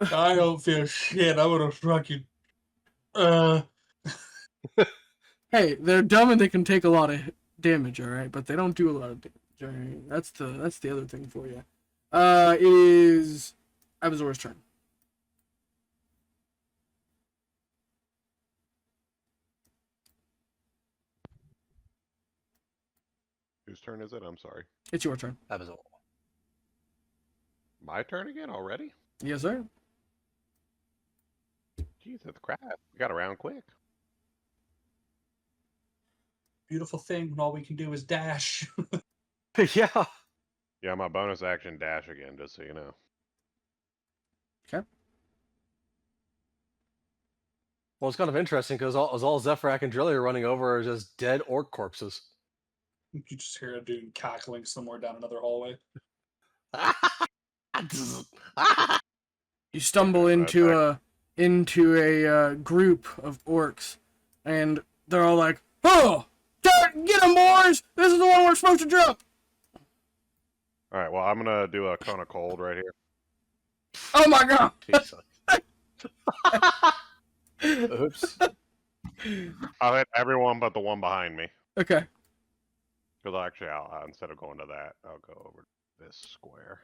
I don't feel shit. I would have fucking. Hey, they're dumb and they can take a lot of damage, all right, but they don't do a lot of damage. All right? That's the other thing for you. It is Abazor's turn. Whose turn is it? I'm sorry. It's your turn. Abazol. My turn again already? Yes, sir. Jesus crap. We got around quick. Beautiful thing when all we can do is dash. Yeah. Yeah, my bonus action dash again, just so you know. Well, it's kind of interesting because all Zephyrak and Drilly are running over are just dead orc corpses. You just hear a dude cackling somewhere down another hallway. You stumble into a group of orcs, and they're all like, "Oh, get him, boys! This is the one we're supposed to drop." All right, well, I'm going to do a cone of cold right here. Oh my god! Jesus. Oops. I'll hit everyone but the one behind me. Okay. Because actually, instead of going to that, I'll go over this square.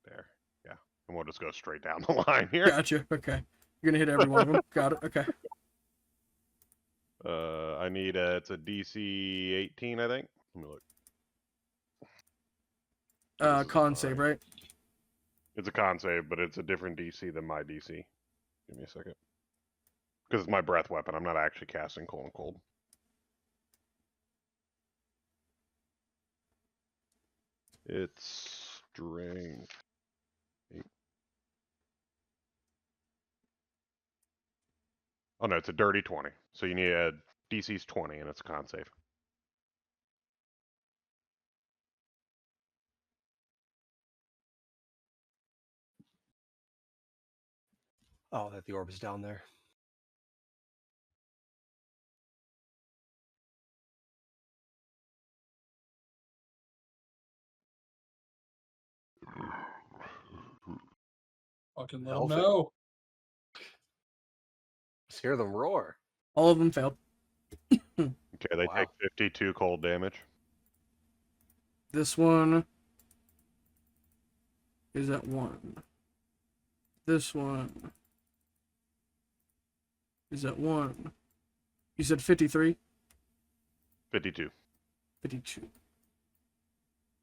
There. Yeah. And we'll just go straight down the line here. Gotcha. Okay. You're gonna hit every one of them. Got it. Okay. I need it's a DC 18, I think. Let me look. Con save, right? It's a con save, but it's a different DC than my DC. Give me a second. Because it's my breath weapon. I'm not actually casting Cold and Cold. It's strength. 8. Oh no, it's a dirty 20. So you need a DC's 20 and it's a con save. Oh, that the orb is down there. Fucking let 'em Healthy. know. Let's hear them roar. All of them failed. Okay, they Wow. take 52 cold damage. This one is at 1. This one is at 1. You said 53? 52. 52.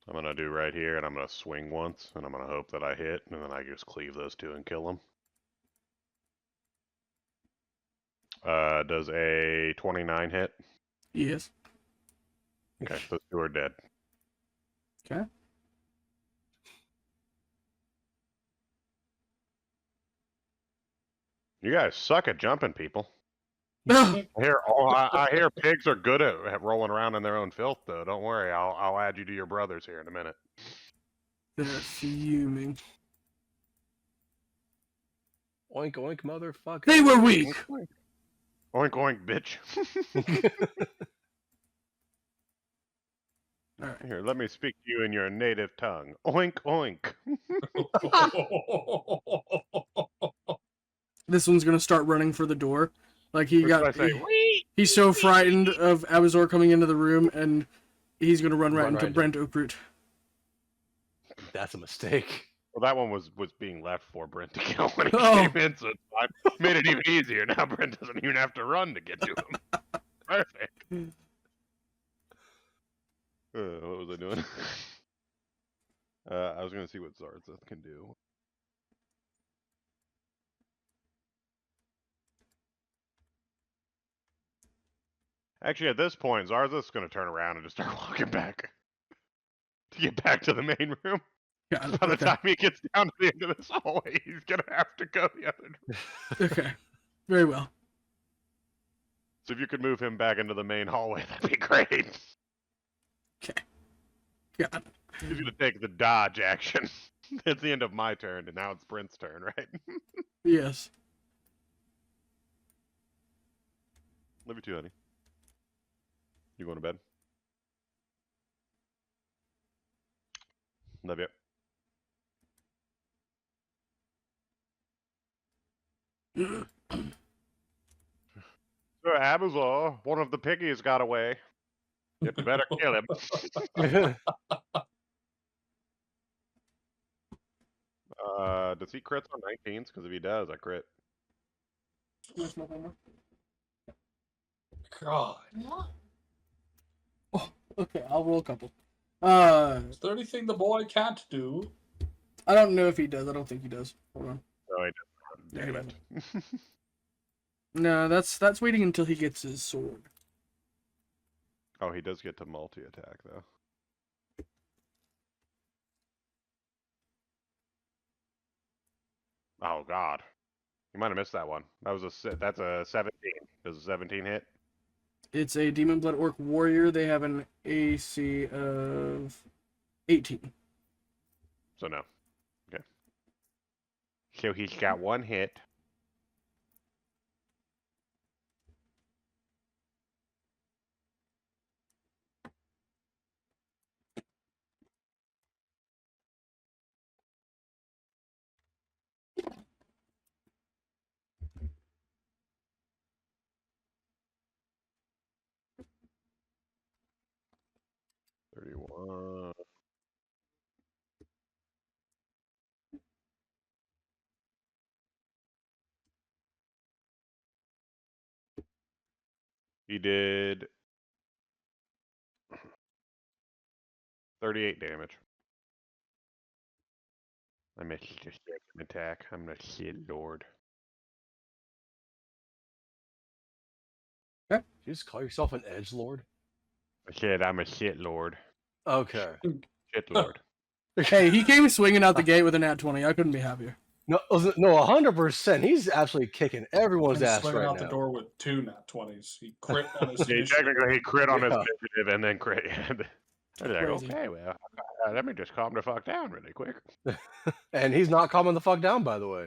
I'm going to do right here, and I'm going to swing once, and I'm going to hope that I hit, and then I just cleave those two and kill them. Does a 29 hit? Yes. Okay, those two are dead. Okay. You guys suck at jumping, people. Ugh. I hear pigs are good at rolling around in their own filth, though. Don't worry, I'll add you to your brothers here in a minute. They're fuming. Oink oink, motherfucker. They were weak. Oink oink, bitch. All right. Here, let me speak to you in your native tongue. Oink oink. This one's gonna start running for the door. Like Or should I say, wee? he's so frightened of Abazor coming into the room, and he's gonna run right Run into right Brent Oakroot. That's a mistake. Well, that one was being left for Brent to kill when he Oh. came in, so it's fine. Made it even easier. Now Brent doesn't even have to run to get to him. Perfect. What was I doing? I was going to see what Zarzeth can do. Actually, at this point, Zarzeth's going to turn around and just start walking back. To get back to the main room. Got it. By the Okay. time he gets down to the end of this hallway, he's going to have to go the other direction. Okay. Very well. So if you could move him back into the main hallway, that'd be great. Okay. Got it. He's going to take the dodge action. It's the end of my turn, and now it's Brent's turn, right? Yes. Love you too, honey. You going to bed? Love you. So Abazor, one of the piggies got away. You better kill him. Does he crits on 19s? Because if he does, I crit. God. What? Okay, I'll roll a couple. Is there anything the boy can't do? I don't know if he does. I don't think he does. Hold on. No, he Yeah, he doesn't. Damn it. No, that's waiting until he gets his sword. Oh, he does get to multi-attack, though. Oh, God. You might have missed that one. That's a 17. Does a 17 hit? It's a Demon Blood Orc Warrior. They have an AC of 18. So no. Okay. So he's got one hit. He did 38 damage. I missed a second attack. I'm the shit lord. You just call yourself an edge lord? I said I'm a shit lord. Okay. Shit lord. Hey, he came swinging out the gate with a nat 20. I couldn't be happier. No, 100%. He's absolutely kicking everyone's I'm ass swinging right out now. the door with 2 nat 20s. He crit on his Yeah, initiative. technically he crit on his Yeah. initiative and then crit. I was like, Crazy. okay, well, let me just calm the fuck down really quick. And he's not calming the fuck down, by the way.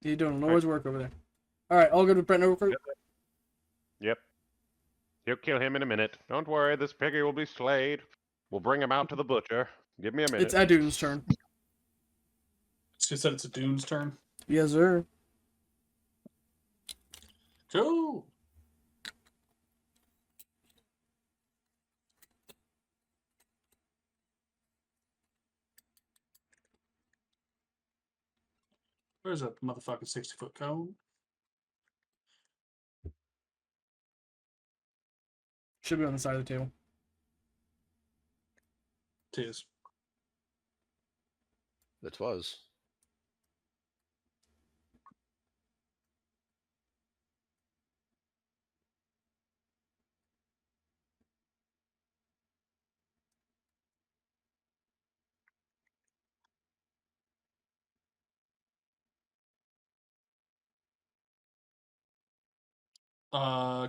He's doing Lord's work over there. All right, all good with Brent over. Yep. You'll kill him in a minute. Don't worry, this piggy will be slayed. We'll bring him out to the butcher. Give me a minute. It's Adun's turn. She said it's a Dune's turn. Yes, sir. Go! Where's that motherfucking 60-foot cone? Should be on the side of the table. Tis. It was.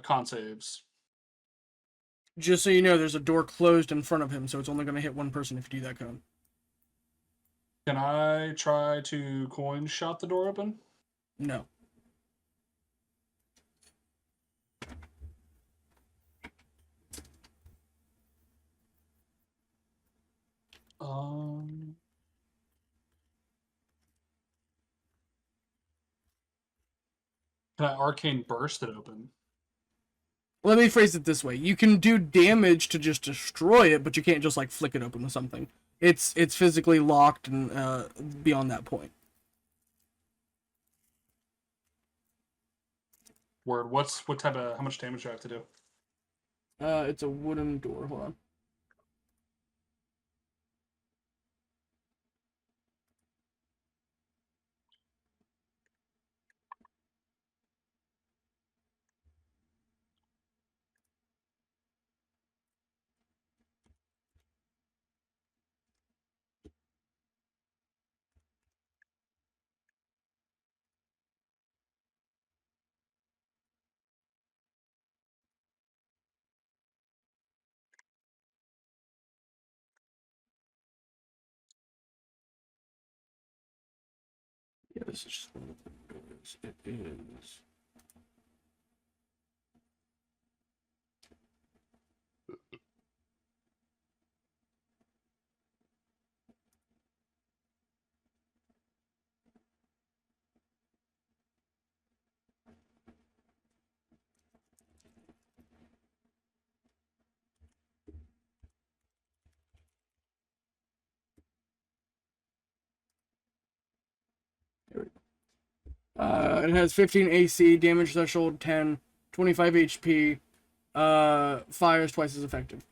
Con saves. Just so you know, there's a door closed in front of him, so it's only going to hit one person if you do that cone. Can I try to coin shot the door open? No. Can I arcane burst it open? Let me phrase it this way: you can do damage to just destroy it, but you can't just like flick it open with something. It's physically locked and beyond that point. Word. What type of how much damage do I have to do? It's a wooden door. Hold on. Yeah, this is just one of the doors. It is. It has 15 AC, damage threshold 10, 25 HP, fire is twice as effective.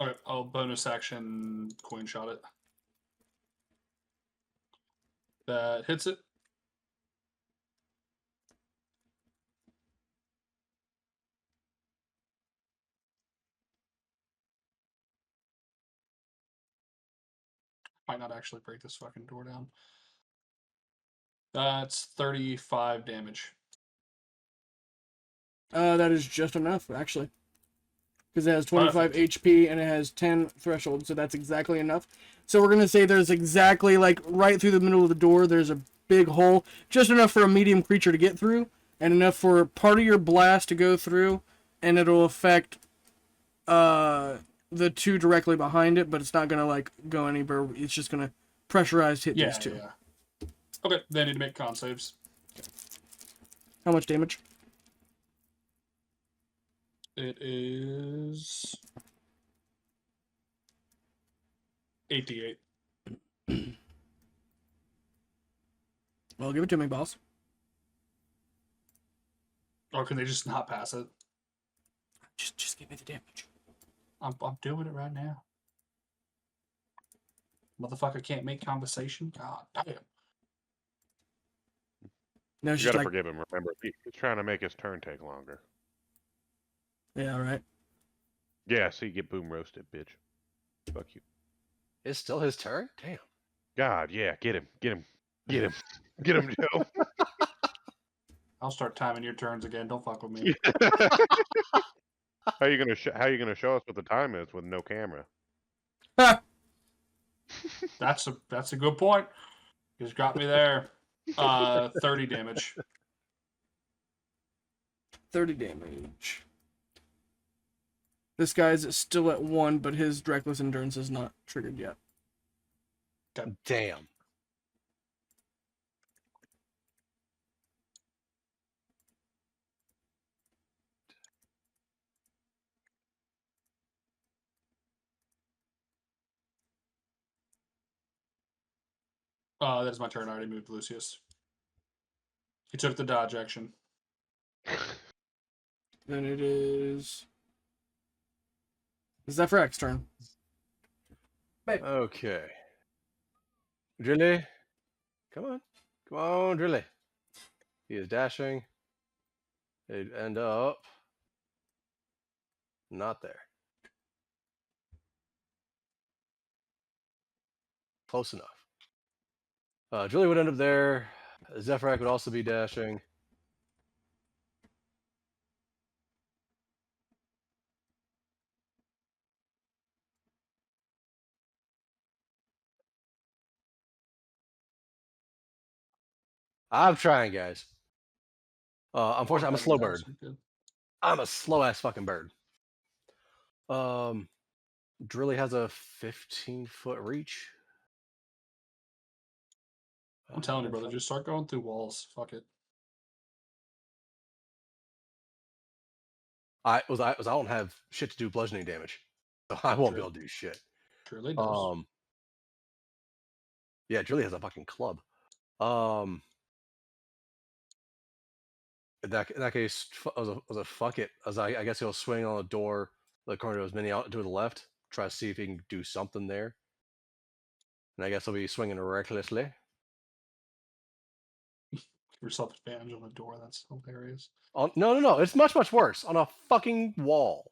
Okay, I'll bonus action coin shot it. That hits it. Might not actually break this fucking door down. That's 35 damage. That is just enough, actually. Because it has 25 Perfect. HP and it has 10 threshold, so that's exactly enough. So we're going to say there's exactly, like, right through the middle of the door, there's a big hole. Just enough for a medium creature to get through, and enough for part of your blast to go through, and it'll affect the two directly behind it, but it's not going to, like, go anywhere. It's just going to pressurized hit these two. Yeah. Okay, they need to make con saves. How much damage? It is 88. Well, give it to me, boss. Or can they just not pass it? Just give me the damage. I'm doing it right now. Motherfucker can't make conversation? God damn. No, You she's gotta like, forgive him. Remember, he's trying to make his turn take longer. yeah, right. Yeah, so you get boom roasted, bitch. Fuck you. It's still his turn? Damn. God, yeah, get him, get him, get him, get him, Joe. I'll start timing your turns again. Don't fuck with me. How you gonna show us what the time is with no camera? That's a good point. You just got me there. 30 damage. 30 damage. This guy's still at 1, but his Reckless Endurance is not triggered yet. Damn. That is my turn. I already moved Lucius. He took the dodge action. Then it is Zephyr's turn. Okay. Drilly. Come on. Come on, Drilly. He is dashing. He'd end up not there. Close enough. Drilly would end up there. Zephyrak would also be dashing. I'm trying, guys. Unfortunately, I'm a slow bird. I'm a slow ass fucking bird. Drilly has a 15-foot reach. I'm telling you, brother, just start going through walls. Fuck it. I don't have shit to do bludgeoning damage, so I won't be able to do shit. Truly does. Yeah, Drilly has a fucking club. In that case, I was a fuck it. I guess he'll swing on the door, the corner of his mini out to the left, try to see if he can do something there. And I guess he'll be swinging recklessly. Give yourself advantage on the door. That's hilarious. Oh, no. It's much worse. On a fucking wall.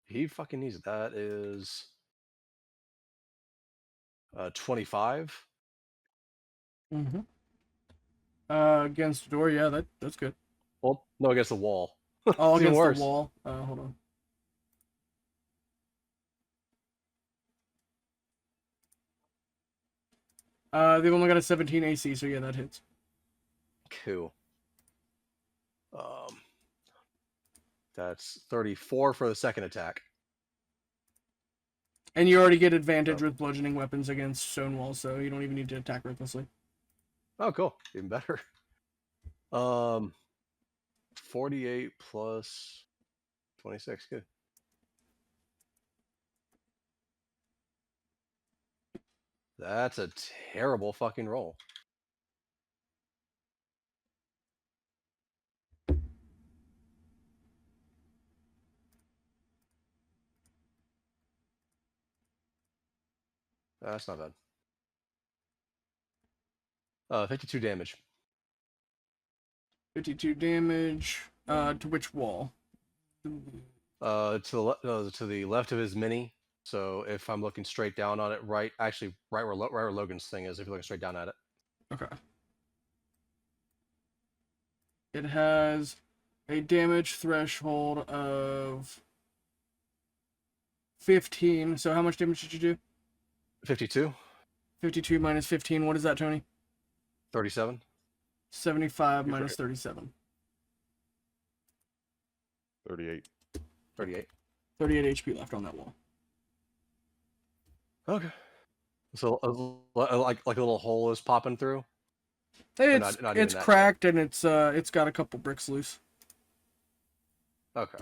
He fucking needs it. That is 25. Mm-hmm. Against the door, yeah, that's good. Well, no, against the wall. Oh, It's even against worse. the wall. Hold on. They've only got a 17 AC, so yeah, that hits. Cool. That's 34 for the second attack. And you already get advantage with bludgeoning weapons against stone walls, so you don't even need to attack recklessly. Oh, cool. Even better. 48 plus 26. Good. That's a terrible fucking roll. That's not bad. 52 damage. 52 damage. To which wall? To the left of his mini. So if I'm looking straight down on it, right where Logan's thing is, if you're looking straight down at it. Okay. It has a damage threshold of 15. So how much damage did you do? 52. 52 minus 15. What is that, Tony? 37. 75 You're minus right. 37. 38. 38. 38 HP left on that wall. Okay. So like a little hole is popping through. It's not even it's that cracked and it's got a couple bricks loose. Okay.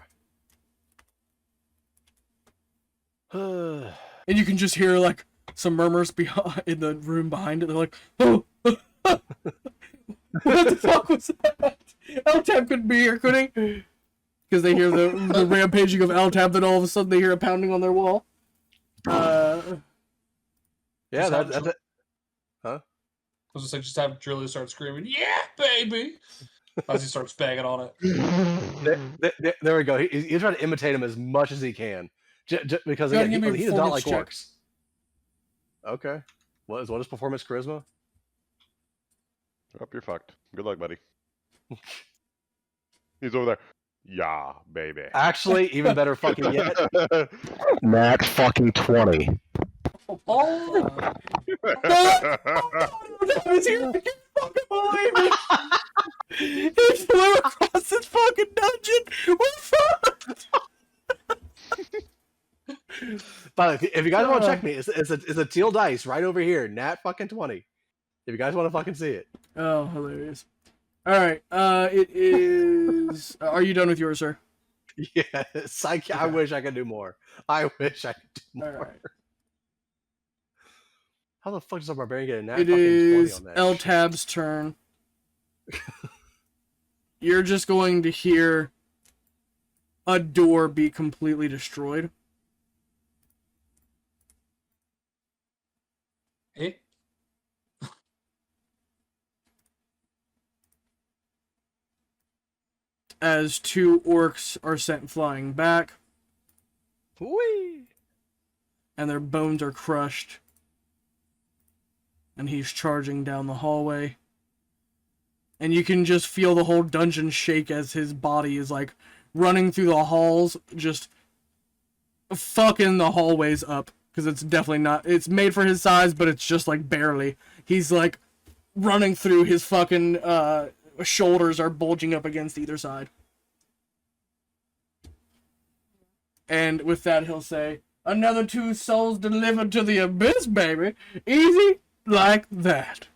And you can just hear like some murmurs behind in the room behind it. They're like, "Oh, what the fuck was that?" L-Tab couldn't be here, could he? Because they hear the rampaging of L-Tab, then all of a sudden they hear a pounding on their wall. Yeah, Just have that's it. I was just like, just have Julia start screaming, "Yeah, baby!" as he starts banging on it. There we go. He's trying to imitate him as much as he can, because Go ahead again, and give me a he does not like performance orcs. Okay. What is performance charisma? Oh, you're fucked. Good luck, buddy. He's over there. Yeah, baby. Actually, even better fucking yet. Nat fucking 20. Oh! He's here! I can't fucking believe it! He flew across this fucking dungeon! We're fucked! But if you guys want to check me, it's a teal dice right over here. Nat fucking 20. If you guys want to fucking see it. Oh, hilarious. Alright, it is... Are you done with yours, sir? Yes, I wish I could do more. I wish I could do more. Alright. How the fuck does a barbarian get a nat It fucking 20 is on that? L-Tab's turn. You're just going to hear a door be completely destroyed. Eh? As two orcs are sent flying back, Whee! and their bones are crushed. And he's charging down the hallway. And you can just feel the whole dungeon shake as his body is like running through the halls, just fucking the hallways up. Because it's definitely not, it's made for his size, but it's just like barely. He's like running through, his fucking shoulders are bulging up against either side. And with that, he'll say, "Another 2 souls delivered to the abyss, baby. Easy like that."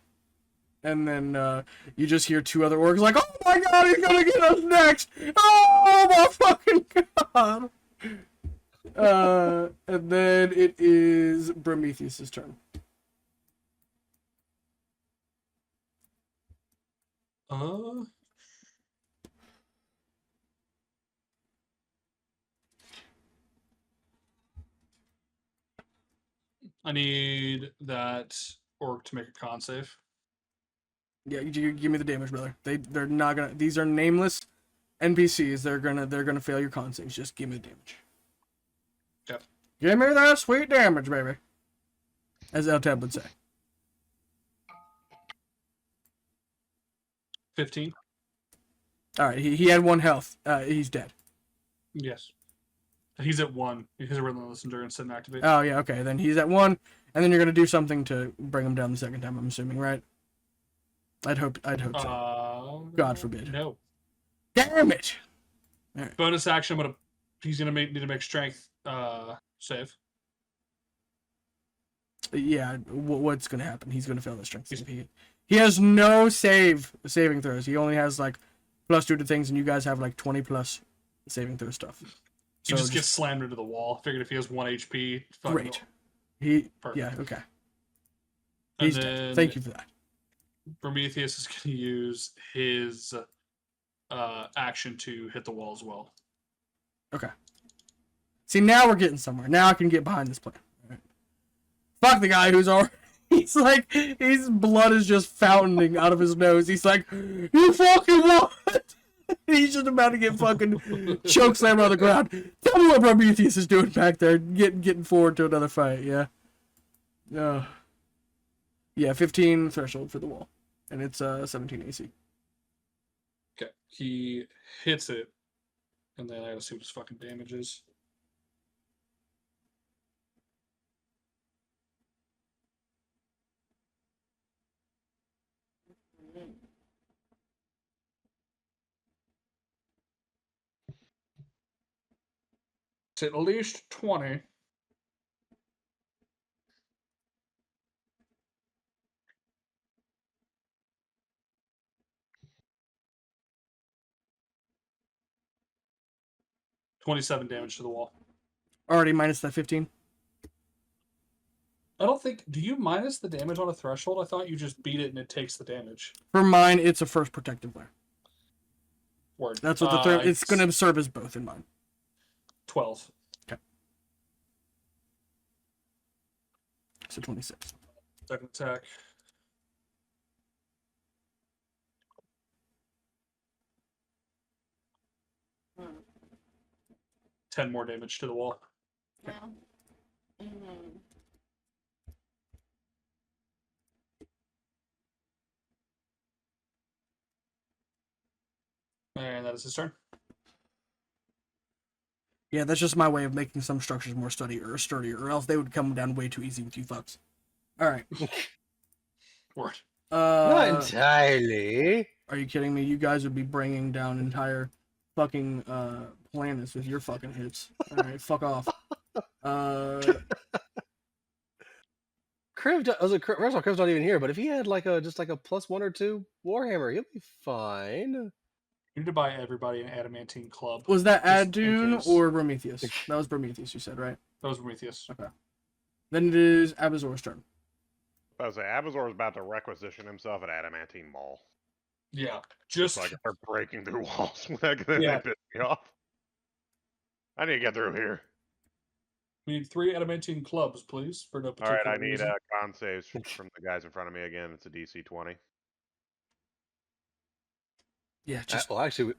And then you just hear 2 other orcs like, "Oh my god, he's gonna get us next! Oh my fucking god!" And then it is Prometheus' turn. I need that orc to make a con save. Yeah, you give me the damage, brother. They're not gonna. These are nameless NPCs. They're gonna fail your con saves. Just give me the damage. Yep. Give me that sweet damage, baby. As L-Tab would say. 15. All right, he had 1 health. He's dead. Yes. He's at 1. His relentless endurance didn't activate. Oh yeah, okay. Then he's at 1, and then you're gonna do something to bring him down the second time. I'm assuming, right? I'd hope so. God forbid. No. Damn it! Bonus action. He's gonna need to make strength save. Yeah, what's gonna happen? He's gonna fail the strength save. He has no saving throws. He only has like +2 to things, and you guys have like 20+ saving throw stuff. He just gets slammed into the wall. Figured if he has 1 HP, great. Perfect. Yeah, okay. And He's dead. Thank you for that. Prometheus is going to use his action to hit the wall as well. Okay. See, now we're getting somewhere. Now I can get behind this plan. All right. Fuck the guy who's already. He's like, his blood is just fountaining out of his nose. He's like, you fucking what? He's just about to get fucking chokeslammed on the ground. Tell me what Prometheus is doing back there, getting forward to another fight. Yeah. Yeah, 15 threshold for the wall, and it's 17 AC. Okay, he hits it, and then I gotta see what his fucking damage is. It's at least 20. $27 damage to the wall. Already minus that 15. I don't think. Do you minus the damage on a threshold? I thought you just beat it and it takes the damage. For mine, it's a first protective layer. Word. That's what the it's going to serve as both in mine. 12. Okay. So 26. Second attack. Hmm. 10 more damage to the wall. Yeah. Mm-hmm. And that is his turn. Yeah, that's just my way of making some structures more sturdier, or else they would come down way too easy with you fucks. All right. Word. Not entirely. Are you kidding me? You guys would be bringing down entire fucking planets with your fucking hits. All right, fuck off. First of all, Criv's not even here, but if he had like a just like a +1 or 2 Warhammer, he'll be fine. You need to buy everybody an adamantine club. Was that Just in Adune case. or Prometheus? That was Prometheus, you said, right? That was Prometheus. Okay. Then it is Abazor's turn. I was say Abazor is about to requisition himself an adamantine maul. Yeah. Just So I can start breaking through walls. They Yeah. piss me off. I need to get through here. we need 3 adamantine clubs, please, for no All particular right, I need reason. con saves from the guys in front of me again. It's a DC 20. Yeah, just Well, actually,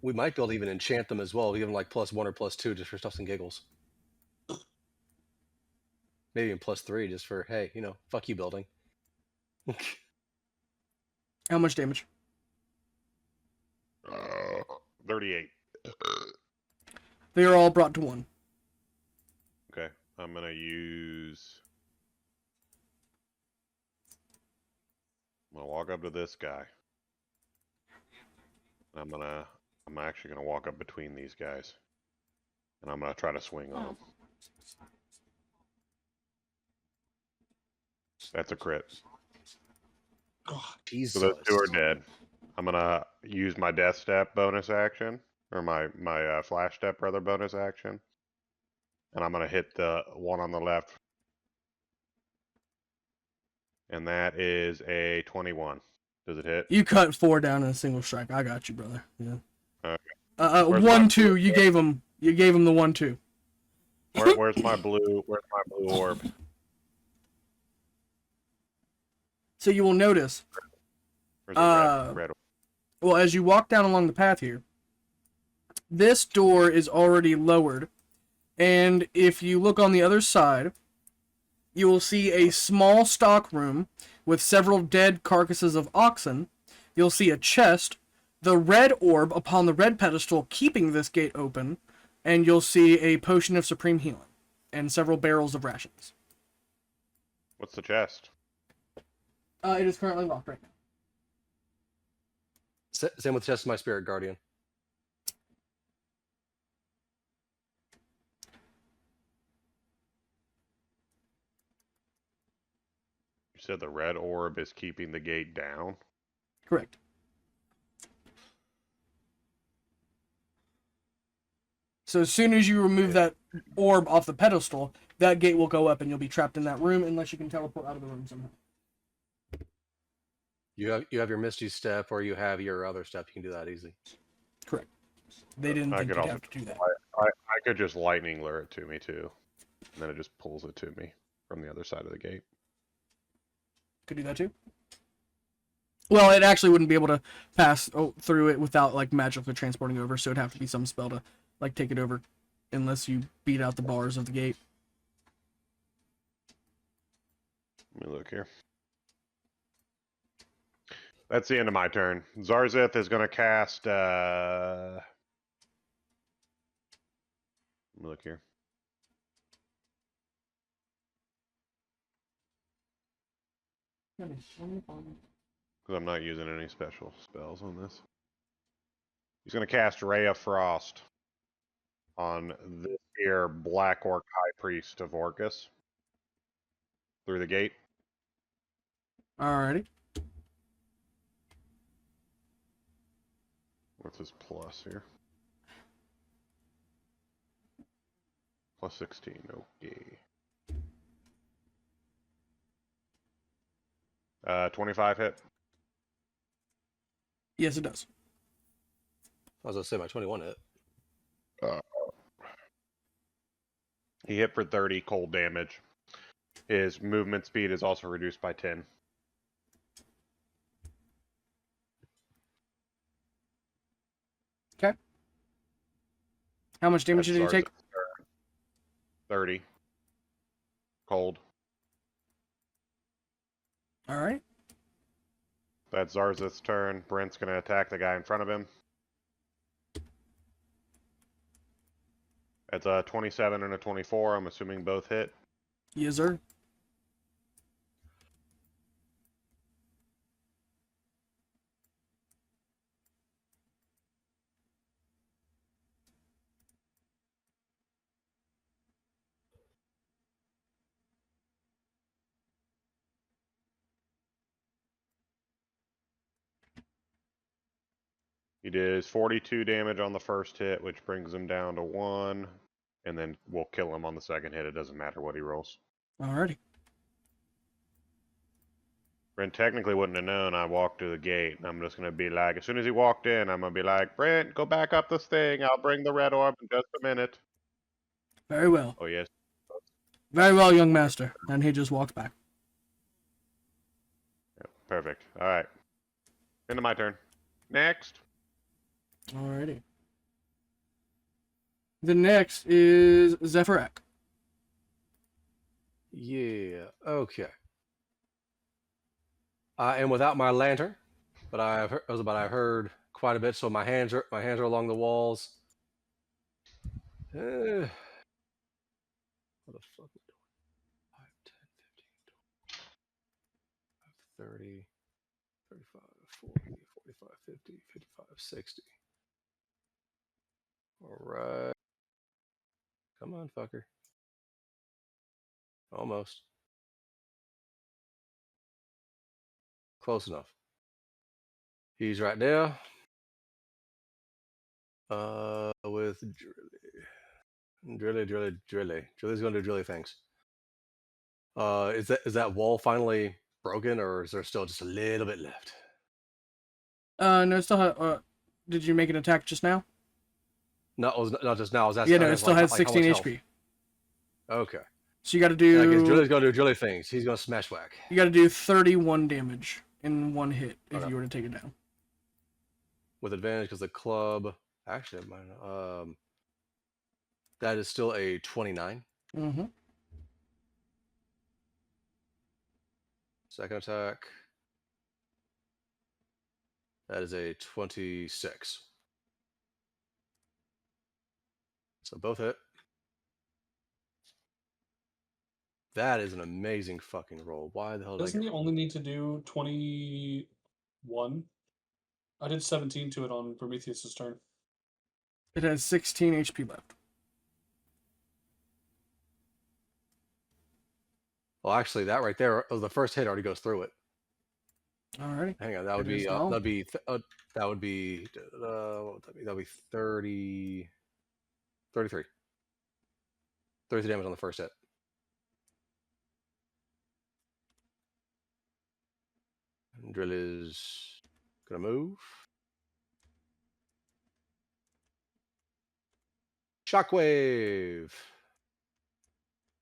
we might be able to even enchant them as well. We give them like +1 or +2 just for stuffs and giggles. Maybe even +3 just for, hey, fuck you, building. how much damage? 38. They are all brought to 1. Okay, I'm gonna use. I'm gonna walk up to this guy. I'm actually gonna walk up between these guys, and I'm gonna try to swing on them. That's a crit. God. Jesus. So those 2 are dead. I'm gonna use my death step bonus action, or my flash step rather bonus action, and I'm gonna hit the one on the left, and that is a 21. Does it hit? You cut 4 down in a single strike. I got you, brother. Yeah. Okay. Where's my 1-2. blue? You gave him the 1-2. Where's my blue? Where's my blue orb? So you will notice, Where's the red orb? well, as you walk down along the path here, this door is already lowered, and if you look on the other side, you will see a small stock room with several dead carcasses of oxen. You'll see a chest, the red orb upon the red pedestal keeping this gate open, and you'll see a potion of supreme healing and several barrels of rations. What's the chest? It is currently locked right now. Same with Test of my Spirit Guardian. You said the red orb is keeping the gate down. Correct. So as soon as you remove that orb off the pedestal, that gate will go up and you'll be trapped in that room unless you can teleport out of the room somehow. You have your Misty Step, or you have your other step. You can do that easy. Correct. They didn't I think could you'd also have to do that. I could just lightning lure it to me too, and then it just pulls it to me, from the other side of the gate. Could do that too. Well, it actually wouldn't be able to pass through it without like magically transporting over, so it'd have to be some spell to like take it over, unless you beat out the bars of the gate. Let me look here. That's the end of my turn. Zarzith is going to cast. Let me look here. Because I'm not using any special spells on this. He's going to cast Ray of Frost on this here Black Orc High Priest of Orcus through the gate. Alrighty. What's his plus here? Plus 16. Okay. 25 hit. Yes, it does. I was gonna say my 21 hit. He hit for 30 cold damage. His movement speed is also reduced by 10. Okay. How much damage did he take? 30. Cold. Alright. That's Zarzith's turn. Brent's going to attack the guy in front of him. That's a 27 and a 24. I'm assuming both hit. Yes, sir. He does 42 damage on the first hit, which brings him down to 1. And then we'll kill him on the second hit. It doesn't matter what he rolls. Alrighty. Brent technically wouldn't have known I walked to the gate. And I'm just going to be like, as soon as he walked in, I'm going to be like, Brent, go back up this thing. I'll bring the red orb in just a minute. Very well. Oh, yes. Very well, young master. And he just walked back. Yep, perfect. All right. End of my turn. Next. Alrighty. The next is Zephyrak. Yeah. Okay. I am without my lantern, but I've heard quite a bit, so my hands are along the walls. What the fuck am I doing? 5, 10, 15, 20, 30, 35, 40, 45, 50, 55, 60. All right. Come on, fucker. Almost. Close enough. He's right there. With Drilly. Drilly's gonna do Drilly things. Is that wall finally broken, or is there still just a little bit left? No, it still did you make an attack just now? No, it was not just now. I was asking. Yeah, no, it still has 16 HP. Okay. So you got to Yeah, I guess do. Drilly's gonna do Drilly things. He's gonna smash whack. You got to do 31 damage in one hit if Okay. you were to take it down. With advantage because the club. Actually, that is still a 29. Mm-hmm. Second attack. That is a 26. So both hit. That is an amazing fucking roll. Why the hell did I Doesn't get... he only need to do 21? I did 17 to it on Prometheus' turn. It has 16 HP left. Well, actually, that right there, the first hit already goes through it. Alrighty. Hang on, that would It is be now. what would that be? That would be 30, 33. 33 damage on the first hit. And Drill is gonna move. Shockwave.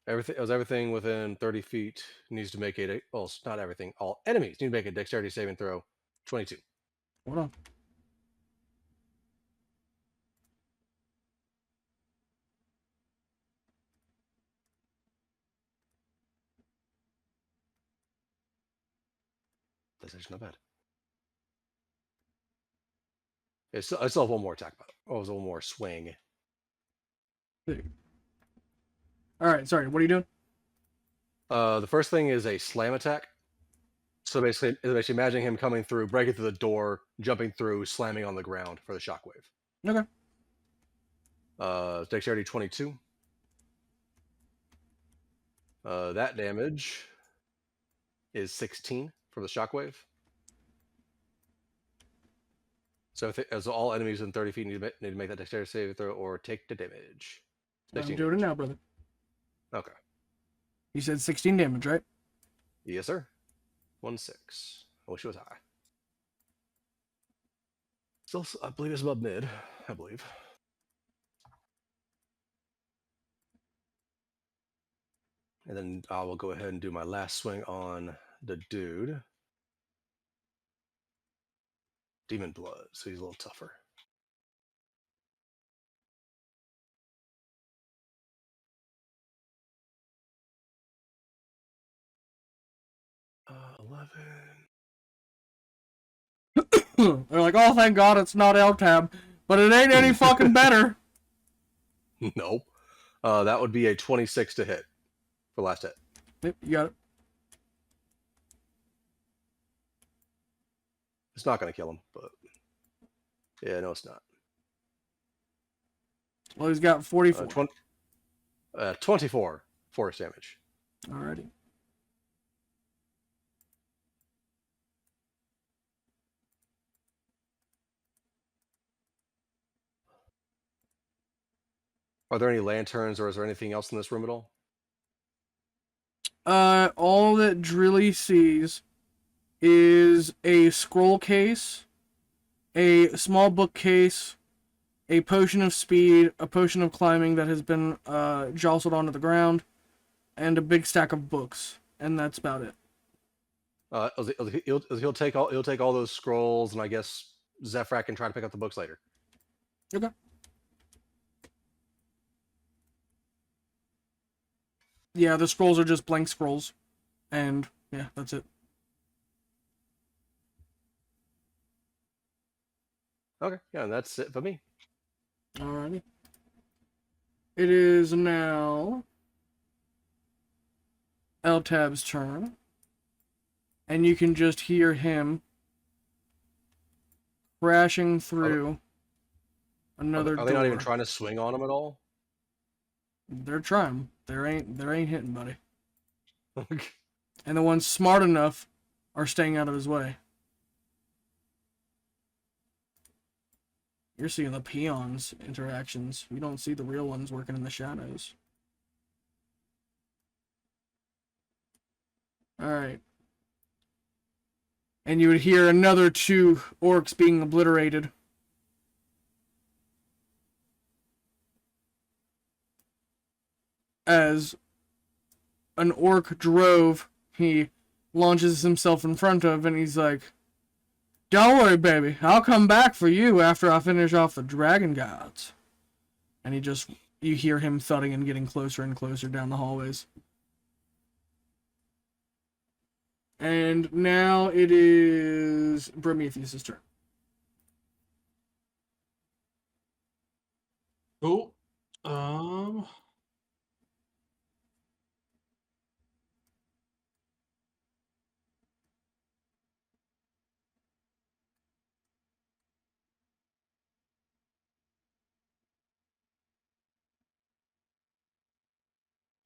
Everything within 30 feet needs to make it. Well, it's not everything. All enemies need to make a dexterity saving throw. 22. Hold on. That's actually not bad. I still have one more attack. Oh, it's one more swing. All right, sorry. What are you doing? The first thing is a slam attack. So basically imagining him coming through, breaking through the door, jumping through, slamming on the ground for the shockwave. Okay. Dexterity 22. That damage is 16 for the shockwave. So as all enemies within 30 feet need to make that dexterity saving throw or take the damage. I'm 16 doing it damage. now, brother. Okay. You said 16 damage, right? Yes, sir. 1-6. I wish it was high. Still, I believe it's above mid. I believe. And then I will go ahead and do my last swing on the dude. Demon blood, so he's a little tougher. Uh, 11. They're like, oh, thank God it's not L-Tab, but it ain't any fucking better. Nope. That would be a 26 to hit for last hit. Yep, you got it. It's not going to kill him, but yeah, no, it's not. Well, he's got 44. 24 force damage. Alrighty. Are there any lanterns or is there anything else in this room at all? All that Drilly sees is a scroll case, a small bookcase, a potion of speed, a potion of climbing that has been jostled onto the ground, and a big stack of books, and that's about it. He'll take all those scrolls, and I guess Zephrak can try to pick up the books later. Okay. Yeah, the scrolls are just blank scrolls, and yeah, that's it. Okay, yeah, and that's it for me. Alrighty. It is now L-Tab's turn. And you can just hear him crashing through another door. Are they not even trying to swing on him at all? They're trying. There ain't hitting, buddy. And the ones smart enough are staying out of his way. You're seeing the peons' interactions. You don't see the real ones working in the shadows. Alright. And you would hear another 2 orcs being obliterated. As an orc drove, he launches himself in front of, and he's like, don't worry, baby. I'll come back for you after I finish off the dragon gods. And you hear him thudding and getting closer and closer down the hallways. And now it is Prometheus' turn. Cool.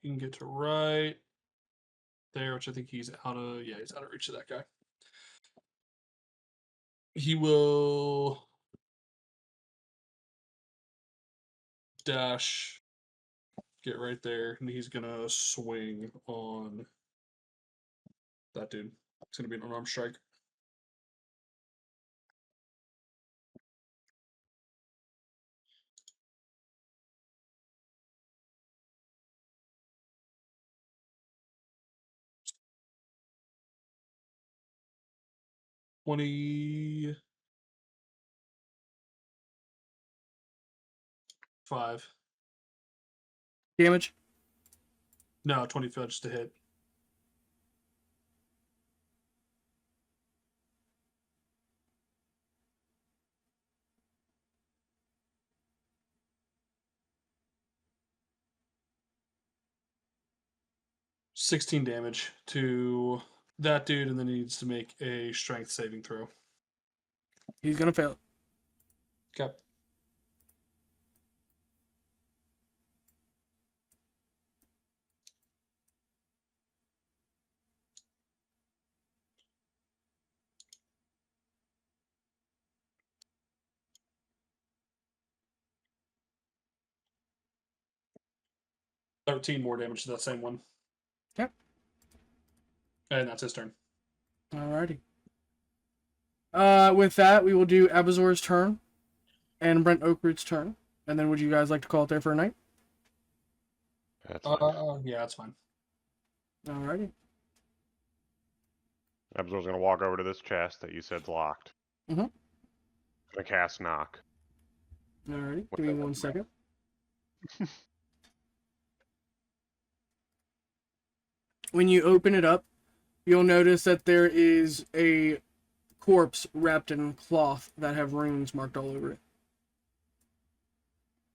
You can get to right there, which I think he's out of. Yeah, he's out of reach of that guy. He will dash, get right there, and he's gonna swing on that dude. It's gonna be an unarmed strike. 25. Damage. No, 25 just to hit. $16 damage to that dude, and then he needs to make a strength saving throw. He's gonna fail. Okay. $13 more damage to that same one. Okay. And that's his turn. Alrighty. With that, we will do Abazor's turn and Brent Oakroot's turn. And then would you guys like to call it there for a night? That's fine. Yeah, that's fine. Alrighty. Absor's gonna walk over to this chest that you said's locked. Mhm. Gonna cast knock. Alrighty. What Give me the- 1 second. When you open it up, you'll notice that there is a corpse wrapped in cloth that have runes marked all over it.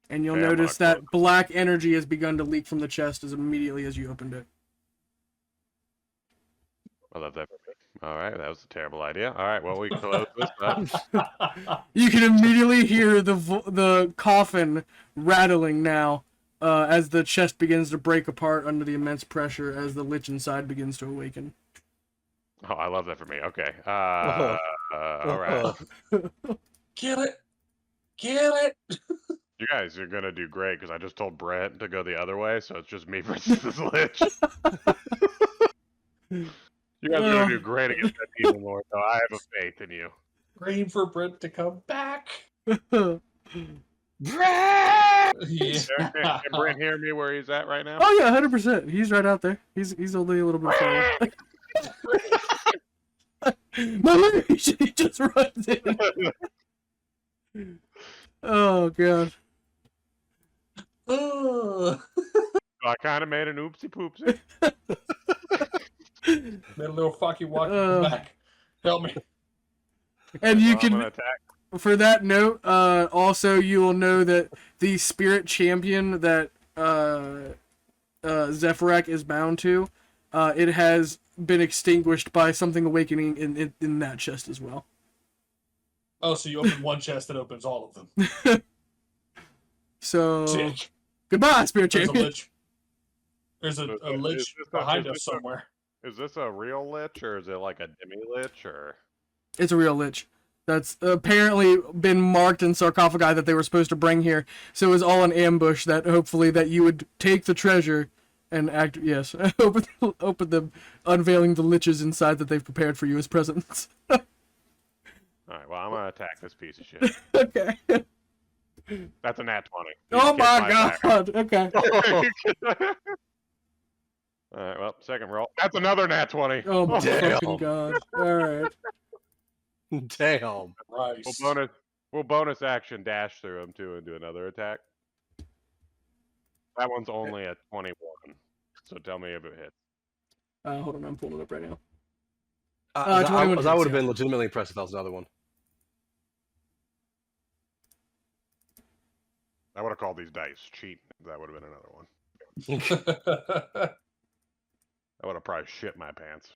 And you'll Okay, I'm notice gonna that black energy has begun to leak from the chest as immediately as you opened it. I love that for me. All right, that was a terrible idea. All right, well we close this up. You can immediately hear the coffin rattling now as the chest begins to break apart under the immense pressure as the lich inside begins to awaken. Oh, I love that for me. Okay. All right. Kill it! Kill it! You guys are gonna do great because I just told Brent to go the other way, so it's just me versus this lich. You guys are gonna do great against that demon lord, so I have a faith in you. Praying for Brent to come back. Can Yeah. Brent hear me where he's at right now? Oh yeah, 100%. He's right out there. He's only a little bit far. My liege, he just runs in. Oh god. Oh. I kind of made an oopsie poopsie. Made a little fucking walk back. Help me. And you Well, I'm can, gonna attack. for that note, also you will know that the spirit champion that Zephyrak is bound to, it has been extinguished by something awakening in that chest as well. Oh, so you open one chest that opens all of them. So Sick. goodbye, spirit There's a champion. lich. There's a Is lich this behind is us this somewhere. Is this a real lich or is it like a demi lich or? It's a real lich. That's apparently been marked in sarcophagi that they were supposed to bring here. So it was all an ambush that hopefully that you would take the treasure and act. Yes, open them, unveiling the liches inside that they've prepared for you as presents. All right, well I'm gonna attack this piece of shit. Okay. That's a nat 20. Oh You my can't fight god. Okay. back. All right, well, second roll. That's another nat 20. Oh my Damn. fucking god. All right. Damn. Rice. We'll bonus action dash through him too and do another attack. That one's only a 21. So tell me if it hits. Hold on, I'm pulling it up right now. I 21 would hits, have yeah. been legitimately impressed if that was another one. I would have called these dice cheat. That would have been another one. I would have probably shit my pants.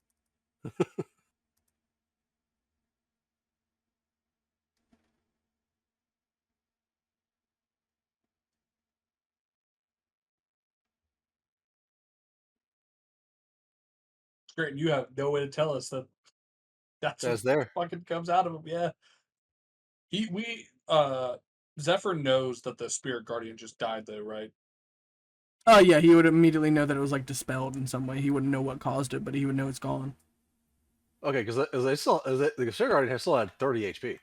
Great, and you have no way to tell us that that's That's what there. fucking comes out of him. Yeah. Zephyr knows that the spirit guardian just died though, right? Yeah, he would immediately know that it was like dispelled in some way. He wouldn't know what caused it, but he would know it's gone. Okay, because the Spirit Guardian has still had 30 HP.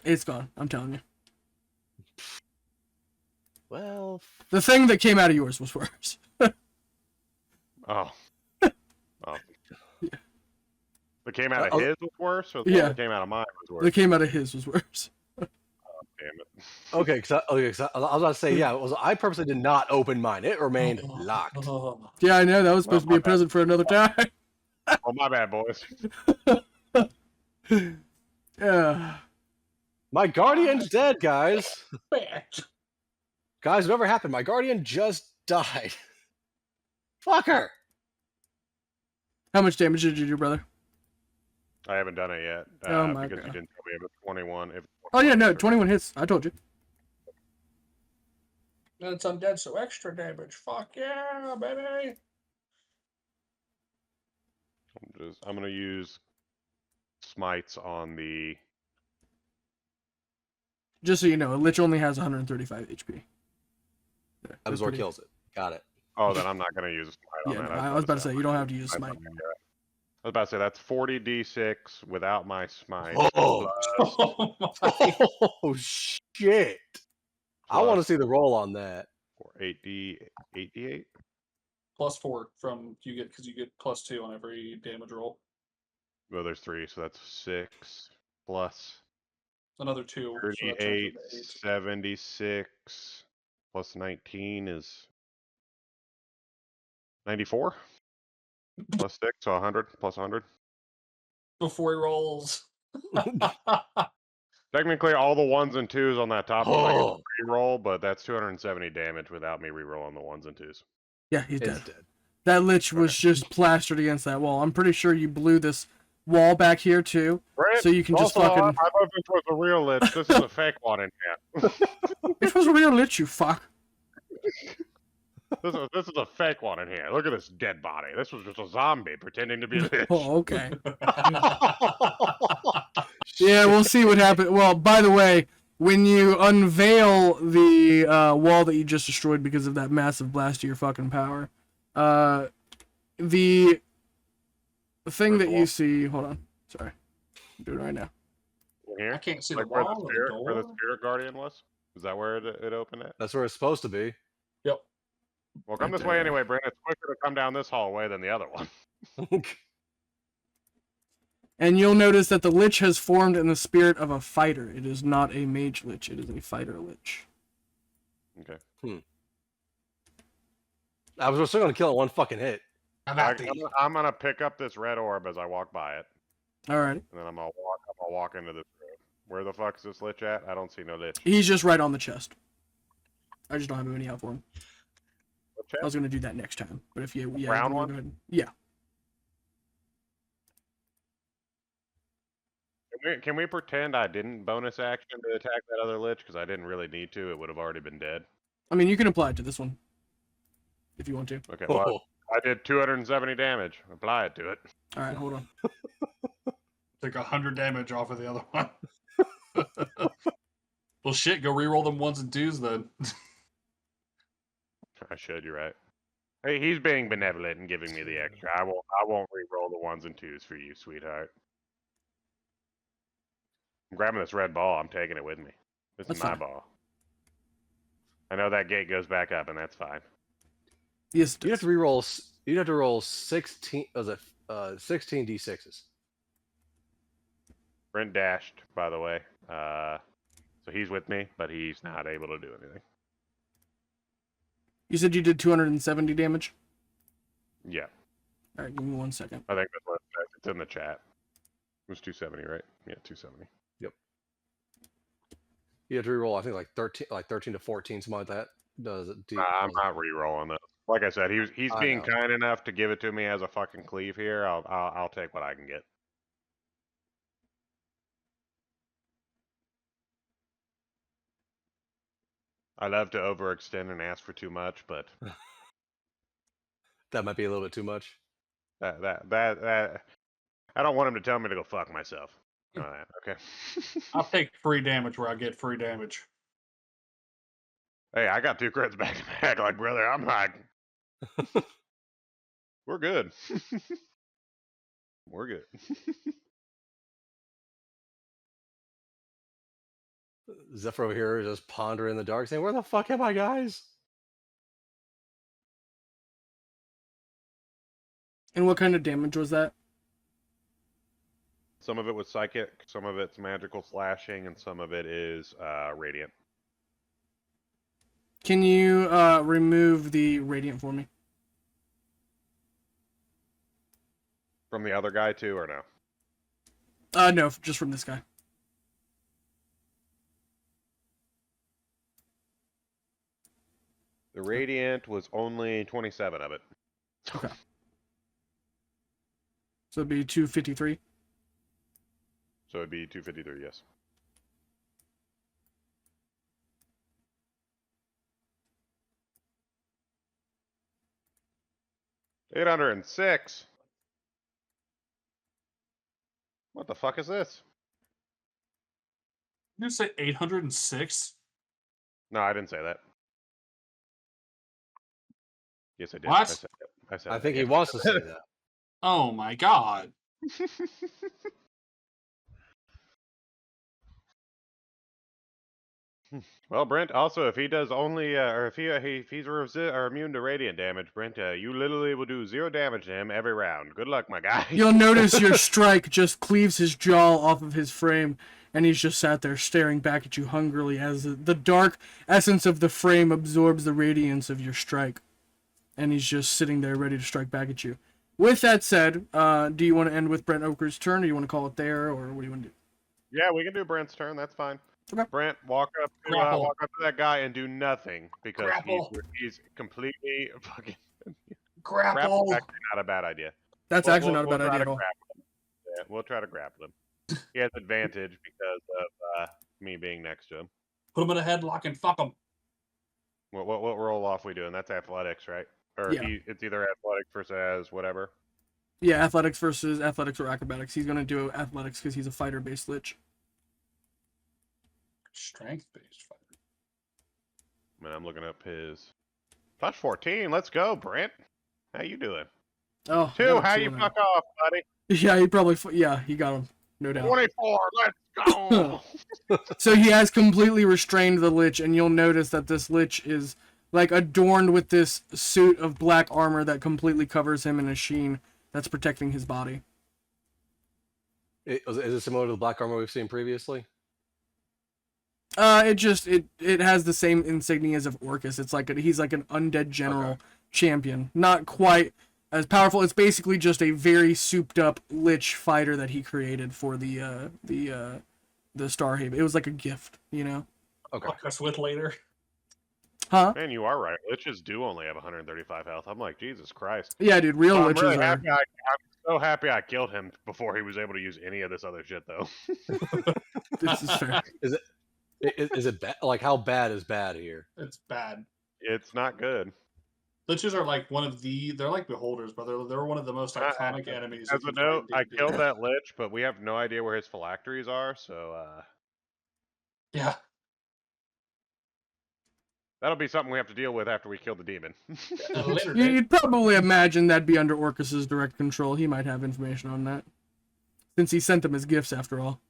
It's gone. I'm telling you. Well, The thing that came out of yours was worse. Oh. Oh. Yeah. The What came out of his was worse, or the Yeah. one that came out of mine was worse? That came out of his was worse. Damn it. Okay, because I was about to say, yeah, I purposely did not open mine. It remained locked. Yeah, I know. That was supposed to be my a present for another time. Oh, my bad, boys. Yeah. My guardian's dead, guys. Bitch. Guys, whatever happened, my guardian just died. Fucker. How much damage did you do, brother? I haven't done it yet Oh my because you God. didn't tell me if it's 21. If Oh yeah, no, 21 hits. I told you. And it's undead, so extra damage. Fuck yeah, baby. I'm gonna use smites on the. Just so you know, a lich only has 135 HP. There, Absorb pretty- kills it. Got it. Oh, then I'm not gonna use a smite Yeah, on no, that. I was about to say you don't have to use smite. I was about to say that's 40d6 without my smite. Oh. Oh my. Oh shit! I want to see the roll on that. 8d8. +4 from you get because you get +2 on every damage roll. Well, there's 3, so that's 6 plus Another 2. So that turns 38, into 8. 76 plus 19 is 94. Plus 6, so 100 plus 100. Before he rolls. Technically, all the 1s and 2s on that top one I Oh, can re-roll, but that's 270 damage without me re-rolling the 1s and 2s. Yeah, he's it's dead. dead. That lich was just plastered against that wall. I'm pretty sure you blew this wall back here too, Brent, so you can just also, fucking. I thought this was a real lich. This is a fake one in here. It was a real lich, you fuck. This is a fake one in here. Look at this dead body. This was just a zombie pretending to be a lich. Oh, okay. Yeah, we'll see what happens. Well, by the way, when you unveil the wall that you just destroyed because of that massive blast to your fucking power, the thing that you see. Hold on, sorry, I'm doing it right now. In here? I can't see Like the where wall the, or spirit, the where the door. spirit guardian was? Is that where it opened at? That's where it's supposed to be. Yep. Well, come Right this way there. anyway, Brent. It's quicker to come down this hallway than the other one. And you'll notice that the lich has formed in the spirit of a fighter. It is not a mage lich. It is a fighter lich. Okay. I was still gonna kill it one fucking hit. I'm gonna pick up this red orb as I walk by it, Alright. and then I'm gonna walk into this room. Where the fuck is this lich at? I don't see no lich. He's just right on the chest. I just don't have any out for him. What I was chest? gonna do that next time, but if you, yeah, Brown you wanna one? go ahead. Yeah. Can we pretend I didn't bonus action to attack that other lich because I didn't really need to? It would have already been dead. I mean, you can apply it to this one if you want to. Okay. Well, I did 270 damage. Apply it to it. All right, hold on. Take 100 damage off of the other one. Well, shit. Go reroll them 1s and 2s then. I should. You're right. Hey, he's being benevolent and giving me the extra. I won't re-roll the 1s and 2s for you, sweetheart. I'm grabbing this red ball. I'm taking it with me. This That's is my fine. ball. I know that gate goes back up, and that's fine. Yes, it You have does. to re-roll. You have to roll 16. Was it 16 d6s? Brent dashed, by the way. So he's with me, but he's not able to do anything. You said you did 270 damage? Yeah, All right, give me 1 second. I think that's what it says. It's in the chat. It was 270, right? Yeah, 270. You have to re-roll. I think like 13 to 14, something like that. Does it? I'm not re-rolling this. Like I said, he's I being know. kind enough to give it to me as a fucking cleave here. I'll take what I can get. I love to overextend and ask for too much, but That might be a little bit too much. that I don't want him to tell me to go fuck myself. All right, okay. I'll take free damage where I get free damage. Hey, I got 2 crits back to back. Like, brother, I'm like, we're good. We're good. Zephyr over here is just pondering in the dark, saying, "Where the fuck am I, guys?" And what kind of damage was that? Some of it was psychic, some of it's magical slashing, and some of it is radiant. Can you remove the radiant for me? From the other guy too, or no? No, just from this guy. The radiant was only 27 of it. Okay. So it'd be 253. So it'd be 253, yes. $806. What the fuck is this? Did you say 806? No, I didn't say that. Yes, I did. What? I said that. I think that, he wants to say that. Oh my god. Well, Brent. Also, if he does only, or if he's or immune to radiant damage, Brent, you literally will do 0 damage to him every round. Good luck, my guy. You'll notice your strike just cleaves his jaw off of his frame, and he's just sat there staring back at you hungrily as the dark essence of the frame absorbs the radiance of your strike. And he's just sitting there ready to strike back at you. With that said, do you want to end with Brent Oker's turn, or do you want to call it there, or what do you want to do? Yeah, we can do Brent's turn. That's fine. Okay. Brent, walk up to that guy and do nothing because he's completely fucking. Grapple. Grapple's actually not a bad idea. That's actually not a bad try idea to at all. grapple him. Yeah, we'll try to grapple him. He has advantage because of me being next to him. Put him in a headlock and fuck him. What roll off we doing? That's athletics, right? Or Yeah. it's either athletics versus whatever. Yeah, athletics versus athletics or acrobatics. He's going to do athletics because he's a fighter-based lich. Strength-based fighter. Man, I'm looking up his plus 14. Let's go, Brent. How you doing? Oh, 2. How you fuck off, buddy? Yeah, he probably. Yeah, he got him. No doubt. 24. Let's go. So he has completely restrained the lich, and you'll notice that this lich is like adorned with this suit of black armor that completely covers him in a sheen that's protecting his body. Is it similar to the black armor we've seen previously? It has the same insignias of Orcus. It's like he's like an undead general champion. Not quite as powerful. It's basically just a very souped up lich fighter that he created for the Starhaven. It was like a gift, you know. Okay. Fuck us with later. Huh? Man, you are right. Liches do only have 135 health. I'm like, Jesus Christ. Yeah, dude. Real I'm liches really are. happy. I'm so happy I killed him before he was able to use any of this other shit, though. This is fair. Is it bad? Like, how bad is bad here? It's bad. It's not good. Liches are like they're like beholders, but they're one of the most iconic enemies. As you a can note, fight I in D&D. killed that lich, but we have no idea where his phylacteries are, so Yeah. that'll be something we have to deal with after we kill the demon. At a later You- date. You'd probably imagine that'd be under Orcus's direct control. He might have information on that, since he sent them as gifts after all.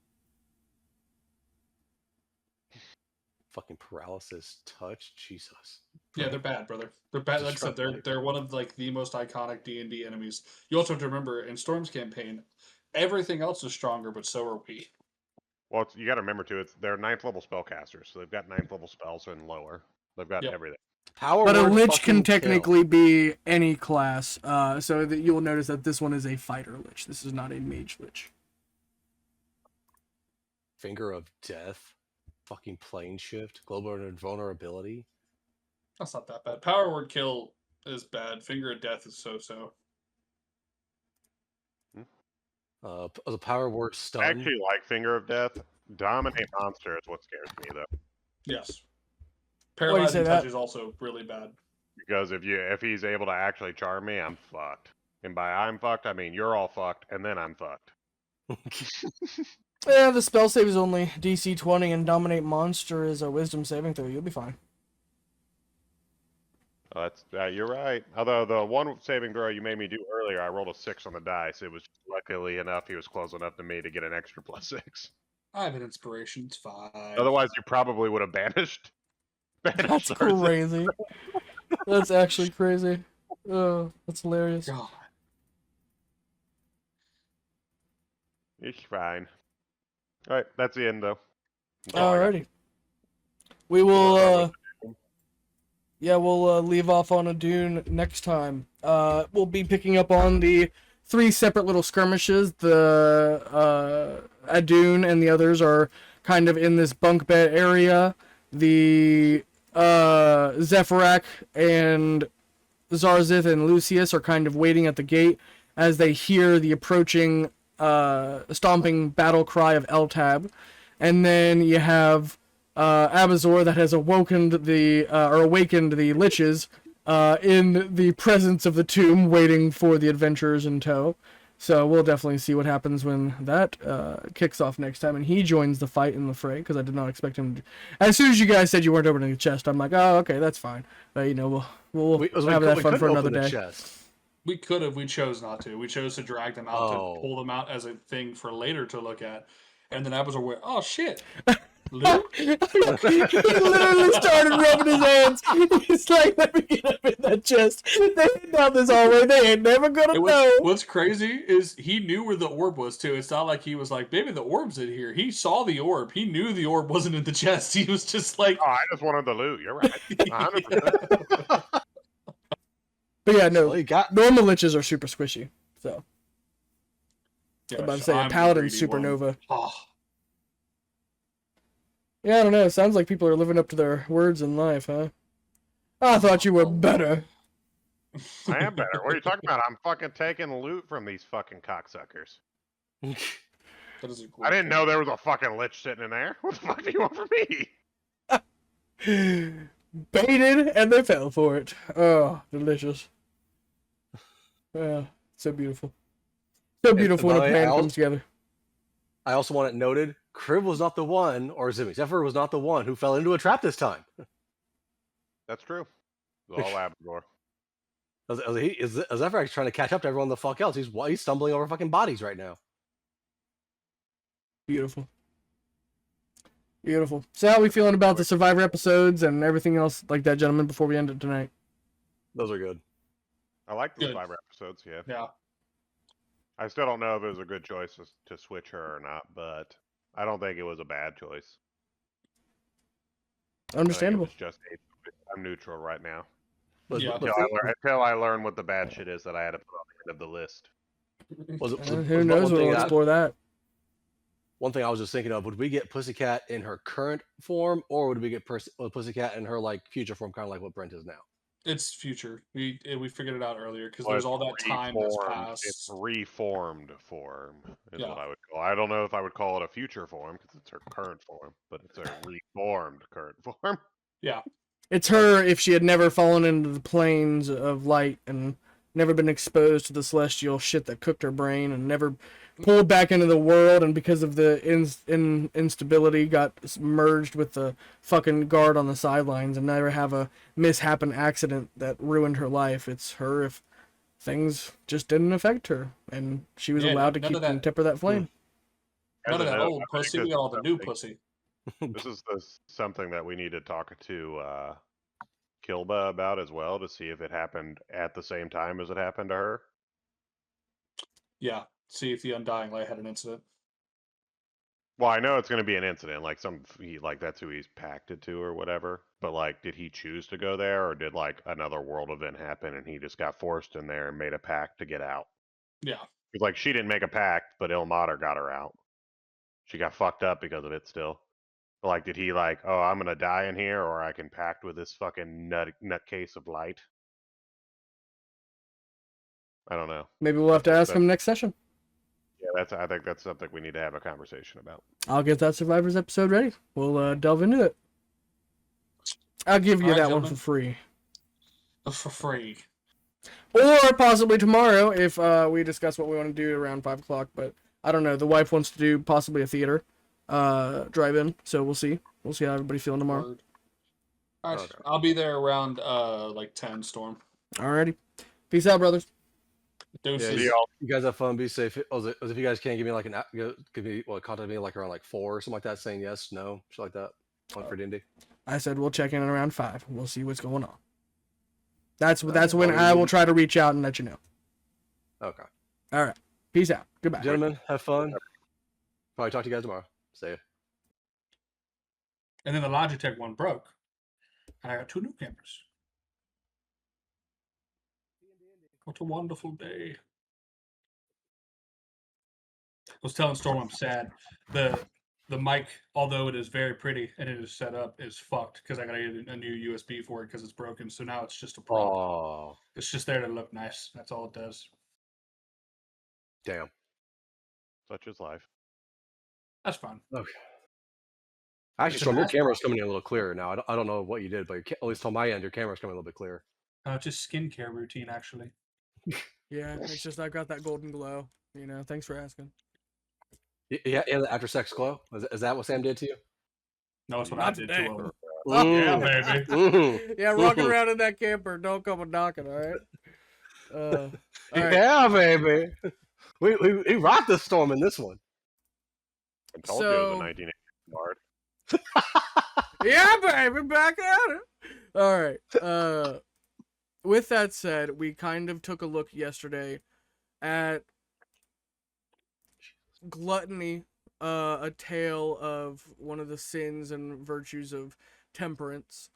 Fucking paralysis touch, Jesus. Yeah, they're bad, brother. They're bad. Like I said, they're one of like the most iconic D&D enemies. You also have to remember in Storm's campaign, everything else is stronger, but so are we. Well, you got to remember too, they're 9th level spellcasters, so they've got 9th level spells and lower. They've got everything. Power But a word lich can fucking technically be any class, so that you'll notice that this one is a fighter lich. This is not a mage lich. kill. Finger of death. Fucking plane shift. Global invulnerability. That's not that bad. Power word kill is bad. Finger of death is so-so. The power word I stun. actually like Finger of Death. Dominate Monster is what scares me, though. Yes. Why do you Paralyzing say touch that? is also really bad. Because if he's able to actually charm me, I'm fucked. And by I'm fucked, I mean you're all fucked, and then I'm fucked. Yeah, the spell save is only DC 20, and Dominate Monster is a Wisdom saving throw. You'll be fine. Oh, that's you're right. Although the one saving throw you made me do earlier, I rolled a 6 on the dice. It was luckily enough he was close enough to me to get an extra +6. I have an inspiration. It's fine. Otherwise, you probably would have banished. That's Tarzan. crazy. That's actually crazy. Oh, that's hilarious. God. It's fine. All right, that's the end though. That's all I got. Alrighty. We will, we'll leave off on a dune next time. We'll be picking up on the 3 separate little skirmishes. The Adun and the others are kind of in this bunk bed area. The Zephyrak and Zarzith and Lucius are kind of waiting at the gate as they hear the approaching stomping battle cry of Eltab. And then you have Abazor that has awakened the liches in the presence of the tomb, waiting for the adventurers in tow. So we'll definitely see what happens when that kicks off next time, and he joins the fight in the fray, because I did not expect him to. As soon as you guys said you weren't opening the chest, I'm like, oh, okay, that's fine. But, you know, we'll have that fun for another day. We could have. We chose not to. We chose to drag them out, to pull them out as a thing for later to look at. And then Apples are went, oh, shit. Luke? He literally started rubbing his hands. He's like, let me get up in that chest. They ain't down this hallway. They ain't never gonna know. What's crazy is he knew where the orb was, too. It's not like he was like, maybe the orb's in here. He saw the orb. He knew the orb wasn't in the chest. He was just like... Oh, I just wanted the loot. You're right. 100%. But yeah, no, normal liches are super squishy. So, Gosh, I'm about to say, a paladin supernova. Oh. Yeah, I don't know. It sounds like people are living up to their words in life, huh? I thought you were better. I am better. What are you talking about? I'm fucking taking loot from these fucking cocksuckers. I didn't know there was a fucking lich sitting in there. What the fuck do you want from me? Baited, and they fell for it. Oh, delicious. Yeah, so beautiful. So beautiful when a plan comes together. I also want it noted, Crib was not the one, or Zephyr was not the one who fell into a trap this time. That's true. It was all Labrador. Zephyr trying to catch up to everyone the fuck else. He's stumbling over fucking bodies right now. Beautiful. Beautiful. So how are we feeling about the Survivor episodes and everything else like that, gentlemen, before we end it tonight? Those are good. I like the Survivor episodes, yeah. Yeah. I still don't know if it was a good choice to switch her or not, but I don't think it was a bad choice. Understandable. I'm neutral right now. Yeah. Until I learn what the bad shit is that I had to put on the end of the list. Who knows? We'll explore that. One thing I was just thinking of, would we get Pussycat in her current form, or would we get Pussycat in her like future form, kind of like what Brent is now? It's future. We figured it out earlier because there's all that time that's passed. It's reformed form is what I would call it. I don't know if I would call it a future form because it's her current form, but it's a reformed current form. Yeah. It's her if she had never fallen into the planes of light and never been exposed to the celestial shit that cooked her brain and never pulled back into the world, and because of the instability got merged with the fucking guard on the sidelines and never have a mishappen accident that ruined her life. It's her if things just didn't affect her and she was allowed to keep and temper that flame. None of that old pussy. We got all the new pussy. This is something that we need to talk to Kilba about as well, to see if it happened at the same time as it happened to her. Yeah. See if the Undying Light had an incident. Well, I know it's going to be an incident, like that's who he's pacted to or whatever. But like, did he choose to go there, or did like another world event happen and he just got forced in there and made a pact to get out? Yeah. Because like she didn't make a pact, but Ilmater got her out. She got fucked up because of it still. But like, did he like, oh, I'm gonna die in here, or I can pact with this fucking nutcase of light? I don't know. Maybe we'll have to ask him next session. Yeah, I think that's something we need to have a conversation about. I'll get that Survivors episode ready. We'll delve into it. I'll give you that one for free. For free. Or possibly tomorrow if we discuss what we want to do around 5 o'clock. But I don't know. The wife wants to do possibly a theater drive-in. So we'll see. We'll see how everybody's feeling tomorrow. All right. I'll be there around like 10 Storm. Alrighty. Peace out, brothers. Doses. Yeah, you guys have fun. Be safe. If you guys can't give me like contact me like around like 4 or something like that, saying yes, no, shit like that. On for D&D. I said we'll check in around 5. We'll see what's going on. That's when I will try to reach out and let you know. Okay. All right. Peace out. Goodbye, gentlemen. Have fun. Probably talk to you guys tomorrow. See ya. And then the Logitech one broke, and I got 2 new cameras. What a wonderful day! I was telling Storm I'm sad. The mic, although it is very pretty and it is set up, is fucked because I gotta get a new USB for it because it's broken. So now it's just a prop. Oh, It's just there to look nice. That's all it does. damn. Such is life. That's fine. Okay. Actually, It's Storm, a your nice camera's coming in a little clearer now. I don't know what you did, but at least on my end, your camera's coming a little bit clearer. Just skincare routine, actually. Yeah, it's just I got that golden glow. You know, thanks for asking. Yeah, the after sex glow. Is that what Sam did to you? No, that's what Not I did today. to him. Mm. baby. Mhm. Yeah, rocking around in that camper. Don't come a knocking, all right? All right. Yeah, baby. We rocked the Storm in this one. I told you it was So- a 1980 smart. Yeah, baby, back at it. All right. With that said, we kind of took a look yesterday at gluttony, a tale of one of the sins and virtues of temperance.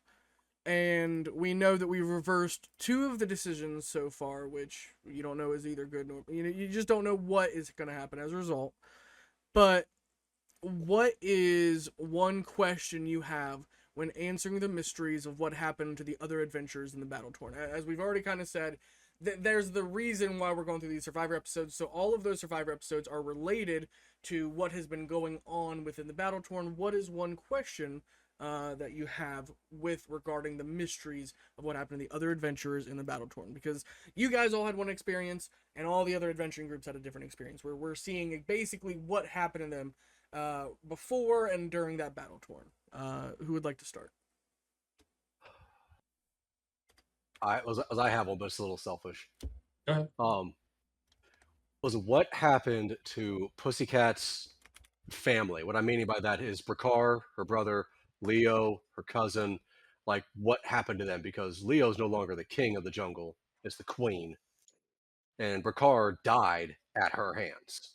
And we know that we reversed 2 of the decisions so far, which you don't know is either good nor you just don't know what is going to happen as a result. But what is one question you have when answering the mysteries of what happened to the other adventurers in the battle torn? As we've already kind of said, there's the reason why we're going through these Survivor episodes. So all of those Survivor episodes are related to what has been going on within the battle torn. What is one question that you have with regarding the mysteries of what happened to the other adventurers in the battle torn? Because you guys all had one experience, and all the other adventuring groups had a different experience. Where we're seeing basically what happened to them before and during that battle torn. Who would like to start? I have one, but it's a little selfish. Go ahead. Was what happened to Pussycat's family? What I'm meaning by that is Brakar, her brother, Leo, her cousin. Like, what happened to them? Because Leo's no longer the king of the jungle; it's the queen, and Brakar died at her hands.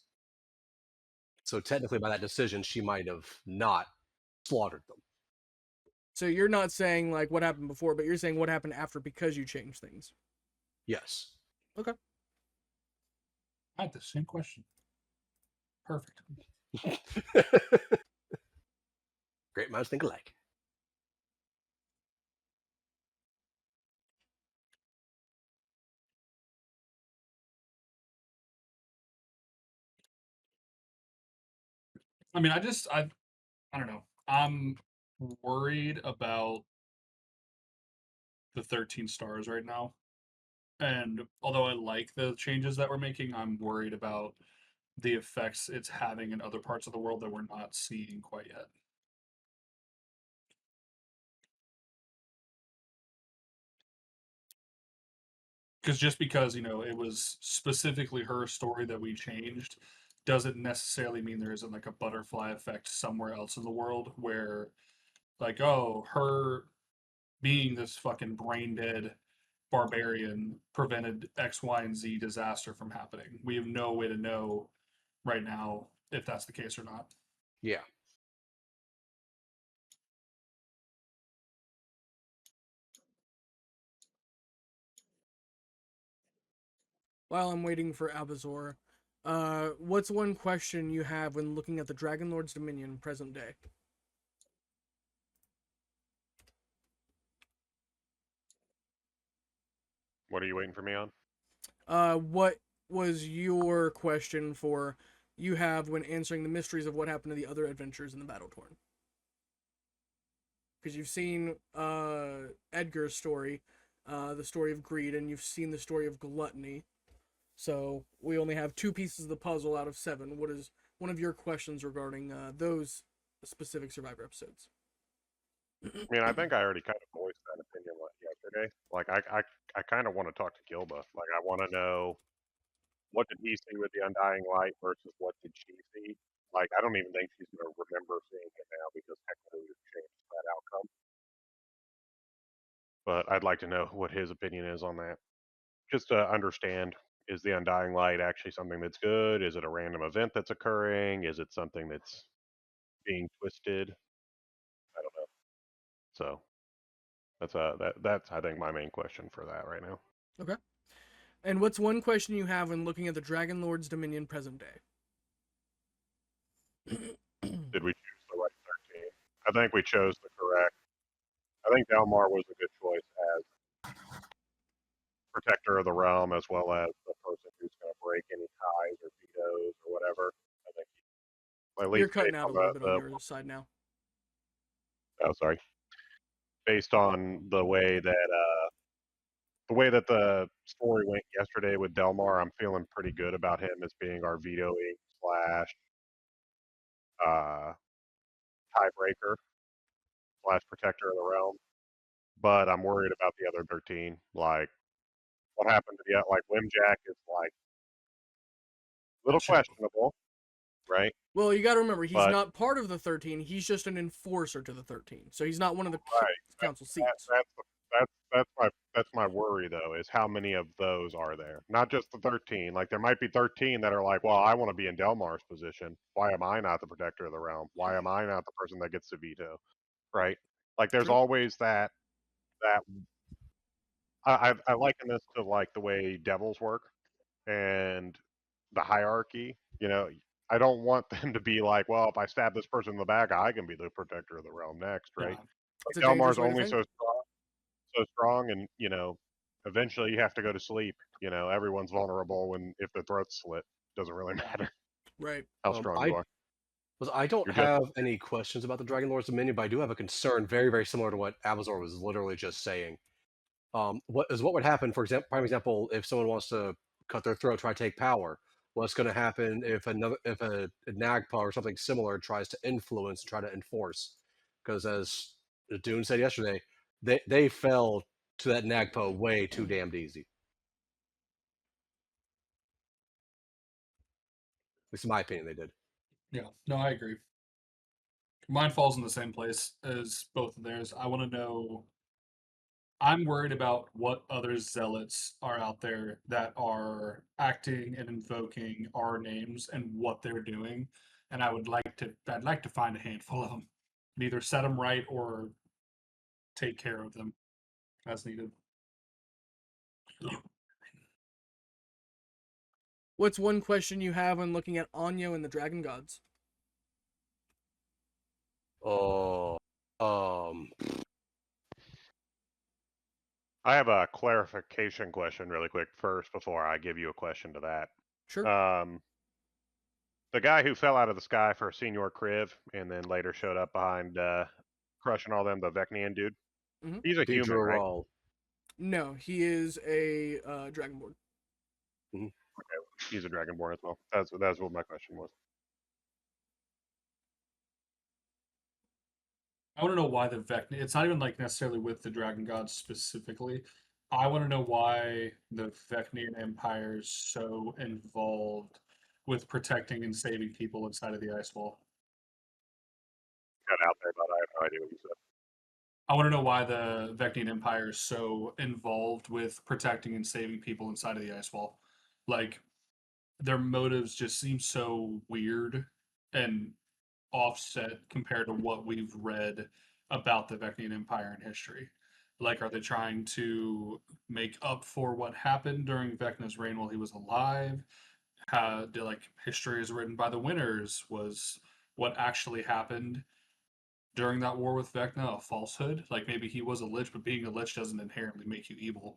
So technically, by that decision, she might have not slaughtered them. So you're not saying like what happened before, but you're saying what happened after because you changed things. Yes. I had the same question. Perfect. Great minds think alike. I mean, I don't know. I'm worried about the 13 stars right now. And although I like the changes that we're making, I'm worried about the effects it's having in other parts of the world that we're not seeing quite yet. Because just because, it was specifically her story that we changed doesn't necessarily mean there isn't like a butterfly effect somewhere else in the world where, like, oh, her being this fucking brain dead barbarian prevented X, Y, and Z disaster from happening. We have no way to know right now if that's the case or not. Yeah. While I'm waiting for Abazor, what's one question you have when looking at the Dragon Lord's Dominion present day? What are you waiting for me on? What was your question for you have when answering the mysteries of what happened to the other adventurers in the battle torn? Because you've seen Edgar's story, the story of greed, and you've seen the story of gluttony. So we only have 2 pieces of the puzzle out of 7. What is one of your questions regarding those specific Survivor episodes? I mean, I think I already kind of voiced that opinion yesterday. Like, I kind of want to talk to Gilba. Like, I want to know what did he see with the Undying Light versus what did she see. Like, I don't even think she's going to remember seeing it now because technically we've changed that outcome. But I'd like to know what his opinion is on that, just to understand is the Undying Light actually something that's good? Is it a random event that's occurring? Is it something that's being twisted? I don't know. So that's I think my main question for that right now. Okay. And what's one question you have when looking at the Dragon Lord's Dominion present day? Did we choose the right 13? I think we chose the correct. I think Delmar was a good choice as protector of the realm, as well as the person who's going to break any ties or vetoes or whatever. I think at least You're cutting based out a on little bit on your side now. oh sorry, based on the way that the story went yesterday with Delmar, I'm feeling pretty good about him as being our vetoing slash uh, tiebreaker slash protector of the realm. But I'm worried about the other 13. Like, what happened to the like Wimjack is like a little Sure. questionable, right? Well, you got to remember, he's But not part of the 13. He's just an enforcer to the 13. So he's not one of the right, council that, seats. that's my worry though, is how many of those are there? Not just the 13. Like there might be 13 that are like, well, I want to be in Delmar's position. Why am I not the protector of the realm? Why am I not the person that gets to veto? Right? Like there's True. always that I liken this to like the way devils work and the hierarchy. You know, I don't want them to be like, well, if I stab this person in the back, I can be the protector of the realm next, right? Yeah. It's a Like dangerous Delmar's way to only think. so strong, and you know, eventually you have to go to sleep. You know, everyone's vulnerable when if their throat's slit. Doesn't really matter Right. how strong you are. I don't You're just have any questions about the Dragon Lord's Dominion, but I do have a concern very, very similar to what Avazor was literally just saying. What would happen, for example, prime example, if someone wants to cut their throat, try to take power? What's going to happen if a Nagpa or something similar tries to influence and try to enforce? Because as Dune said yesterday, they fell to that Nagpa way too damned easy. At least in my opinion, they did. Yeah. No, I agree. Mine falls in the same place as both of theirs. I want to know. I'm worried about what other zealots are out there that are acting and invoking our names and what they're doing, and I'd like to find a handful of them, and either set them right or take care of them as needed. What's one question you have when looking at Anyo and the Dragon Gods? Oh, I have a clarification question really quick first before I give you a question to that. Sure. The guy who fell out of the sky for Senior Kriv and then later showed up behind crushing all them, the Vecnian dude. Mhm. He's a human, right? Deidre No, he is a Dragonborn. He's a Dragonborn as well. That's what my question was. I want to know why the Vecna. It's not even like necessarily with the Dragon Gods specifically. I want to know why the Vecnian Empire is so involved with protecting and saving people inside of the Ice Wall. Got out there, but I have no idea what you said. I want to know why the Vecnian Empire is so involved with protecting and saving people inside of the Ice Wall. Like, their motives just seem so weird and offset compared to what we've read about the Vecnian Empire in history. Like, are they trying to make up for what happened during Vecna's reign while he was alive? How do like history is written by the winners? Was what actually happened during that war with Vecna a falsehood? Like maybe he was a lich, but being a lich doesn't inherently make you evil.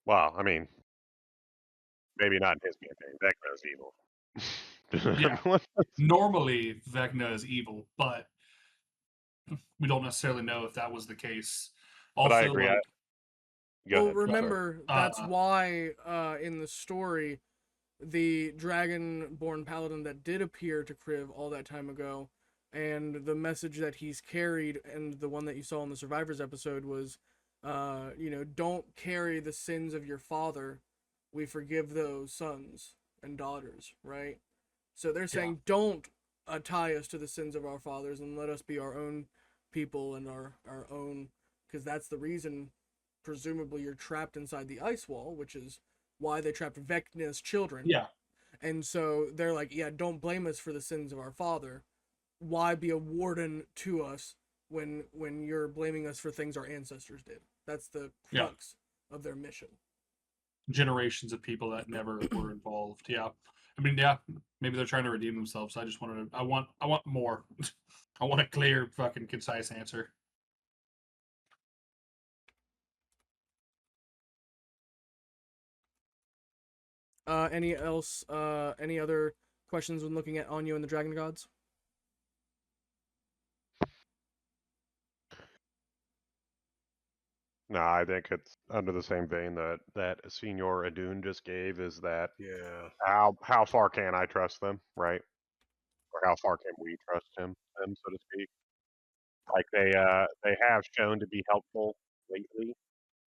Well, I mean, maybe not in his campaign. Vecna's evil. Yeah. Normally, Vecna is evil, but we don't necessarily know if that was the case. But I Also, agree. like, Go Well, ahead. remember, that's Uh, why in the story, the Dragonborn Paladin that did appear to Kriv all that time ago, and the message that he's carried, and the one that you saw in the Survivors episode was, don't carry the sins of your father. We forgive those sons and daughters, right? So they're saying, don't tie us to the sins of our fathers and let us be our own people and our own, because that's the reason, presumably, you're trapped inside the ice wall, which is why they trapped Vecna's children. Yeah. And so they're like, yeah, don't blame us for the sins of our father. Why be a warden to us when you're blaming us for things our ancestors did? That's the crux of their mission. Generations of people that never were involved. Yeah. I mean, yeah, maybe they're trying to redeem themselves. I just wanted to, I want more. I want a clear, fucking concise answer. Any other questions when looking at Anya and the Dragon Gods? No, I think it's under the same vein that Senior Adun just gave. Is that how far can I trust them, right? Or how far can we trust them, so to speak? Like they have shown to be helpful lately,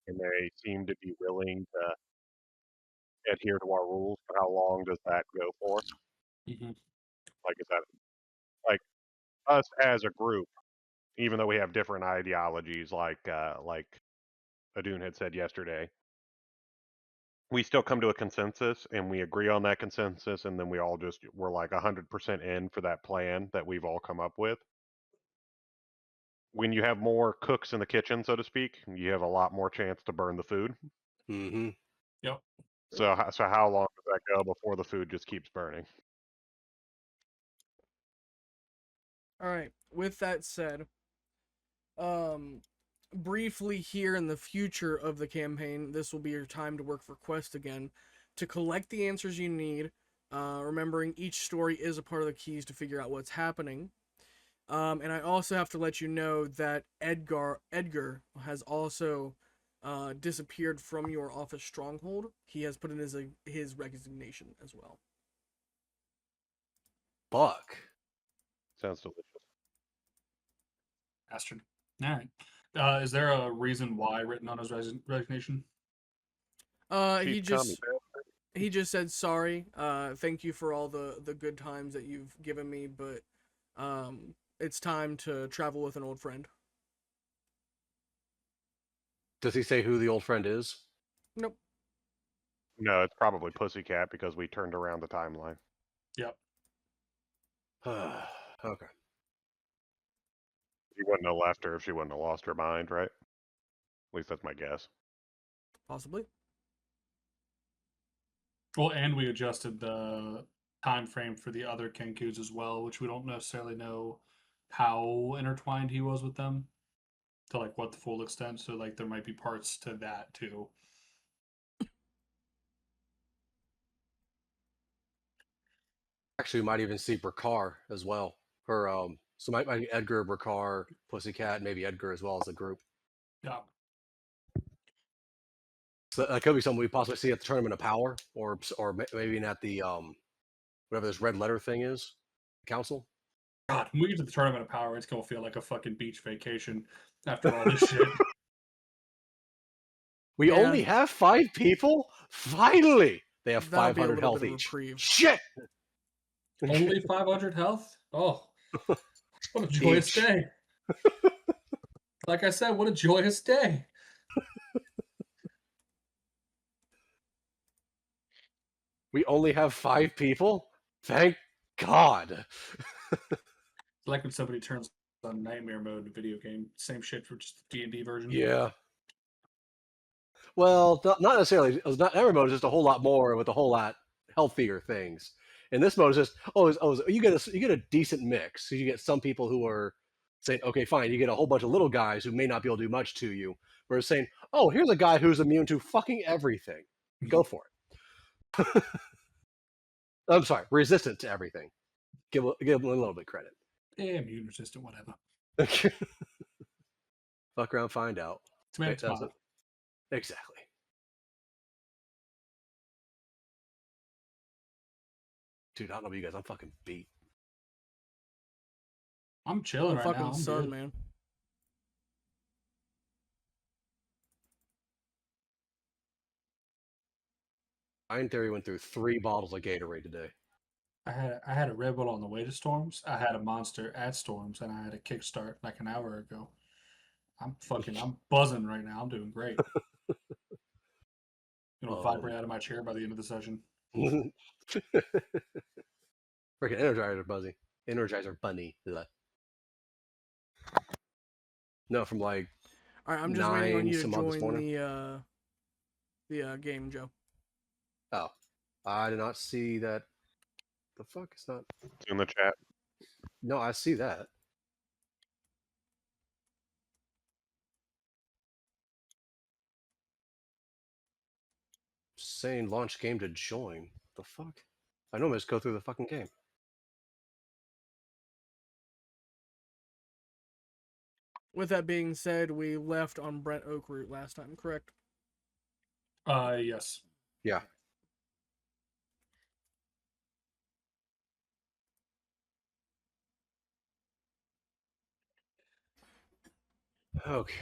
and they seem to be willing to adhere to our rules. But how long does that go for? Mm-hmm. Like, is that like us as a group, even though we have different ideologies, like Adun had said yesterday, we still come to a consensus and we agree on that consensus, and then we're like 100% in for that plan that we've all come up with. When you have more cooks in the kitchen, so to speak, you have a lot more chance to burn the food. Mm-hmm. Yep. So how long does that go before the food just keeps burning? All right. With that said, briefly here in the future of the campaign, this will be your time to work for Quest again, to collect the answers you need. Remembering each story is a part of the keys to figure out what's happening. And I also have to let you know that Edgar has also disappeared from your office stronghold. He has put in his resignation as well. Fuck. Sounds delicious. Bastard. All right. Is there a reason why written on his resignation? He just said sorry. Thank you for all the good times that you've given me, but it's time to travel with an old friend. Does he say who the old friend is? Nope. No, it's probably Pussycat because we turned around the timeline. Yep. Okay. She wouldn't have left her if she wouldn't have lost her mind, right? At least that's my guess. Possibly. Well, and we adjusted the time frame for the other Kenkus as well, which we don't necessarily know how intertwined he was with them to like what the full extent. So like there might be parts to that too. Actually, we might even see Brakar as well. So might be Edgar, Brakar, Pussycat, maybe Edgar as well as a group. Yeah. So that could be something we possibly see at the Tournament of Power, or maybe at the whatever this red letter thing is, council. God, when we get to the Tournament of Power, it's gonna feel like a fucking beach vacation after all this shit. We only have 5 people. Finally, they have That'll be a 500 little health bit of each. reprieve. Shit. Only 500 health? Oh, what a joyous Each. day. Like I said, what a joyous day. We only have 5 people? Thank God. It's like when somebody turns on nightmare mode in a video game. Same shit for just the D&D version. Yeah. Well, not necessarily. Nightmare mode is just a whole lot more with a whole lot healthier things. And this mode is just you get a decent mix. So you get some people who are saying, okay, fine. You get a whole bunch of little guys who may not be able to do much to you. Whereas saying, oh, here's a guy who's immune to fucking everything. Go for it. I'm sorry, resistant to everything. Give him a little bit of credit. Yeah, immune resistant, whatever. Fuck around, find out. Tomato. Exactly. Dude, I don't know about you guys. I'm fucking beat. I'm chilling right fucking now. I'm sun, good. man. I in theory went through 3 bottles of Gatorade today. I had a rebel on the way to Storms. I had a monster at Storms, and I had a kickstart like an hour ago. I'm buzzing right now. I'm doing great. Vibrate out of my chair by the end of the session. Freaking Energizer Buzzy. Energizer Bunny. Ugh. No, from like All right, I'm just waiting on 9 you to some odd this join morning. the game, Joe. Oh, I did not see that. The fuck? It's not. It's in the chat. No, I see that. Saying launch game to join. The fuck? I normally just go through the fucking game. With that being said, we left on Brent Oakroot last time, correct? Yes. Yeah. Okay.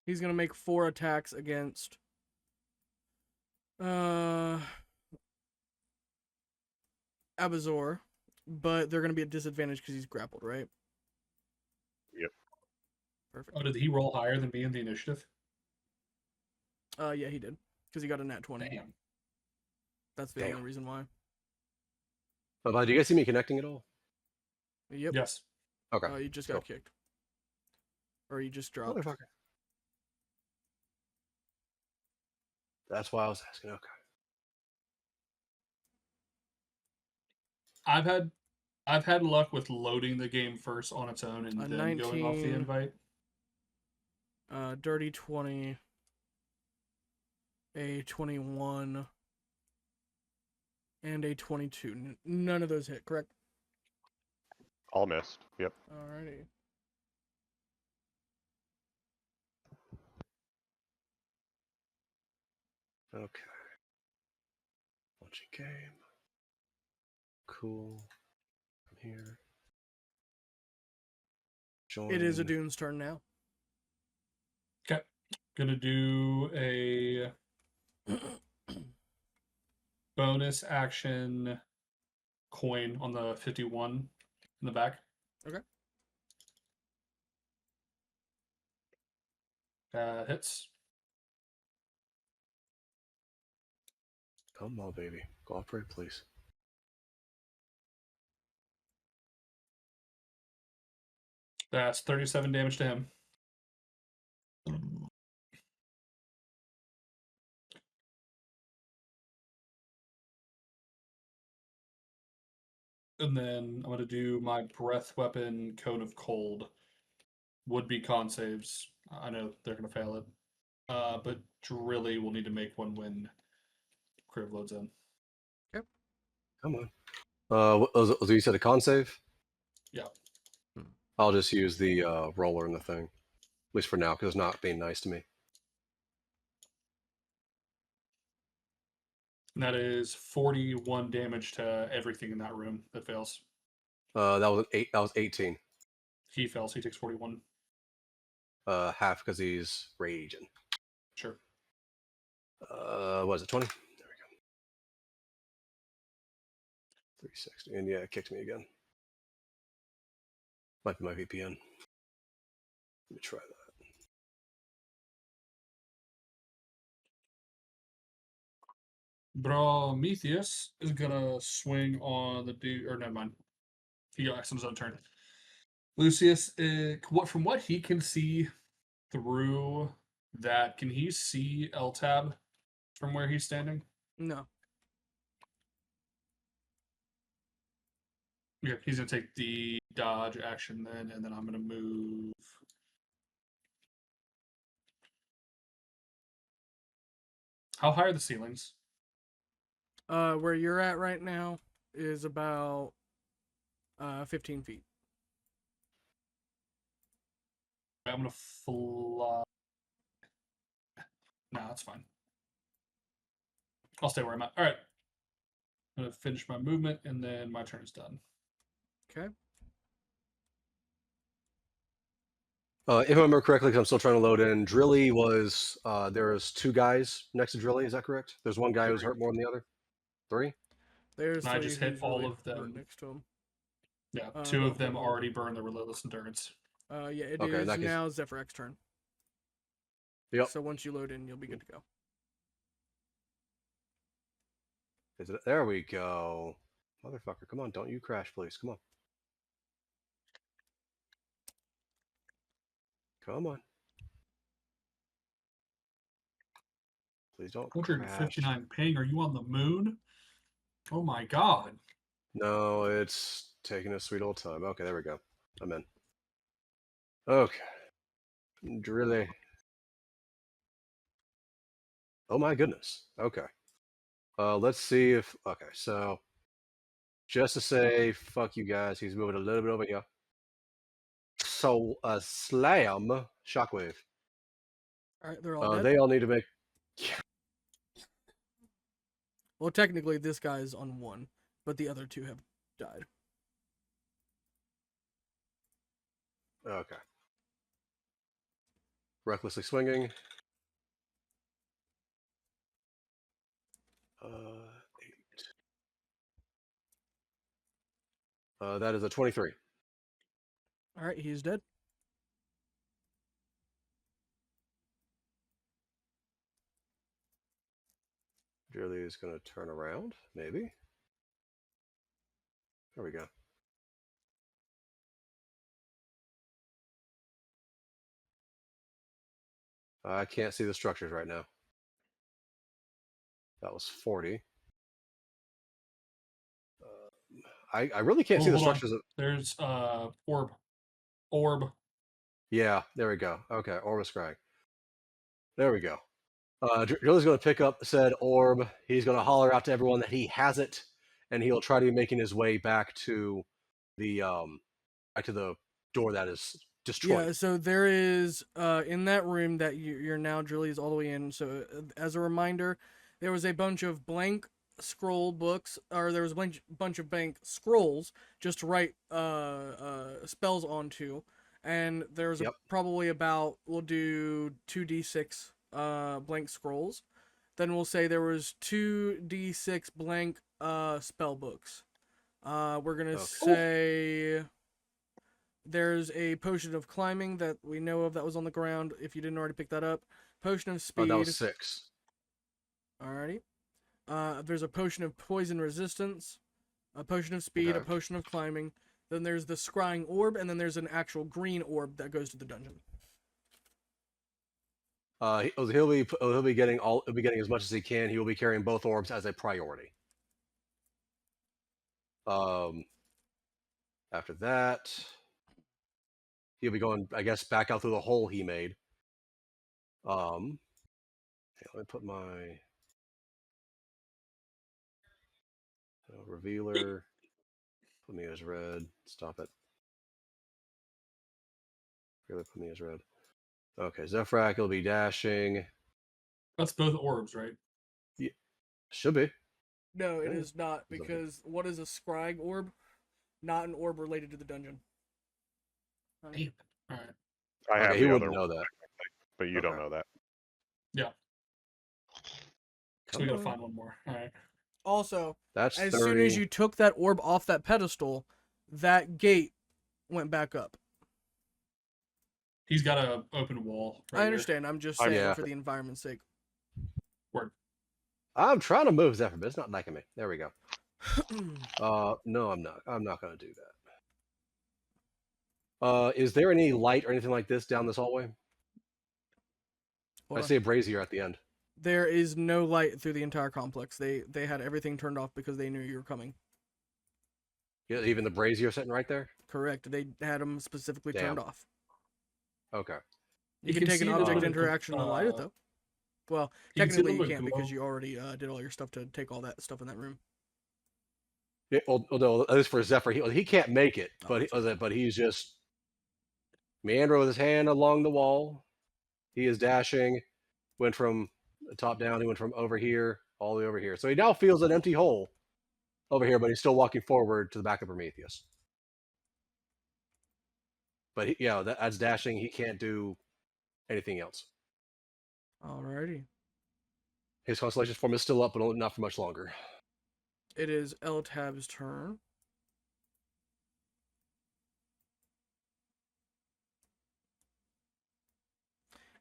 He's gonna make 4 attacks against Abazor, but they're gonna be at disadvantage because he's grappled, right? Yep. Perfect. Oh, did he roll higher than me in the initiative? Yeah, he did because he got a nat 20. Damn. That's the Damn. only reason why. But do you guys see me connecting at all? Yep. Yes. Okay. You just Cool. got kicked, or you just dropped. Motherfucker. That's why I was asking. Okay. I've had luck with loading the game first on its own and A then going off the 19. invite. Dirty 20, a 21, and a 22. None of those hit, correct? All missed. Yep. Alrighty. Okay. Launching game. Cool. I'm here. Join. It is a Dune's turn now. Okay. Gonna do a bonus action coin on the 51 in the back. Okay. Hits. Come on, baby. Cooperate, please. That's 37 damage to him. And then I'm going to do my breath weapon, Cone of Cold. Would be con saves. I know they're going to fail it. But Drilly will need to make one when Criv loads in. Come on. So you said a con save? Yeah. I'll just use the roller in the thing. At least for now, because it's not being nice to me. And that is 41 damage to everything in that room that fails. That was an 8. That was 18. He fails. He takes 41. Half because he's raging. Sure. What is it, 20? There we go. 360. And yeah, it kicked me again. Might be my VPN. Let me try that. Prometheus is gonna swing on the dude, or never mind. He acts on his own turn. Lucius, from what he can see through that, can he see L-Tab from where he's standing? No. Yeah, he's gonna take the dodge action then, and then I'm gonna move. How high are the ceilings? Where you're at right now is about 15 feet. I'm gonna fly. No, that's fine. I'll stay where I'm at. All right. I'm gonna finish my movement, and then my turn is done. Okay. If I remember correctly, because I'm still trying to load in, Drilly was there's 2 guys next to Drilly. Is that correct? There's one guy who's hurt more than the other. 3. There's And I 3 just hit who's all really of them. hurt next to him. Yeah, 2 but of them hold on. already burned the relentless endurance. Yeah, it Okay, in is that case- now Zephyr's turn. Yep. So once you load in, you'll be good to go. Is it? There we go. Motherfucker, come on! Don't you crash, please. Come on. Come on. Please don't crash. 159 ping. Are you on the moon? Oh my god. No, it's taking a sweet old time. Okay, there we go. I'm in. Okay. Drilly. Oh my goodness. Okay. Let's see if. Okay, so just to say, fuck you guys. He's moving a little bit over here. So, slam, shockwave. All right, they're all dead. They all need to make. Well, technically, this guy's on 1, but the other 2 have died. Okay. Recklessly swinging. 8. That is a 23. All right, he's dead. Drilly is going to turn around, maybe. There we go. I can't see the structures right now. That was 40. I really can't see the hold on. structures. There's orb. Yeah, there we go. Okay, orb is scrying. There we go. Drilly's going to pick up said orb. He's going to holler out to everyone that he has it, and he'll try to be making his way back to the door that is destroyed. Yeah, so there is in that room that you're now Drilly is all the way in. So as a reminder, there was a bunch of blank scroll books, or there was a bunch of blank scrolls just to write spells onto, and there's Yep. probably about, we'll do 2d6 blank scrolls. Then we'll say there was 2d6 blank spell books. We're gonna say there's a potion of climbing that we know of that was on the ground, if you didn't already pick that up. Potion of speed. That was 6. Alrighty. There's a potion of poison resistance, a potion of speed, Okay. a potion of climbing. Then there's the scrying orb, and then there's an actual green orb that goes to the dungeon. He'll be getting as much as he can. He will be carrying both orbs as a priority. After that, he'll be going, I guess, back out through the hole he made. Let me put my revealer. Put me as red. Stop it. Really put me as red. Okay, Zephrak will be dashing. That's both orbs, right? Should be. No, it Yeah. is not, because what is a scrying orb? Not an orb related to the dungeon. Damn. All right. I have Okay, he the wouldn't other know one, that. but you don't Okay. know that. So we gotta on. find one more. All right. Also, That's as 30. soon as you took that orb off that pedestal, that gate went back up. He's got a open wall. Right I understand. I'm just Oh, saying yeah. for the environment's sake. Word. I'm trying to move Zephyr, but it's not liking me. There we go. No, I'm not. I'm not going to do that. Is there any light or anything like this down this hallway? Hold I on. see a brazier at the end. There is no light through the entire complex. They had everything turned off because they knew you were coming. Yeah, even the brazier sitting right there. Correct. They had them specifically turned Damn. off. Okay. You can take an see object the- interaction to light it, though. Well, you can see technically the you can't because glow. you already did all your stuff to take all that stuff in that room. Yeah, no, at least for Zephyr, he can't make it, Oh, but that's but he's just meandering with his hand along the wall. He is dashing. Went from the top down. He went from over here all the way over here. So he now feels an empty hole over here, but he's still walking forward to the back of Prometheus. But that's dashing. He can't do anything else. Alrighty. His constellation form is still up, but not for much longer. It is L-Tab's turn.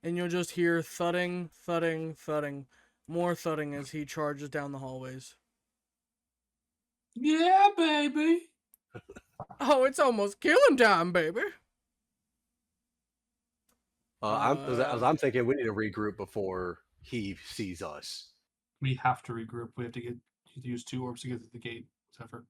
And you'll just hear thudding, thudding, thudding. More thudding as he charges down the hallways. Yeah, baby. Oh, it's almost killing time, baby. I'm thinking we need to regroup before he sees us. We have to regroup. We have to use 2 orbs to get to the gate. Zephyr.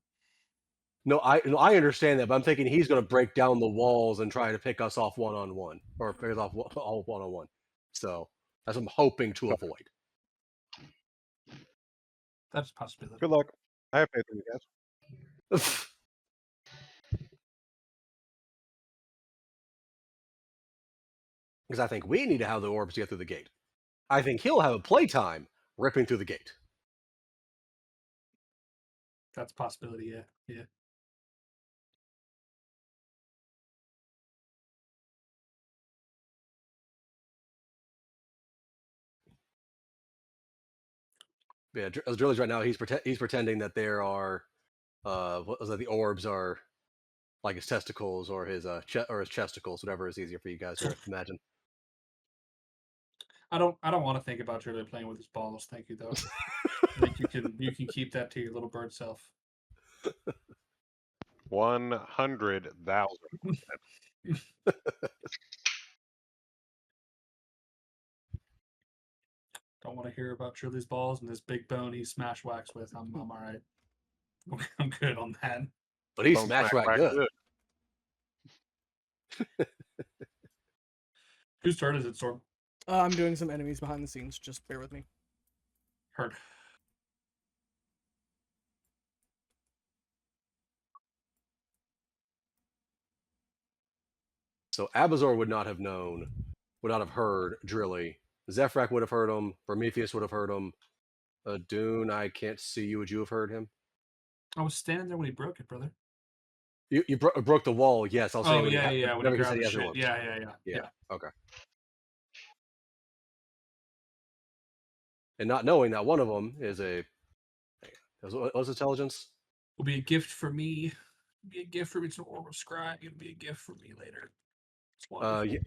No, I understand that, but I'm thinking he's going to break down the walls and try to pick us off one-on-one, or pick us off all one-on-one. So that's what I'm hoping to avoid. That's a possibility. Good luck. I have faith in you guys. Because I think we need to have the orbs to get through the gate. I think he'll have a playtime ripping through the gate. That's a possibility. Yeah. Yeah. Yeah, as Drilly's right now, he's pretending that there are, what was that? The orbs are like his testicles or his his chesticles, whatever is easier for you guys to imagine. I don't want to think about Drilly playing with his balls. Thank you, though. I think you can keep that to your little bird self. 100,000. Don't want to hear about Drilly's balls and this big bone he smash wax with. I'm all right. I'm good on that. But he Bone smashed smack right back good. Whose turn is it, Storm? I'm doing some enemies behind the scenes. Just bear with me. Heard. So Abazor would not have heard Drilly. Zephrak would have heard him. Prometheus would have heard him. Dune, I can't see you. Would you have heard him? I was standing there when he broke it, brother. You broke the wall. Yes, I'll say. Oh yeah. When he grabbed the has shit. orbs. Yeah. Okay. And not knowing that one of them is what's intelligence? Will be a gift for me. It'll be a gift for me. It's an orb of scribe. It'll be a gift for me later. He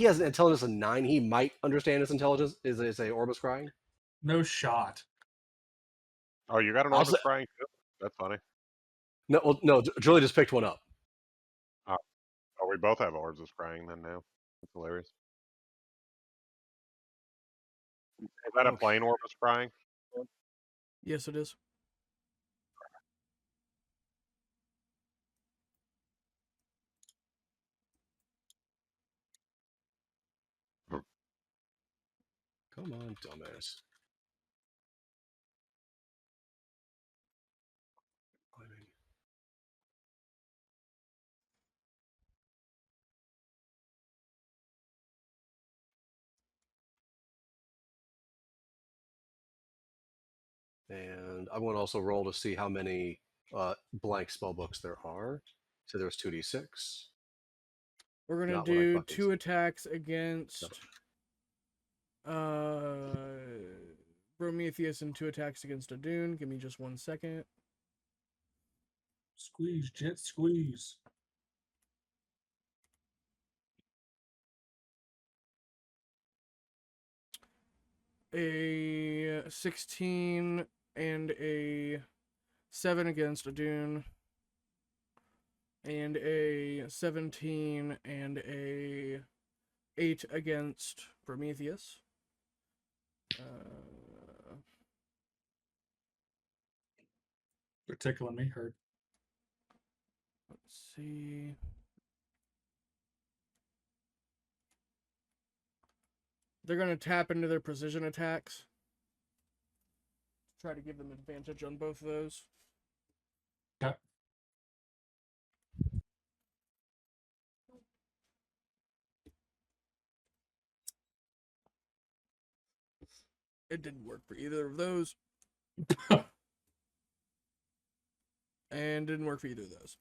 has an intelligence of 9. He might understand his intelligence is a Orbis crying. No shot. Oh, you got an Orbis crying too? That's funny. No, Julie just picked one up. Oh, we both have orbs of crying then now. That's hilarious. Is that a plain Orbis crying? Yes, it is. Come on, dumbass. And I'm going to also roll to see how many blank spell books there are. So there's 2d6. We're gonna Not what I do fucking 2 said. attacks against Prometheus and 2 attacks against Adun. Give me just 1 second. Squeeze, jet squeeze. A 16 and a 7 against Adun. And a 17 and a 8 against Prometheus. They're tickling me. Heard. Let's see. They're going to tap into their precision attacks. Try to give them advantage on both of those. Okay. It didn't work for either of those. And didn't work for either of those.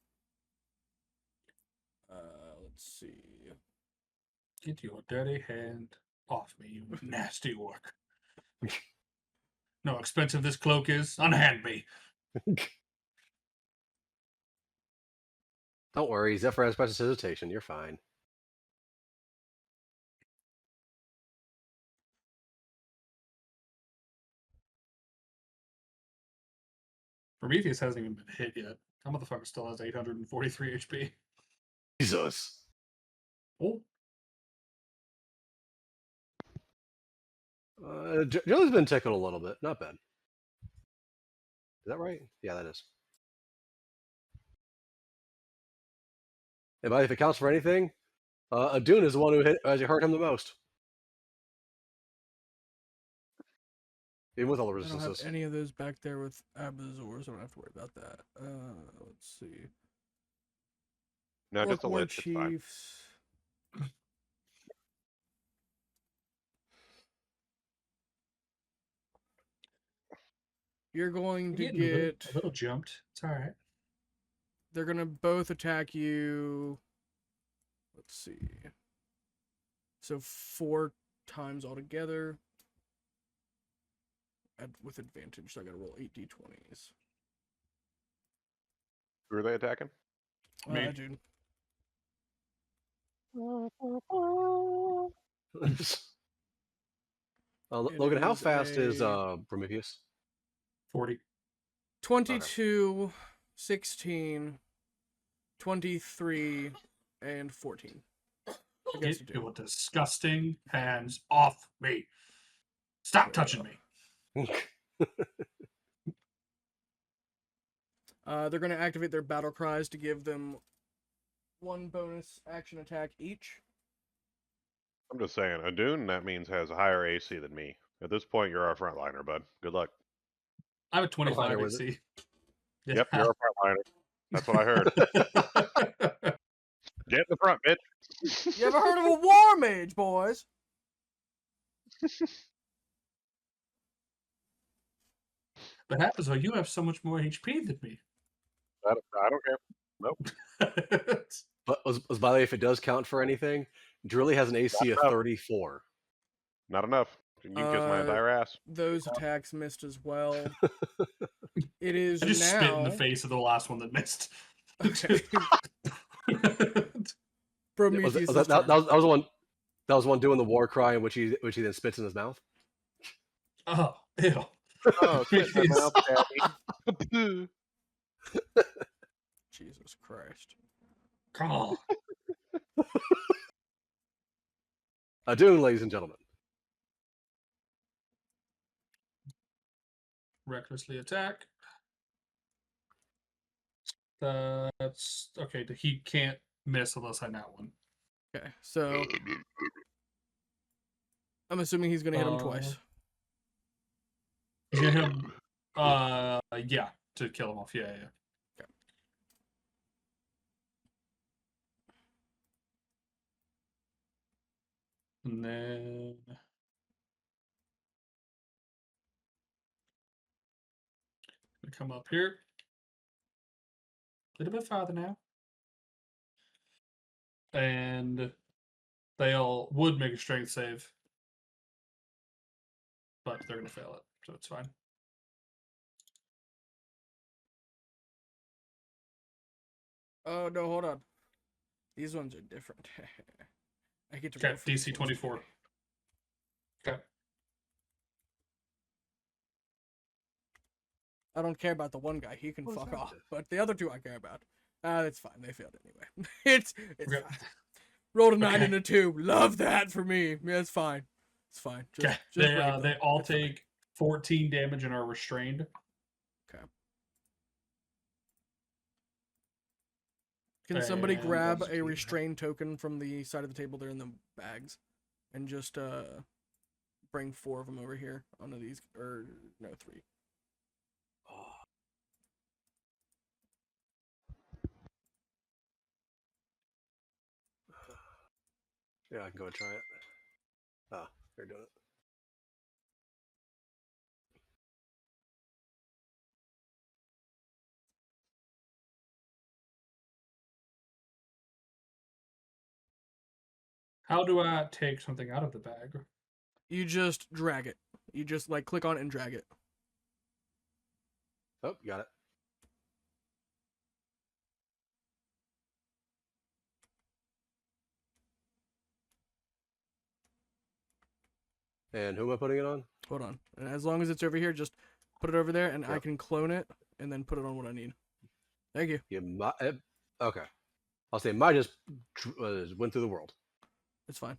Let's see. Get your dirty hand off me, you nasty orc. No expensive this cloak is. Unhand me. Don't worry, Zephyr has precious hesitation. You're fine. Prometheus hasn't even been hit yet. That motherfucker still has 843 HP. Jesus. Oh, Joe's been tickled a little bit. Not bad. Is that right? Yeah, that is. And if it counts for anything, Adun is the one who actually hurt him the most. Even with all the I don't have resistances. any of those back there with Abazor, so I don't have to worry about that. Let's see. No, just Orc a War lich. It's fine. Chiefs. You're going to getting get. a little jumped. It's all right. They're gonna both attack you. Let's see. So 4 times altogether. With advantage, so I gotta roll 8d20s. Who are they attacking? Me. Dude. Logan, how is fast is a- Prometheus? 40. 22, 16, 23, and 14. Against Get the two. your disgusting hands off me. Stop touching me. They're going to activate their battle cries to give them 1 bonus action attack each. I'm just saying, Adun, that means has a higher AC than me. At this point, you're our frontliner, bud. Good luck. I have a 25 with AC. Yep, you're our frontliner. That's what I heard. Get in the front, bitch. You ever heard of a war mage, boys? What happens though, you have so much more HP than me. I don't care. Nope. But by the way, if it does count for anything, Drilly has an AC of enough. 34. Not enough. You can kiss my entire ass. Those attacks missed as well. It is I just now... spit in the face of the last one that missed. Okay. Prometheus' that turn. was the one. That was one doing the war cry, in which he then spits in his mouth. Oh, ew. Oh, spit in my mouth, Daddy. Jesus Christ. Oh. Adun, ladies and gentlemen. Recklessly attack. That's okay. He can't miss unless I nat one. Okay, so I'm assuming he's gonna hit him twice. He's gonna hit him. Yeah, to kill him off. Yeah. Okay. And then gonna come up here. A little bit farther now. And they'll would make a strength save. But they're gonna fail it, so it's fine. Oh no, hold on. These ones are different. I get to roll Okay, for these DC ones 24. today. Okay. I don't care about the one guy. He can What was fuck that? off. But the other 2 I care about. It's fine. They failed anyway. it's Okay. fine. Rolled a 9 Okay. and a 2. Love that for me. Yeah, it's fine. It's fine. Okay. Just They raid them. they all It's fine. take 14 damage and are restrained. Okay. Can somebody And grab let's a see. restrain token from the side of the table there in the bags, and just bring 4 of them over here onto these, or no, 3. Yeah, I can go and try it. Ah, you're doing it. How do I take something out of the bag? You just drag it. You just like click on it and drag it. Oh, you got it. And who am I putting it on? Hold on. And as long as it's over here, just put it over there, and I Yep. can clone it and then put it on what I need. Thank you. Okay. I'll say mine just went through the world. It's fine.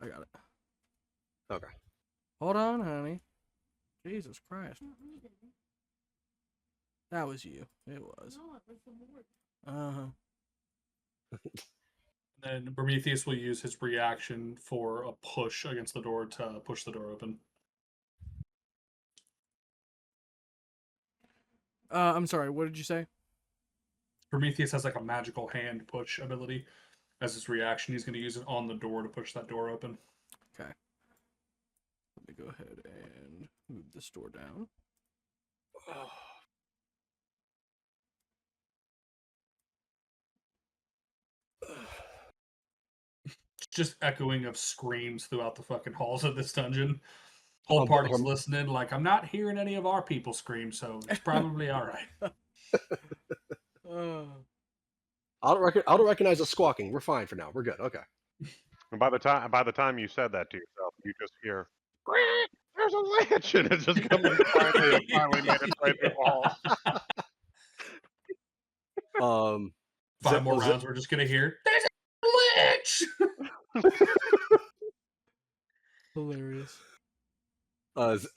I got it. Okay. Hold on, honey. Jesus Christ. That was you. It was. Uh-huh. Then Prometheus will use his reaction for a push against the door to push the door open. I'm sorry, what did you say? Prometheus has like a magical hand push ability. As his reaction, he's going to use it on the door to push that door open. Okay. Let me go ahead and move this door down. Just echoing of screams throughout the fucking halls of this dungeon. Whole party's listening, like, I'm not hearing any of our people scream, so it's probably all right. I don't recognize the squawking. We're fine for now. We're good. Okay. And by the time you said that to yourself, you just hear, "Quack, there's a lich," and it's just coming finally made its way through the walls. 5 more rounds, we're just gonna hear, there's a lich! Hilarious.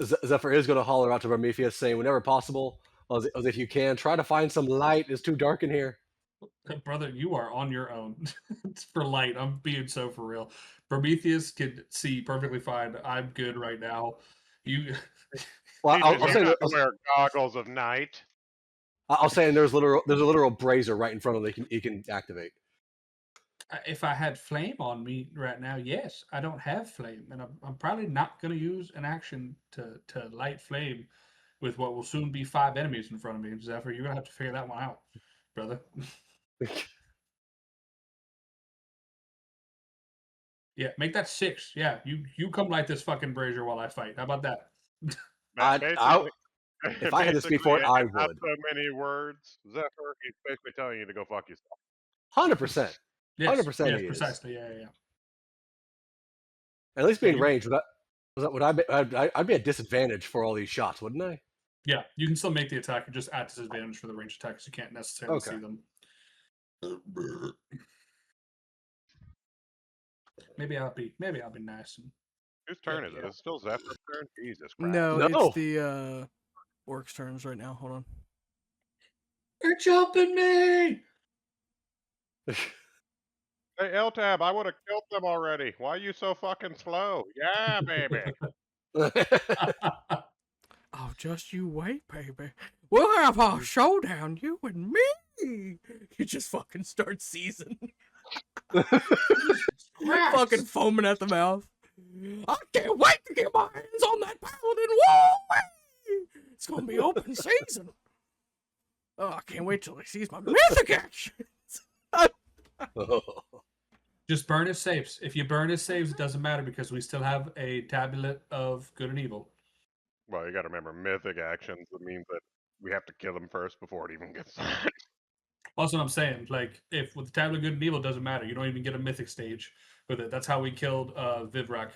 Zephyr is going to holler out to Prometheus, saying, "Whenever possible, as if you can, try to find some light. It's too dark in here." Brother, you are on your own. It's for light. I'm being so for real. Prometheus can see perfectly fine. I'm good right now. You. Well, I'll say have to wear goggles of night. I'll say there's a literal brazier right in front of him that he can activate. If I had flame on me right now, yes. I don't have flame, and I'm probably not going to use an action to light flame with what will soon be 5 enemies in front of me. Zephyr, you're going to have to figure that one out, brother. Yeah, make that 6. Yeah, you come light this fucking brazier while I fight. How about that? If I had to speak for it, I would. Not so many words, Zephyr. He's basically telling you to go fuck yourself. 100%. Yes, 100% yes, he is. precisely. Yeah. At least being ranged, I'd be at disadvantage for all these shots, wouldn't I? Yeah, you can still make the attack and just add disadvantage for the range attack because you can't necessarily see them. Maybe I'll be nice. Whose turn is it? Is it still Zephyr's turn? Jesus Christ. No, No. it's the orcs' turns right now. Hold on. They're jumping me! Hey, L-Tab, I would have killed them already. Why are you so fucking slow? Yeah, baby. Oh, just you wait, baby. We'll have our showdown, you and me. You just fucking start seizing. Fucking foaming at the mouth. I can't wait to get my hands on that paladin. Whoa! It's gonna be open season. Oh, I can't wait till he sees my mythic actions. Just burn his saves. If you burn his saves, it doesn't matter because we still have a tablet of good and evil. Well, you got to remember, mythic actions. It means that we have to kill him first before it even gets done. That's what I'm saying. Like, if with the tablet of good and evil, it doesn't matter. You don't even get a mythic stage with it. That's how we killed Vivrak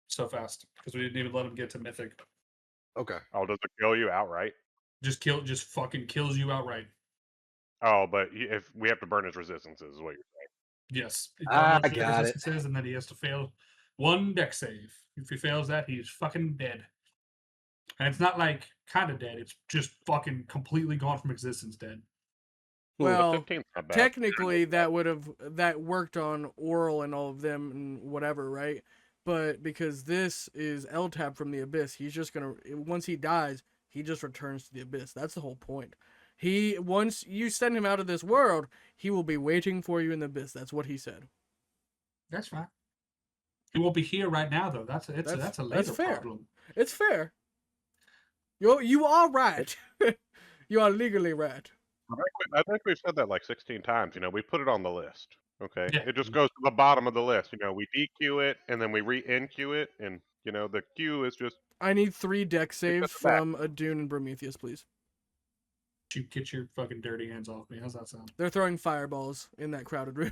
so fast because we didn't even let him get to mythic. Okay. Oh, does it kill you outright? Just fucking kills you outright. Oh, but if we have to burn his resistances, is what you're saying. Yes. I got it. And then he has to fail 1 deck save. If he fails that, he's fucking dead. And it's not like kind of dead. It's just fucking completely gone from existence dead. Well, technically that worked on Oral and all of them and whatever, right? But because this is L-Tab from the Abyss, he's just gonna, once he dies, he just returns to the Abyss. That's the whole point. Once you send him out of this world, he will be waiting for you in the Abyss. That's what he said. That's fine. He won't be here right now, though. That's a later problem. It's fair. You are right. You are legally right. I think we've said that like 16 times. You know, we put it on the list. Okay, Yeah. it just goes to the bottom of the list. You know, we DQ it and then we re-NQ it, and you know the Q is just I need 3 deck saves the back. from a Dune and Prometheus, please. You get your fucking dirty hands off me. How's that sound? They're throwing fireballs in that crowded room.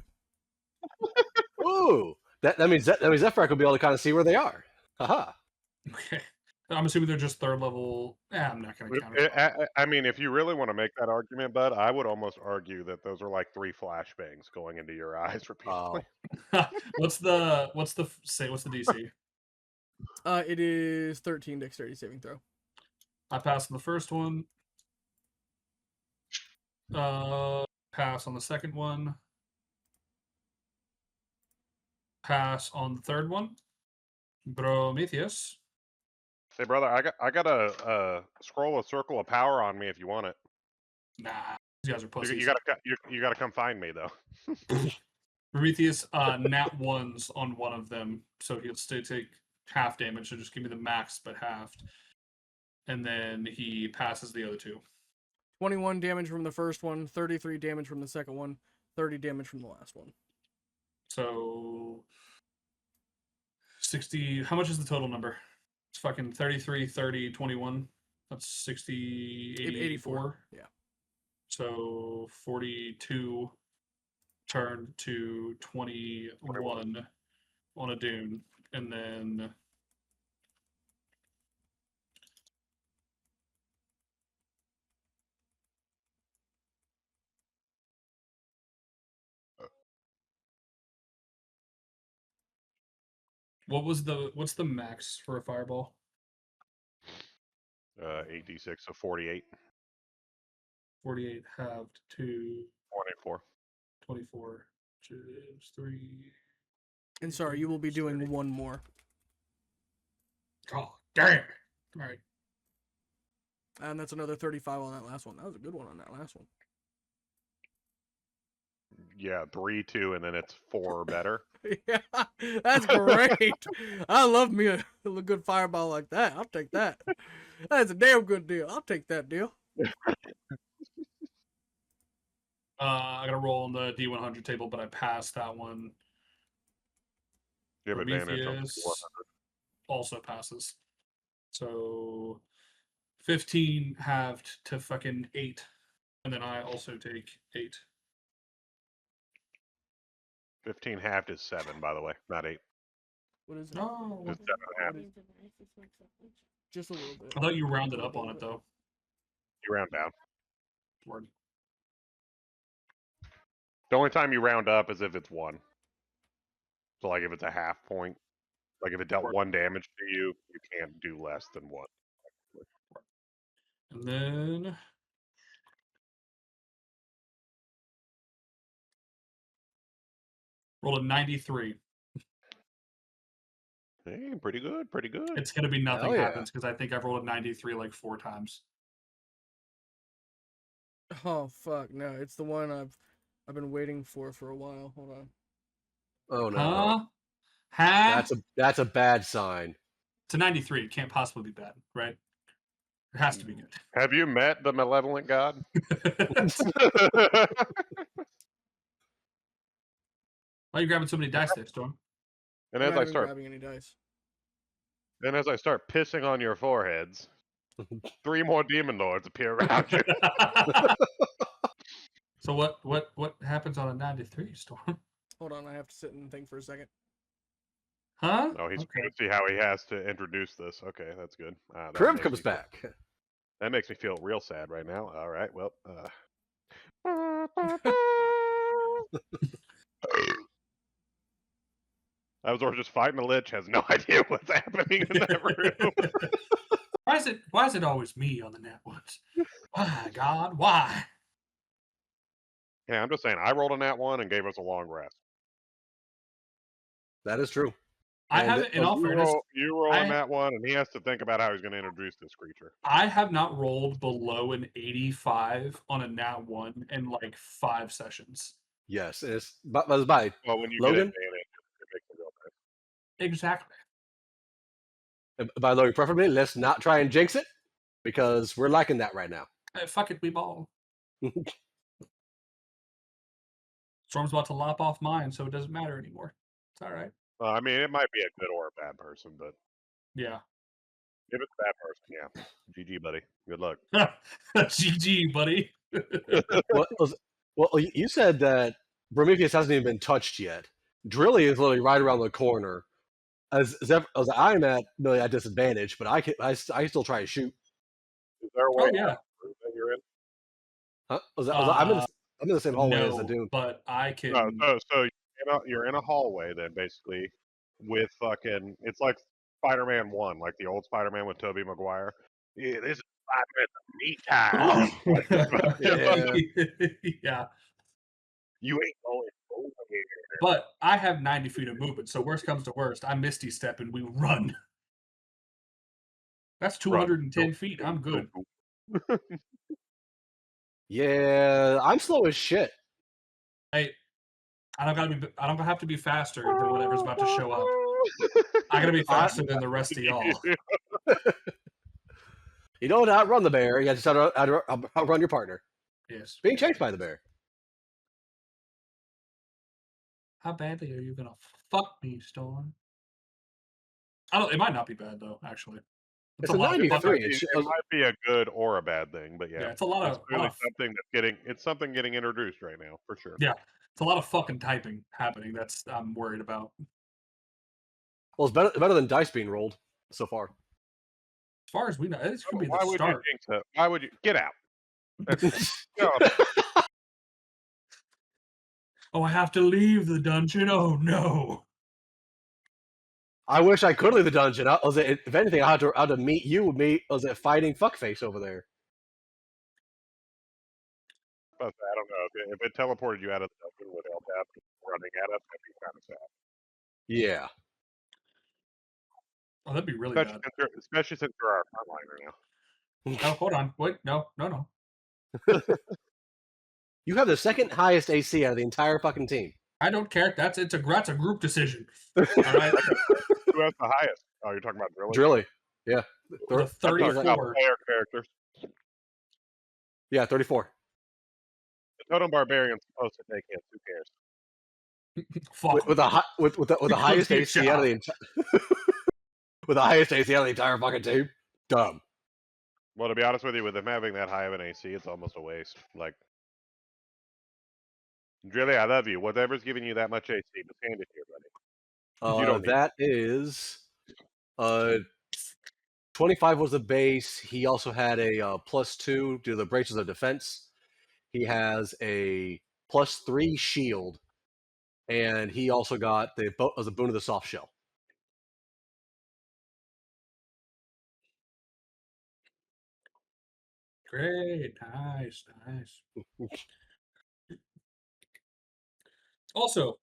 Ooh, that means Zephyr will be able to kind of see where they are. Haha. Okay. I'm assuming they're just third level. I'm not going to count it. I mean, if you really want to make that argument, bud, I would almost argue that those are like 3 flashbangs going into your eyes repeatedly. What's the DC? It is 13 dexterity saving throw. I passed on the first one. Pass on the second one. Pass on the third one. Prometheus. Say, brother, I got a scroll of Circle of Power on me if you want it. Nah, you guys are pussies. You gotta come find me though. Prometheus, nat ones on one of them, so he'll still take half damage. So just give me the max, but halved, and then he passes the other 2. 21 damage from the first one, 33 damage from the second one, 30 damage from the last one. So 60. How much is the total number? It's fucking 33, 30, 21. That's 60, 84. Yeah. So 42 turned to 21 on a Dune. And then what's the max for a fireball? 8d6, so 48. 48 halved to 24. 24. 3. And sorry, you will be doing 1 more. Oh, damn. All right. And that's another 35 on that last one. That was a good one on that last one. Yeah, 3, 2, and then it's 4 or better. Yeah, that's great. I love me a good fireball like that. I'll take that. That's a damn good deal. I'll take that deal. I gotta roll on the D100 table, but I passed that one. You have advantage on Prometheus 100. also passes. So 15 halved to fucking 8. And then I also take 8. 15 halved is 7, by the way, not 8. What is it? No. It's 7.5. Just a little bit. I thought you rounded up on it, though. You round down. Word. The only time you round up is if it's 1. So, like, if it's a half point, like if it dealt 1 damage to you, you can't do less than 1. And then roll a 93. Hey, pretty good, pretty good. It's gonna be nothing Hell yeah. happens because I think I've rolled a 93 like 4 times. Oh fuck no! It's the one I've been waiting for a while. Hold on. Oh no. Huh? That's a bad sign. It's a 93. It can't possibly be bad, right? It has to be good. Have you met the malevolent god? Why are you grabbing so many dice there, Storm? And I'm as not I even start, grabbing any dice. then as I start pissing on your foreheads, 3 more demon lords appear around you. So what happens on a 93, Storm? Hold on, I have to sit and think for a second. Huh? Oh, he's Okay. going to see how he has to introduce this. Okay, that's good. That Priv makes comes me feel- back. That makes me feel real sad right now. All right, well. I was just fighting a lich, has no idea what's happening in that room. Why is it always me on the net ones? Why, God? Why? Yeah, I'm just saying, I rolled a nat 1 and gave us a long rest. That is true. I And haven't, in all You fairness, roll I- a nat 1, and he has to think about how he's going to introduce this creature. I have not rolled below an 85 on a nat 1 in like 5 sessions. Yes, it's by Well, when you get Logan? advantage, it makes it real nice. Exactly. by Logan. Preferably, let's not try and jinx it because we're liking that right now. Fuck it, we ball. Storm's about to lop off mine, so it doesn't matter anymore. It's all right. I mean, it might be a good or a bad person, but Yeah. if it's a bad person, yeah. GG, buddy. Good luck. GG, buddy. Well, you said that Prometheus hasn't even been touched yet. Drilly is literally right around the corner. As I'm at really at disadvantage, but I can still try to shoot. Is there a way Oh yeah. that you're in? Huh? I'm in the same hallway as the No, Doom. but I can. No, so you're in a hallway then basically with fucking. It's like Spider-Man 1, like the old Spider-Man with Tobey Maguire. Yeah, this is 5 minutes of me time. Yeah. You ain't going over here. But I have 90 feet of movement, so worst comes to worst, I Misty Step and we run. That's 210 feet. I'm good. Yeah, I'm slow as shit. Hey, I don't have to be faster than whatever's about to show up. I gotta be faster than the rest of y'all. You don't outrun the bear. You have to outrun your partner. Yes. Being chased by the bear. How badly are you gonna fuck me, Storm? It might not be bad though, actually. It's a 93. It might be a good or a bad thing, but yeah, it's a lot of something that's getting introduced right now for sure. Yeah, it's a lot of fucking typing happening. I'm worried about. Well, it's better than dice being rolled so far. As far as we know, this could be Why the would start. you jinx it? Why would you get out? No. Oh, I have to leave the dungeon. Oh no! I wish I could leave the dungeon. If anything, I had to meet you. Fighting fuckface over there. I don't know. If it teleported you out of the dungeon with LTAP running at us, that'd be kind of sad. Yeah. Oh, that'd be really Especially bad. Especially since you're our frontliner now. Oh, hold on. Wait, no. You have the second highest AC out of the entire fucking team. I don't care. That's a group decision. All right. Who has the highest? Oh, you're talking about Drilly? Drilly. Yeah. The 34. Player characters. Yeah, 34. The Totem Barbarian's supposed to take hits. Who cares? Fuck. With the highest AC out of the entire with the highest AC out of the entire fucking team. Dumb. Well, to be honest with you, with him having that high of an AC, it's almost a waste. Like, Drilly, I love you. Whatever's giving you that much AC, just hand it here, buddy. You don't need That is 25 was the base. He also had a +2 due to the braces of defense. He has a +3 shield, and he also got the boon of the soft shell. Great. Nice. Also,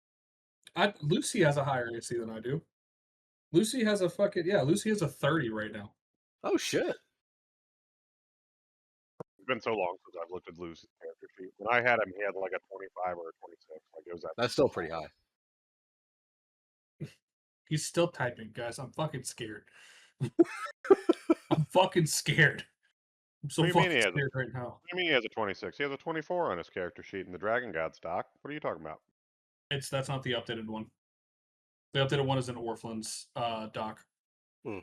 Lucy has a higher AC than I do. Lucy has a 30 right now. Oh shit! It's been so long since I've looked at Lucy's character sheet. When I had him, he had like a 25 or a 26. Like it was that. That's still pretty high. He's still typing, guys. I'm fucking scared. I'm fucking scared. I'm so fucking scared right now. What do you mean he has a 26? He has a 24 on his character sheet in the Dragon God stock. What are you talking about? That's not the updated one. The updated one is an Orphan's doc. You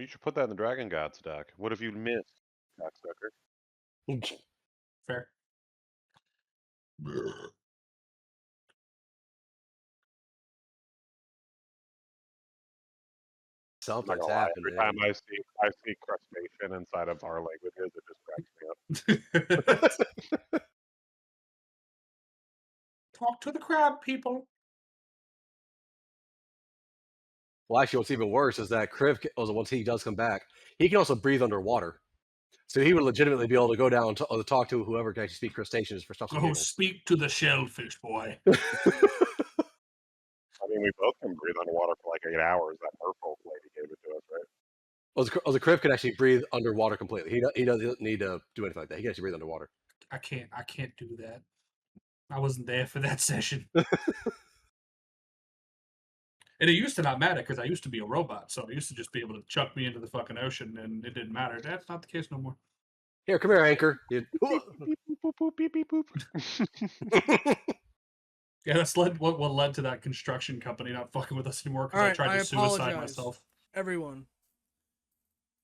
should put that in the Dragon God stock. What if you missed, cocksucker? Fair. Something's happening. Every time I see crustacean inside of our languages, it just cracks me up. Talk to the crab people. Well, actually, what's even worse is that Kriv, once he does come back, he can also breathe underwater. So he would legitimately be able to go down and talk to whoever can actually speak crustaceans for stuff. Go speak to the shellfish, boy. I mean, we both can breathe underwater for like 8 hours. That merfolk lady gave it to us, right? The Kriv can actually breathe underwater completely. He doesn't need to do anything like that. He can actually breathe underwater. I can't do that. I wasn't there for that session. And it used to not matter because I used to be a robot, so I used to just be able to chuck me into the fucking ocean and it didn't matter. That's not the case no more. Here, come here, Anchor. You- Beep, boop, boop, beep, beep, boop. Yeah, that's what led to that construction company not fucking with us anymore because All I right, tried I to suicide apologize. myself. Everyone.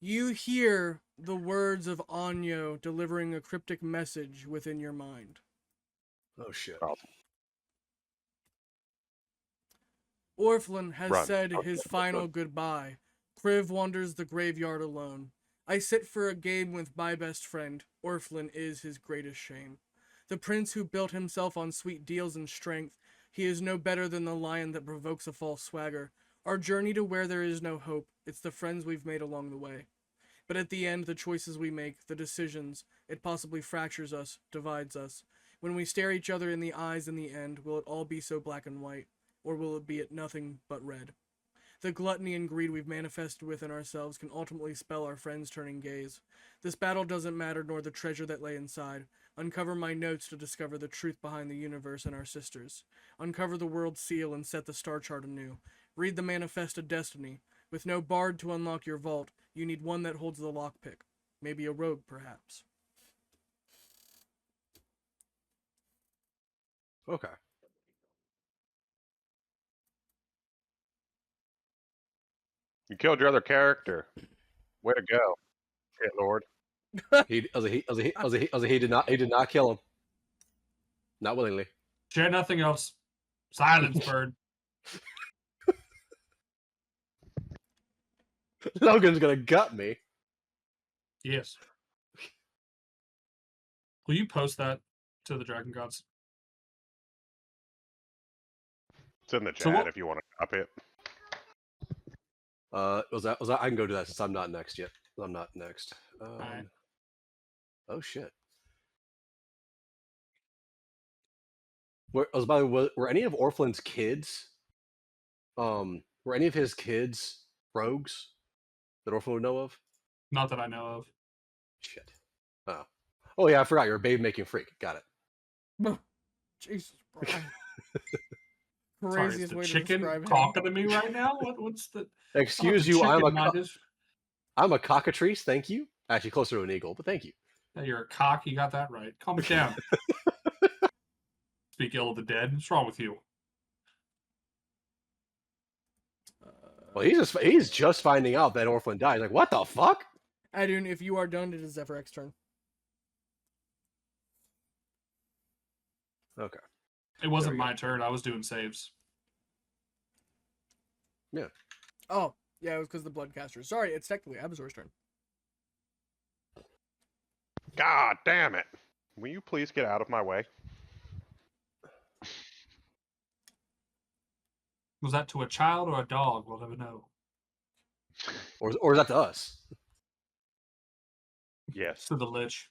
You hear the words of Anyo delivering a cryptic message within your mind. Oh shit. Awesome. Orphan has Run. said Okay, his let's final run. goodbye. Kriv wanders the graveyard alone. I sit for a game with my best friend. Orphan is his greatest shame. The prince who built himself on sweet deals and strength, he is no better than the lion that provokes a false swagger. Our journey to where there is no hope, it's the friends we've made along the way. But at the end, the choices we make, the decisions, it possibly fractures us, divides us. When we stare each other in the eyes in the end, will it all be so black and white? Or will it be nothing but red? The gluttony and greed we've manifested within ourselves can ultimately spell our friends turning gaze. This battle doesn't matter, nor the treasure that lay inside. Uncover my notes to discover the truth behind the universe and our sisters. Uncover the world's seal and set the star chart anew. Read the manifest of destiny. With no bard to unlock your vault, you need one that holds the lockpick. Maybe a rogue, perhaps. Okay. You killed your other character. Way to go, shit lord. He did not kill him. Not willingly. Share nothing else. Silence, bird. Logan's gonna gut me. Yes. Will you post that to the Dragon Gods? It's in the So chat what- if you want to copy it. Was that I can go do that since I'm not next yet. I'm not next. Alright. Oh shit. By the way, were any of Orphan's kids? Were any of his kids rogues that Orphan would know of? Not that I know of. Shit. Oh. Oh yeah, I forgot. You're a babe making freak. Got it. Jesus, Brian. Sorry, is Craziest the way to chicken describe him. talking to me right now? What's the? Excuse the you. chicken mind is- I'm a cockatrice. Thank you. Actually, closer to an eagle, but thank you. Yeah, you're a cock. You got that right. Calm it down. Speak ill of the dead. What's wrong with you? Well, he's just finding out that Orphan died. He's like, what the fuck? Adun, if you are done, it is Zephyrex's turn. Okay. It wasn't we go. my turn. I was doing saves. Oh, yeah, it was because of the Bloodcaster. Sorry, it's technically Abazor's turn. God damn it. Will you please get out of my way? Was that to a child or a dog? We'll never know. Or is that to us? Yes. To the lich.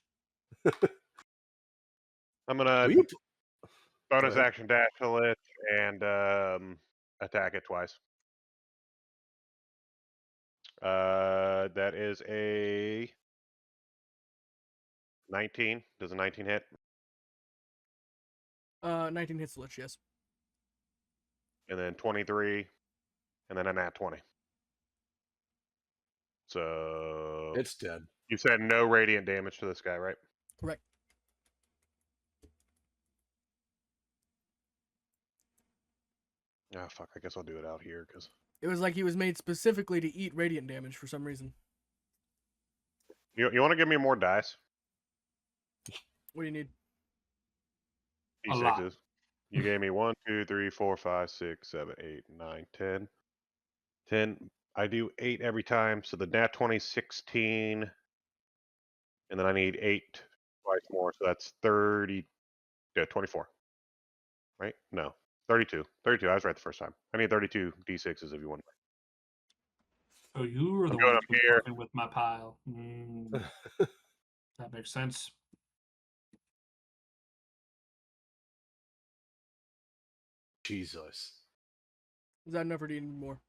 I'm gonna Will you- bonus ahead. action dash to lich and attack it twice. That is a 19. Does a 19 hit? 19 hits the Lich, yes. And then 23, and then a nat 20. So It's dead. you said no radiant damage to this guy, right? Correct. Oh fuck! I guess I'll do it out here because It was like he was made specifically to eat radiant damage for some reason. you want to give me more dice? What do you need? A lot. D6s. You gave me 1, 2, 3, 4, 5, 6, 7, 8, 9, 10. 10. I do 8 every time, so the nat 20 16, and then I need 8 twice more, so that's 30. Yeah, 24. Right? No, 32. 32. I was right the first time. I need 32 d6s if you want. So you were the I'm going one up that's here. working with my pile. That makes sense. Jesus. Is that enough or do you need more?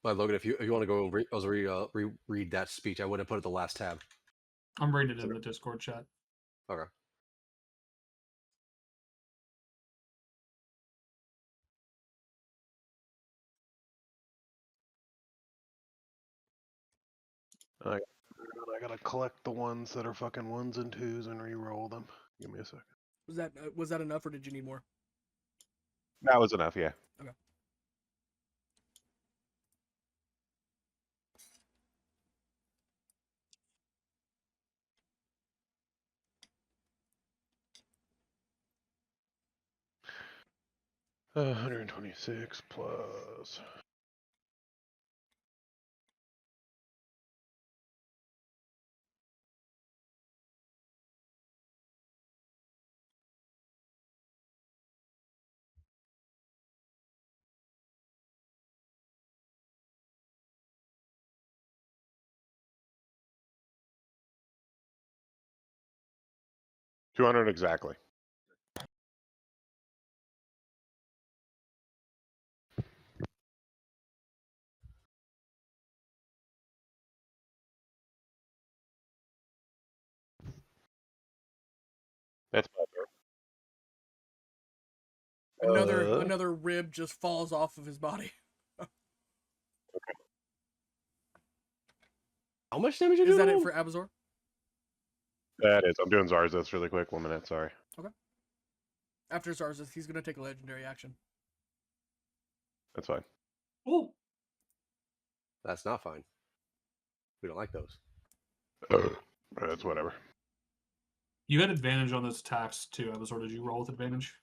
But Logan, if you want to go and read that speech, I wouldn't put it the last tab. I'm reading it in the Discord chat. Okay. I gotta collect the ones that are fucking 1s and 2s and re-roll them. Give me a second. Was that enough, or did you need more? That was enough, yeah. Okay. Uh, 126 plus. $200 exactly. That's my turn. Another rib just falls off of his body. How much damage you Is doing? that it for Abazor? That is. I'm doing Zarzeth really quick. 1 minute, sorry. After Zarzeth, he's gonna take a legendary action. That's fine. Ooh. That's not fine. We don't like those. That's whatever. You had advantage on those attacks too, Abazor. Did you roll with advantage?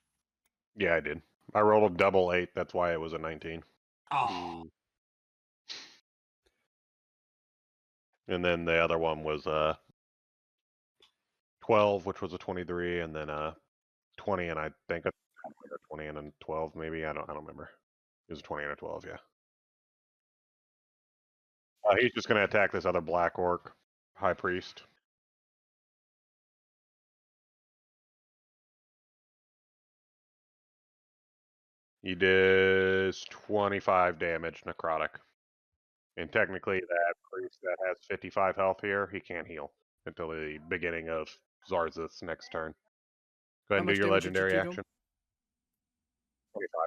Yeah, I did. I rolled a double 8. That's why it was a 19. Oh. And then the other one was 12, which was a 23, and then 20, and I think a 20 and then 12 maybe. I don't remember. It was a 20 and a 12, yeah. He's just gonna attack this other black orc high priest. He does 25 damage necrotic. And technically that priest that has 55 health here, he can't heal until the beginning of Zarzeth's next turn. Go ahead and do much your damage did you legendary take him? action. 25.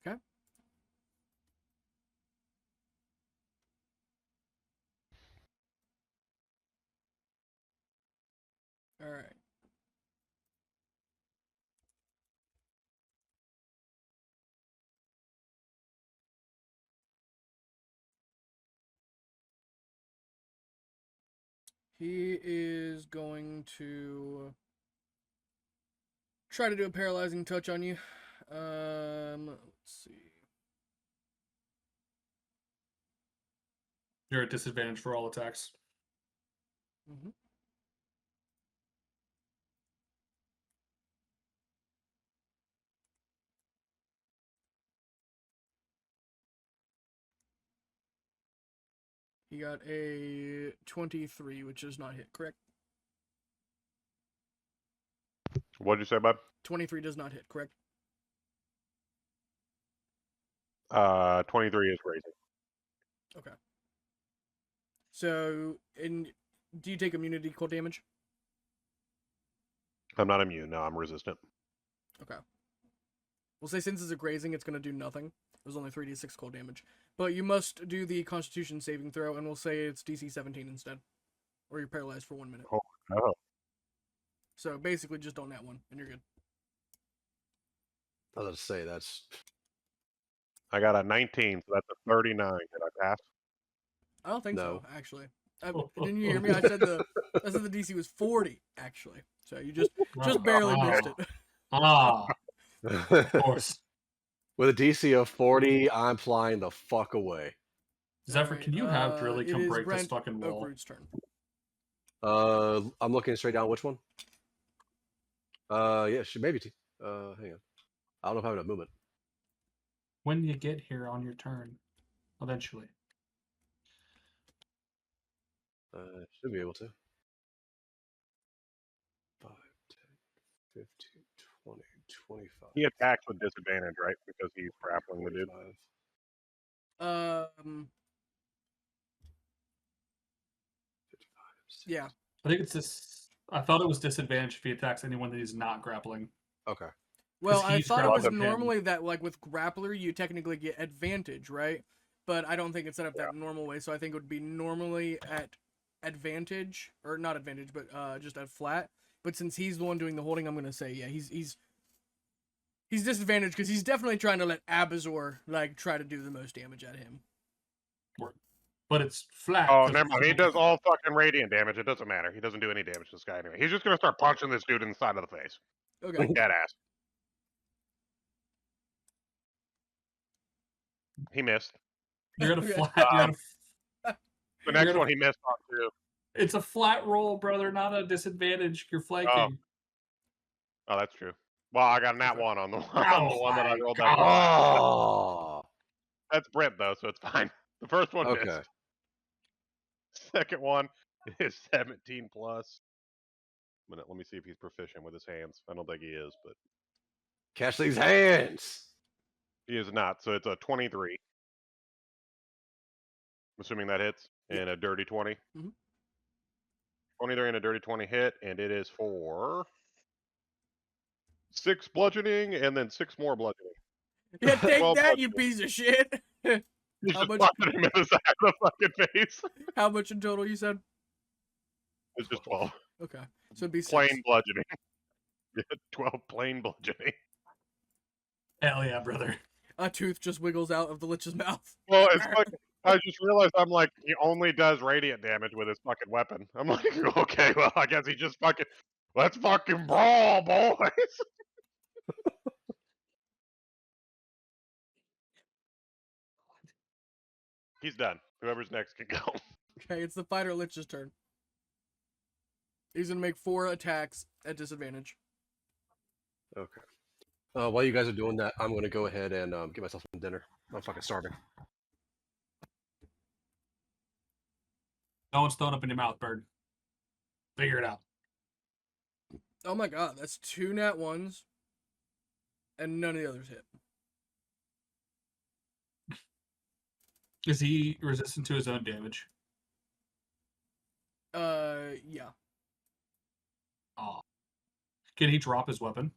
Okay. All right. He is going to try to do a paralyzing touch on you. Let's see. You're at disadvantage for all attacks. Mm-hmm. He got a 23, which does not hit, correct? What'd you say, bud? 23 does not hit, correct? 23 is raising. Okay. So, do you take immunity cold damage? I'm not immune. No, I'm resistant. Okay. We'll say since it's a grazing, it's going to do nothing. It was only 3d6 cold damage. But you must do the Constitution saving throw, and we'll say it's DC 17 instead. Or you're paralyzed for 1 minute. Oh. So basically just don't net one, and you're good. I was about to say, that's... I got a 19, so that's a 39. Did I pass? I don't think No. so, actually. Didn't you hear me? I said the DC was 40, actually. So you just barely missed it. Ah, of course. With a DC of 40, I'm flying the fuck away. Zephyr, Alright, can you have Drilly it come is break this Brent fucking wall? Oakroot's turn. I'm looking straight down. Which one? Yeah, maybe. Hang on. I don't know if I have enough movement. When you get here on your turn, eventually. Should be able to. 5, 10, 15, 20, 25. He attacks with disadvantage, right? Because he's grappling the dude. 25, 55, 60. yeah. I think it's this. I thought it was disadvantage if he attacks anyone that he's not grappling. Okay. Well, I he's thought it was grappling him. normally that, like, with Grappler, you technically get advantage, right? but I don't think it's set up that normal way. So I think it would be normally at advantage, or not advantage, but just at flat. But since he's the one doing the holding, I'm gonna say he's disadvantaged because he's definitely trying to let Abazor like try to do the most damage at him. But it's flat. Oh, 'cause never mind. He does all fucking radiant damage. It doesn't matter. He doesn't do any damage to this guy anyway. He's just gonna start punching this dude in the side of the face. Okay. Dead ass. He missed. You're at a Okay. flat. You're at a, The next gonna- one he missed on too. it's a flat roll, brother, not a disadvantage. You're flanking. Oh, that's true. Well, I got a nat one on the one, Oh the one that I my rolled. God. Oh. That's Brent though, so it's fine. The first one Okay. missed. Second one is 17 plus. Let me see if he's proficient with his hands. I don't think he is, but Catch these hands. he is not. So it's a 23. I'm assuming that hits and a dirty 20. Mhm. 23 and a dirty 20 hit, and it is for 6 bludgeoning and then 6 more bludgeoning. Yeah, take Well, that, but- you piece of shit. He's How just much- punching him in the side of the fucking face. How much in total you said? It's just 12. Okay, so it'd be 6. Plain bludgeoning. Yeah, 12 plain bludgeoning. Hell yeah, brother. A tooth just wiggles out of the lich's mouth. Well, it's like I just realized I'm like he only does radiant damage with his fucking weapon. I'm like, okay, well I guess he just fucking let's fucking brawl, boys. He's done. Whoever's next can go. Okay, it's the fighter lich's turn. He's gonna make 4 attacks at disadvantage. Okay. While you guys are doing that, I'm gonna go ahead and get myself some dinner. I'm fucking starving. No one's throwing up in your mouth, bird. Figure it out. Oh my god, that's 2 nat 1s, and none of the others hit. Is he resistant to his own damage? Yeah. Oh. Can he drop his weapon?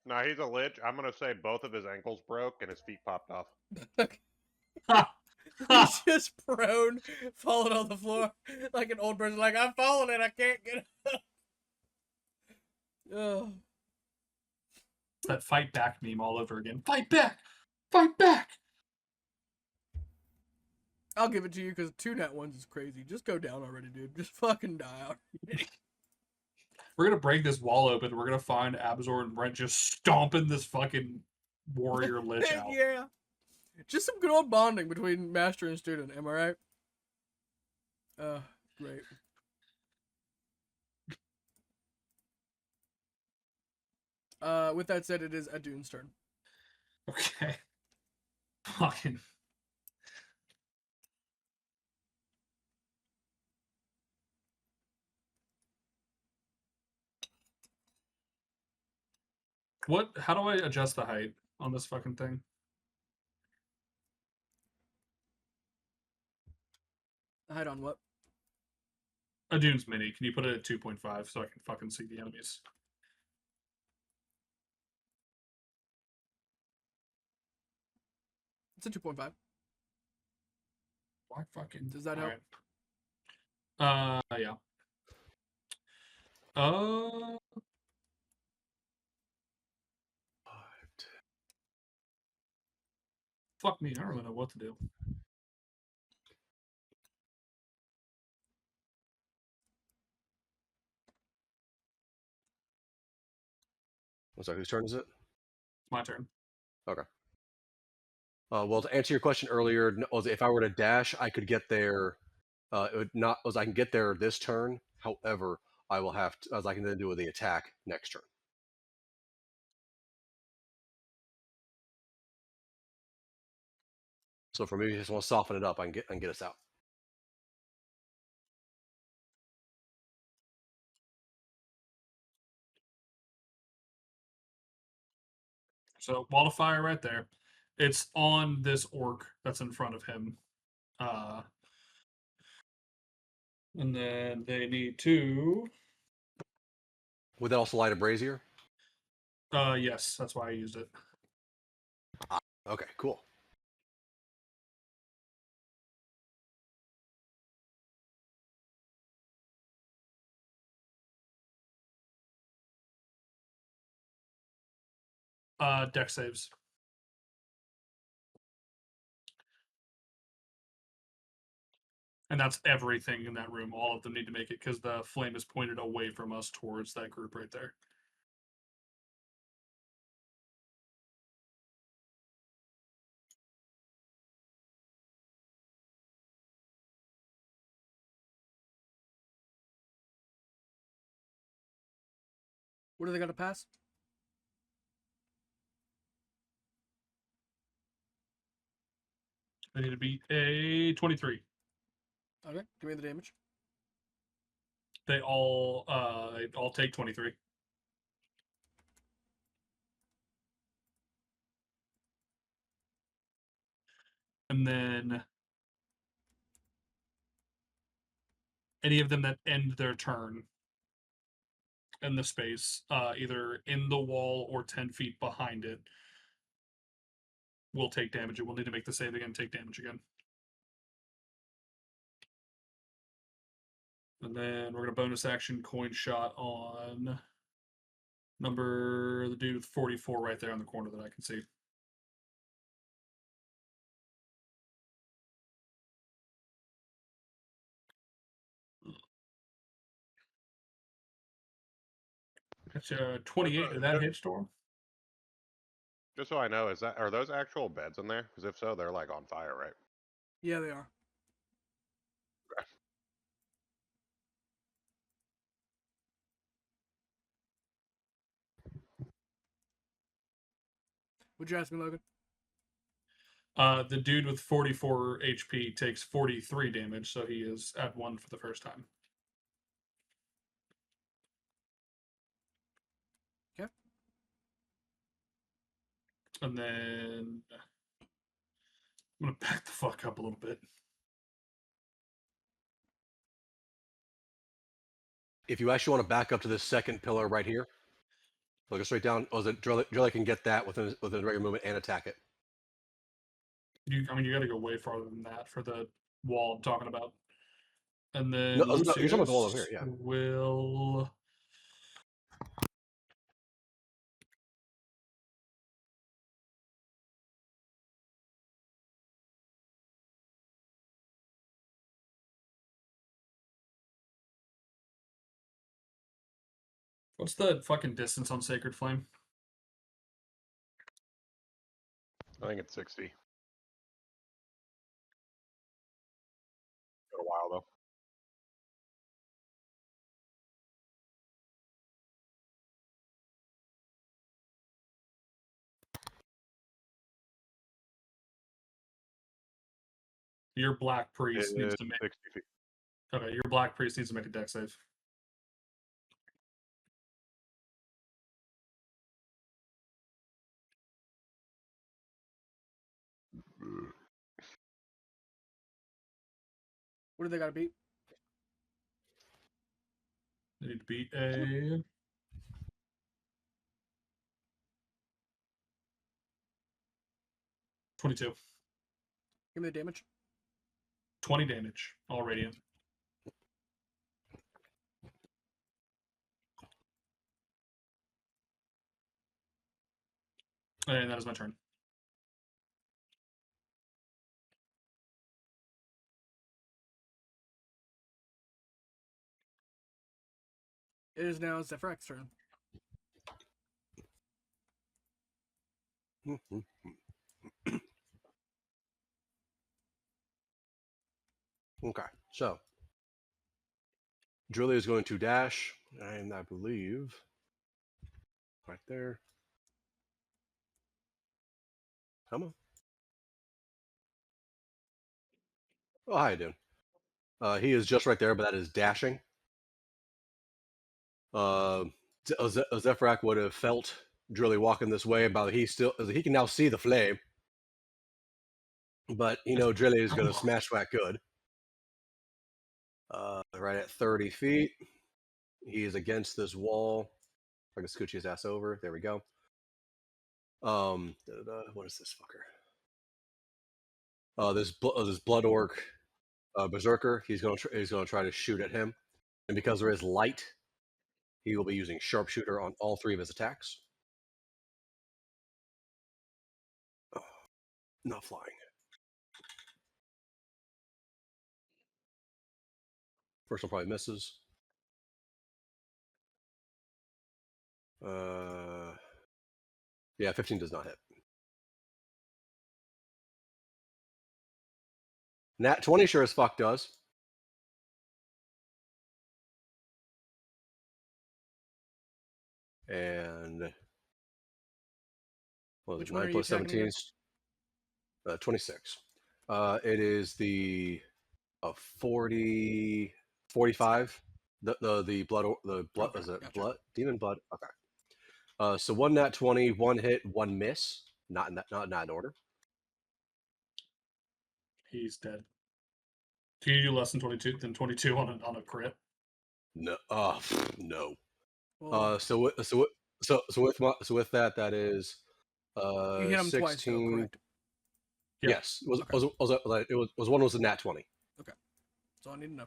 No, he's a lich. I'm gonna say both of his ankles broke and his feet popped off. Ha! He's just prone, falling on the floor like an old person. Like, I'm falling and I can't get up. Oh. That fight back meme all over again. Fight back! Fight back! I'll give it to you because 2 nat 1s is crazy. Just go down already, dude. Just fucking die out. We're gonna break this wall open. We're gonna find Abzor and Brent just stomping this fucking warrior lich out. Yeah. Just some good old bonding between master and student. Am I right? Great. With that said, it is Adun's turn. Okay. Fucking. What? How do I adjust the height on this fucking thing? Height on what? Adune's mini. Can you put it at 2.5 so I can fucking see the enemies? It's a 2.5. Why fucking? Does that help? Alright. Yeah. Fuck me. I don't really know what to do. I'm sorry, whose turn is it? My turn. Well, to answer your question earlier, was if I were to dash, I could get there. It would not was I can get there this turn. However, I will have to, as I can then do the attack next turn. So for me, I just want to soften it up. I can get us out. So wall of fire right there. It's on this orc that's in front of him. And then they need to. Would that also light a brazier? Yes, that's why I used it. Okay, cool. Deck saves. And that's everything in that room. All of them need to make it because the flame is pointed away from us towards that group right there. What do they got to pass? They need to beat a 23. Okay, give me the damage. They all take 23. And then any of them that end their turn in the space, either in the wall or 10 feet behind it, will take damage. It will need to make the save again, take damage again. And then we're going to bonus action coin shot on the dude with 44 right there on the corner that I can see. That's 28. Did that hit, Storm? Just so I know, are those actual beds in there? Because if so, they're like on fire, right? Yeah, they are. Would you ask me, Logan? The dude with 44 HP takes 43 damage, so he is at 1 for the first time. Okay. And then I'm going to back the fuck up a little bit. If you actually want to back up to this second pillar right here, look straight down. Oh, Drilly can get that within regular movement and attack it. You got to go way farther than that for the wall I'm talking about. And then No, you're Lucius talking about the wall over here, yeah. will... What's the fucking distance on Sacred Flame? I think it's 60. Got a while though. Your Black Priest needs to make... 60 feet. Okay, your Black Priest needs to make a deck save. What do they got to beat? They need to beat a... 22. Give me the damage. 20 damage, all radiant. And that is my turn. It is now Zephyr's turn. Okay, so Drilly is going to dash, and I believe right there. Come on. Oh, how you doing? He is just right there, but that is dashing. Zephyrak would have felt Drilly walking this way, but he can now see the flame. But Drilly is going to smash that good. Right at 30 feet. He is against this wall. If I can scooch his ass over. There we go. What is this fucker? This blood orc berserker. He's going to try to shoot at him, and because there is light, he will be using sharpshooter on all 3 of his attacks. Not flying. First one probably misses. Yeah, 15 does not hit. Nat 20 sure as fuck does. And what was Which it? one 9 are you plus attacking 17 again? is 26. It is the 40, 45. The blood Okay, is it gotcha. blood demon blood? Okay. So one nat 20, one hit, one miss. Not in that order. He's dead. Can you do less than 22 on a crit? No. No. Well, So with that is you hit him twice, though, 16. correct? Yeah. Yes, Okay. one was a nat 20. That's all I need to know.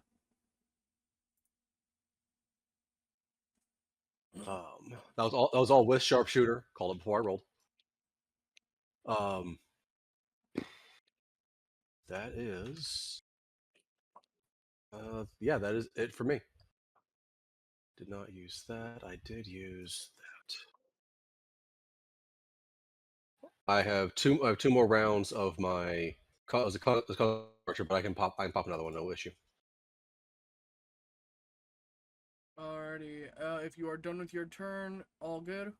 That was all with sharpshooter. Called it before I rolled. That is yeah, that is it for me. Did not use that. I did use that. I have two more rounds of my archer, but I can pop another one, no issue. Alrighty. If you are done with your turn, all good.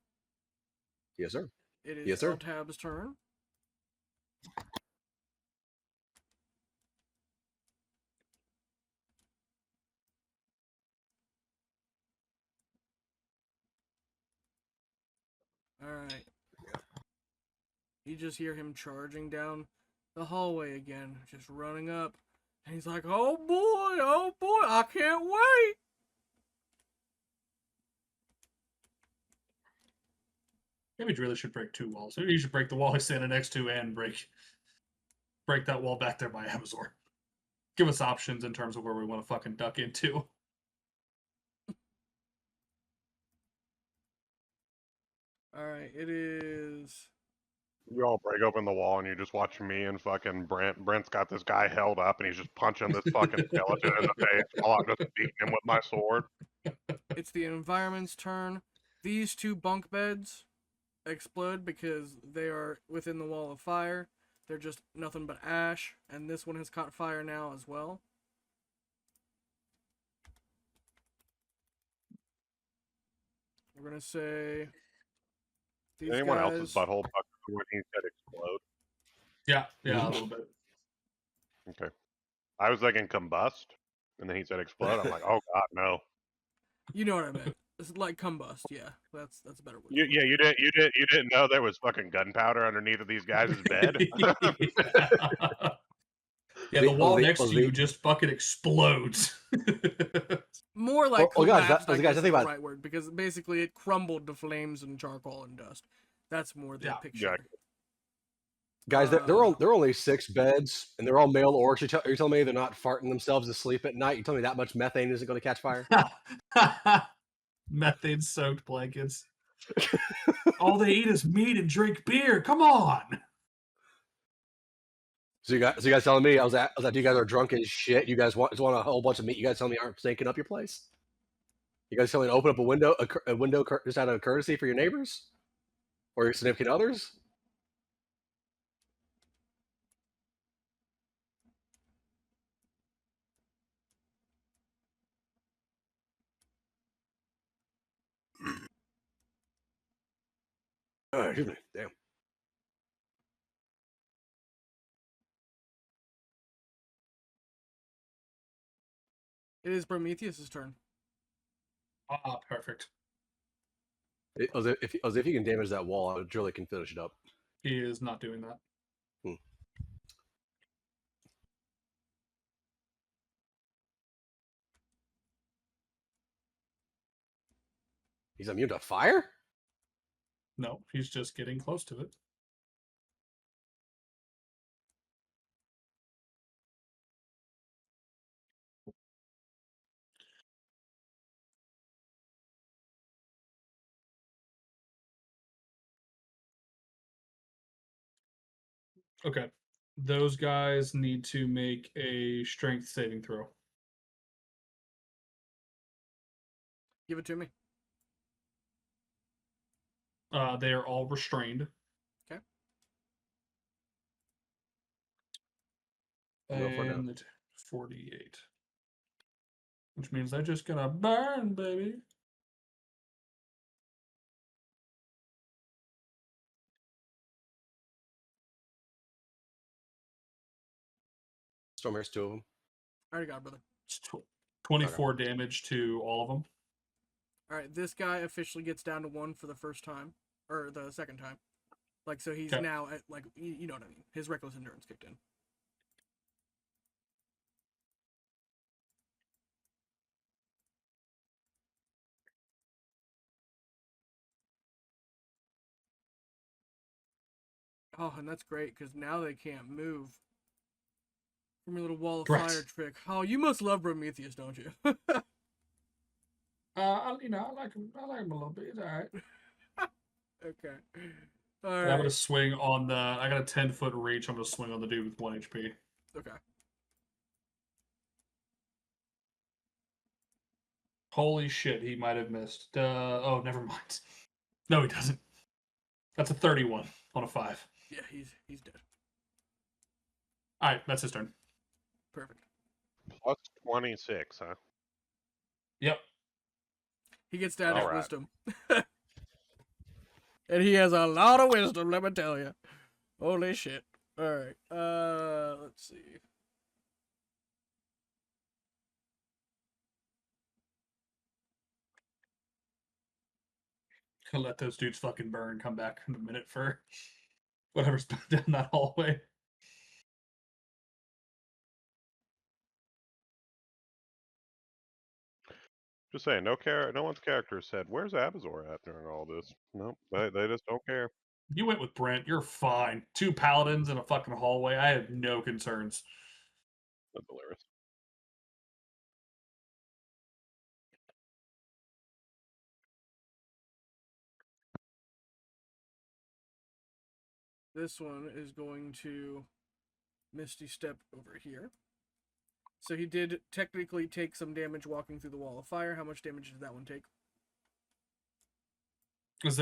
Yes, sir. It is Yes, sir. L-Tab's turn. Alright. You just hear him charging down the hallway again, just running up. And he's like, oh boy, I can't wait. Maybe he really should break 2 walls. Maybe you should break the wall he's standing next to and break that wall back there by Amazor. Give us options in terms of where we want to fucking duck into. Alright, it is... You all break open the wall and you just watch me and fucking Brent. Brent's got this guy held up and he's just punching this fucking skeleton in the face while I'm just beating him with my sword. It's the environment's turn. These 2 bunk beds explode because they are within the wall of fire. They're just nothing but ash, and this one has caught fire now as well. We're gonna say these Anyone guys... else's butthole pucker when he said explode? Yeah, a little bit. Okay. I was thinking combust, and then he said explode. I'm like, oh god, no. You know what I meant. It's like combust, yeah. That's a better word. You didn't know there was fucking gunpowder underneath of these guys' bed. Yeah, the wall next was to you just fucking explodes. More like Well, guys, collapsed, that- I guys, guess I is think the about- right word, because basically it crumbled to flames and charcoal and dust. That's more the Yeah, picture. Guys, they're only 6 beds, and they're all male orcs. You're telling me they're not farting themselves to sleep at night? You telling me that much methane isn't going to catch fire? Methane-soaked blankets. All they eat is meat and drink beer. Come on. So you guys telling me I was like, you guys are drunk as shit. You guys want a whole bunch of meat. You guys telling me aren't stinking up your place? You guys telling me to open up a window just out of courtesy for your neighbors or your significant others? Excuse me. Damn. It is Prometheus' turn. Ah, perfect. As if you can damage that wall, I really can finish it up. He is not doing that. He's immune to fire? No, he's just getting close to it. Okay. Those guys need to make a strength saving throw. Give it to me. They are all restrained. Okay. Go for it now. And 48. Which means they're just gonna burn, baby. Stormhare's 2 of them. I already got it, brother. It's 24 damage to all of them. All right, this guy officially gets down to 1 for the first time, or the second time. Like, so he's Okay. now at, like, you know what I mean. His reckless endurance kicked in. Oh, and that's great, because now they can't move from your little wall of Correct. fire trick. Oh, you must love Prometheus, don't you? I like him. I like him a little bit. All right. Okay. All I'm right. gonna swing on the. I got a 10-foot reach. I'm gonna swing on the dude with 1 HP. Okay. Holy shit, he might have missed. Oh, never mind. No, he doesn't. That's a 31 on a 5. Yeah, he's dead. All right, that's his turn. Perfect. Plus 26, huh? Yep. He gets down to All right. wisdom. And he has a lot of wisdom, let me tell you. Holy shit. All right. Let's see. Gonna let those dudes fucking burn. Come back in a minute for whatever's down that hallway. Just saying, no one's character said, "Where's Abazor at?" during all this. Nope, they just don't care. You went with Brent. You're fine. 2 paladins in a fucking hallway. I have no concerns. That's hilarious. This one is going to Misty Step over here. So he did technically take some damage walking through the wall of fire. How much damage did that one take? Was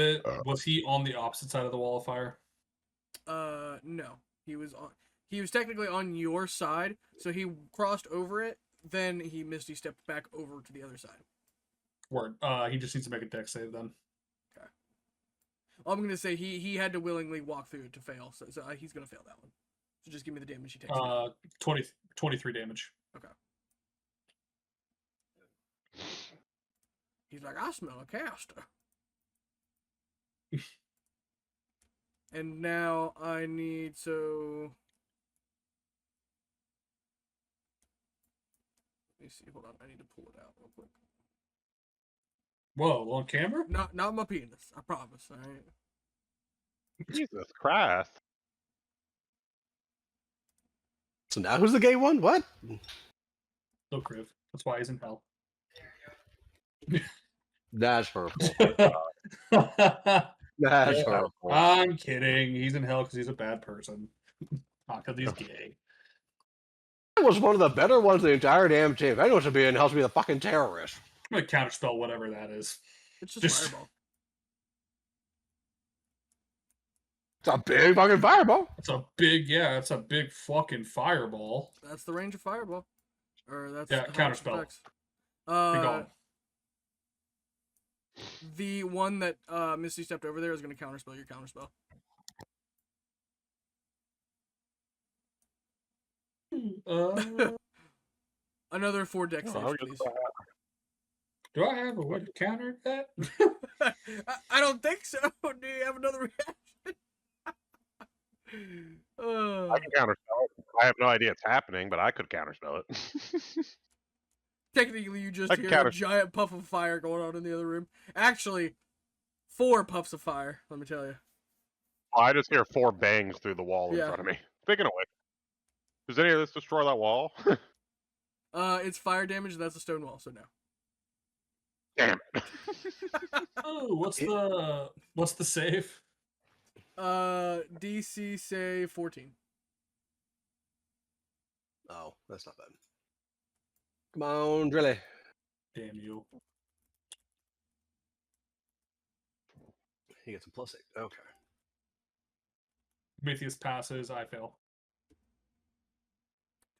he on the opposite side of the wall of fire? No. He was technically on your side, so he crossed over it, then he Misty stepped back over to the other side. Word. He just needs to make a dex save then. Okay. Well, I'm gonna say he had to willingly walk through it to fail, so he's gonna fail that one. So just give me the damage he takes. 23 damage. Okay. He's like, I smell a caster. And now I need so. Let me see. Hold on. I need to pull it out real quick. Whoa, on camera? Not my penis. I promise. All right. Jesus Christ! So now who's the gay one? What? No Kriv. That's why he's in hell. That's hurtful. That's hurtful. I'm kidding. He's in hell because he's a bad person. Not because he's gay. That was one of the better ones of the entire damn team. If anyone should be in hell, should be the fucking terrorist. I'm gonna counterspell whatever that is. It's just Just- fireball. It's a big fucking fireball. It's a big fucking fireball. That's the range of fireball. Or that's Yeah, how it counterspell. affects. Be gone. The one that Misty stepped over there is going to counterspell your counterspell. Another 4 dex Oh, saves, you're please. Do I have a way to counter that? I don't think so. Do you have another reaction? I can counterspell it. I have no idea it's happening, but I could counterspell it. Technically, you just I can hear counter- a giant puff of fire going on in the other room. Actually, 4 puffs of fire, let me tell you. I just hear 4 bangs through the wall in Yeah. front of me. Speaking of which, does any of this destroy that wall? It's fire damage, and that's a stone wall, so no. Damn it. Oh, what's the save? DC say 14. Oh, that's not bad. Come on, Drilly. Damn you. He gets a +8. Okay. Prometheus passes. I fail.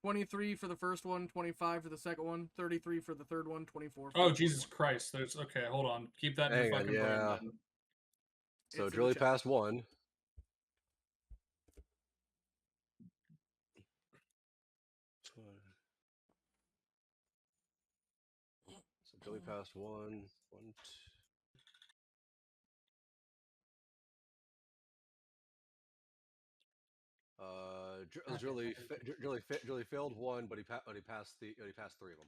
23 for the first one, 25 for the second one, 33 for the third one, 24 for Oh the Jesus fourth Christ! There's okay. Hold on. Keep that in your Hang on, fucking yeah. brain. Then. So It's in the Drilly chat. passed 1. So Drilly passed 1. 1, 2. Drilly failed 1, but he passed 3 of them.